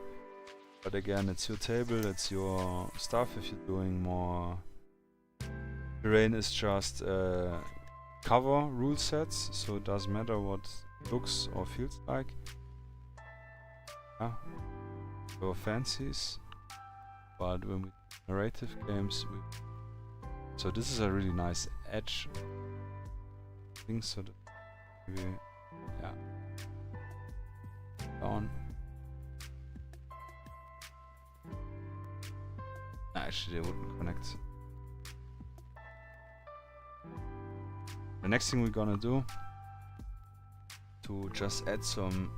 Speaker 1: but again, it's your table, it's your stuff. If you're doing more terrain, is just cover rule sets, so it doesn't matter what it looks or feels like. Yeah, for fancies, but when we narrative games, so this is a really nice edge thing, so that maybe, yeah, down. Actually, they wouldn't connect. The next thing we're gonna do to just add some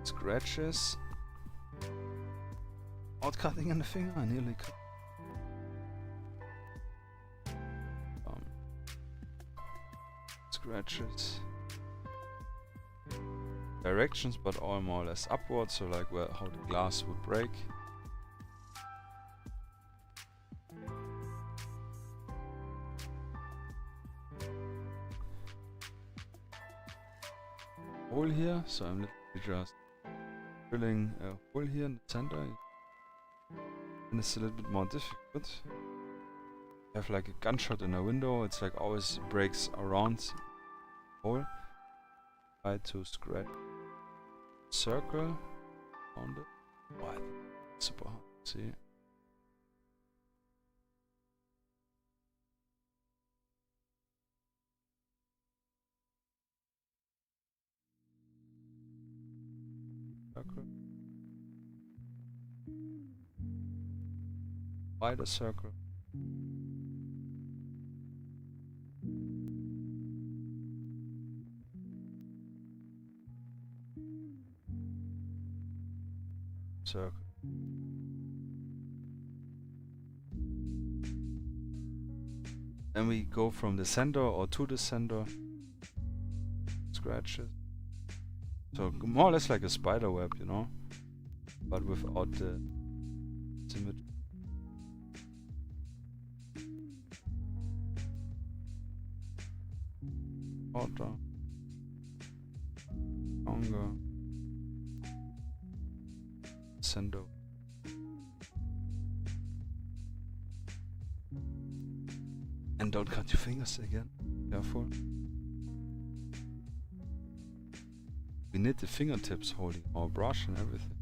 Speaker 1: scratches. Without cutting in the finger, I nearly cut. Scratches. Directions, but all more or less upwards, so like where how the glass would break. Hole here, so I'm literally just drilling a hole here in the center, and it's a little bit more difficult. You have like a gunshot in a window, it's like always breaks around the hole. Try to scratch circle on it. What? Super hard to see. Circle. Wider circle. Circle. Then we go from the center or to the center. Scratches. So more or less like a spider web, you know, but without the symmetry. Shorter, longer, center. And don't cut your fingers again. Careful. We need the fingertips holding our brush and everything.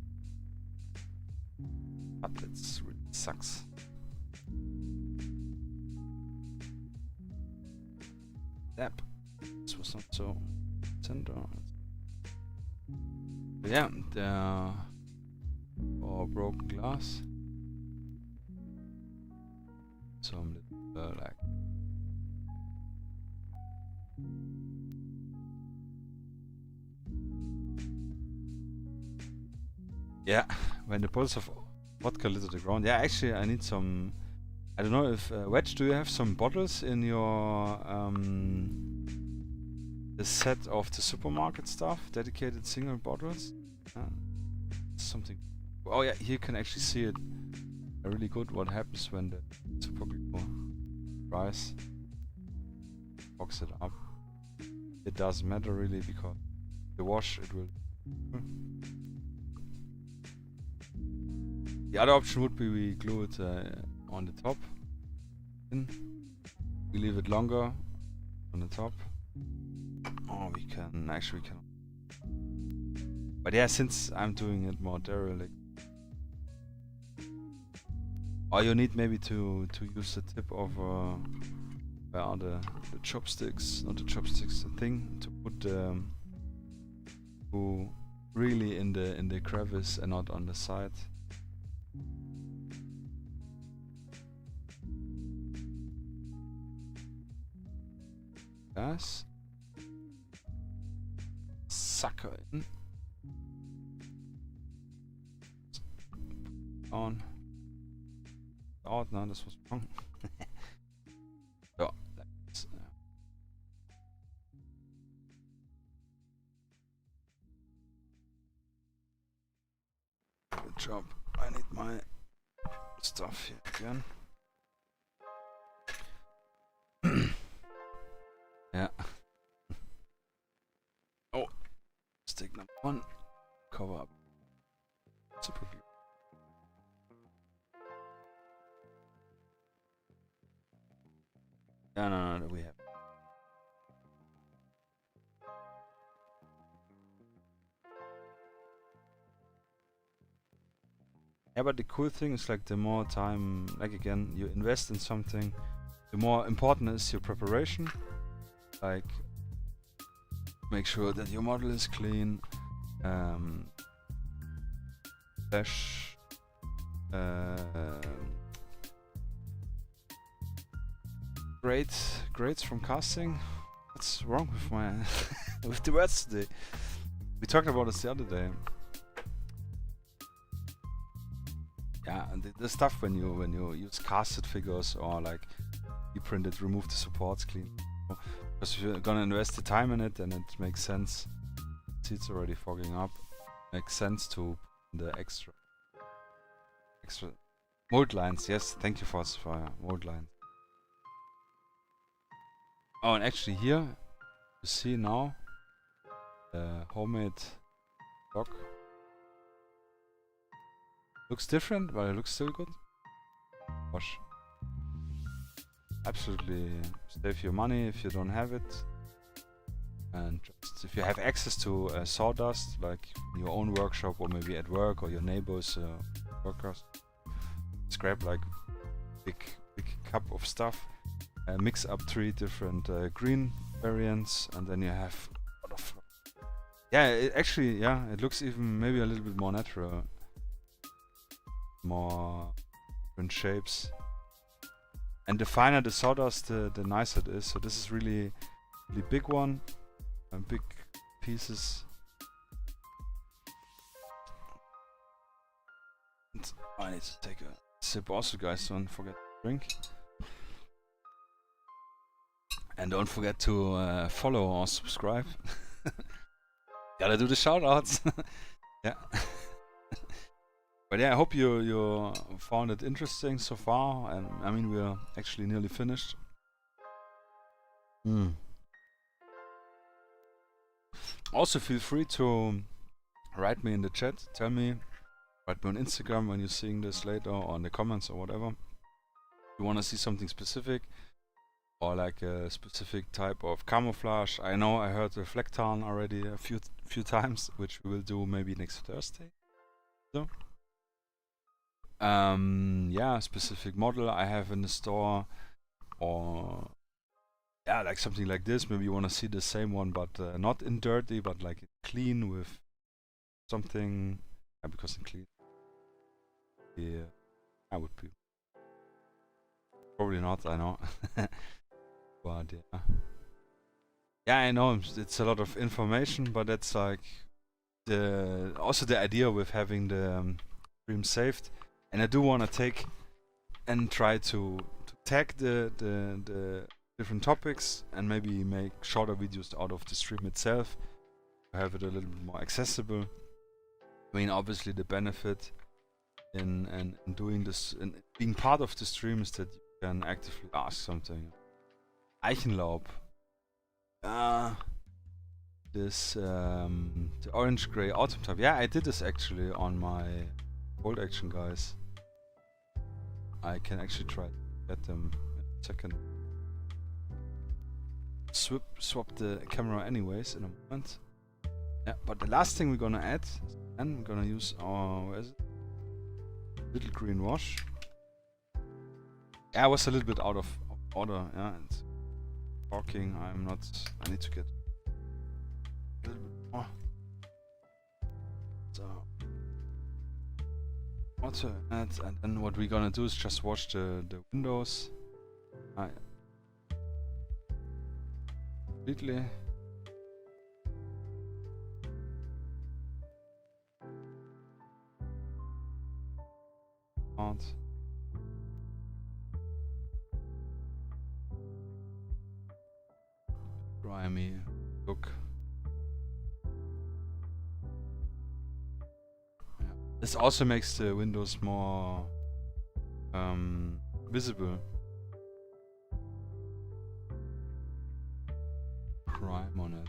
Speaker 1: But it really sucks. Yep. This was not so center. But yeah, or broken glass. Some little like. Yeah, when the bottles of vodka litter the ground. Yeah, actually I need some. I don't know if Wedge, do you have some bottles in your the set of the supermarket stuff? Dedicated single bottles? Something. Oh yeah, here you can actually see it really good what happens when the super glue dries. Box it up. It doesn't matter really because the wash it will. The other option would be we glue it on the top. We leave it longer on the top. Oh, we can. But yeah, since I'm doing it more derelict, Or you need maybe to use the tip of where are the chopsticks, not the chopsticks, the thing to put really in the crevice and not on the side. Yes. Sucker in. On. Out. No, this was wrong. So, like this. Good job. I need my stuff here again. Yeah. Oh, stick number 1. Cover up. Super glue. No, we have. Yeah, but the cool thing is like the more time, like again, you invest in something, the more important is your preparation. Like, make sure that your model is clean, flash, grades from casting. What's wrong with my with the words today? We talked about this the other day. Yeah, and the stuff when you use casted figures or like you print it, remove the supports clean. Because if you're gonna invest the time in it, and it makes sense. See, it's already fogging up. Makes sense to put the extra mold lines. Yes, thank you for mold lines. Oh, and actually here you see now the homemade block looks different, but it looks still good. Wash. Absolutely save your money if you don't have it, and just if you have access to sawdust, like in your own workshop or maybe at work or your neighbors' workers, scrap like big cup of stuff, mix up 3 different green variants, and then you have a lot of. Yeah, it looks even maybe a little bit more natural, more different shapes. And the finer the sawdust, the nicer it is. So this is really big one, big pieces. And I need to take a sip also, guys. Don't forget to drink. And don't forget to follow or subscribe. Gotta do the shoutouts. Yeah. But yeah, I hope you found it interesting so far, and I mean we're actually nearly finished. Also feel free to write me in the chat, tell me, write me on Instagram when you're seeing this later, or in the comments or whatever. If you want to see something specific, or like a specific type of camouflage. I know I heard the Reflectarn already a few times, which we will do maybe next Thursday. So. Yeah, specific model I have in the store, or yeah, like something like this. Maybe you want to see the same one, but not in dirty, but like clean with something. Yeah, because in clean, yeah, I would be probably not. I know, but yeah, I know it's a lot of information, but that's like also the idea with having the stream saved. And I do want to take and try to tag the different topics and maybe make shorter videos out of the stream itself to have it a little bit more accessible. I mean, obviously the benefit in doing this and being part of the stream is that you can actively ask something. Eichenlaub. This the orange gray autumn type. Yeah, I did this actually on my Bolt Action guys. I can actually try to get them in a second. Swap the camera anyways in a moment. Yeah, but the last thing we're gonna add, and we're gonna use our, where is it? Little green wash. Yeah, I was a little bit out of order. Yeah, and talking. I'm not. I need to get a little bit more. So. Auto add, and then what we're gonna do is just watch the windows. Completely. Out. Grimy look. Yeah. This also makes the windows more visible. Crime on it.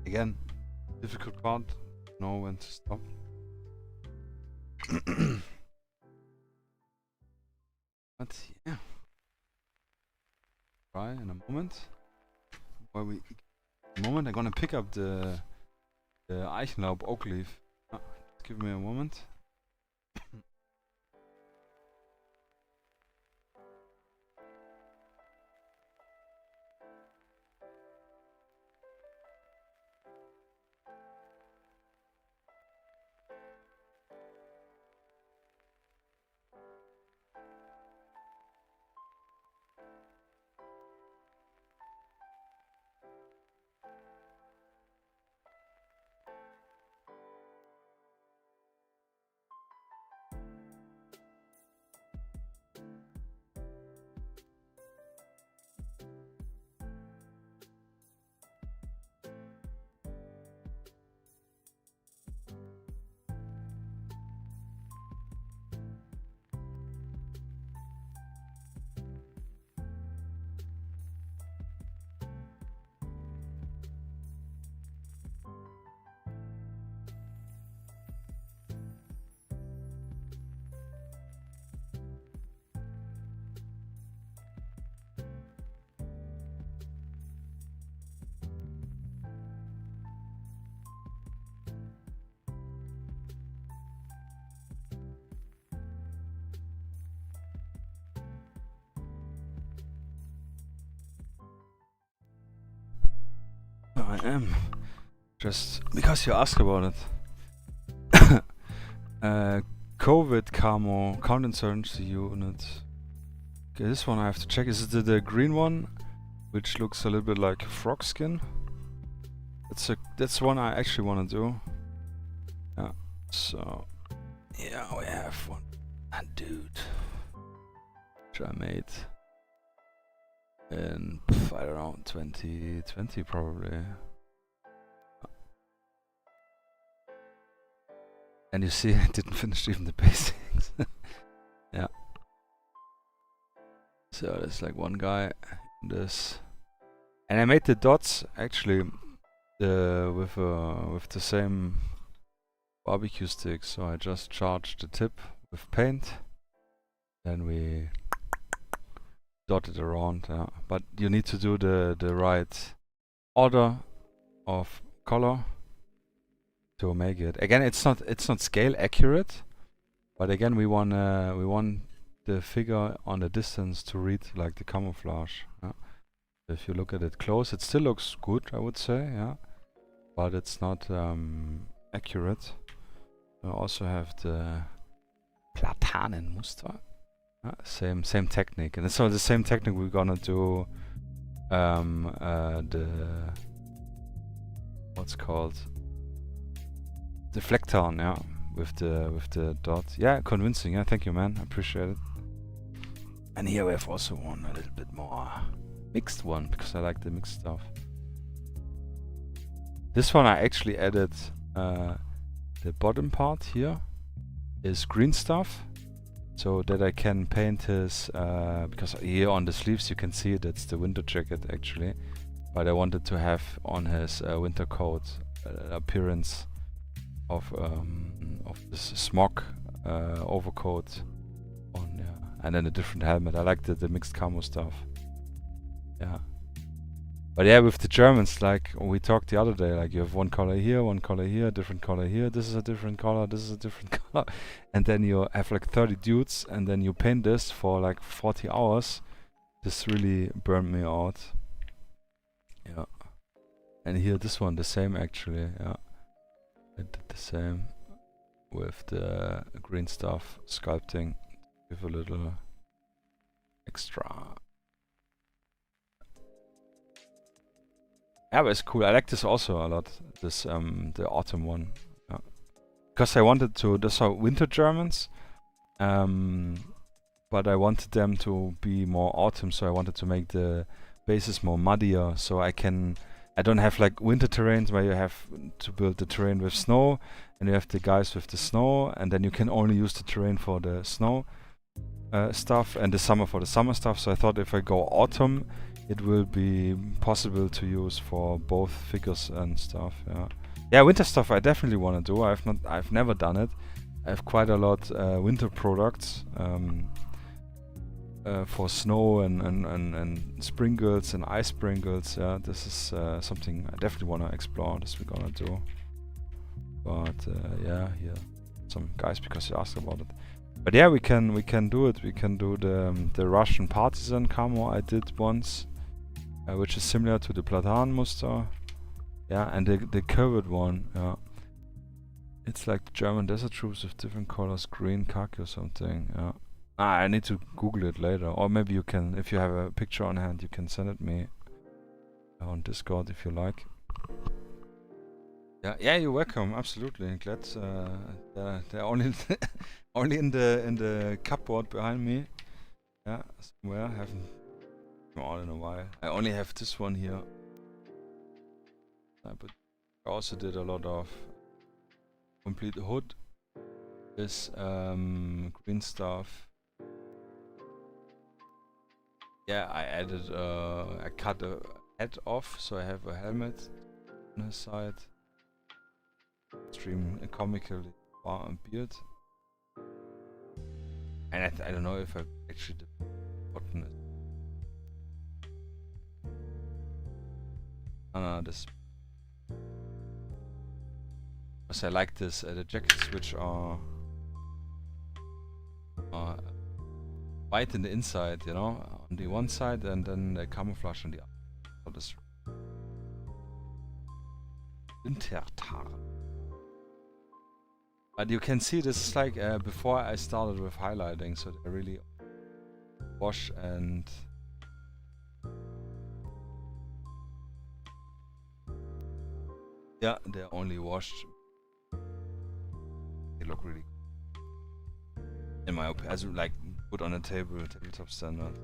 Speaker 1: Again, difficult part. Know when to stop. But yeah, try in a moment. While we, I'm gonna pick up the Eichenlaub oak leaf. Give me a moment. I am. Just because you asked about it. COVID camo counterinsurgency unit. Okay, this one I have to check. Is it the green one, which looks a little bit like frog skin? That's one I actually want to do. Yeah. So yeah, we have one. A dude, which I made in I don't know 2020 probably. And you see, I didn't finish even the basics. Yeah. So there's like one guy in this, and I made the dots actually with the same barbecue stick. So I just charged the tip with paint, then we dot it around. But you need to do the right order of color to make it. Again, it's not scale accurate, but again we want the figure on the distance to read like the camouflage. If you look at it close, it still looks good, I would say, yeah, but it's not accurate. I also have the Platanenmuster. Same technique, and it's all the same technique we're gonna do. The what's called deflector, yeah, with the dot. Yeah, convincing. Yeah, thank you, man. I appreciate it. And here we have also one a little bit more mixed one, because I like the mixed stuff. This one I actually added the bottom part here is green stuff, so that I can paint his because here on the sleeves you can see that's the winter jacket actually, but I wanted to have on his winter coat appearance of this smog overcoat on, yeah, and then a different helmet. I like the mixed camo stuff. Yeah. But yeah, with the Germans, like we talked the other day, like you have one color here, different color here, this is a different color, this is a different color. And then you have like 30 dudes, and then you paint this for like 40 hours. This really burned me out. Yeah. And here, this one, the same actually, yeah. I did the same with the green stuff, sculpting, give a little extra. Yeah, but it's cool. I like this also a lot. This the autumn one, yeah. Because I wanted to. Those are winter Germans, but I wanted them to be more autumn. So I wanted to make the bases more muddier. So I don't have like winter terrains where you have to build the terrain with snow, and you have the guys with the snow, and then you can only use the terrain for the snow stuff and the summer for the summer stuff. So I thought if I go autumn, it will be possible to use for both figures and stuff. Yeah, yeah. Winter stuff I definitely want to do. I've never done it. I have quite a lot winter products for snow and sprinkles and ice sprinkles. Yeah, this is something I definitely want to explore. This we're gonna do. But yeah, some guys because you asked about it. But yeah, we can do it. We can do the Russian partisan camo I did once. Which is similar to the Platan muster, yeah, and the curved one, yeah. It's like German desert troops with different colors, green, khaki or something, yeah. I need to Google it later, or maybe you can, if you have a picture on hand, you can send it me on Discord if you like. Yeah, you're welcome. Absolutely, glad. They're only only in the cupboard behind me. Yeah, somewhere. Haven't all in a while. I only have this one here. But I also did a lot of complete hood. This green stuff. Yeah, I added. I cut a head off, so I have a helmet on his side. Extreme comically beard. And I don't know if I actually did button it. This. Because I like this, the jackets which are white in the inside, you know, on the one side, and then the camouflage on the other. So this Wintertarn. But you can see this is like before I started with highlighting, so they really wash and yeah, they're only washed. They look really good. In my opinion, as like put on a tabletop standard.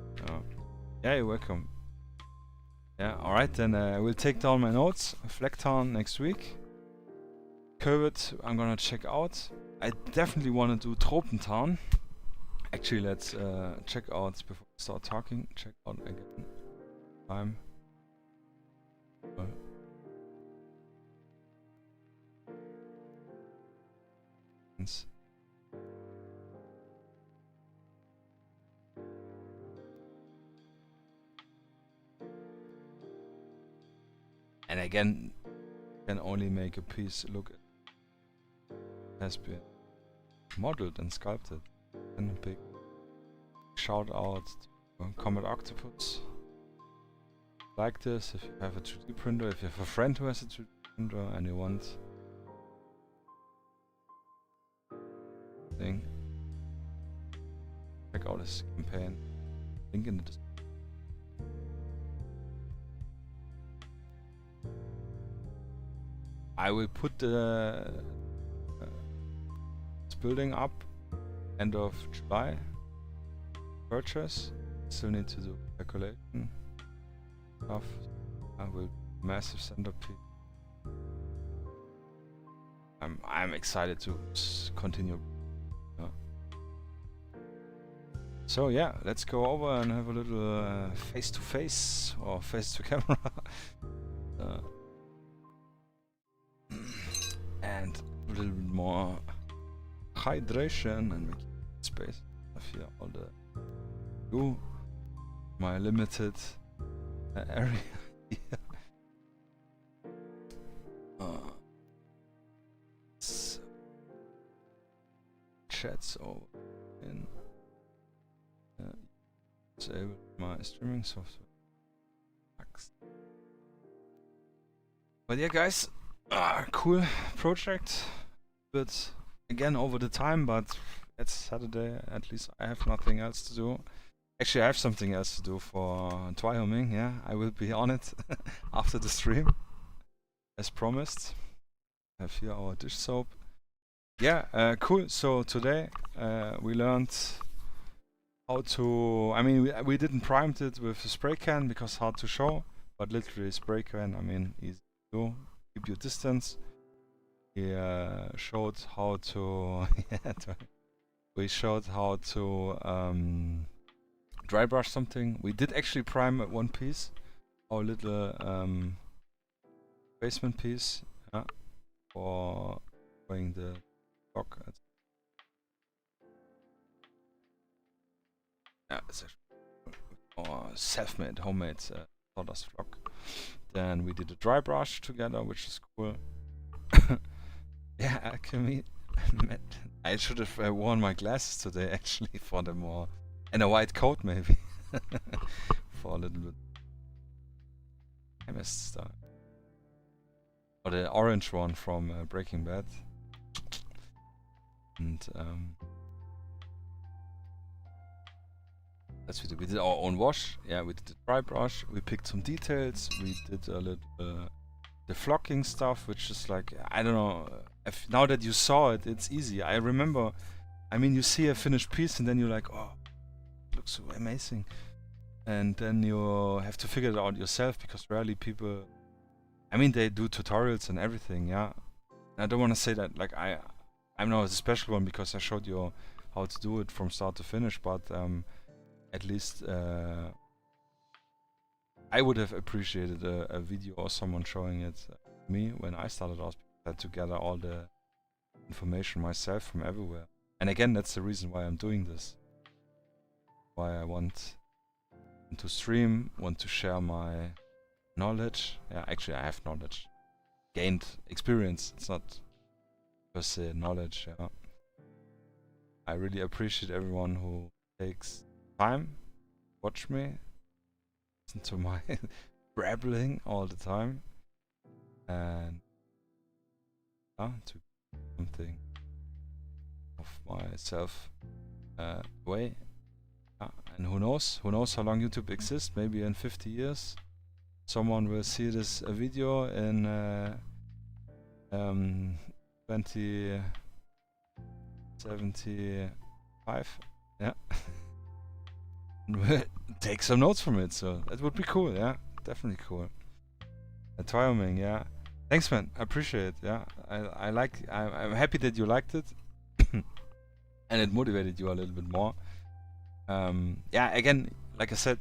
Speaker 1: Yeah, you're welcome. Yeah, alright, then I will take down my notes. Flecktown next week. Curved, I'm gonna check out. I definitely want to do Tropentown. Actually, let's check out before we start talking. Check out again. Time. And again, can only make a piece look has been modeled and sculpted. And a big shout out to CombatOctopus. Like this, if you have a 3D printer, if you have a friend who has a 3D printer and you want thing, check out his campaign. Link in the description. I will put the this building up end of July. Purchase. Still need to do calculation stuff. I will massive centerpiece. I'm excited to continue. So yeah, let's go over and have a little face to face or face to camera. And a little bit more hydration and make space. I feel all the my limited area here. Chats over in disable my streaming software. But yeah, guys, cool project. But again, over the time, but it's Saturday. At least I have nothing else to do. Actually, I have something else to do for Wargaming. Yeah, I will be on it after the stream, as promised. I have here our dish soap. Yeah, cool. So today we learned how to. I mean, we didn't prime it with a spray can because hard to show, but literally spray can. I mean, easy to do. Keep your distance. We showed how to. We showed how to dry brush something. We did actually prime one piece, our little basement piece, for showing the block. Yeah, it's our self-made, homemade sawdust flock. Then we did a dry brush together, which is cool. Yeah, alchemy. I should have worn my glasses today, actually, for the more, and a white coat maybe, for a little bit chemist style, or the orange one from Breaking Bad. And that's what we did. We did our own wash. Yeah, we did the dry brush. We picked some details. We did a little the flocking stuff, which is like, I don't know. If now that you saw it, it's easy. I remember. I mean, you see a finished piece, and then you're like, oh, it looks so amazing. And then you have to figure it out yourself, because rarely people. I mean, they do tutorials and everything. Yeah. And I don't want to say that like I'm not a special one because I showed you how to do it from start to finish, but at least I would have appreciated a video or someone showing it me when I started out. I had to gather all the information myself from everywhere. And again, that's the reason why I'm doing this. Why I want to stream, want to share my knowledge. Yeah, actually I have knowledge. Gained experience. It's not per se knowledge, yeah. I really appreciate everyone who takes time, watch me, listen to my babbling all the time, and to something of myself way. And who knows how long YouTube exists. Maybe in 50 years someone will see this video in 2075, yeah, and we'll take some notes from it, so that would be cool. Yeah, definitely cool. Wargaming, yeah, thanks man, I appreciate it. Yeah, I'm happy that you liked it and it motivated you a little bit more. Yeah, again, like I said,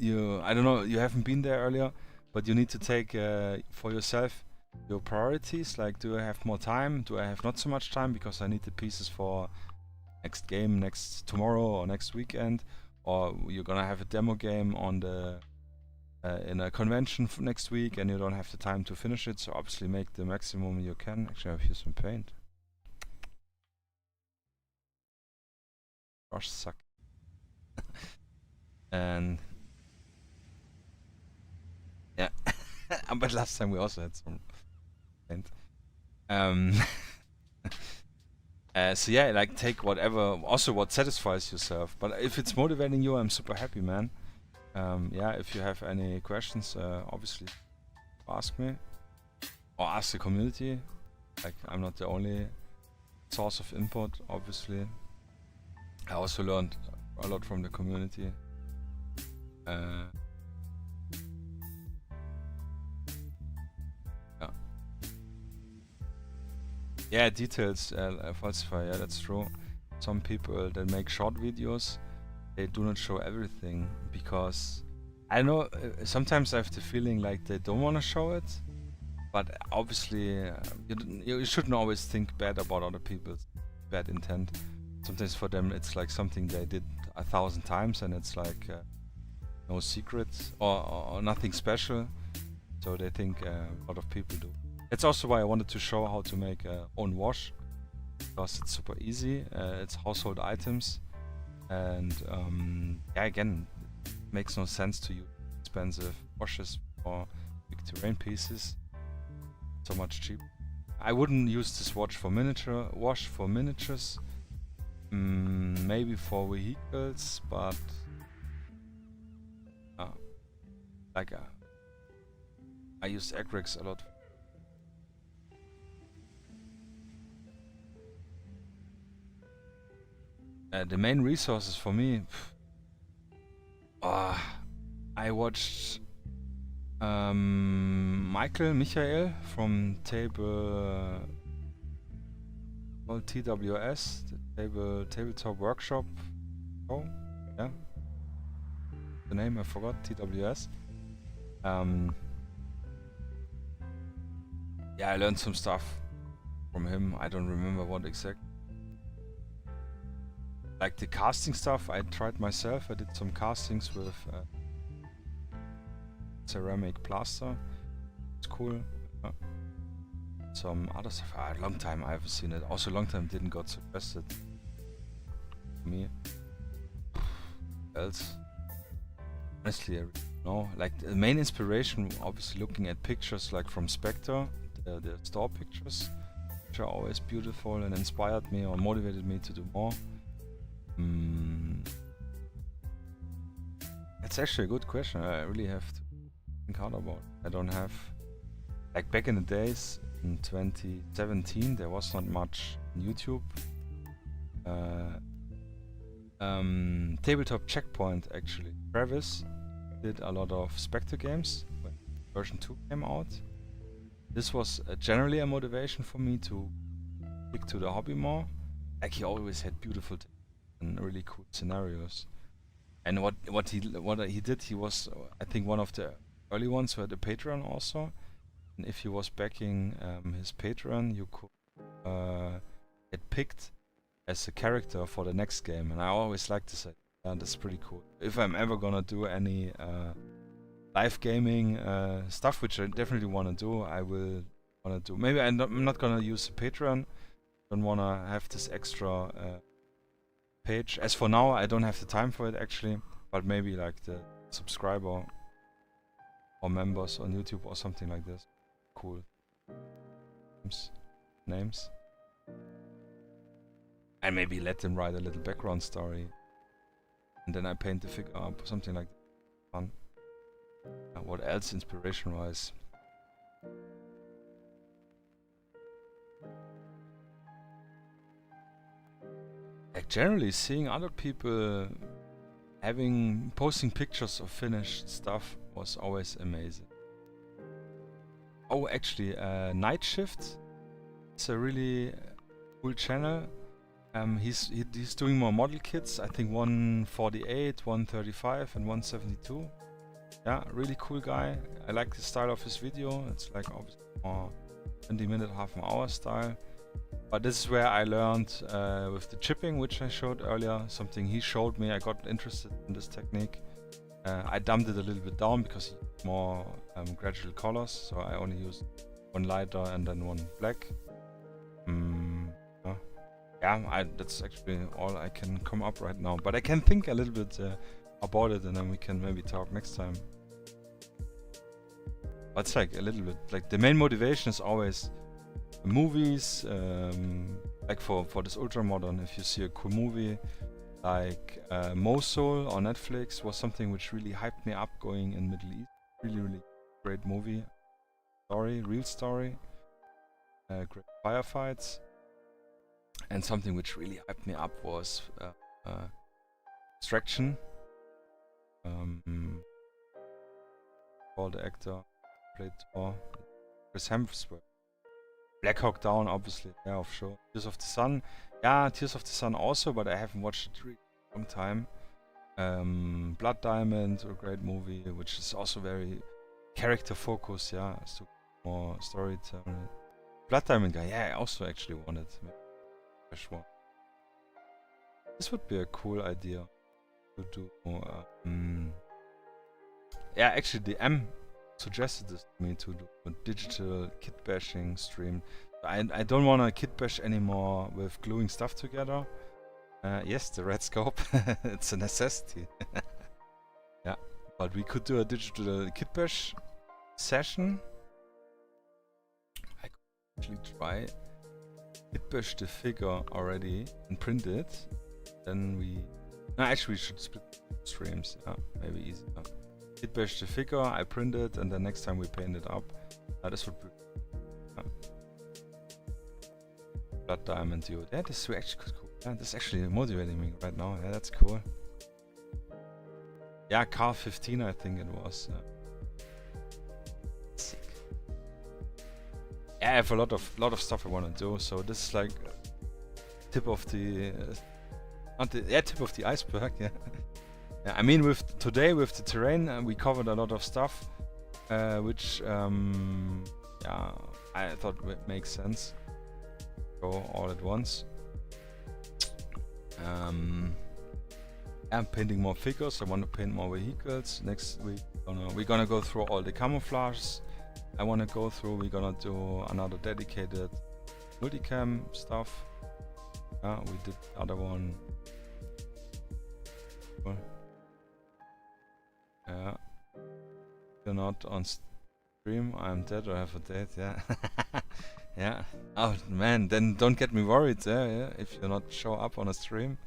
Speaker 1: I don't know, you haven't been there earlier, but you need to take for yourself your priorities. Like, do I have more time? Do I have not so much time because I need the pieces for next game, next tomorrow or next weekend? Or you're gonna have a demo game on the in a convention next week and you don't have the time to finish it, so obviously make the maximum you can. Actually, I have here some paint. Brush suck. And yeah, but last time we also had some paint. So yeah, like take whatever, also what satisfies yourself. But if it's motivating you, I'm super happy, man. Yeah, if you have any questions, obviously ask me or ask the community. Like, I'm not the only source of input, obviously. I also learned a lot from the community. Yeah, details falsify, yeah, that's true. Some people that make short videos, they do not show everything because I know sometimes I have the feeling like they don't want to show it, but obviously you shouldn't always think bad about other people. bad intent. Sometimes for them it's like something they did 1,000 times and it's like no secret or nothing special. So they think a lot of people do. That's also why I wanted to show how to make own wash, because it's super easy. It's household items, and yeah, again, it makes no sense to use expensive washes for big terrain pieces. So much cheap. I wouldn't use this watch for miniatures. Maybe for vehicles, but like I use Agrex a lot. The main resources for me, I watched Michael from TWS, the Tabletop Workshop. Oh, yeah. The name I forgot, TWS. Yeah, I learned some stuff from him. I don't remember what exactly. Like the casting stuff, I tried myself. I did some castings with ceramic plaster. It's cool. Some other stuff. A long time I haven't seen it. Also, long time didn't got suggested to me. Else, honestly, I don't know. Like the main inspiration, obviously, looking at pictures like from Spectre, the store pictures, which are always beautiful and inspired me or motivated me to do more. That's actually a good question. I really have to think hard about it. I don't have, like back in the days in 2017 there was not much on YouTube. Tabletop Checkpoint actually. Travis did a lot of Spectre games when version 2 came out. This was generally a motivation for me to stick to the hobby more. Like he always had beautiful and really cool scenarios. And what he did, he was I think one of the early ones who had a Patreon also. And if he was backing his Patreon, you could get picked as a character for the next game. And I always like to say, yeah, that's pretty cool. If I'm ever gonna do any live gaming stuff, which I definitely want to do, I will want to do. Maybe I'm not gonna use a Patreon. Don't wanna have this extra page. As for now, I don't have the time for it actually. But maybe like the subscriber or members on YouTube or something like this. Cool. Names. And maybe let them write a little background story. And then I paint the figure up, something like that. Fun. What else inspiration wise? Like generally seeing other people posting pictures of finished stuff was always amazing. Oh, actually, Night Shift. It's a really cool channel. He's doing more model kits. I think 148, 135, and 172. Yeah, really cool guy. I like the style of his video. It's like obviously more 20-minute, half an hour style. But this is where I learned with the chipping, which I showed earlier. Something he showed me. I got interested in this technique. I dumbed it a little bit down because he used more gradual colors. So I only used one lighter and then one black. Yeah, that's actually all I can come up right now. But I can think a little bit about it, and then we can maybe talk next time. But it's like a little bit like the main motivation is always movies. Like for this Ultramodern, if you see a cool movie like Mosul on Netflix, was something which really hyped me up going in Middle East. Really great movie. Real story. Great firefights. And something which really hyped me up was Extraction. The actor played Chris Hemsworth. Black Hawk Down, obviously, yeah, for sure. Tears of the Sun, yeah, Tears of the Sun also, but I haven't watched it in a long time. Blood Diamond, a great movie, which is also very character focused, yeah, so more storytelling. Blood Diamond guy, yeah, I also actually wanted fresh one. This would be a cool idea to do. Yeah, actually, the M suggested this to me to do a digital kit bashing stream. I don't want to kit bash anymore with gluing stuff together. Yes, the red scope, it's a necessity. Yeah, but we could do a digital kit bash session. I could actually try kit bash the figure already and print it. Then we... No, actually we should split streams. Yeah, maybe easy. Kit bash the figure, I print it, and then next time we paint it up. This would be... Blood Diamond Dude. Yeah, this is actually cool. Yeah, this is actually motivating me right now. Yeah, that's cool. Yeah, Car 15 I think it was. Sick. Yeah, I have a lot of stuff I want to do, so this is like tip of the... tip of the iceberg, yeah. Yeah, I mean, with today with the terrain, we covered a lot of stuff, which yeah, I thought it makes sense. Go all at once. I'm painting more figures. I want to paint more vehicles. Next week, we're gonna go through all the camouflages. I want to go through. We're gonna do another dedicated multicam stuff. We did the other one. Yeah. You're not on stream. I'm dead or have a date. Yeah. Yeah. Oh man, then don't get me worried. Yeah. If you're not show up on a stream,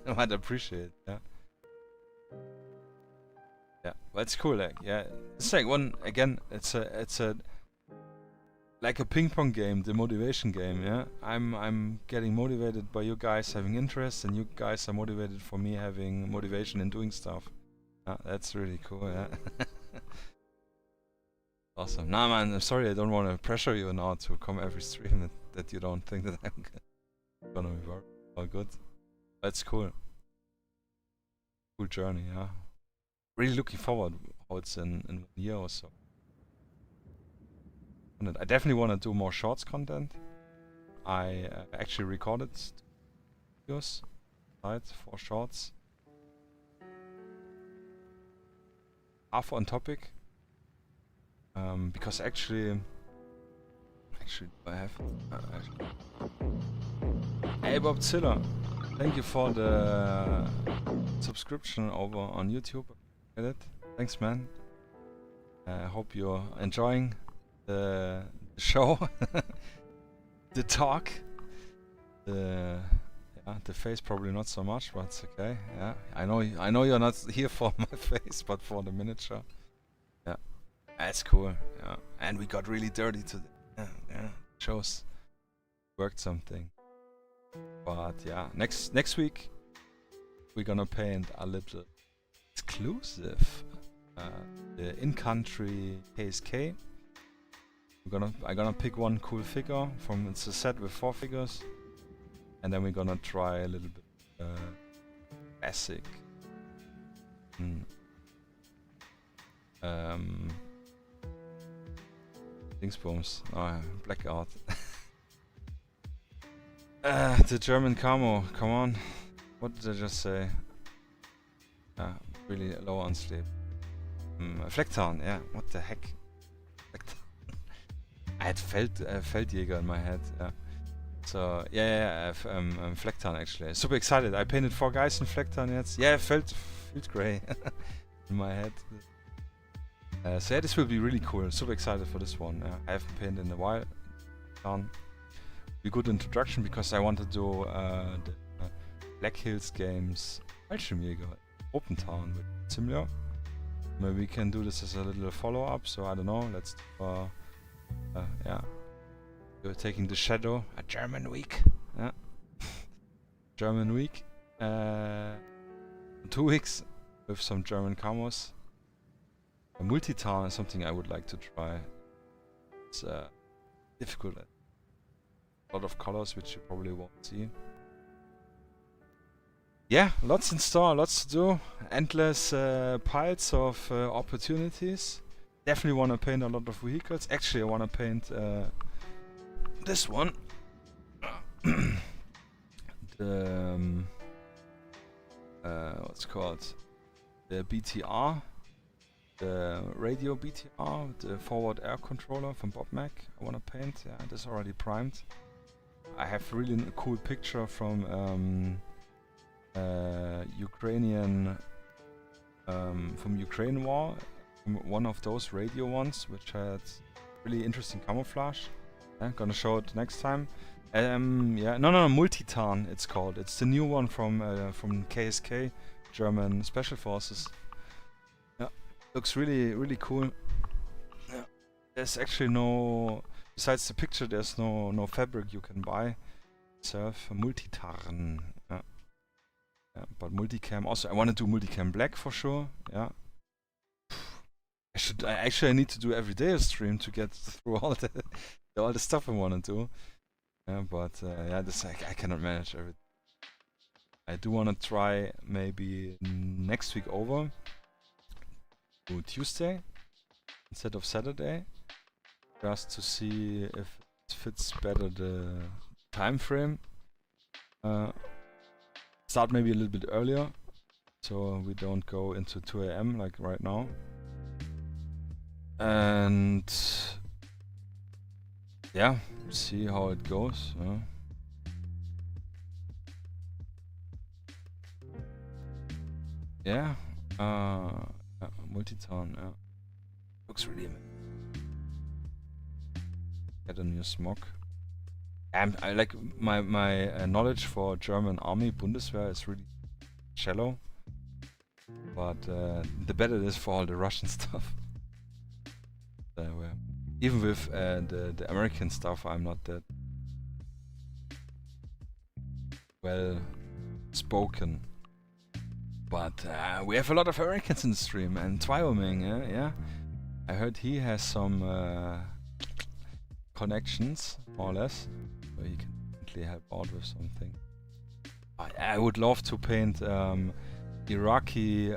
Speaker 1: I might appreciate. Yeah. Yeah. But it's cool. Like, yeah. It's like one again. It's a like a ping pong game, the motivation game. Yeah. I'm getting motivated by you guys having interest, and you guys are motivated for me having motivation in doing stuff. That's really cool, yeah. Awesome. Nah, man, I'm sorry, I don't want to pressure you now to come every stream that you don't think that I'm gonna be worried. All good. That's cool. Cool journey, yeah. Really looking forward how it's in 1 year or so. And I definitely want to do more shorts content. I actually recorded videos, right, 4 shorts. Half on topic, because actually I have Hey Bobzilla, thank you for the subscription over on YouTube. Get it? Thanks, man. I hope you're enjoying the show, the talk, the face probably not so much, but it's okay. Yeah, I know you're not here for my face, but for the miniature. Yeah, that's cool. Yeah, and we got really dirty today. Yeah, shows worked something. But yeah, next week we're gonna paint a little exclusive, the in-country KSK. I'm gonna pick one cool figure from it's a set with 4 figures. And then we're gonna try a little bit classic. Dingsbums. Oh, blackout. The German camo. Come on. What did I just say? Really low on sleep. Flecktown. Yeah. What the heck? I had Feldjäger in my head. Yeah. So yeah, Flecktown actually. Super excited. I painted 4 guys in Flecktown yet. Yeah, felt grey in my head. So yeah, this will be really cool. Super excited for this one. I haven't painted in a while. Be good introduction because I want to do the Black Hills games Alchemieger Open Town with similar. Maybe we can do this as a little follow-up. So I don't know. Let's do, yeah. We're taking the Shadow, a German week. Yeah. German week. 2 weeks with some German camos. A multi-town is something I would like to try. It's difficult. A lot of colors which you probably won't see. Yeah, lots in store, lots to do. Endless piles of opportunities. Definitely want to paint a lot of vehicles. Actually, I want to paint this one. what's it called? The BTR, the radio BTR, the forward air controller from Bob Mac. I want to paint. Yeah, this already primed. I have really a cool picture from Ukrainian from Ukraine war, from one of those radio ones, which had really interesting camouflage. Yeah, gonna show it next time. Yeah, no, Multitarn it's called. It's the new one from KSK, German Special Forces. Yeah, looks really cool. Yeah, there's actually no, besides the picture, there's no fabric you can buy. Surf Multitarn. Yeah. Yeah, but multicam also. I want to do multicam black for sure. Yeah. I need to do every day a stream to get through all the stuff I want to do. Yeah, but yeah, this I cannot manage everything. I do want to try maybe next week over to Tuesday instead of Saturday, just to see if it fits better the time frame. Start maybe a little bit earlier, so we don't go into 2 AM like right now. And yeah, see how it goes. Yeah, Multitarn. Yeah. Looks really amazing. Get a new smog. I like my knowledge for German army Bundeswehr is really shallow, but the better it is for all the Russian stuff. Even with the American stuff, I'm not that well spoken. But we have a lot of Americans in the stream, and Wyoming, yeah. I heard he has some connections, more or less. He can definitely help out with something. I would love to paint Iraqi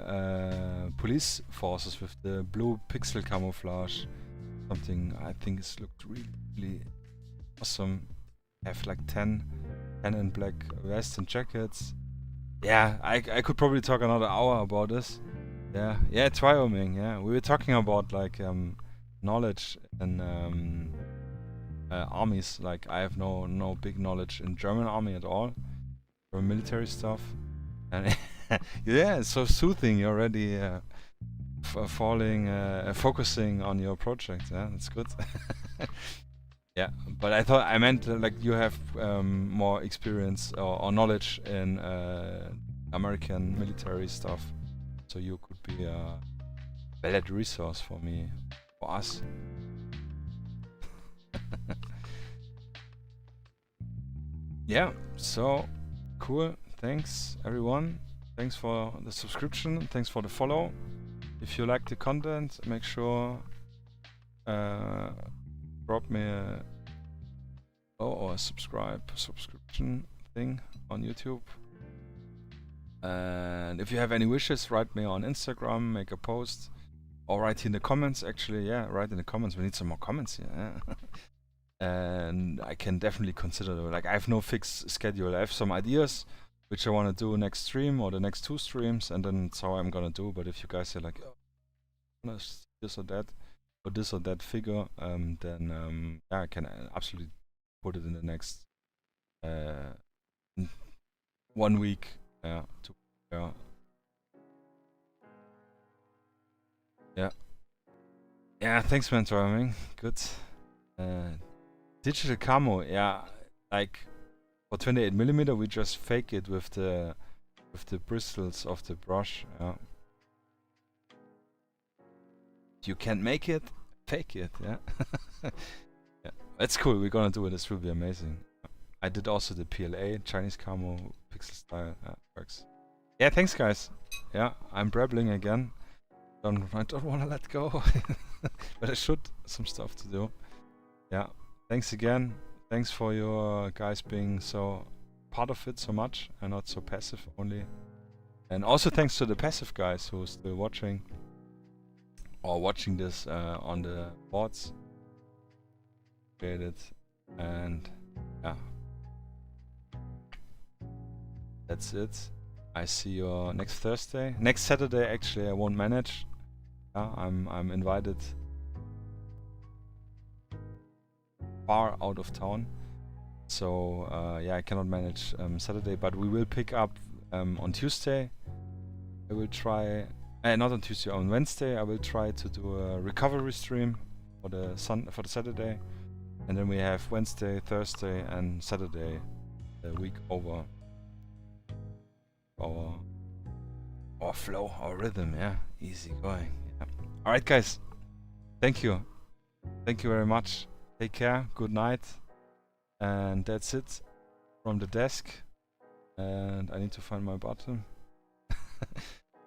Speaker 1: police forces with the blue pixel camouflage. Something I think has looked really awesome. Have like 10 in black vests and jackets. Yeah, I could probably talk another hour about this. Yeah, it's Wyoming. Yeah, we were talking about like knowledge and armies. Like I have no big knowledge in German army at all, or military stuff, and yeah, it's so soothing. You're already focusing on your project. Yeah, that's good. Yeah, but I meant like you have more experience or knowledge in American military stuff, so you could be a valid resource for me, for us. Yeah, so cool. Thanks everyone. Thanks for the subscription. Thanks for the follow. If you like the content, make sure drop me a subscription thing on YouTube. And if you have any wishes, write me on Instagram, make a post, or write in the comments. Actually, yeah, write in the comments. We need some more comments here. Yeah. And I can definitely consider, like, I have no fixed schedule. I have some ideas which I want to do next stream or the next 2 streams, and then that's how I'm gonna do. But if you guys say like, oh, this or that figure, then yeah, I can absolutely put it in the next 1 week. Yeah, yeah. Thanks, man, Wargaming. Good. Digital camo, yeah, like for 28mm we just fake it with the bristles of the brush. Yeah. You can't make it, fake it. Yeah. Yeah, that's cool. We're gonna do it. This will be amazing. I did also the PLA Chinese camo pixel style. Yeah, works. Yeah, thanks guys. Yeah, I'm brabbling again. I don't want to let go, but I should. Some stuff to do. Yeah. Thanks again. Thanks for your guys being so part of it so much and not so passive only. And also thanks to the passive guys who are still watching or watching this on the boards. Created and yeah. that's it. I see you next Thursday. Next Saturday, actually, I won't manage. Yeah, I'm invited far out of town, so yeah, I cannot manage Saturday. But we will pick up on Tuesday. I will try. Not on Tuesday. On Wednesday, I will try to do a recovery stream for the Saturday, and then we have Wednesday, Thursday, and Saturday, the week over. Our flow, our rhythm, yeah, easy going. Yeah. All right, guys. Thank you very much. Take care. Good night. And that's it from the desk. And I need to find my button.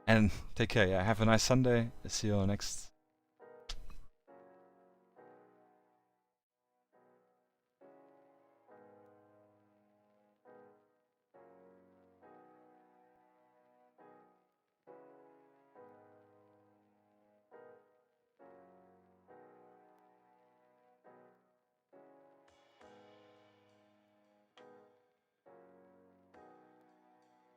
Speaker 1: And take care. Yeah, have a nice Sunday. See you next